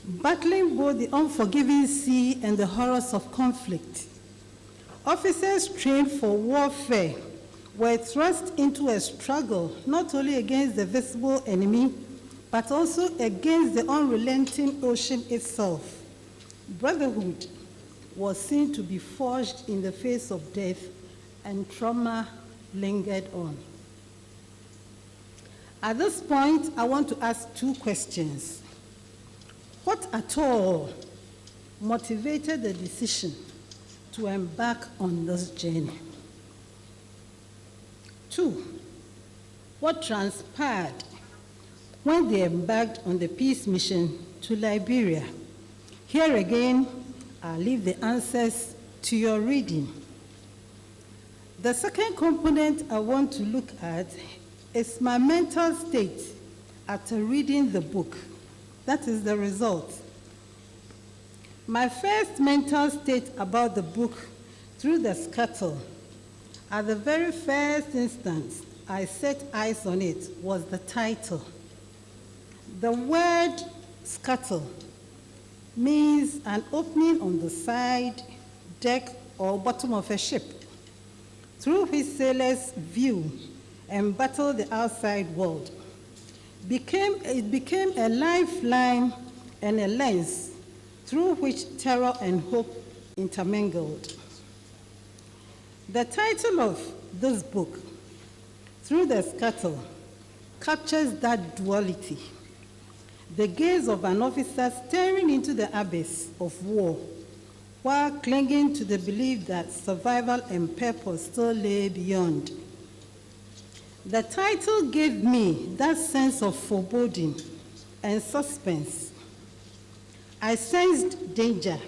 battling both the unforgiving sea and the horrors of conflict. Officers trained for warfare were thrust into a struggle not only against the visible enemy, but also against the unrelenting ocean itself. Brotherhood was seen to be forged in the face of death, and trauma lingered on. At this point, I want to ask 2 questions. What at all motivated the decision to embark on this journey? 2, what transpired when they embarked on the peace mission to Liberia? Here again, I'll leave the answers to your reading. The second component I want to look at is my mental state after reading the book. That is the result. My first mental state about the book through the Scuttle, at the very first instance I set eyes on it, was the title. The word scuttle means an opening on the side, deck, or bottom of a ship, through which sailors view and battle the outside world. It became a lifeline and a lens through which terror and hope intermingled. The title of this book, Through the Scuttle, captures that duality. The gaze of an officer staring into the abyss of war while clinging to the belief that survival and purpose still lay beyond. The title gave me that sense of foreboding and suspense. I sensed danger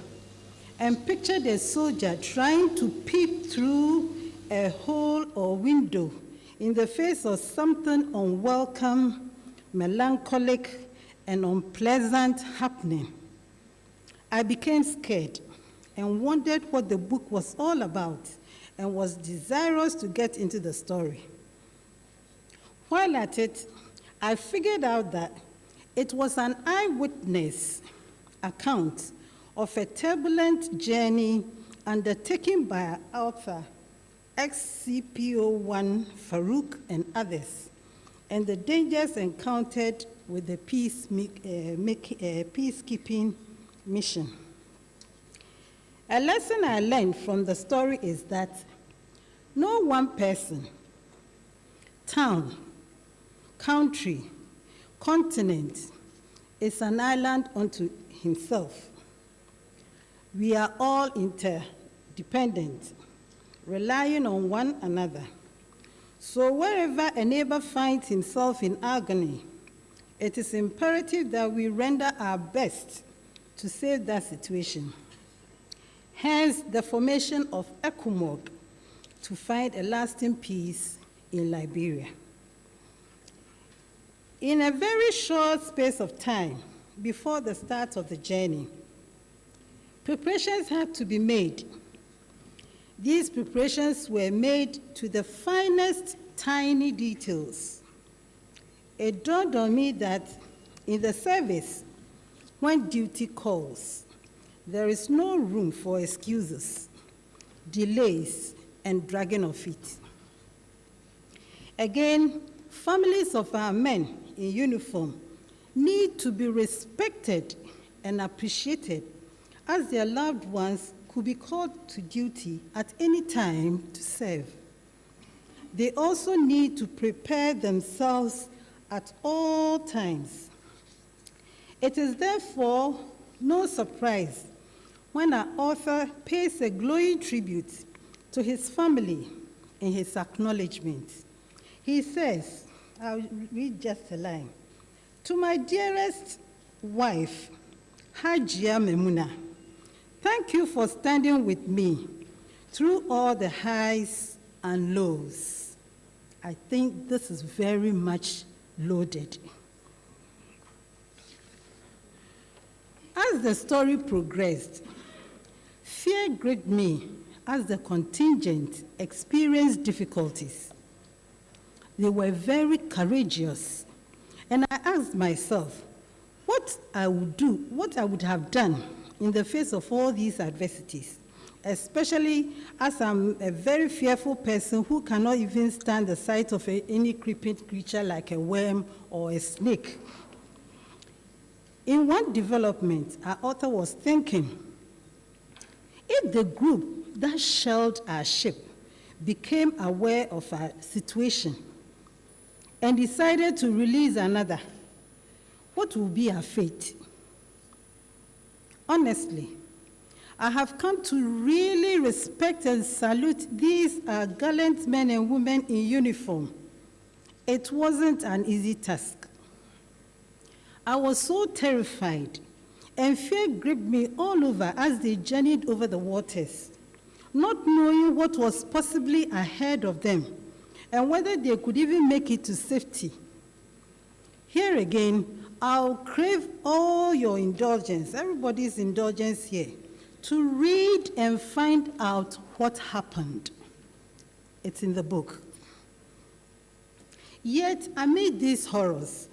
and pictured a soldier trying to peep through a hole or window in the face of something unwelcome, melancholic, and unpleasant happening. I became scared and wondered what the book was all about and was desirous to get into the story. While at it, I figured out that it was an eyewitness account of a turbulent journey undertaken by our author, ex-CPO-1 Farouk and others, and the dangers encountered with the peacekeeping mission. A lesson I learned from the story is that no one person, town, country, continent is an island unto himself. We are all interdependent, relying on one another. So wherever a neighbor finds himself in agony, it is imperative that we render our best to save that situation. Hence, the formation of ECOMOG to find a lasting peace in Liberia. In a very short space of time before the start of the journey, preparations had to be made. These preparations were made to the finest tiny details. It dawned on me that in the service, when duty calls, there is no room for excuses, delays, and dragging of feet. Again, families of our men in uniform need to be respected and appreciated, as their loved ones could be called to duty at any time to serve. They also need to prepare themselves at all times. It is therefore no surprise when our author pays a glowing tribute to his family in his acknowledgement. He says, I'll read just a line, "To my dearest wife, Hajia Memuna, thank you for standing with me through all the highs and lows." I think this is very much loaded. As the story progressed, fear gripped me as the contingent experienced difficulties. They were very courageous, and I asked myself what I would have done in the face of all these adversities, especially as I'm a very fearful person who cannot even stand the sight of any creeping creature like a worm or a snake. In one development, our author was thinking, if the group that shelled our ship became aware of our situation and decided to release another, what will be our fate? Honestly, I have come to really respect and salute these gallant men and women in uniform. It wasn't an easy task. I was so terrified, and fear gripped me all over as they journeyed over the waters, not knowing what was possibly ahead of them and whether they could even make it to safety. Here again, I'll crave all your indulgence, everybody's indulgence here, to read and find out what happened. It's in the book. Yet, amid these horrors,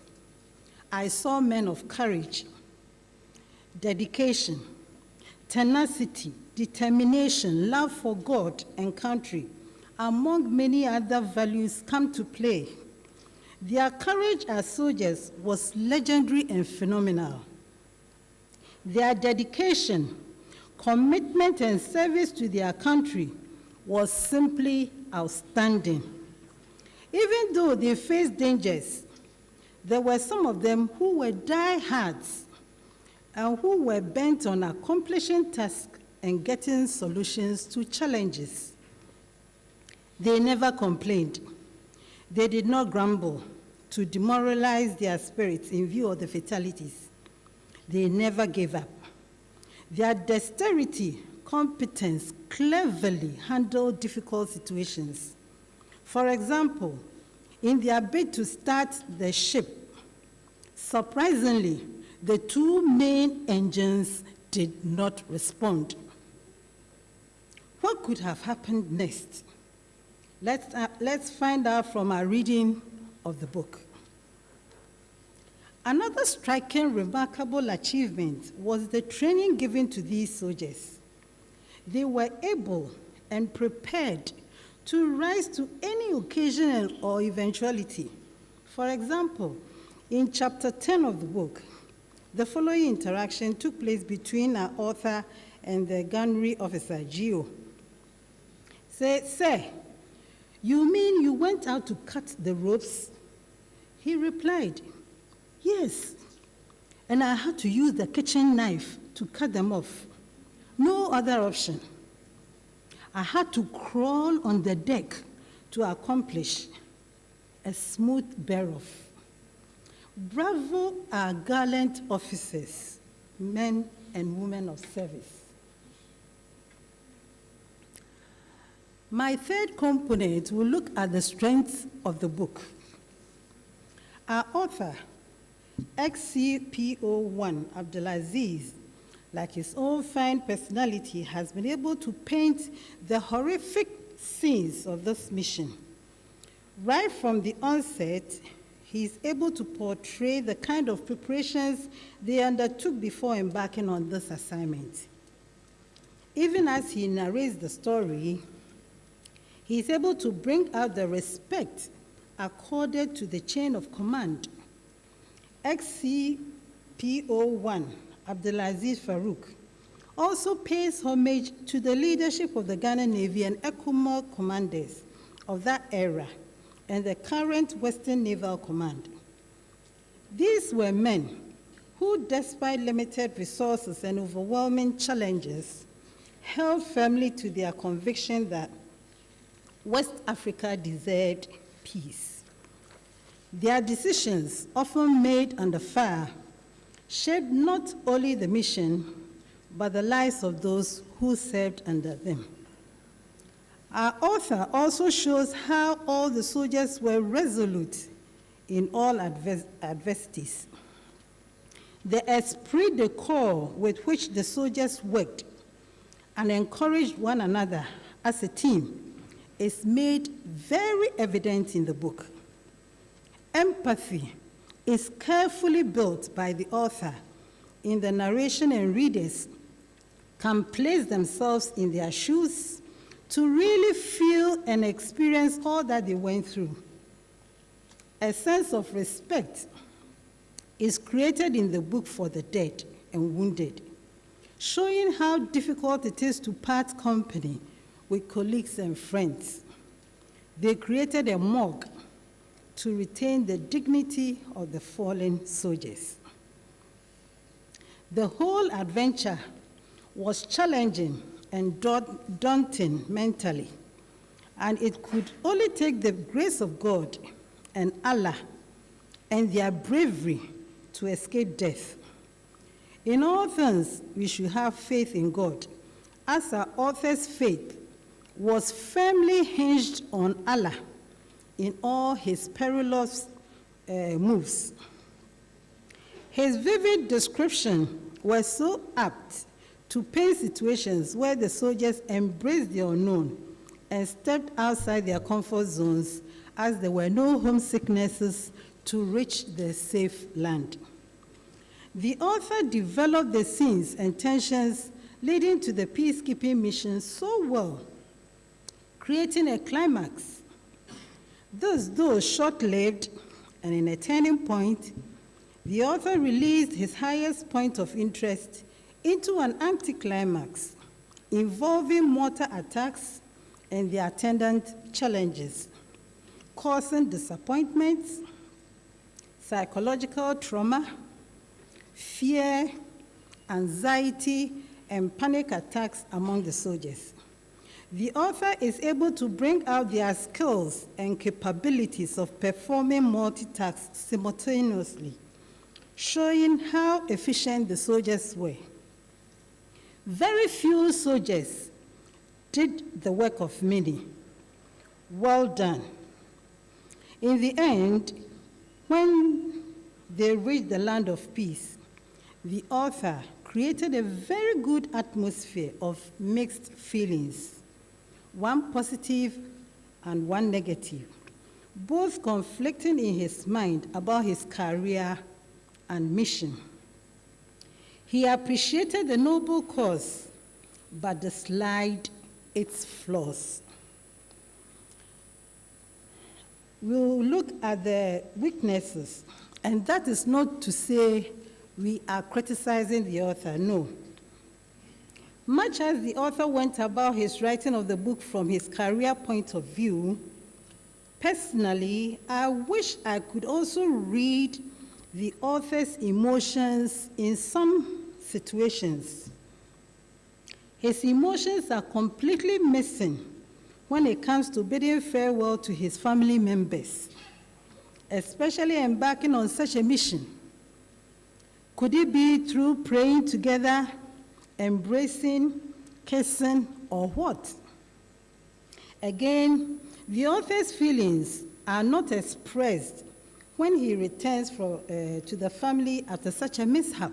I saw men of courage, dedication, tenacity, determination, love for God and country, among many other values, come to play. Their courage as soldiers was legendary and phenomenal. Their dedication, commitment, and service to their country was simply outstanding. Even though they faced dangers, there were some of them who were diehards and who were bent on accomplishing tasks and getting solutions to challenges. They never complained. They did not grumble to demoralize their spirits in view of the fatalities. They never gave up. Their dexterity, competence cleverly handled difficult situations. For example, in their bid to start the ship, surprisingly, the two main engines did not respond. What could have happened next? Let's find out from our reading of the book. Another striking, remarkable achievement was the training given to these soldiers. They were able and prepared to rise to any occasion or eventuality. For example, in chapter 10 of the book, the following interaction took place between our author and the gunnery officer, Gio. Say, "Sir, you mean you went out to cut the ropes?" He replied, "Yes, and I had to use the kitchen knife to cut them off. No other option. I had to crawl on the deck to accomplish a smooth bear-off." Bravo, our gallant officers, men and women of service. My third component will look at the strength of the book. Our author, XCPO1 Abdulaziz, like his own fine personality, has been able to paint the horrific scenes of this mission. Right from the onset, he is able to portray the kind of preparations they undertook before embarking on this assignment. Even as he narrates the story, he is able to bring out the respect accorded to the chain of command. XCPO1 Abdulaziz Farouk also pays homage to the leadership of the Ghana Navy and ECOMOG commanders of that era and the current Western Naval Command. These were men who, despite limited resources and overwhelming challenges, held firmly to their conviction that West Africa desired peace. Their decisions, often made under fire, shaped not only the mission, but the lives of those who served under them. Our author also shows how all the soldiers were resolute in all adversities. The esprit de corps with which the soldiers worked and encouraged one another as a team is made very evident in the book. Empathy is carefully built by the author in the narration, and readers can place themselves in their shoes to really feel and experience all that they went through. A sense of respect is created in the book for the dead and wounded, showing how difficult it is to part company with colleagues and friends. They created a morgue to retain the dignity of the fallen soldiers. The whole adventure was challenging and daunting mentally, and it could only take the grace of God and Allah and their bravery to escape death. In all things, we should have faith in God, as our author's faith was firmly hinged on Allah in all his perilous moves. His vivid description was so apt to paint situations where the soldiers embraced the unknown and stepped outside their comfort zones, as there were no homesicknesses to reach the safe land. The author developed the scenes and tensions leading to the peacekeeping mission so well, creating a climax. Though short-lived and in a turning point, the author released his highest point of interest into an anticlimax involving mortar attacks and the attendant challenges, causing disappointments, psychological trauma, fear, anxiety, and panic attacks among the soldiers. The author is able to bring out their skills and capabilities of performing multitasks simultaneously, showing how efficient the soldiers were. Very few soldiers did the work of many. Well done. In the end, when they reached the land of peace, the author created a very good atmosphere of mixed feelings, one positive and one negative, both conflicting in his mind about his career and mission. He appreciated the noble cause, but disliked its flaws. We'll look at the weaknesses, and that is not to say we are criticizing the author, no. Much as the author went about his writing of the book from his career point of view, personally, I wish I could also read the author's emotions in some situations. His emotions are completely missing when it comes to bidding farewell to his family members, especially embarking on such a mission. Could it be through praying together, embracing, kissing, or what? Again, the author's feelings are not expressed when he returns to the family after such a mishap.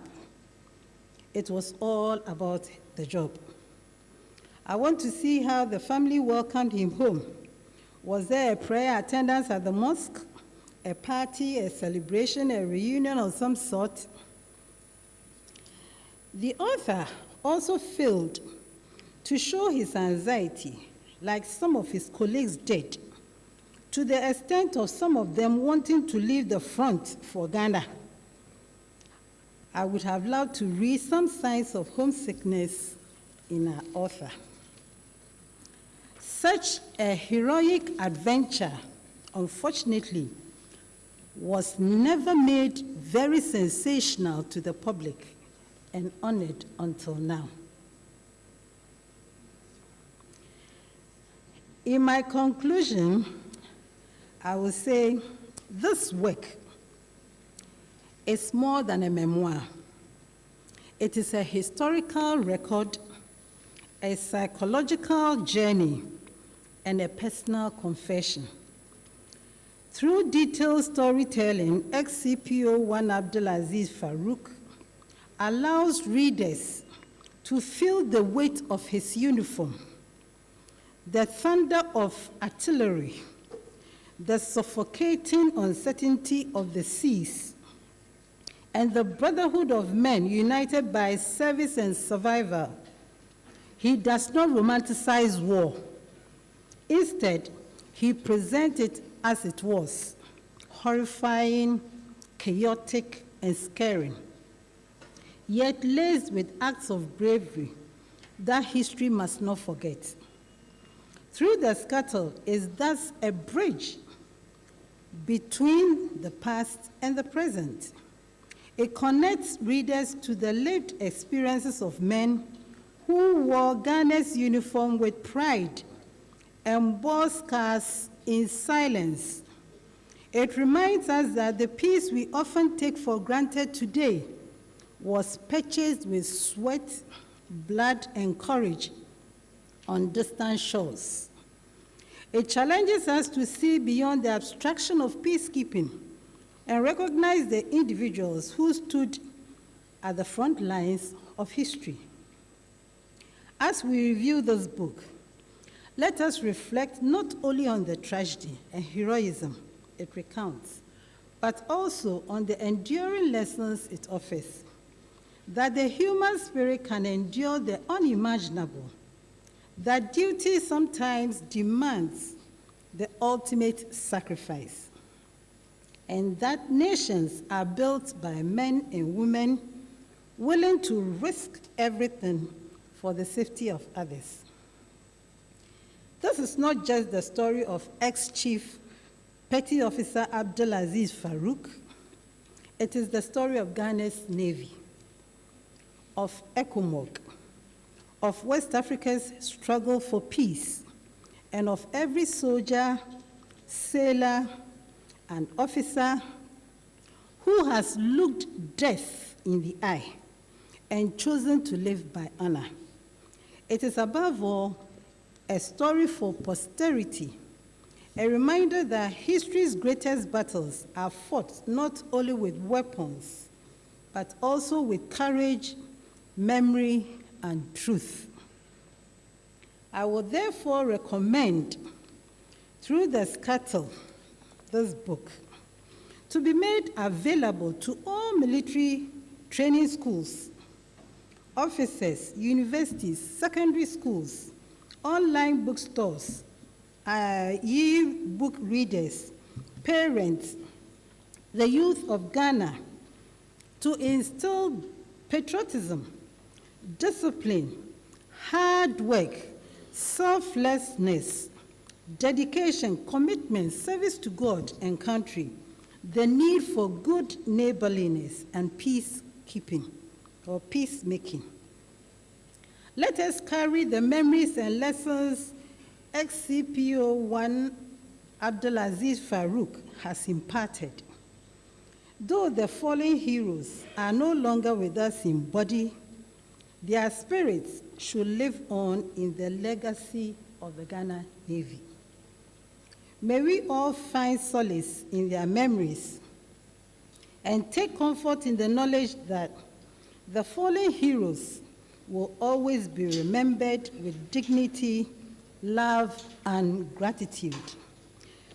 It was all about the job. I want to see how the family welcomed him home. Was there a prayer attendance at the mosque, a party, a celebration, a reunion of some sort? The author also failed to show his anxiety, like some of his colleagues did, to the extent of some of them wanting to leave the front for Ghana. I would have loved to read some signs of homesickness in our author. Such a heroic adventure, unfortunately, was never made very sensational to the public and honored until now. In my conclusion, I will say this work is more than a memoir. It is a historical record, a psychological journey, and a personal confession. Through detailed storytelling, ex-CPO 1 Abdulaziz Farouk allows readers to feel the weight of his uniform, the thunder of artillery, the suffocating uncertainty of the seas, and the brotherhood of men united by service and survival. He does not romanticize war. Instead, he presents it as it was, horrifying, chaotic, and scaring, yet laced with acts of bravery that history must not forget. Through the Scuttle is thus a bridge between the past and the present. It connects readers to the lived experiences of men who wore Ghana's uniform with pride and bore scars in silence. It reminds us that the peace we often take for granted today was purchased with sweat, blood, and courage on distant shores. It challenges us to see beyond the abstraction of peacekeeping and recognize the individuals who stood at the front lines of history. As we review this book, let us reflect not only on the tragedy and heroism it recounts, but also on the enduring lessons it offers, that the human spirit can endure the unimaginable, that duty sometimes demands the ultimate sacrifice, and that nations are built by men and women willing to risk everything for the safety of others. This is not just the story of ex-Chief Petty Officer Abdulaziz Farouk. It is the story of Ghana's Navy, of ECOMOG, of West Africa's struggle for peace, and of every soldier, sailor, and officer who has looked death in the eye and chosen to live by honor. It is above all a story for posterity, a reminder that history's greatest battles are fought not only with weapons, but also with courage, memory, and truth. I would therefore recommend, through the Scuttle, this book, to be made available to all military training schools, officers, universities, secondary schools, online bookstores, e-book readers, parents, the youth of Ghana, to instill patriotism, discipline, hard work, selflessness, dedication, commitment, service to God and country, the need for good neighborliness and peacekeeping or peacemaking. Let us carry the memories and lessons ex-CPO-1 Abdulaziz Farouk has imparted. Though the fallen heroes are no longer with us in body, their spirits should live on in the legacy of the Ghana Navy. May we all find solace in their memories and take comfort in the knowledge that the fallen heroes will always be remembered with dignity, love, and gratitude.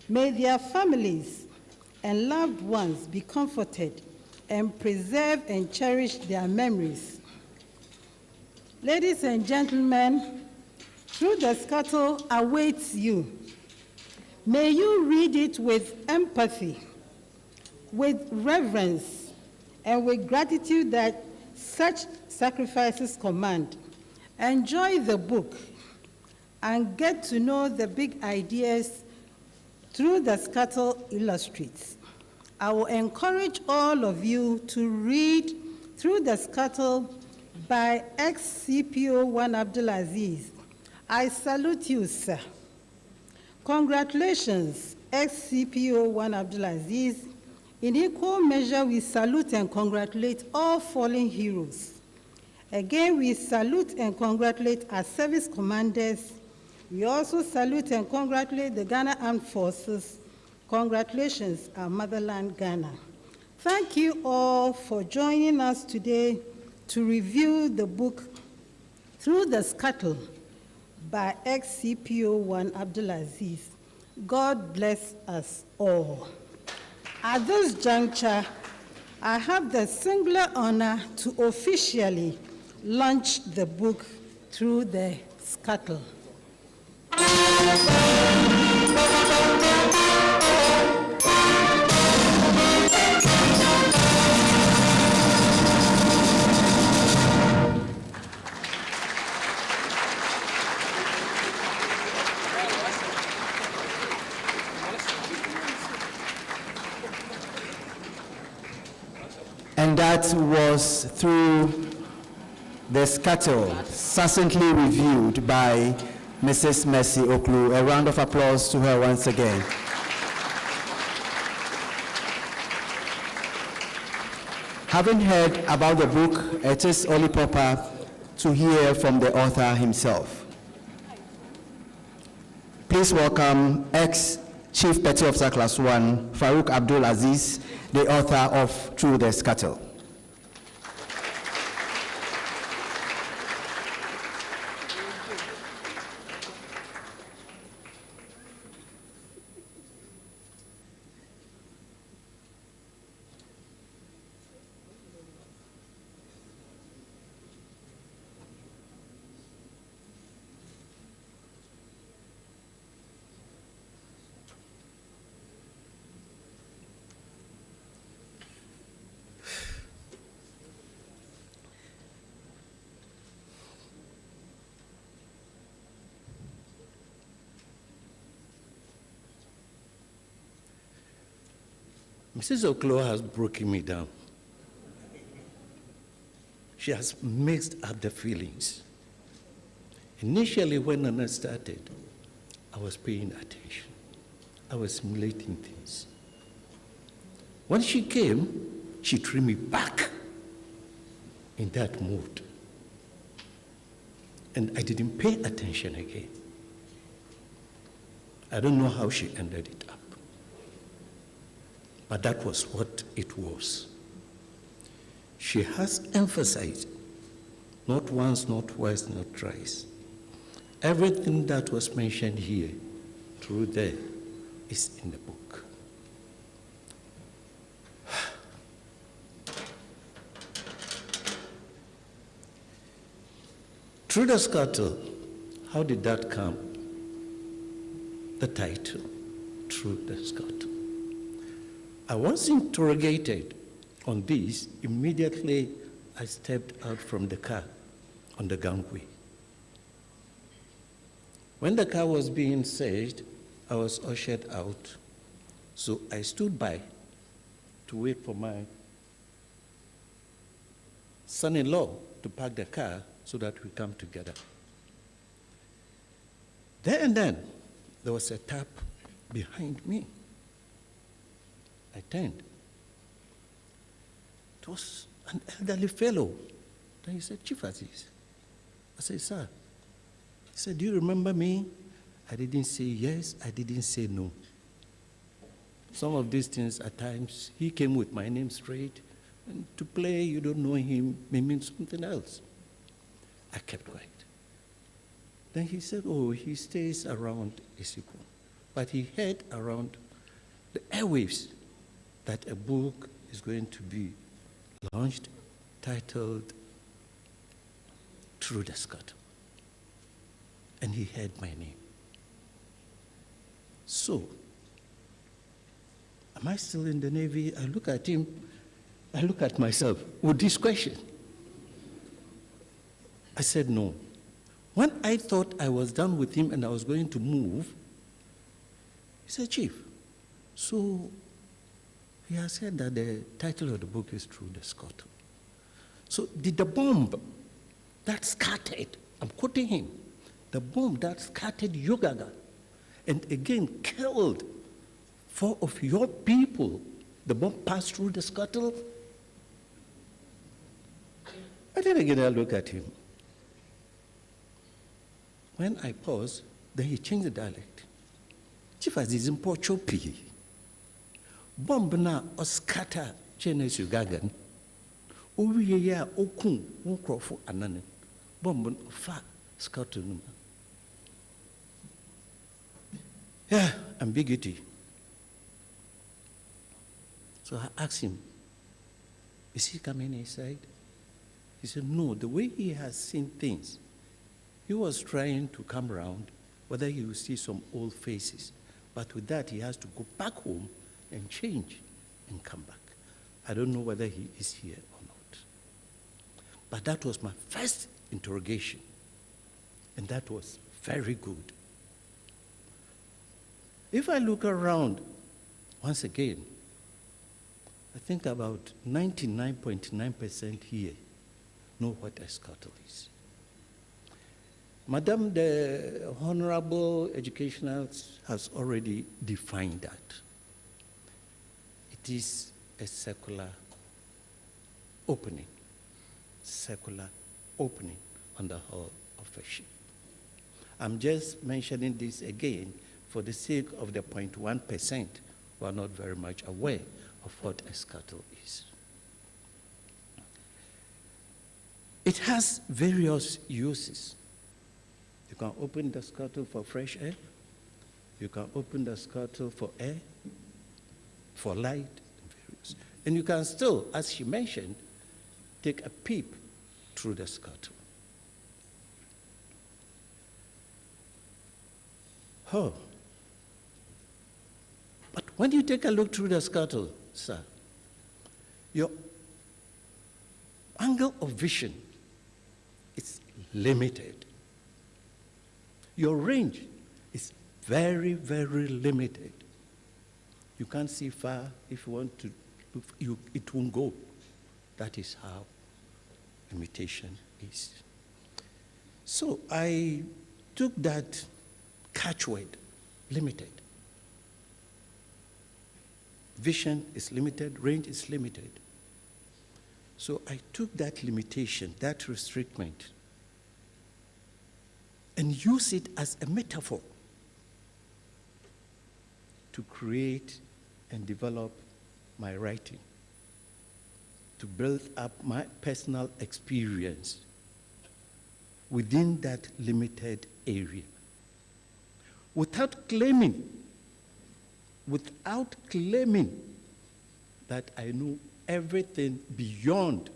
May their families and loved ones be comforted and preserve and cherish their memories. Ladies and gentlemen, Through the Scuttle awaits you. May you read it with empathy, with reverence, and with gratitude that such sacrifices command. Enjoy the book and get to know the big ideas through the Scuttle illustrates. I will encourage all of you to read Through the Scuttle by ex-CPO-1 Abdulaziz. I salute you, sir. Congratulations, ex-CPO-1 Abdulaziz. In equal measure, we salute and congratulate all fallen heroes. Again, we salute and congratulate our service commanders. We also salute and congratulate the Ghana Armed Forces. Congratulations, our motherland, Ghana. Thank you all for joining us today to review the book Through the Scuttle by ex-CPO-1 Abdulaziz. God bless us all. At this juncture, I have the singular honor to officially launch the book Through the Scuttle. And that was through The Scuttle, succinctly reviewed by Mrs. Mercy Oklu. A round of applause to her once again. Having heard about the book, it is only proper to hear from the author himself. Please welcome ex-Chief Petty Officer Class 1, Farouk Abdul Aziz, the author of Through the Scuttle. Mrs. Oklo has broken me down. She has mixed up the feelings. Initially, when Nana started, I was paying attention. I was simulating things. When she came, she threw me back in that mood. And I didn't pay attention again. I don't know how she ended it up. But that was what it was. She has emphasized, not once, not twice, not thrice, everything that was mentioned here, through there, is in the book. Through the Scuttle, how did that come? The title, Through the Scuttle. I was interrogated on this. Immediately, I stepped out from the car on the gangway. When the car was being searched, I was ushered out. So I stood by to wait for my son-in-law to park the car so that we come together. There and then, there was a tap behind me. I turned. It was an elderly fellow. Then he said, Chief Aziz. I said, sir. He said, do you remember me? I didn't say yes, I didn't say no. Some of these things at times, he came with my name straight, and to play, you don't know him, may mean something else. I kept quiet. Then he said, oh, he stays around ESSIPONG, but he heard around the airwaves that a book is going to be launched titled Through the Scuttle. And he heard my name. So, am I still in the Navy? I look at him, I look at myself with this question. I said no. When I thought I was done with him and I was going to move, he said, Chief, so he has said that the title of the book is Through the Scuttle. So did the bomb that scattered, I'm quoting him, the bomb that scattered Yogaga and again killed 4 of your people, the bomb passed through the Scuttle? And then again I look at him. When I paused, then he changed the dialect. Chief Aziz in Pochopi. Bomb na oskata GNS Yogaga. Owiye ya okun wonkrofo anane. Bomb fa Scuttle numa. Yeah, ambiguity. So I asked him, is he coming inside? He said, no, the way he has seen things, he was trying to come around, whether he will see some old faces. But with that, he has to go back home and change and come back. I don't know whether he is here or not. But that was my first interrogation. And that was very good. If I look around, once again, I think about 99.9% here know what a scuttle is. Madam, the Honorable Educational has already defined that. It is a circular opening on the hull of a ship. I'm just mentioning this again for the sake of the 0.1% who are not very much aware of what a scuttle is. It has various uses. You can open the scuttle for fresh air. You can open the scuttle for air, for light, and you can still, as she mentioned, take a peep through the scuttle. Oh. But when you take a look through the scuttle, sir, your angle of vision is limited. Your range is very, very limited. You can't see far. If you want to look, it won't go. That is how limitation is. So I took that catchword, limited. Vision is limited, range is limited. So I took that limitation, that restriction, and use it as a metaphor to create and develop my writing, to build up my personal experience within that limited area, without claiming that I know everything beyond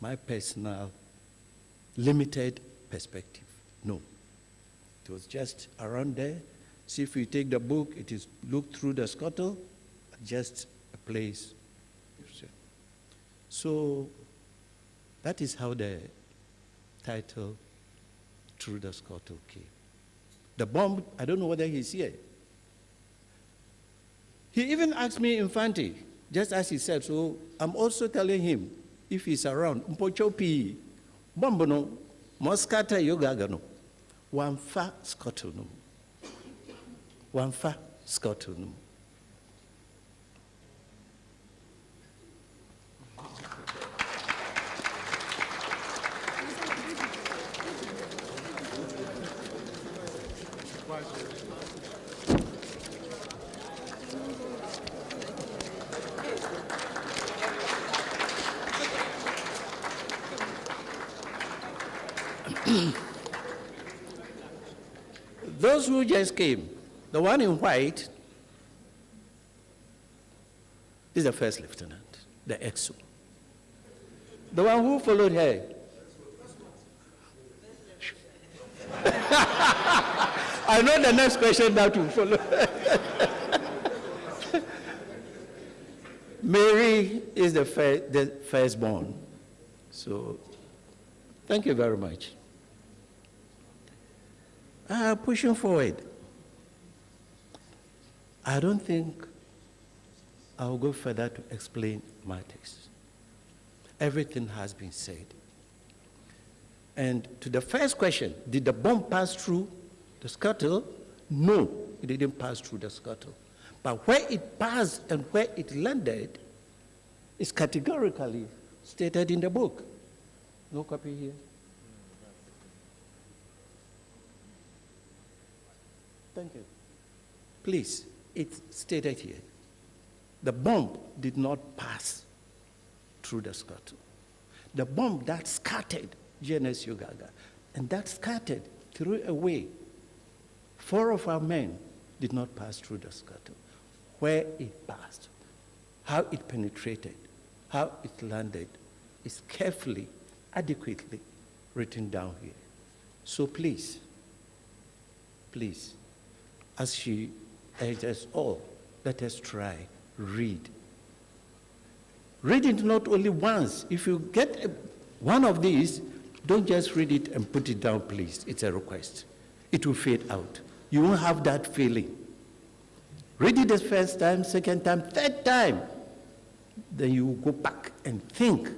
my personal limited perspective. No. It was just around there. See, if you take the book, it is look through the scuttle, just a place. So that is how the title Through the Scuttle came. The bomb, I don't know whether he's here. He even asked me Infante, just as he said, so I'm also telling him, if he's around, Mpochopi, Bombono, Moscata Yogaga no, one fa scuttle no. One fa scuttle no. Those who just came, the one in white is the first lieutenant, the XO. The one who followed her. I know the next question that will follow. Mary is the firstborn. So, thank you very much. Pushing forward, I don't think I'll go further to explain matters. Everything has been said. And to the first question, did the bomb pass through the scuttle? No, it didn't pass through the scuttle. But where it passed and where it landed is categorically stated in the book. No copy here. Thank you. Please, it's stated here. The bomb did not pass through the scuttle. The bomb that scattered GNS Yogaga, and that scattered, threw away 4 of our men, did not pass through the scuttle. Where it passed, how it penetrated, how it landed, is carefully, adequately written down here. So please, as she urged us all, let us try, read. Read it not only once. If you get one of these, don't just read it and put it down, please. It's a request. It will fade out. You won't have that feeling. Read it the first time, second time, third time. Then you will go back and think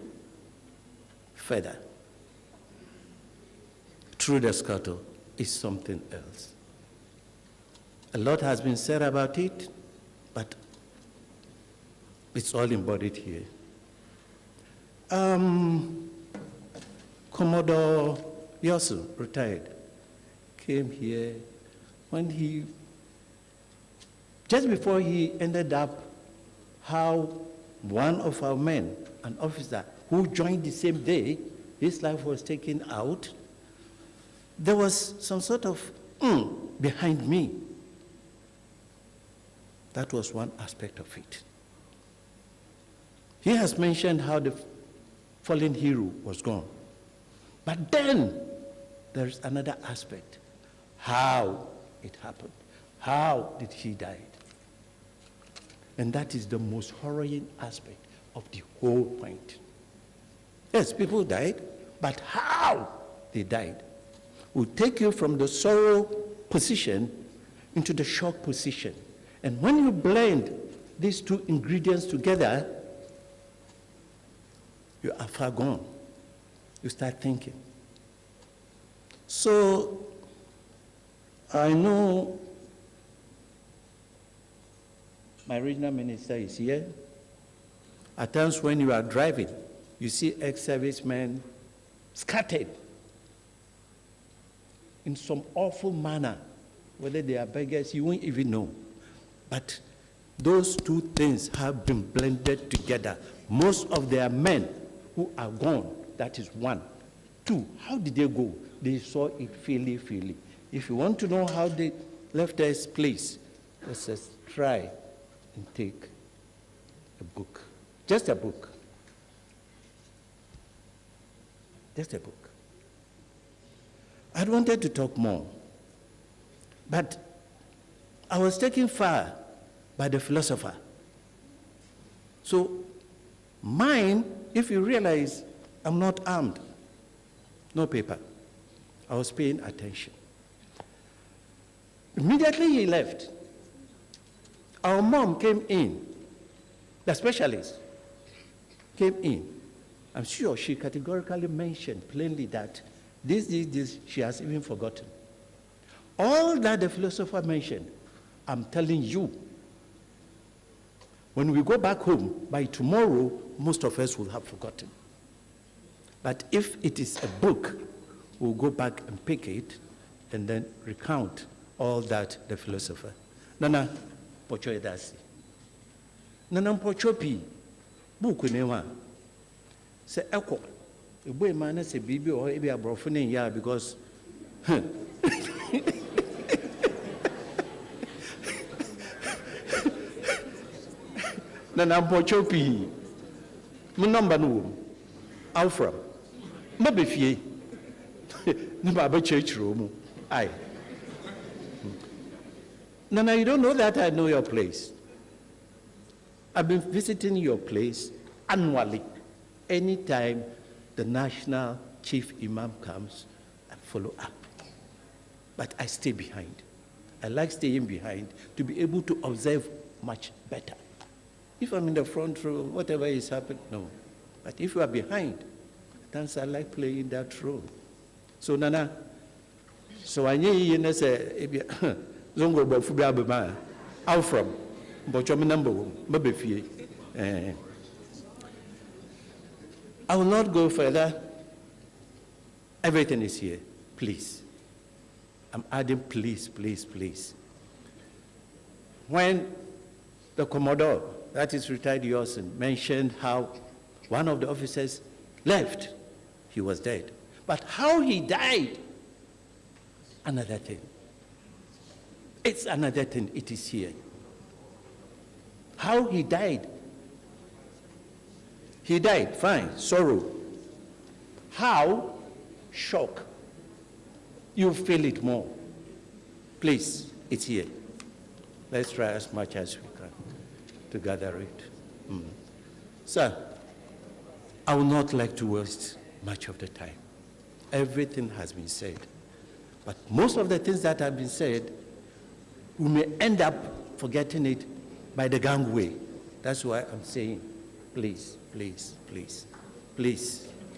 further through the Scuttle is something else. A lot has been said about it, but it's all embodied here. Commodore Yosu, retired, came here when just before he ended up, how one of our men, an officer who joined the same day, his life was taken out. There was some sort of behind me. That was one aspect of it. He has mentioned how the fallen hero was gone. But then there's another aspect. How it happened. How did he die? And that is the most horrifying aspect of the whole point. Yes, people died, but how they died will take you from the sorrow position into the shock position. And when you blend these two ingredients together, you are far gone. You start thinking. So I know my regional minister is here. At times when you are driving, you see ex-servicemen scattered in some awful manner. Whether they are beggars, you won't even know. But those two things have been blended together. Most of their men who are gone, that is one. Two, how did they go? They saw it freely. If you want to know how they left this place, let's just try and take a book. Just a book. Just a book. I wanted to talk more, but I was taken far by the philosopher. So mine, if you realize, I'm not armed, no paper. I was paying attention. Immediately he left. Our mom came in, the specialist came in. I'm sure she categorically mentioned plainly that this, she has even forgotten. All that the philosopher mentioned, I'm telling you, when we go back home, by tomorrow, most of us will have forgotten. But if it is a book, we'll go back and pick it and then recount all that the philosopher. Nana Pocho Edasi. Nana Pocho Pi. Buku newa. Se eko. A boy man se bibi or ebi a brofune ya because Nana Pocho Pi. Mo number no. Alfra. Mabe fie. No baba church room. Aye. Nana, you don't know that I know your place. I've been visiting your place annually. Anytime the national chief imam comes, I follow up. But I stay behind. I like staying behind to be able to observe much better. If I'm in the front row, whatever is happening, no. But if you are behind, then I like playing that role. So Nana, so I need say Zongo Bafuba Bama, out from Bochom number Mabefie. I will not go further. Everything is here. Please. I'm adding please. When the Commodore, that is retired Yosen, mentioned how one of the officers left, he was dead. But how he died, another thing. It's another thing, it is here. How he died. He died, fine, sorrow. How? Shock. You feel it more. Please, it's here. Let's try as much as we can to gather it. Sir, I would not like to waste much of the time. Everything has been said. But most of the things that have been said, we may end up forgetting it by the gangway. That's why I'm saying, please,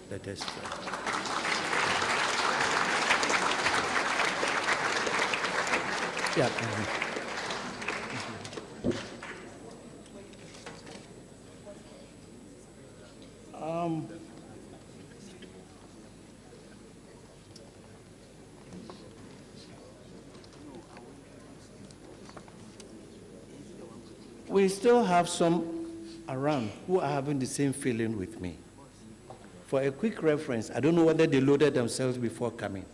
let us try. Yeah. We still have some around who are having the same feeling with me. For a quick reference, I don't know whether they loaded themselves before coming.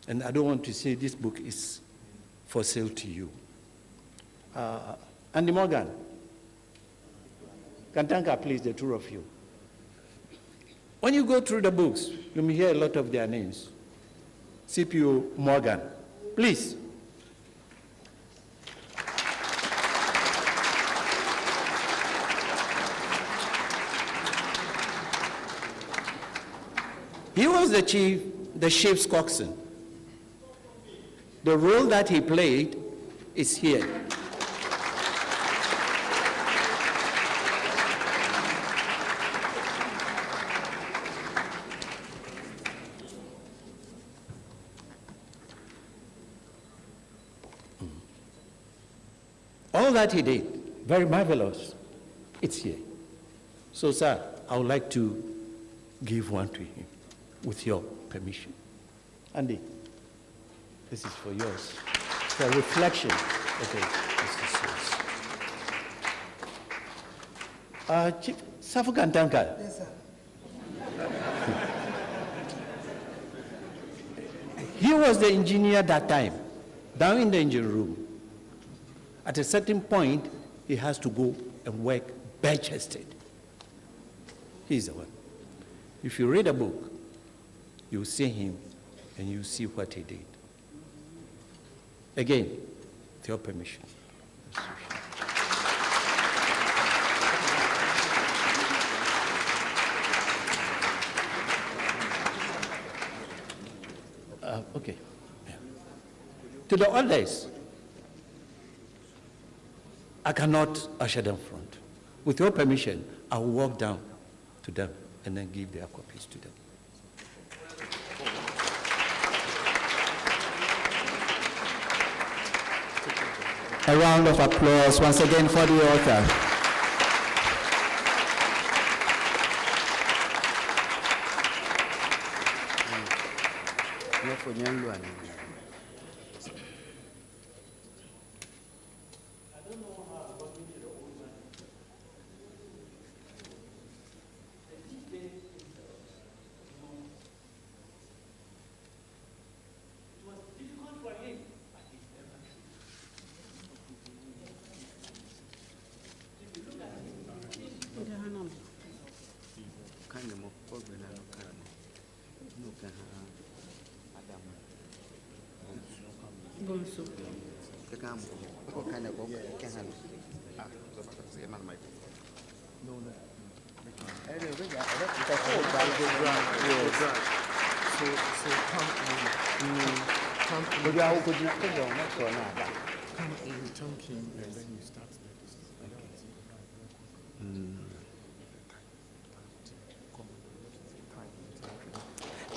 And I don't want to say this book is for sale to you. Andy Morgan, Kantanka, please, the two of you. When you go through the books, you may hear a lot of their names. CPO Morgan, please. He was the ship's coxswain. The role that he played is here. All that he did, very marvelous, it's here. So, sir, I would like to give one to him, with your permission. Andy, this is for yours. For reflection. Okay, this is yours. Chief Safu Kantanka. Yes, sir. He was the engineer that time, down in the engine room. At a certain point, he has to go and work bare-chested. He's the one. If you read a book, you see him and you see what he did. Again, with your permission. Okay. Yeah. To the others, I cannot usher them front. With your permission, I will walk down to them and then give their copies to them. A round of applause once again for the author.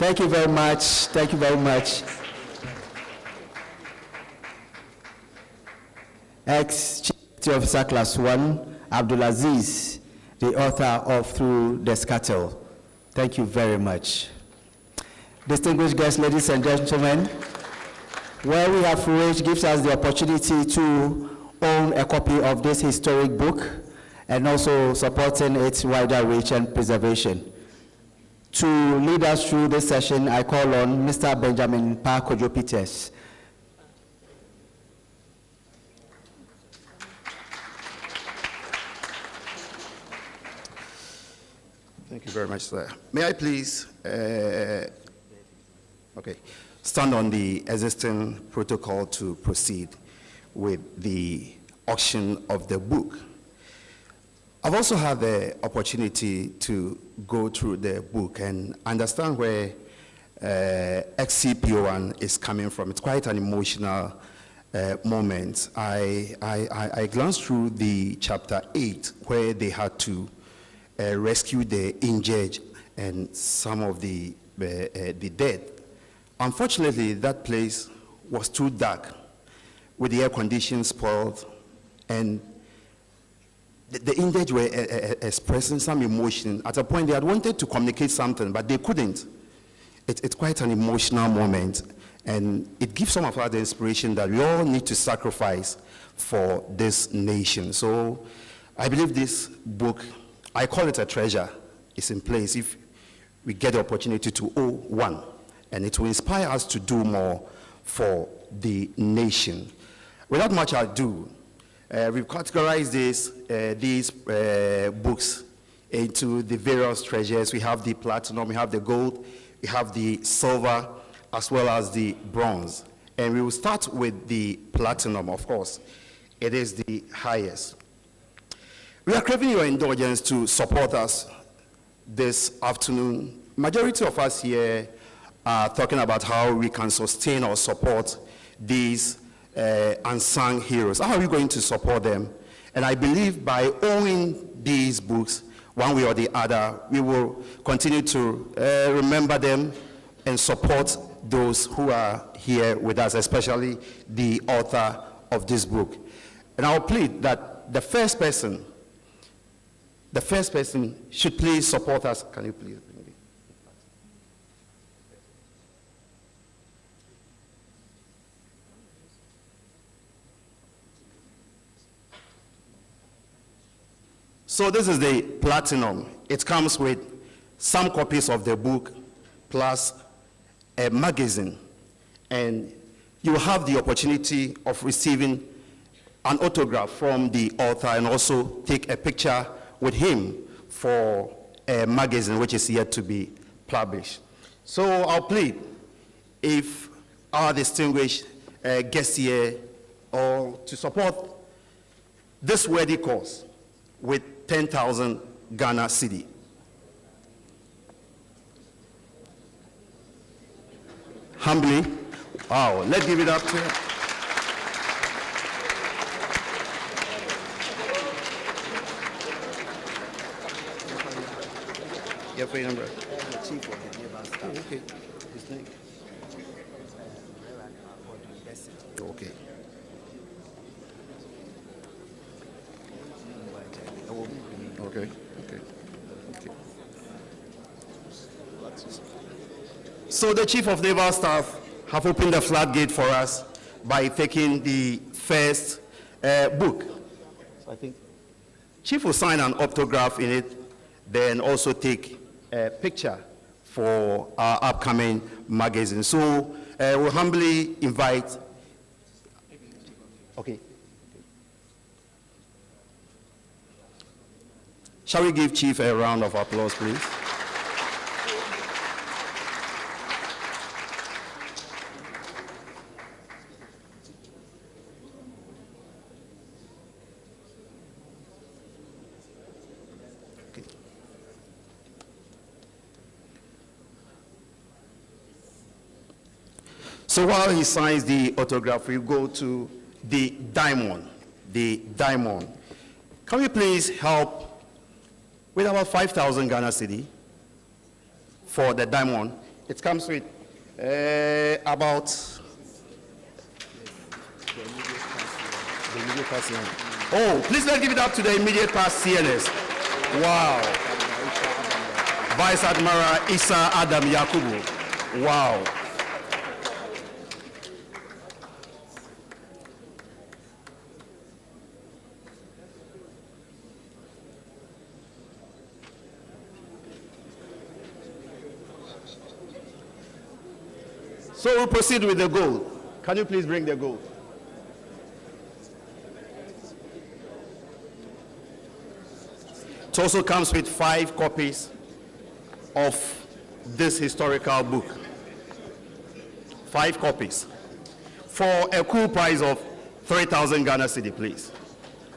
Thank you very much. Thank you very much. Ex-Chief Officer Class 1, Abdulaziz, the author of Through the Scuttle. Thank you very much. Distinguished guests, ladies and gentlemen, where we have reached gives us the opportunity to own a copy of this historic book and also supporting its wider reach and preservation. To lead us through this session, I call on Mr. Benjamin Parkojo Peters. Thank you very much, sir. May I please stand on the existing protocol to proceed with the auction of the book. I've also had the opportunity to go through the book and understand where XCPO1 is coming from. It's quite an emotional moment. I glanced through the chapter 8 where they had to rescue the injured and some of the dead. Unfortunately, that place was too dark. with the air conditions spoiled, and the injured were expressing some emotion. At a point, they had wanted to communicate something, but they couldn't. It's quite an emotional moment, and it gives some of us the inspiration that we all need to sacrifice for this nation. So I believe this book, I call it a treasure. It's in place if we get the opportunity to own one, and it will inspire us to do more for the nation. Without much ado, we've categorized these books into the various treasures. We have the platinum, we have the gold, we have the silver, as well as the bronze. And we will start with the platinum, of course. It is the highest. We are craving your indulgence to support us this afternoon. Majority of us here are talking about how we can sustain or support these unsung heroes. How are we going to support them? And I believe by owning these books, one way or the other, we will continue to remember them and support those who are here with us, especially the author of this book. And I'll plead that the first person should please support us. Can you please bring it? So this is the platinum. It comes with some copies of the book plus a magazine, and you have the opportunity of receiving an autograph from the author and also take a picture with him for a magazine which is yet to be published. So I'll plead, if our distinguished guests here, or to support this worthy cause with 10,000 Ghana cedi. Humbly, wow, let's give it up to him. Your phone number. The chief of the Naval Staff. Okay. His name. Okay. Okay. Okay. Okay. So the Chief of Naval Staff have opened the floodgate for us by taking the first book. So I think Chief will sign an autograph in it, then also take a picture for our upcoming magazine. So we'll humbly invite. Okay. Shall we give Chief a round of applause, please? Okay. So while he signs the autograph, we go to the diamond. The diamond. Can we please help with about 5,000 Ghana cedi for the diamond? It comes with about the immediate past CNS. Oh, please let's give it up to the immediate past CNS. Wow. Vice Admiral Issa Adam Yakubu. Wow. So we'll proceed with the gold. Can you please bring the gold? It also comes with 5 copies of this historical book. 5 copies. For a cool price of 3,000 Ghana cedi, please.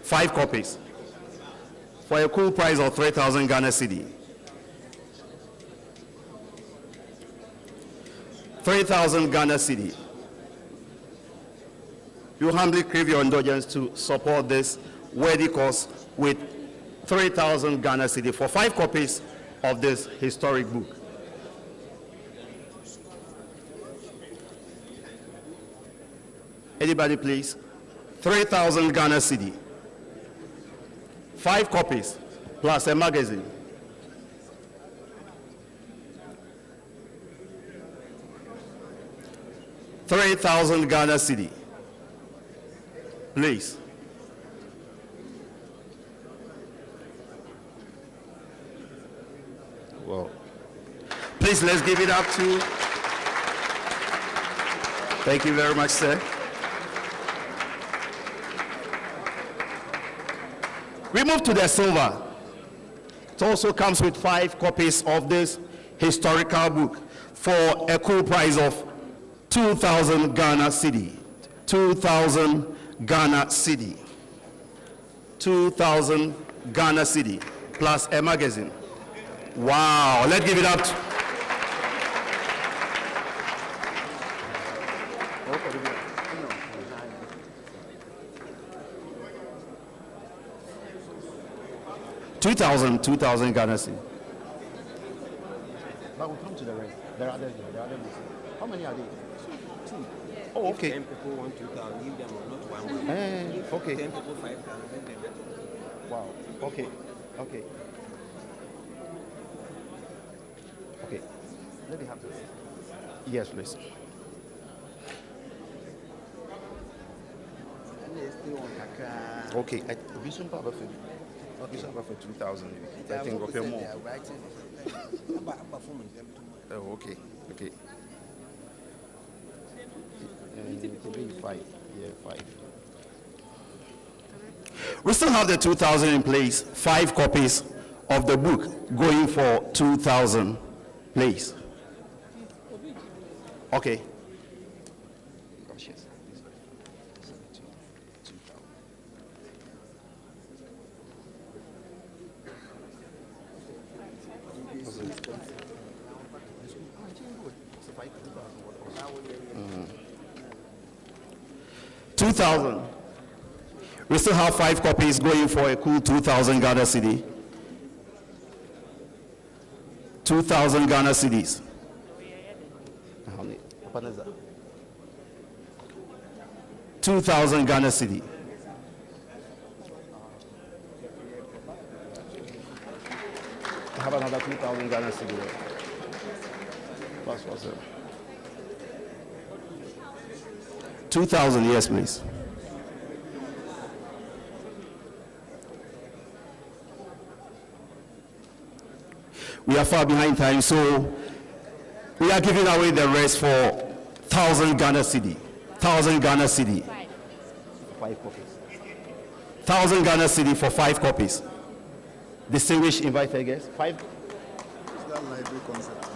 5 copies. For a cool price of 3,000 Ghana cedi. 3,000 Ghana cedi. You humbly crave your indulgence to support this worthy cause with 3,000 Ghana cedi for 5 copies of this historic book. Anybody, please? 3,000 Ghana cedi. 5 copies plus a magazine. $3,000 Ghana cedi. Please. Well, please let's give it up to. Thank you very much, sir. We move to the silver. It also comes with 5 copies of this historical book for a cool price of 2,000 Ghana cedi. 2,000 Ghana cedi. 2,000 Ghana cedi plus a magazine. Wow, let's give it up. $2,000 Ghana cedi. But we'll come to the rest. There are others. How many are there? 2. Oh, okay. 10 people want 2,000, give them not one. Okay. 10 people 5,000. Wow. Okay. Let me have this. Yes, please. Okay. We should have for 2,000. I think we'll pay more. Oh, okay. Five. Yeah, 5. We still have the 2,000 in place. 5 copies of the book going for 2,000, please. Okay. $2,000. We still have 5 copies going for a cool 2,000 Ghana cedi. 2,000 Ghana cedis. 2,000 Ghana cedi. I have another 2,000 Ghana cedi. Plus 2,000, yes, please. We are far behind time, so we are giving away the rest for 1,000 Ghana cedi. 1,000 Ghana cedi. 5 copies. 1,000 Ghana cedi for 5 copies. Distinguished invited guests. 5. Is that library concept?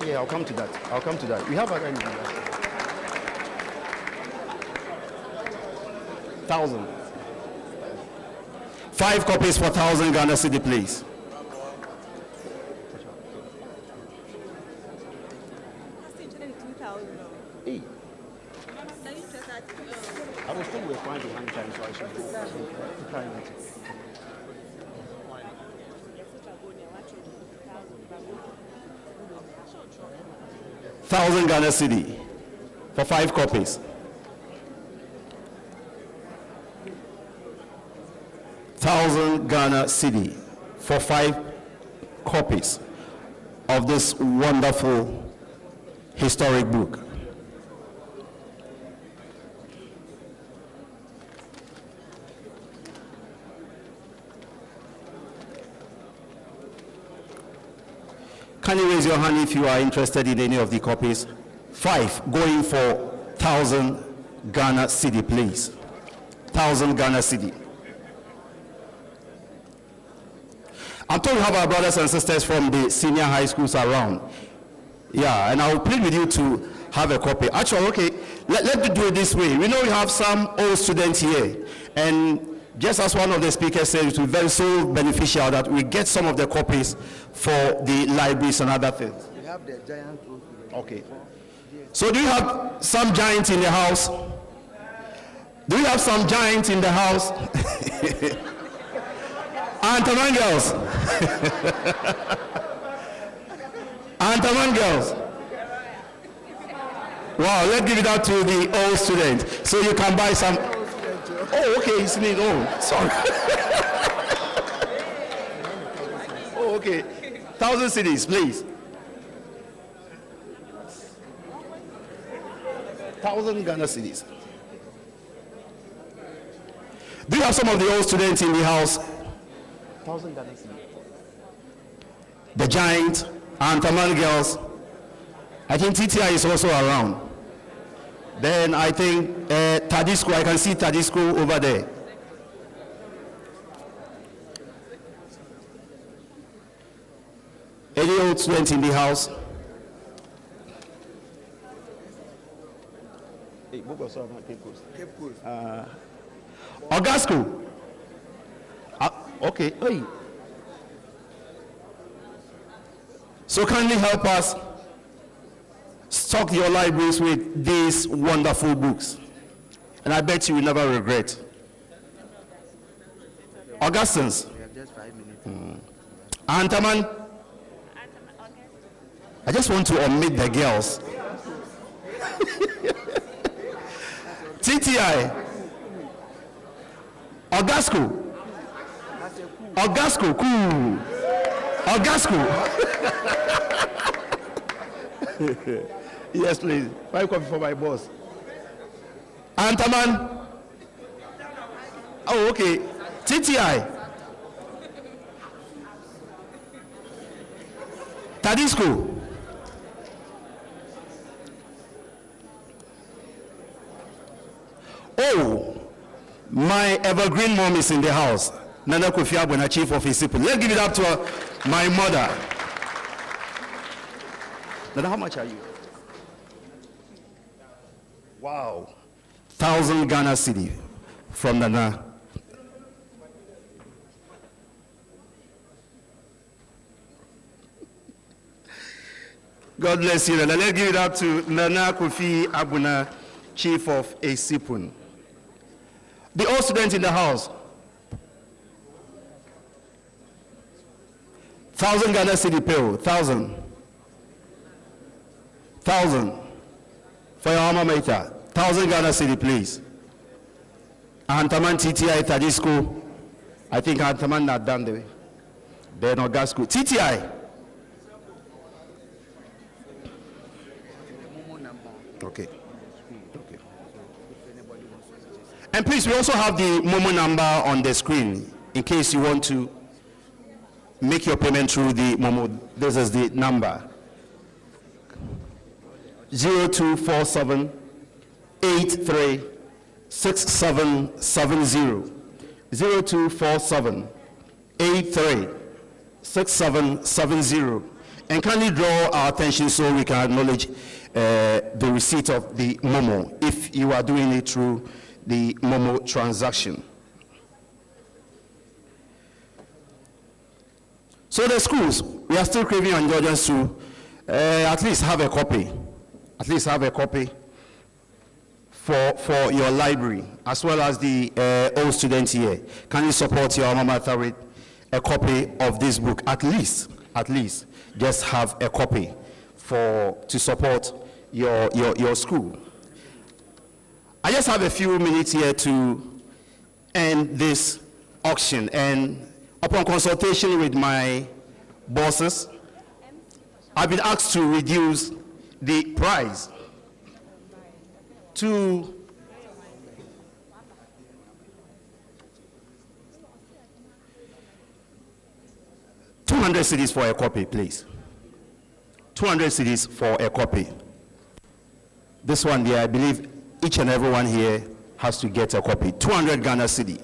Yeah, I'll come to that. We have other 1,000. 5 copies for 1,000 Ghana cedi, please. Hey. I was told we were fine behind time, so I should try not to. $1,000 Ghana cedi for 5 copies. 1,000 Ghana cedi for 5 copies of this wonderful historic book. Can you raise your hand if you are interested in any of the copies? 5 going for 1,000 Ghana cedi, please. 1,000 Ghana cedi. I'm told we have our brothers and sisters from the senior high schools around. Yeah, and I will plead with you to have a copy. Actually, okay, let's do it this way. We know we have some old students here, and just as one of the speakers said, it will be very so beneficial that we get some of the copies for the libraries and other things. We have the giant. Okay. So do you have some giants in the house? Do you have some giants in the house? Antaman girls. Antaman girls. Wow, let's give it out to the old students. So you can buy some. Oh, okay, it's me. Oh, sorry. Oh, okay. 1,000 cedis, please. 1,000 Ghana cedis. Do you have some of the old students in the house? 1,000 Ghana cedis. The Giant, Antaman girls. I think TTI is also around. Then I think Tadisco, I can see Tadisco over there. Any old students in the house? Augasco. Okay. Hey. So kindly help us stock your libraries with these wonderful books. And I bet you will never regret. Augustins. We have just 5 minutes. Antaman. I just want to omit the girls. TTI. Augasco. Augasco. Cool. Augasco. Yes, please. 5 coffee for my boss. Antaman. Oh, okay. TTI. Tadisco. Oh, my evergreen mom is in the house. Nana Kofi Abuna, chief of ESSIPONG. Let's give it up to my mother. Nana, how much are you? Wow. 1,000 Ghana cedi from Nana. God bless you, Nana. Let's give it up to Nana Kofi Abuna, chief of ESSIPONG. The old students in the house. 1,000 Ghana cedi pay. 1,000. 1,000 for your alma mater. 1,000 Ghana cedi, please. Antaman TTI Tadisco. I think Antaman not done the way. Then Augasco. TTI. Okay. Okay. And please, we also have the Momo number on the screen in case you want to make your payment through the Momo. This is the number. 0247 83 6770. 0247 83 6770. And kindly draw our attention so we can acknowledge the receipt of the Momo if you are doing it through the Momo transaction. So the schools, we are still craving on Georgians to at least have a copy. At least have a copy for your library, as well as the old students here. Can you support your alma mater with a copy of this book? At least, just have a copy to support your school. I just have a few minutes here to end this auction, and upon consultation with my bosses, I've been asked to reduce the price to $200 cedis for a copy, please. 200 cedis for a copy. This one there, I believe each and every one here has to get a copy. 200 Ghana cedi.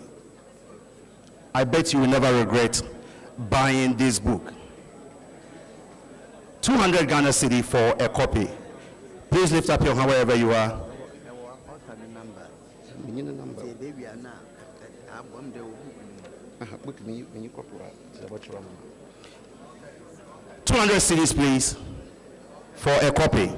I bet you will never regret buying this book. 200 Ghana cedi for a copy. Please lift up your hand wherever you are. 200 cedis, please, for a copy.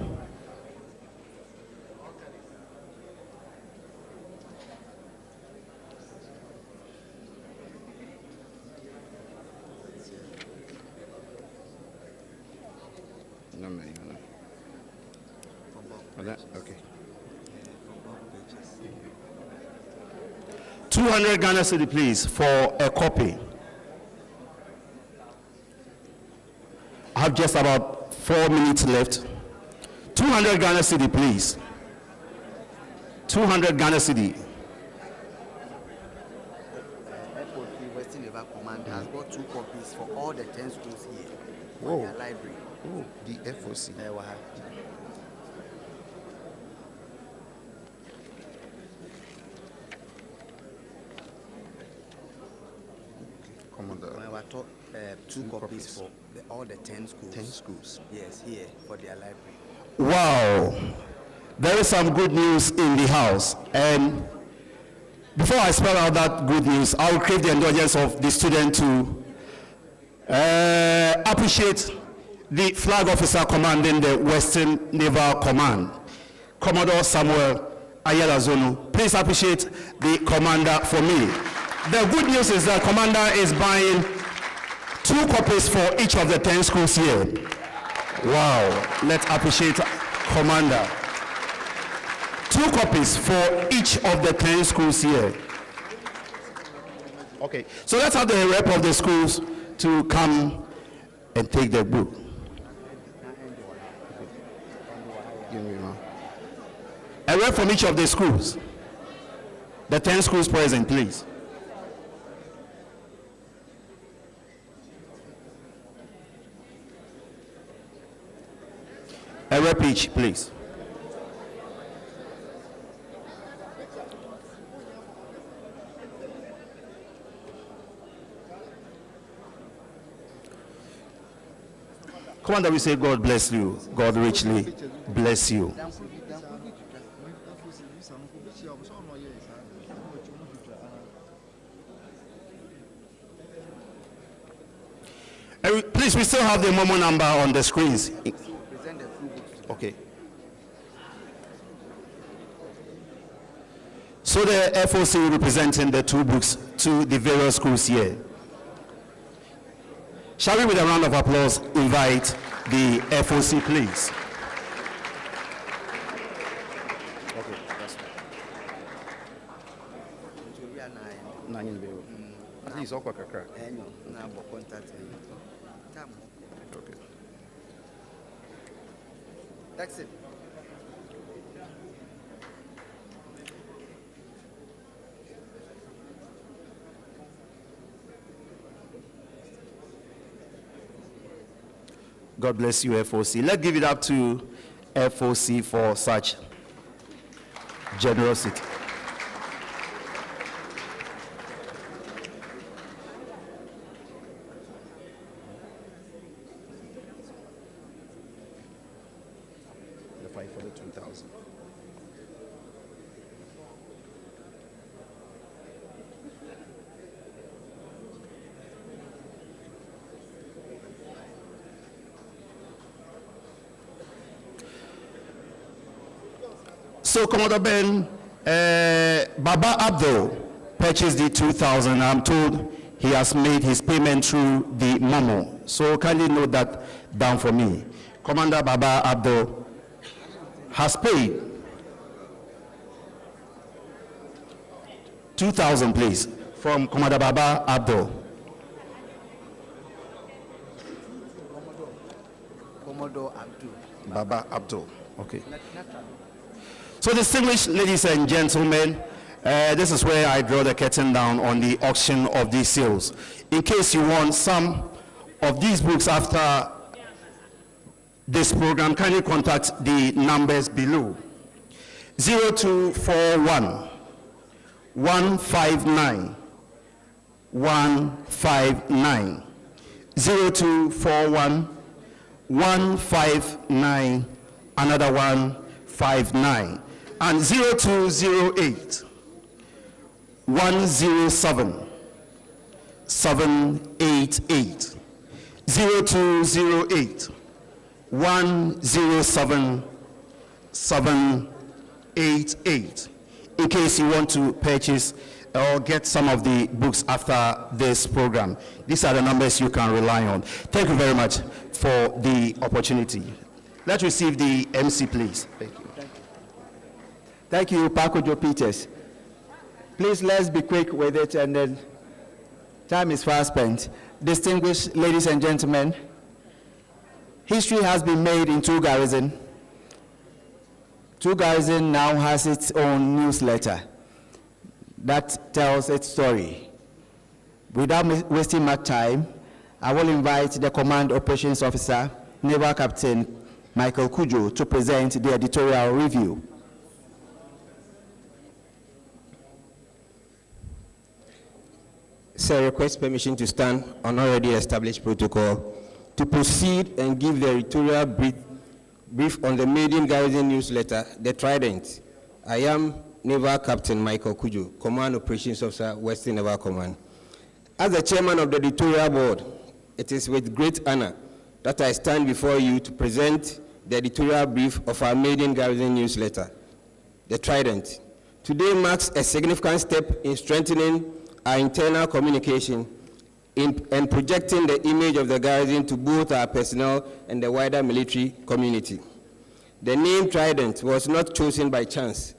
Okay. 200 Ghana cedi, please, for a copy. I have just about 4 minutes left. 200 Ghana cedi, please. 200 Ghana cedi. Western Naval Command has got 2 copies for all the 10 schools here. Whoa. In their library. Oh, the FOC. I taught 2 copies for all the 10 schools. 10 schools. Yes, here for their library. Wow. There is some good news in the house. And before I spell out that good news, I will crave the indulgence of the student to appreciate the flag officer commanding the Western Naval Command, Commodore Samuel Ayala-Zonu. Please appreciate the commander for me. The good news is that commander is buying 2 copies for each of the 10 schools here. Wow. Let's appreciate commander. 2 copies for each of the 10 schools here. Okay. So let's have the rep of the schools to come and take the book. A rep from each of the schools. The 10 schools present, please. A rep each, please. Commander, we say God bless you. God richly bless you. Please, we still have the Momo number on the screens. Okay. So the FOC will be presenting the 2 books to the various schools here. Shall we, with a round of applause, invite the FOC, please? Okay, that's at least, okay. That's it. God bless you, FOC. Let's give it up to FOC for such generosity. The fight for the 2,000. So Commodore Ben, Baba Abdul purchased the 2,000. I'm told he has made his payment through the Momo. So kindly note that down for me. Commander Baba Abdul has paid 2,000, please, from Commander Baba Abdul. Commodore Abdul. Baba Abdul. Okay. So distinguished ladies and gentlemen, this is where I draw the curtain down on the auction of these sales. In case you want some of these books after this program, kindly contact the numbers below. 0241 159 159 0241 159 another 159 and 0208 107 788 0208 107 788 in case you want to purchase or get some of the books after this program. These are the numbers you can rely on. Thank you very much for the opportunity. Let's receive the MC, please. Thank you. Thank you, Paco Joe Peters. Please, let's be quick with it, and then time is fast spent. Distinguished ladies and gentlemen, history has been made in Two Garrison. Two Garrison now has its own newsletter that tells its story. Without wasting much time, I will invite the Command Operations Officer, Naval Captain Michael Kujo, to present the editorial review. Sir, request permission to stand on already established protocol to proceed and give the editorial brief on the maiden garrison newsletter, The Trident. I am Naval Captain Michael Kujo, Command Operations Officer, Western Naval Command. As the chairman of the editorial board, it is with great honor that I stand before you to present the editorial brief of our maiden garrison newsletter, The Trident. Today marks a significant step in strengthening our internal communication and projecting the image of the garrison to both our personnel and the wider military community. The name Trident was not chosen by chance.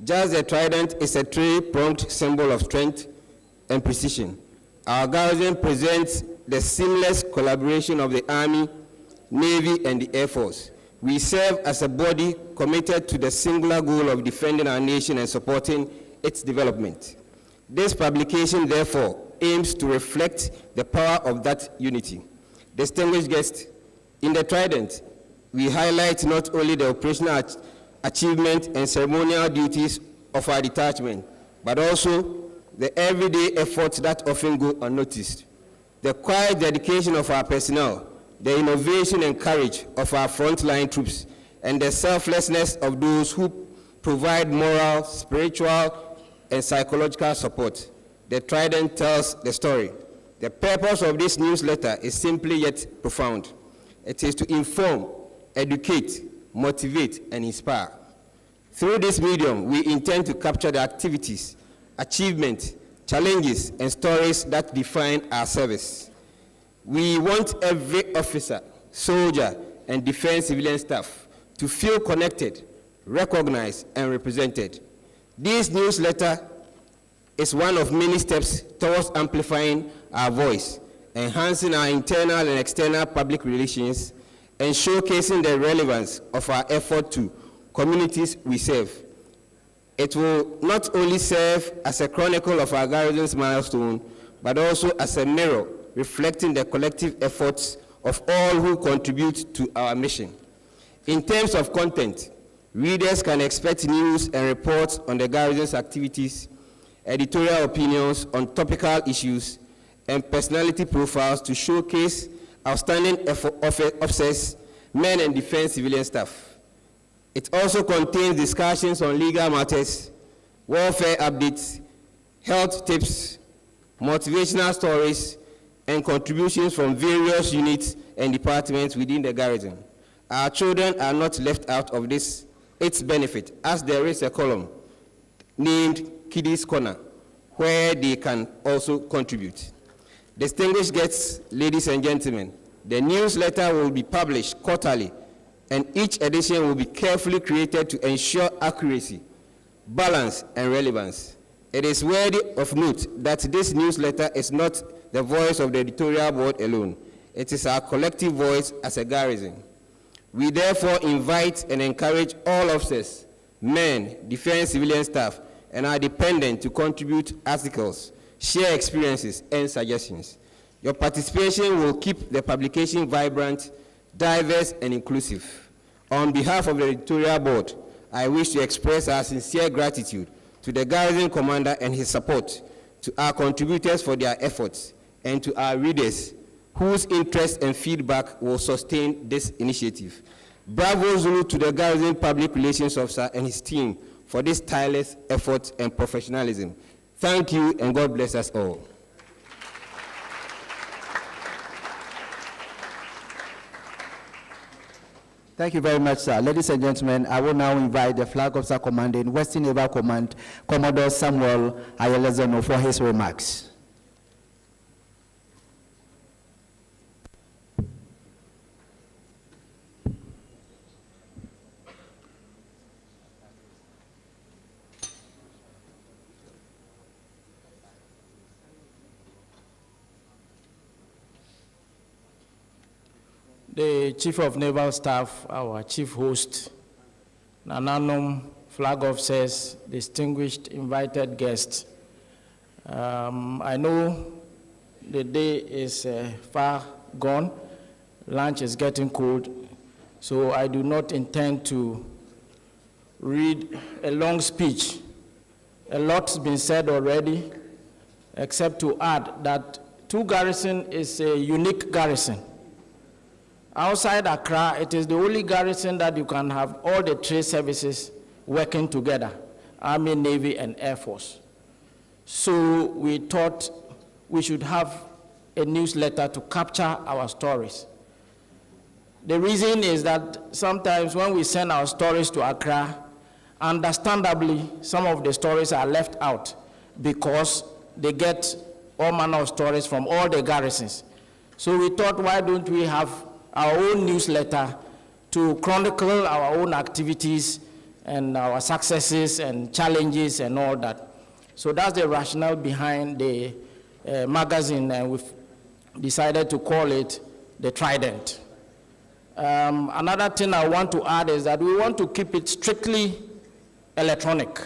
Just the Trident is a three-pronged symbol of strength and precision. Our garrison presents the seamless collaboration of the Army, Navy, and the Air Force. We serve as a body committed to the singular goal of defending our nation and supporting its development. This publication, therefore, aims to reflect the power of that unity. Distinguished guests, in the Trident, we highlight not only the operational achievement and ceremonial duties of our detachment, but also the everyday efforts that often go unnoticed. The quiet dedication of our personnel, the innovation and courage of our frontline troops, and the selflessness of those who provide moral, spiritual, and psychological support. The Trident tells the story. The purpose of this newsletter is simply yet profound. It is to inform, educate, motivate, and inspire. Through this medium, we intend to capture the activities, achievements, challenges, and stories that define our service. We want every officer, soldier, and defense civilian staff to feel connected, recognized, and represented. This newsletter is one of many steps towards amplifying our voice, enhancing our internal and external public relations, and showcasing the relevance of our effort to communities we serve. It will not only serve as a chronicle of our garrison's milestone, but also as a mirror reflecting the collective efforts of all who contribute to our mission. In terms of content, readers can expect news and reports on the garrison's activities, editorial opinions on topical issues, and personality profiles to showcase outstanding officers, men, and defense civilian staff. It also contains discussions on legal matters, warfare updates, health tips, motivational stories, and contributions from various units and departments within the garrison. Our children are not left out of its benefit, as there is a column named Kiddies Corner, where they can also contribute. Distinguished guests, ladies and gentlemen, the newsletter will be published quarterly, and each edition will be carefully created to ensure accuracy, balance, and relevance. It is worthy of note that this newsletter is not the voice of the editorial board alone. It is our collective voice as a garrison. We therefore invite and encourage all officers, men, defense civilian staff, and our dependents to contribute articles, share experiences, and suggestions. Your participation will keep the publication vibrant, diverse, and inclusive. On behalf of the editorial board, I wish to express our sincere gratitude to the garrison commander and his support, to our contributors for their efforts, and to our readers whose interest and feedback will sustain this initiative. Bravo Zulu to the garrison public relations officer and his team for this tireless effort and professionalism. Thank you, and God bless us all. Thank you very much, sir. Ladies and gentlemen, I will now invite the Flag Officer Commanding Western Naval Command, Commodore Samuel Ayelezono, for his remarks. the Chief of Naval Staff, our chief host, Nananum, flag officers, distinguished invited guests. I know the day is far gone, lunch is getting cold, so I do not intend to read a long speech. A lot's been said already, except to add that Two Garrison is a unique garrison. Outside Accra, it is the only garrison that you can have all the three services working together, Army, Navy, and Air Force. So we thought we should have a newsletter to capture our stories. The reason is that sometimes when we send our stories to Accra, understandably, some of the stories are left out because they get all manner of stories from all the garrisons. So we thought, why don't we have our own newsletter to chronicle our own activities and our successes and challenges and all that. So that's the rationale behind the magazine, and we've decided to call it the Trident. Another thing I want to add is that we want to keep it strictly electronic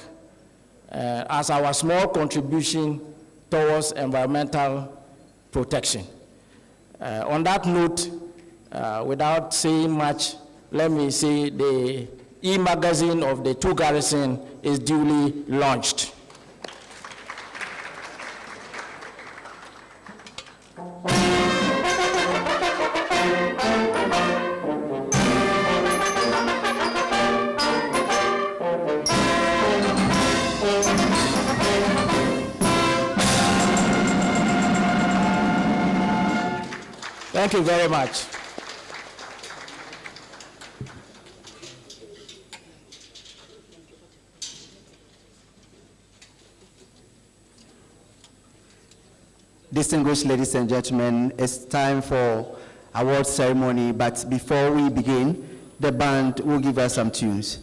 as our small contribution towards environmental protection. On that note, without saying much, let me say the e-magazine of the Two Garrison is duly launched. Thank you very much. Distinguished ladies and gentlemen, it's time for award ceremony, but before we begin, the band will give us some tunes.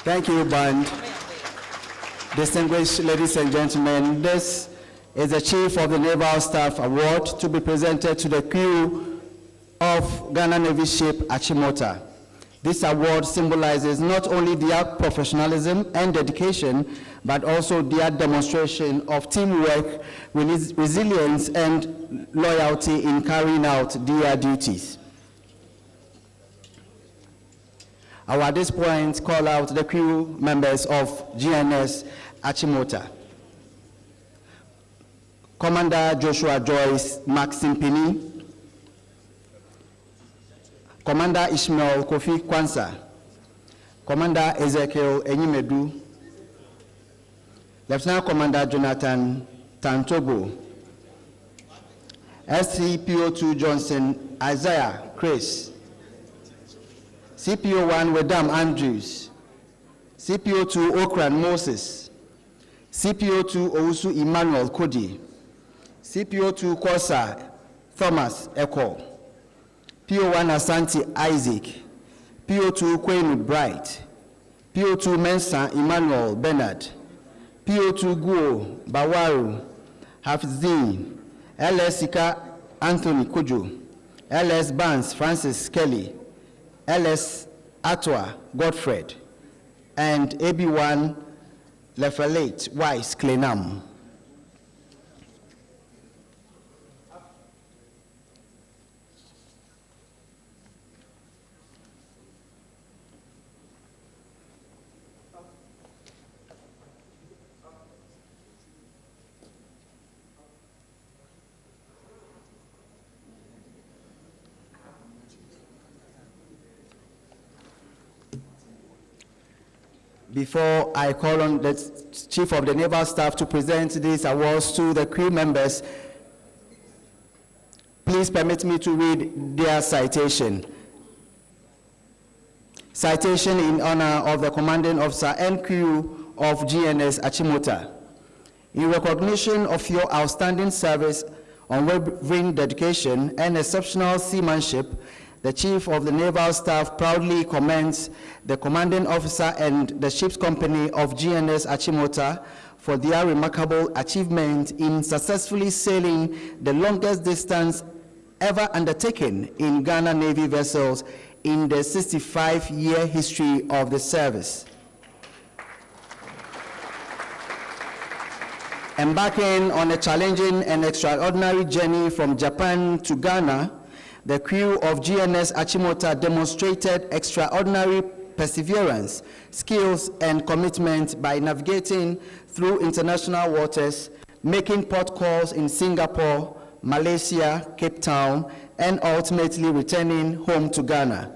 Thank you, band. Distinguished ladies and gentlemen, this is the Chief of the Naval Staff Award to be presented to the crew of Ghana Navy ship Achimota. This award symbolizes not only their professionalism and dedication, but also their demonstration of teamwork, resilience, and loyalty in carrying out their duties. I will at this point call out the crew members of GNS Achimota. Commander Joshua Joyce Maximpini, Commander Ishmael Kofi Kwanza, Commander Ezekiel Enyimedu, Lieutenant Commander Jonathan Tantobo, SCPO2 Johnson Isaiah Chris, CPO1 Wedam Andrews, CPO2 Okran Moses, CPO2 Owusu Emmanuel Kodi, CPO2 Kosa Thomas Eko, PO1 Asante Isaac, PO2 Kwenu Bright, PO2 Mensa Emmanuel Bernard, PO2 Guo Bawaru Hafzin, LS Sika Anthony Kojo, LS Barnes Francis Kelly, LS Atwa Godfred, and AB1 Lefalate Weiss Klenam. Before I call on the Chief of the Naval Staff to present these awards to the crew members, please permit me to read their citation. Citation in honor of the commanding officer and crew of GNS Achimota. In recognition of your outstanding service, unwavering dedication, and exceptional seamanship, the Chief of the Naval Staff proudly commends the commanding officer and the ship's company of GNS Achimota for their remarkable achievement in successfully sailing the longest distance ever undertaken in Ghana Navy vessels in the 65-year history of the service. Embarking on a challenging and extraordinary journey from Japan to Ghana, the crew of GNS Achimota demonstrated extraordinary perseverance, skills, and commitment by navigating through international waters, making port calls in Singapore, Malaysia, Cape Town, and ultimately returning home to Ghana.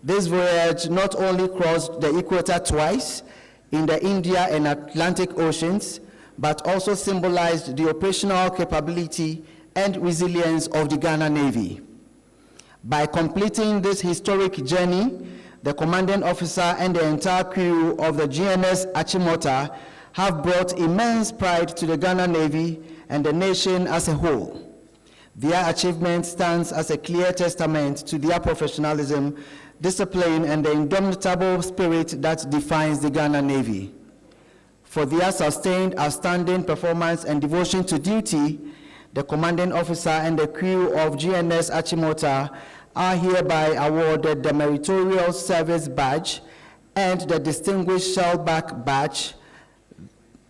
This voyage not only crossed the equator twice in the India and Atlantic Oceans, but also symbolized the operational capability and resilience of the Ghana Navy. By completing this historic journey, the commanding officer and the entire crew of the GNS Achimota have brought immense pride to the Ghana Navy and the nation as a whole. Their achievement stands as a clear testament to their professionalism, discipline, and the indomitable spirit that defines the Ghana Navy. For their sustained, outstanding performance and devotion to duty, the commanding officer and the crew of GNS Achimota are hereby awarded the Meritorious Service Badge and the Distinguished Shellback Badge.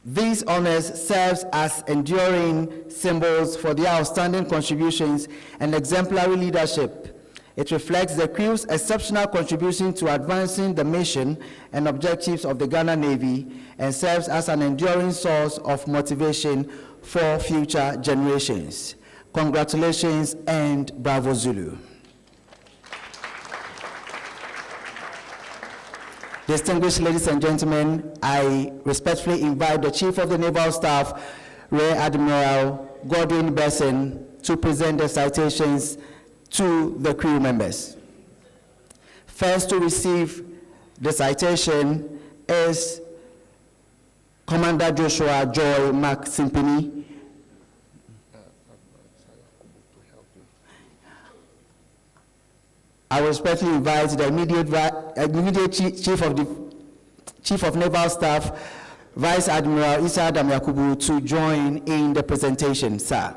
These honors serve as enduring symbols for their outstanding contributions and exemplary leadership. It reflects the crew's exceptional contribution to advancing the mission and objectives of the Ghana Navy and serves as an enduring source of motivation for future generations. Congratulations and bravo Zulu. Distinguished ladies and gentlemen, I respectfully invite the Chief of the Naval Staff, Rear Admiral Godwin Besson, to present the citations to the crew members. First to receive the citation is Commander Joshua Joy Maximpini. I respectfully invite the immediate Chief of Naval Staff, Vice Admiral Isa Adam Yakubu to join in the presentation, sir.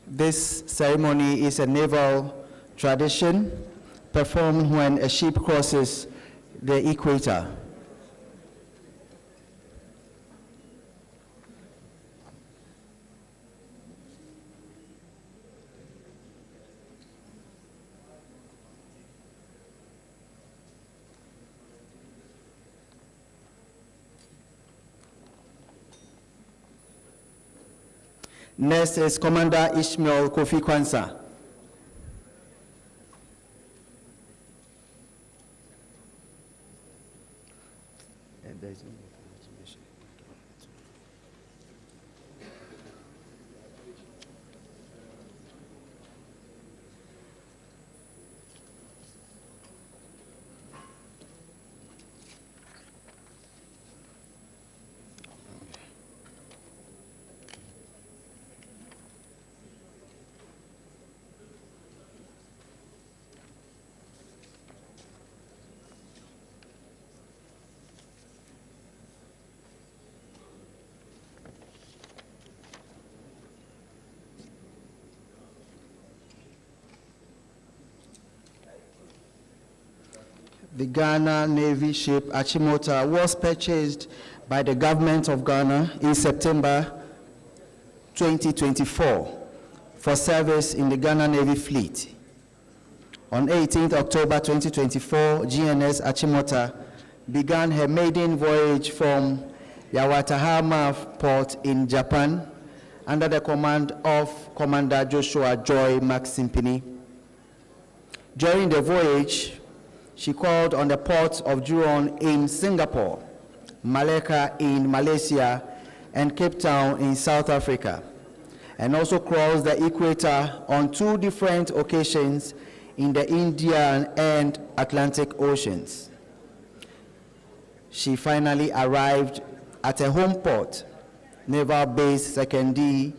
This ceremony is a naval tradition performed when a ship crosses the equator. Next is Commander Ishmael Kofi Kwanzaa. The Ghana Navy ship Achimota was purchased by the government of Ghana in September 2024 for service in the Ghana Navy fleet. On 18th October 2024, GNS Achimota began her maiden voyage from Yawatahama port in Japan under the command of Commander Joshua Joy Maximpini. During the voyage, she called on the ports of Jurong in Singapore, Malacca in Malaysia, and Cape Town in South Africa, and also crossed the equator on 2 different occasions in the Indian and Atlantic Oceans. She finally arrived at a home port, Naval Base 2nd D,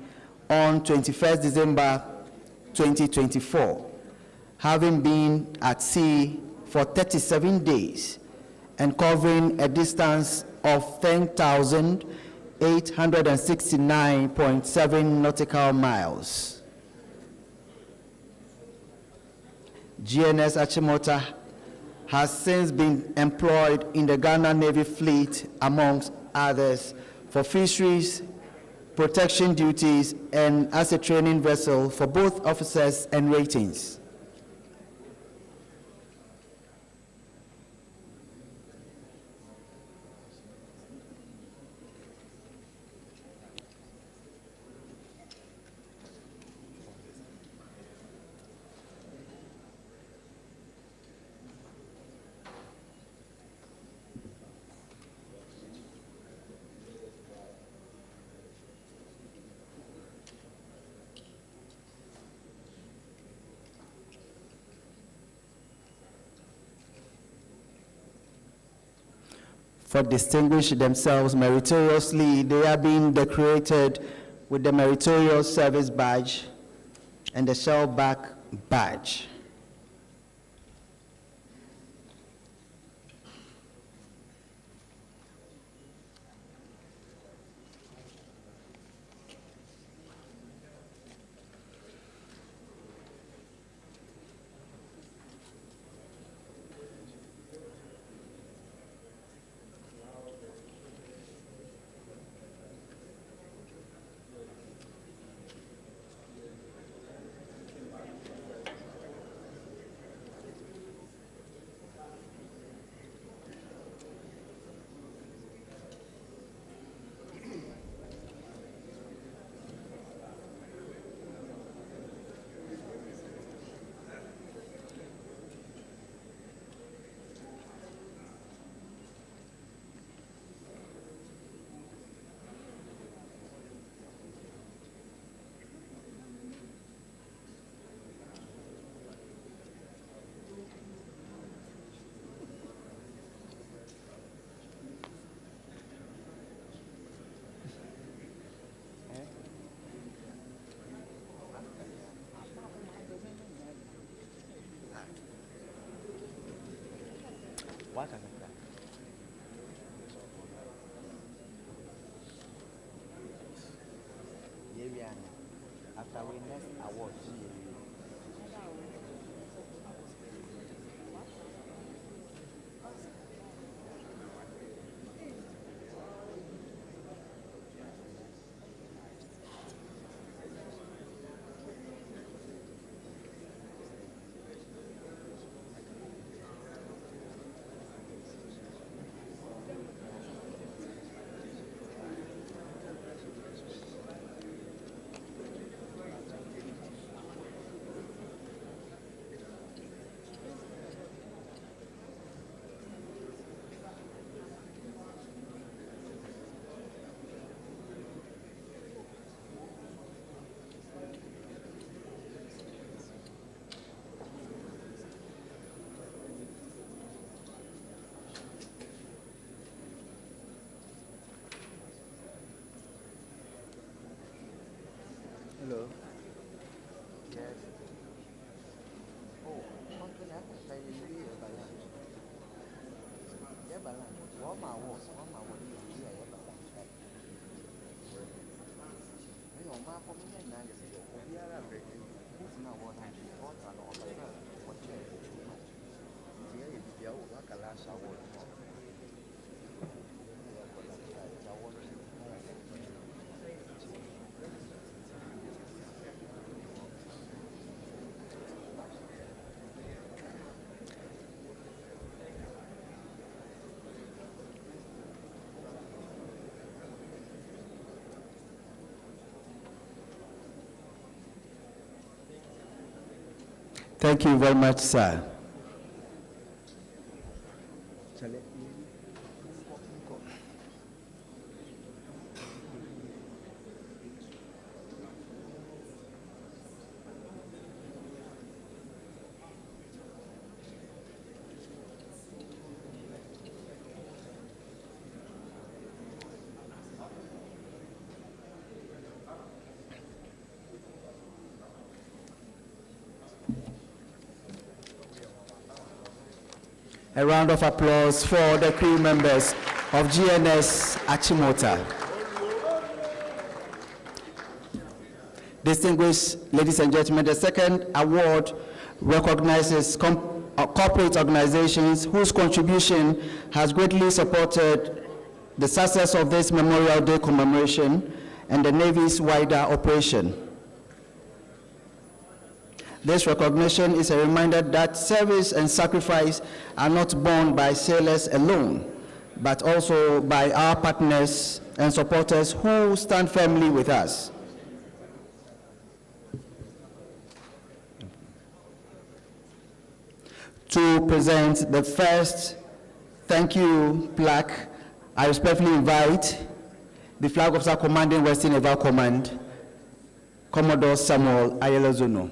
on 21st December 2024, having been at sea for 37 days and covering a distance of 10,869.7 nautical miles. GNS Achimota has since been employed in the Ghana Navy fleet, amongst others, for fisheries, protection duties, and as a training vessel for both officers and ratings. For distinguishing themselves meritoriously, they are being decorated with the Meritorious Service Badge and the Shellback Badge. After we next award. Hello. Yes. Oh, something else. I will be a balance. Yeah, balance. One more was. Yeah, balance. You know, my family and I is we are already. Who's now what I'm doing? What I know about what you do. Yeah, it's the old like a last hour. Thank you very much, sir. A round of applause for the crew members of GNS Achimota. Distinguished ladies and gentlemen, the second award recognizes corporate organizations whose contribution has greatly supported the success of this Memorial Day commemoration and the Navy's wider operation. This recognition is a reminder that service and sacrifice are not borne by sailors alone, but also by our partners and supporters who stand firmly with us. To present the first thank you plaque, I respectfully invite the Flag Officer Commanding Western Naval Command, Commodore Samuel Ayelezono.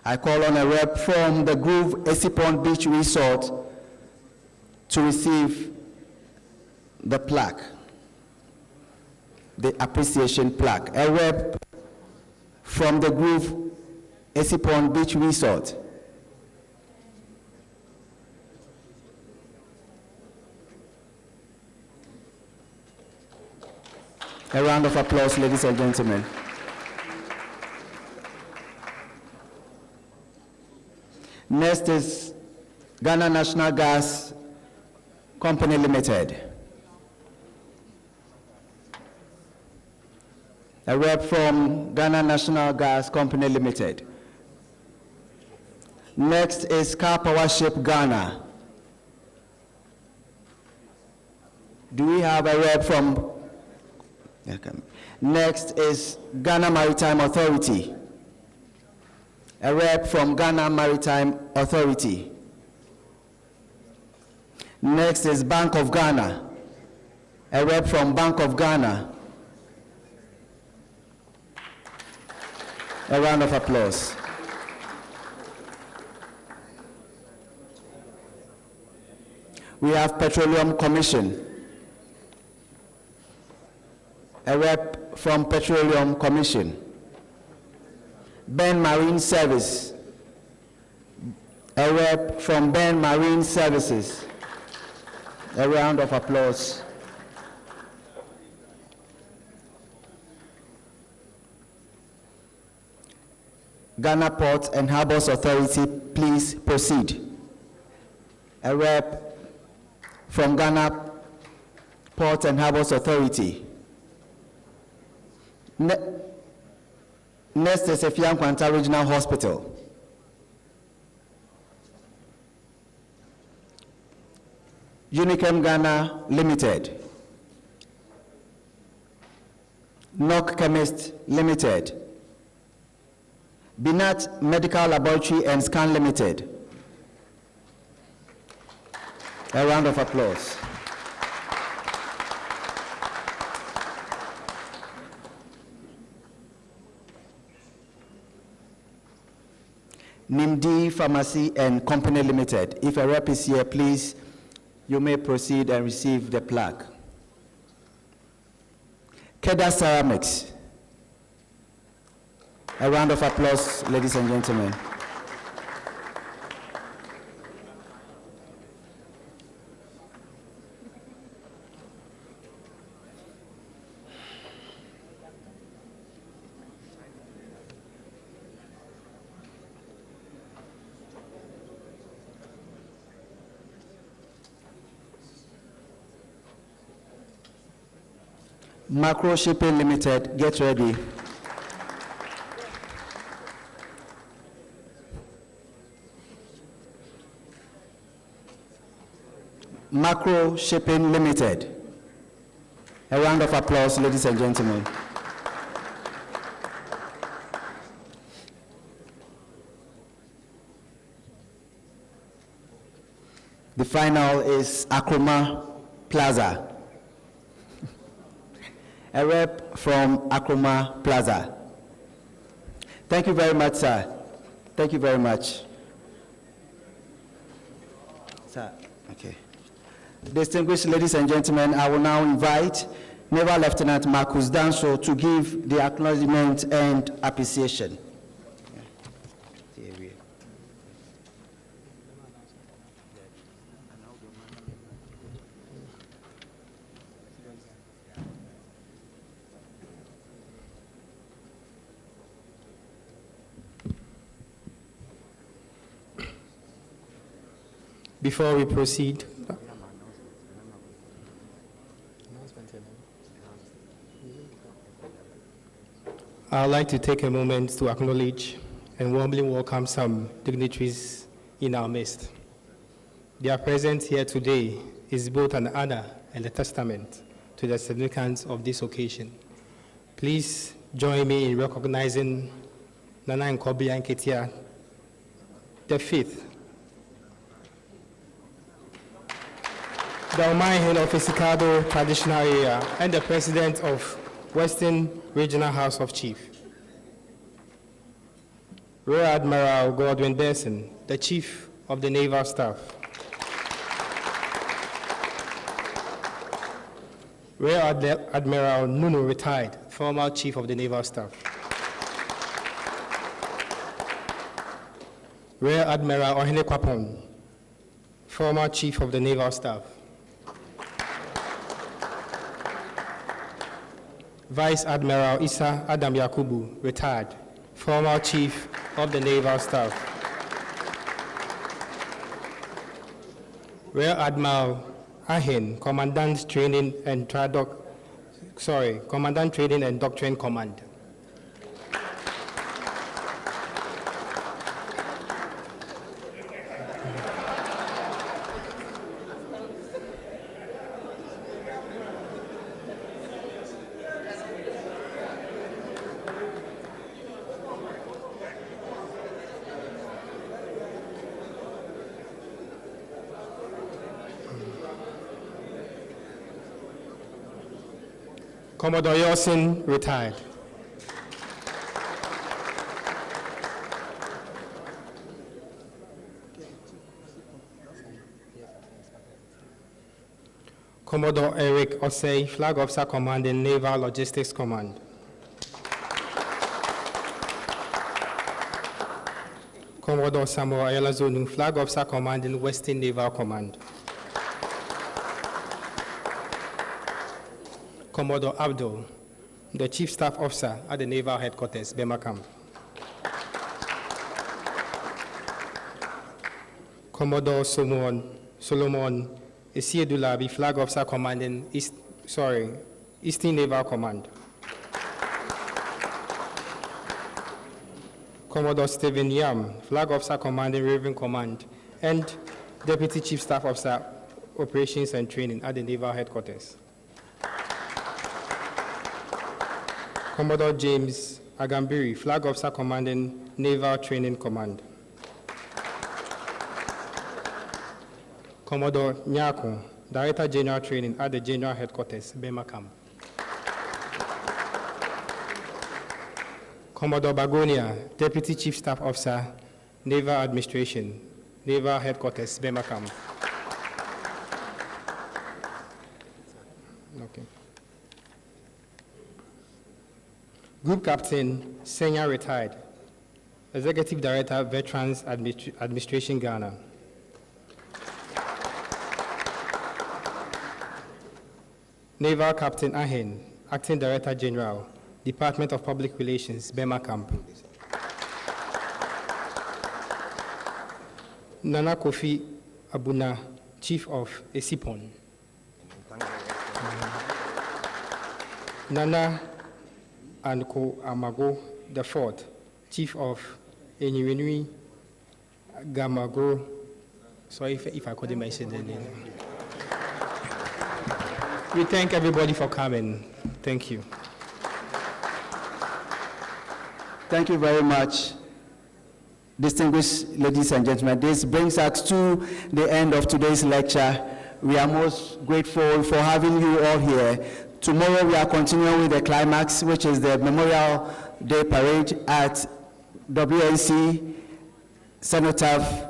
I call on a rep from the Grove ESSIPONG Beach Resort to receive the plaque, the appreciation plaque. A rep from the Grove ESSIPONG Beach Resort. A round of applause, ladies and gentlemen. Next is Ghana National Gas Company Limited. A rep from Ghana National Gas Company Limited. Next is Car Powership Ghana. Do we have a rep from? Next is Ghana Maritime Authority. A rep from Ghana Maritime Authority. Next is Bank of Ghana. A rep from Bank of Ghana. A round of applause. We have Petroleum Commission. A rep from Petroleum Commission. Ben Marine Service. a rep from Ben Marine Services. A round of applause. Ghana Ports and Harbors Authority, please proceed. A rep from Ghana Ports and Harbors Authority. Next is Efiam Kwanta Regional Hospital. Unichem Ghana Limited. NOC Chemist Limited. Binat Medical Laboratory and Scan Limited. A round of applause. Nimdi Pharmacy and Company Limited. If a rep is here, please, you may proceed and receive the plaque. Keda Ceramics. A round of applause, ladies and gentlemen. Macro Shipping Limited, get ready. Macro Shipping Limited. A round of applause, ladies and gentlemen. The final is Akroma Plaza. A rep from Akroma Plaza. Thank you very much, sir. Thank you very much. Sir, okay. Distinguished ladies and gentlemen, I will now invite Naval Lieutenant Marcus Danso to give the acknowledgement and appreciation. Before we proceed, I'd like to take a moment to acknowledge and warmly welcome some dignitaries in our midst. Their presence here today is both an honor and a testament to the significance of this occasion. Please join me in recognizing Nana Nkobi Anketia, the fifth, the Omahin of Isikado Traditional Area, and the President of Western Regional House of Chiefs. Rear Admiral Godwin Benson, the Chief of the Naval Staff. Rear Admiral Nunu, retired, former Chief of the Naval Staff. Rear Admiral Ohene Kwapon, former Chief of the Naval Staff. Vice Admiral Issa Adam Yakubu, retired, former Chief of the Naval Staff. Rear Admiral Ahin, Commandant Training and Commandant Training and Doctrine Command. Commodore Yosin, retired. Commodore Eric Osei, Flag Officer Commanding Naval Logistics Command. Commodore Samuel Ayala Zonung, Flag Officer Commanding Western Naval Command. Commodore Abdul, the Chief Staff Officer at the Naval Headquarters, Bema Camp. Commodore Solomon Esiedulabi, Flag Officer Commanding Eastern Naval Command. Commodore Stephen Yam, Flag Officer Commanding Raven Command, and Deputy Chief Staff Officer Operations and Training at the Naval Headquarters. Commodore James Agambiri, Flag Officer Commanding Naval Training Command. Commodore Nyako, Director General Training at the General Headquarters, Bema Camp. Commodore Bagonia, Deputy Chief Staff Officer, Naval Administration, Naval Headquarters, Bema Camp. Okay. Group Captain, Senior Retired, Executive Director, Veterans Administration, Ghana. Naval Captain Ahen, Acting Director General, Department of Public Relations, Bema Camp. Nana Kofi Abuna, Chief of ESSIPONG. Nana Anko Amago IV, Chief of Eniwenui Gamago. Sorry if I couldn't mention the name. We thank everybody for coming. Thank you. Thank you very much, distinguished ladies and gentlemen. This brings us to the end of today's lecture. We are most grateful for having you all here. Tomorrow we are continuing with the climax, which is the Memorial Day Parade at WNC Cenotaph,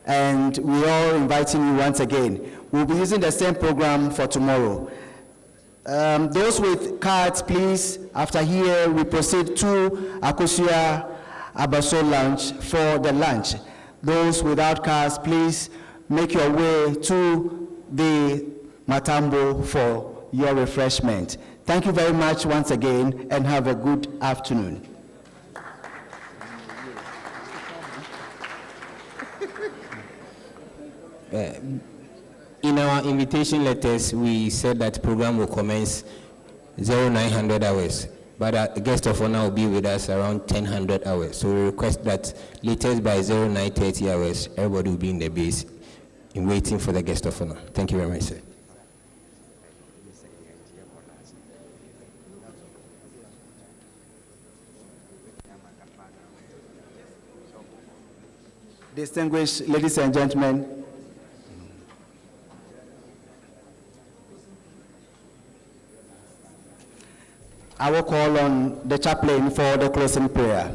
and we are inviting you once again. We'll be using the same program for tomorrow. Those with cards, please, after here, we proceed to Akosia Abaso Lounge for the lunch. Those without cards, please make your way to the Matambo for your refreshment. Thank you very much once again, and have a good afternoon. In our invitation letters, we said that the program will commence 0900 hours, but our guest of honor will be with us around 1000 hours. So we request that latest by 0930 hours, everybody will be in the base in waiting for the guest of honor. Thank you very much, sir. Distinguished ladies and gentlemen, I will call on the chaplain for the closing prayer.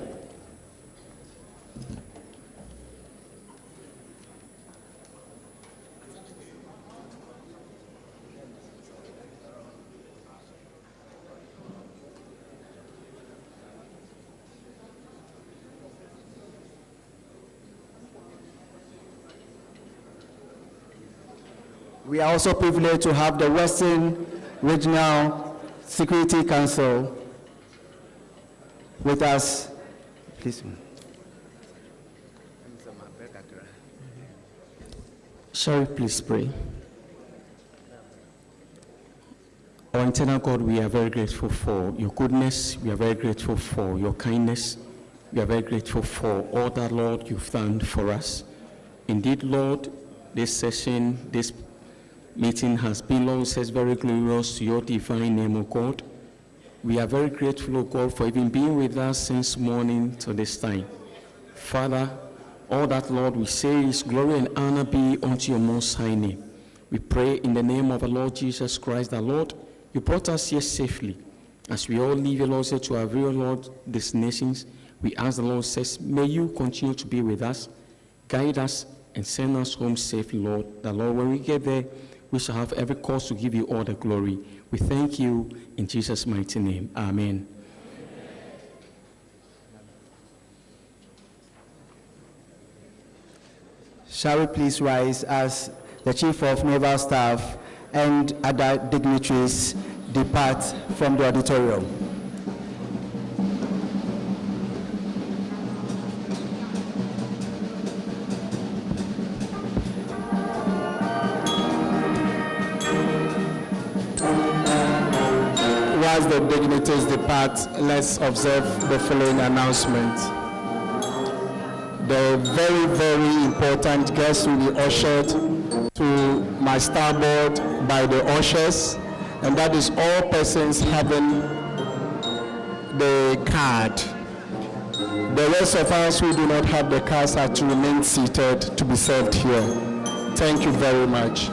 We are also privileged to have the Western Regional Security Council with us. Please. Shall we please pray? Our eternal God, we are very grateful for your goodness. We are very grateful for your kindness. We are very grateful for all that, Lord, you've done for us. Indeed, Lord, this session, this meeting has been, Lord, says very glorious to your divine name, O God. We are very grateful, O God, for even being with us since morning to this time. Father, all that, Lord, we say is glory and honor be unto your most high name. We pray in the name of the Lord Jesus Christ, the Lord, you brought us here safely. As we all leave, Lord, say to our real Lord destinations, we ask the Lord, says, may you continue to be with us, guide us, and send us home safely, Lord. The Lord, when we get there, we shall have every cause to give you all the glory. We thank you in Jesus' mighty name. Amen. shall we please rise as the Chief of Naval Staff and other dignitaries depart from the auditorium. As the dignitaries depart, let's observe the following announcement. The very, very important guests will be ushered to my starboard by the ushers, and that is all persons having the card. The rest of us who do not have the cards are to remain seated to be served here. Thank you very much.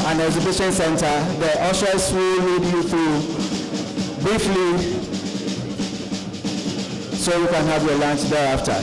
An exhibition center. The ushers will lead you through briefly so you can have your lunch thereafter.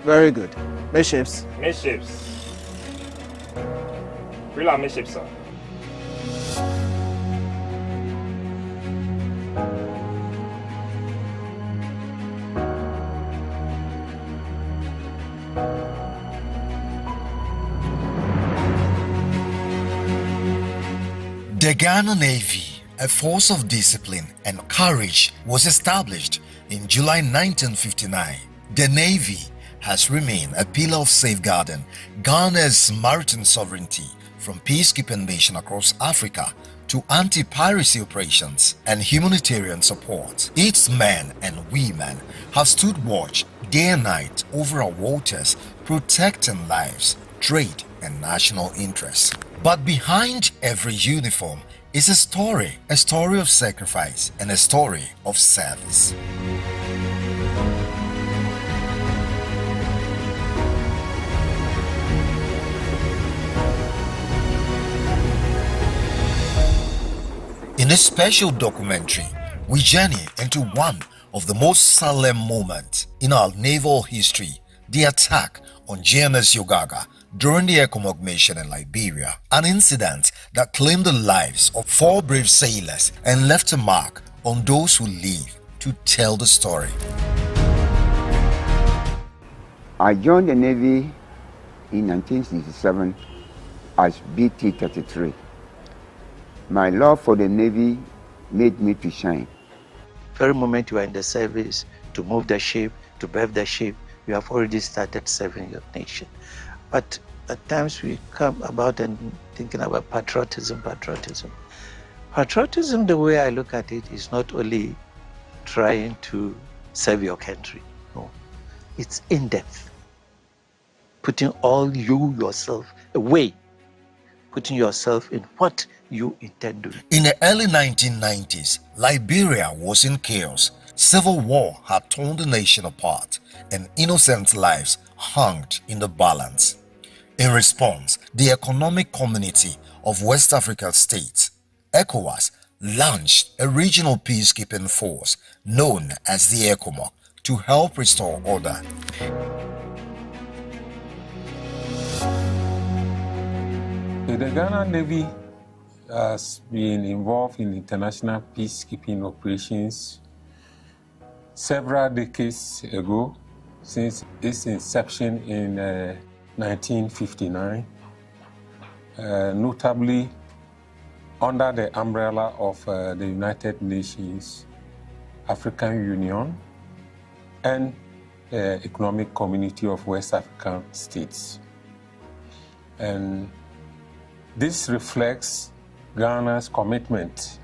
Very good. Midships. Midships. Real midships, sir. The Ghana Navy, a force of discipline and courage, was established in July 1959. The Navy has remained a pillar of safeguarding Ghana's maritime sovereignty from peacekeeping nations across Africa to anti-piracy operations and humanitarian support. Its men and women have stood watch day and night over our waters, protecting lives, trade, and national interests. But behind every uniform is a story of sacrifice and a story of service. In a special documentary, we journey into one of the most solemn moments in our naval history, the attack on GNS Yogaga during the ESSIPONG mission in Liberia, an incident that claimed the lives of 4 brave sailors and left a mark on those who live to tell the story. I joined the Navy in 1967 as BT-33. My love for the Navy made me to shine. Very moment you are in the service, to move the ship, to berth the ship, you have already started serving your nation. But at times we come about and thinking about patriotism. Patriotism, the way I look at it, is not only trying to serve your country. No, it's in depth. Putting all you yourself away, putting yourself in what you intend to do. In the early 1990s, Liberia was in chaos. Civil war had torn the nation apart, and innocent lives hung in the balance. In response, the Economic Community of West African States, ECOWAS, launched a regional peacekeeping force known as the ECOMOG to help restore order. The Ghana Navy has been involved in international peacekeeping operations several decades ago, since its inception in 1959, notably under the umbrella of the United Nations, African Union, and the Economic Community of West African States. And this reflects Ghana's commitment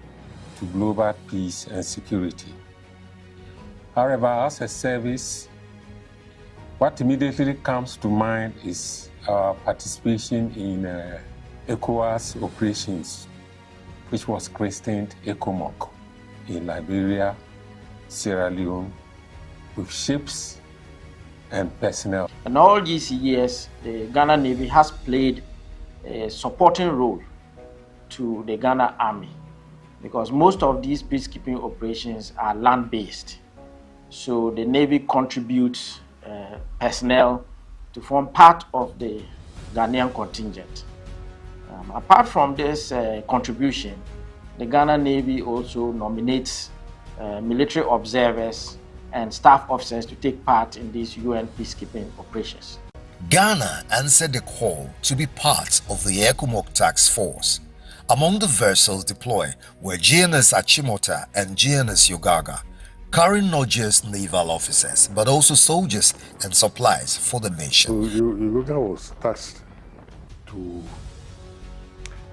to global peace and security. However, as a service, what immediately comes to mind is our participation in ECOWAS operations, which was christened ECOMOG in Liberia, Sierra Leone, with ships and personnel. In all these years, the Ghana Navy has played a supporting role to the Ghana Army, because most of these peacekeeping operations are land-based. So the Navy contributes personnel to form part of the Ghanaian contingent. Apart from this contribution, the Ghana Navy also nominates military observers and staff officers to take part in these UN peacekeeping operations. Ghana answered the call to be part of the ECOMOG task force. Among the vessels deployed were GNS Achimota and GNS Yogaga, carrying not just naval officers, but also soldiers and supplies for the nation. Yogaga was tasked to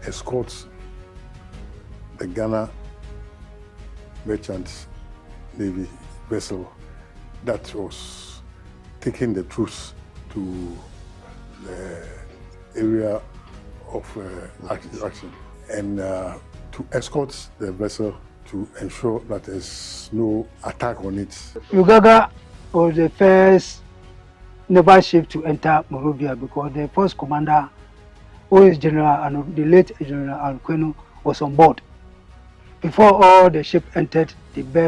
escort the Ghana Merchant Navy vessel that was taking the troops to the area of action, and to escort the vessel to ensure that there's no attack on it. Yogaga was the first naval ship to enter Monrovia because the first commander, who is General and the late General Alqueno, was on board. Before all the ship entered the bay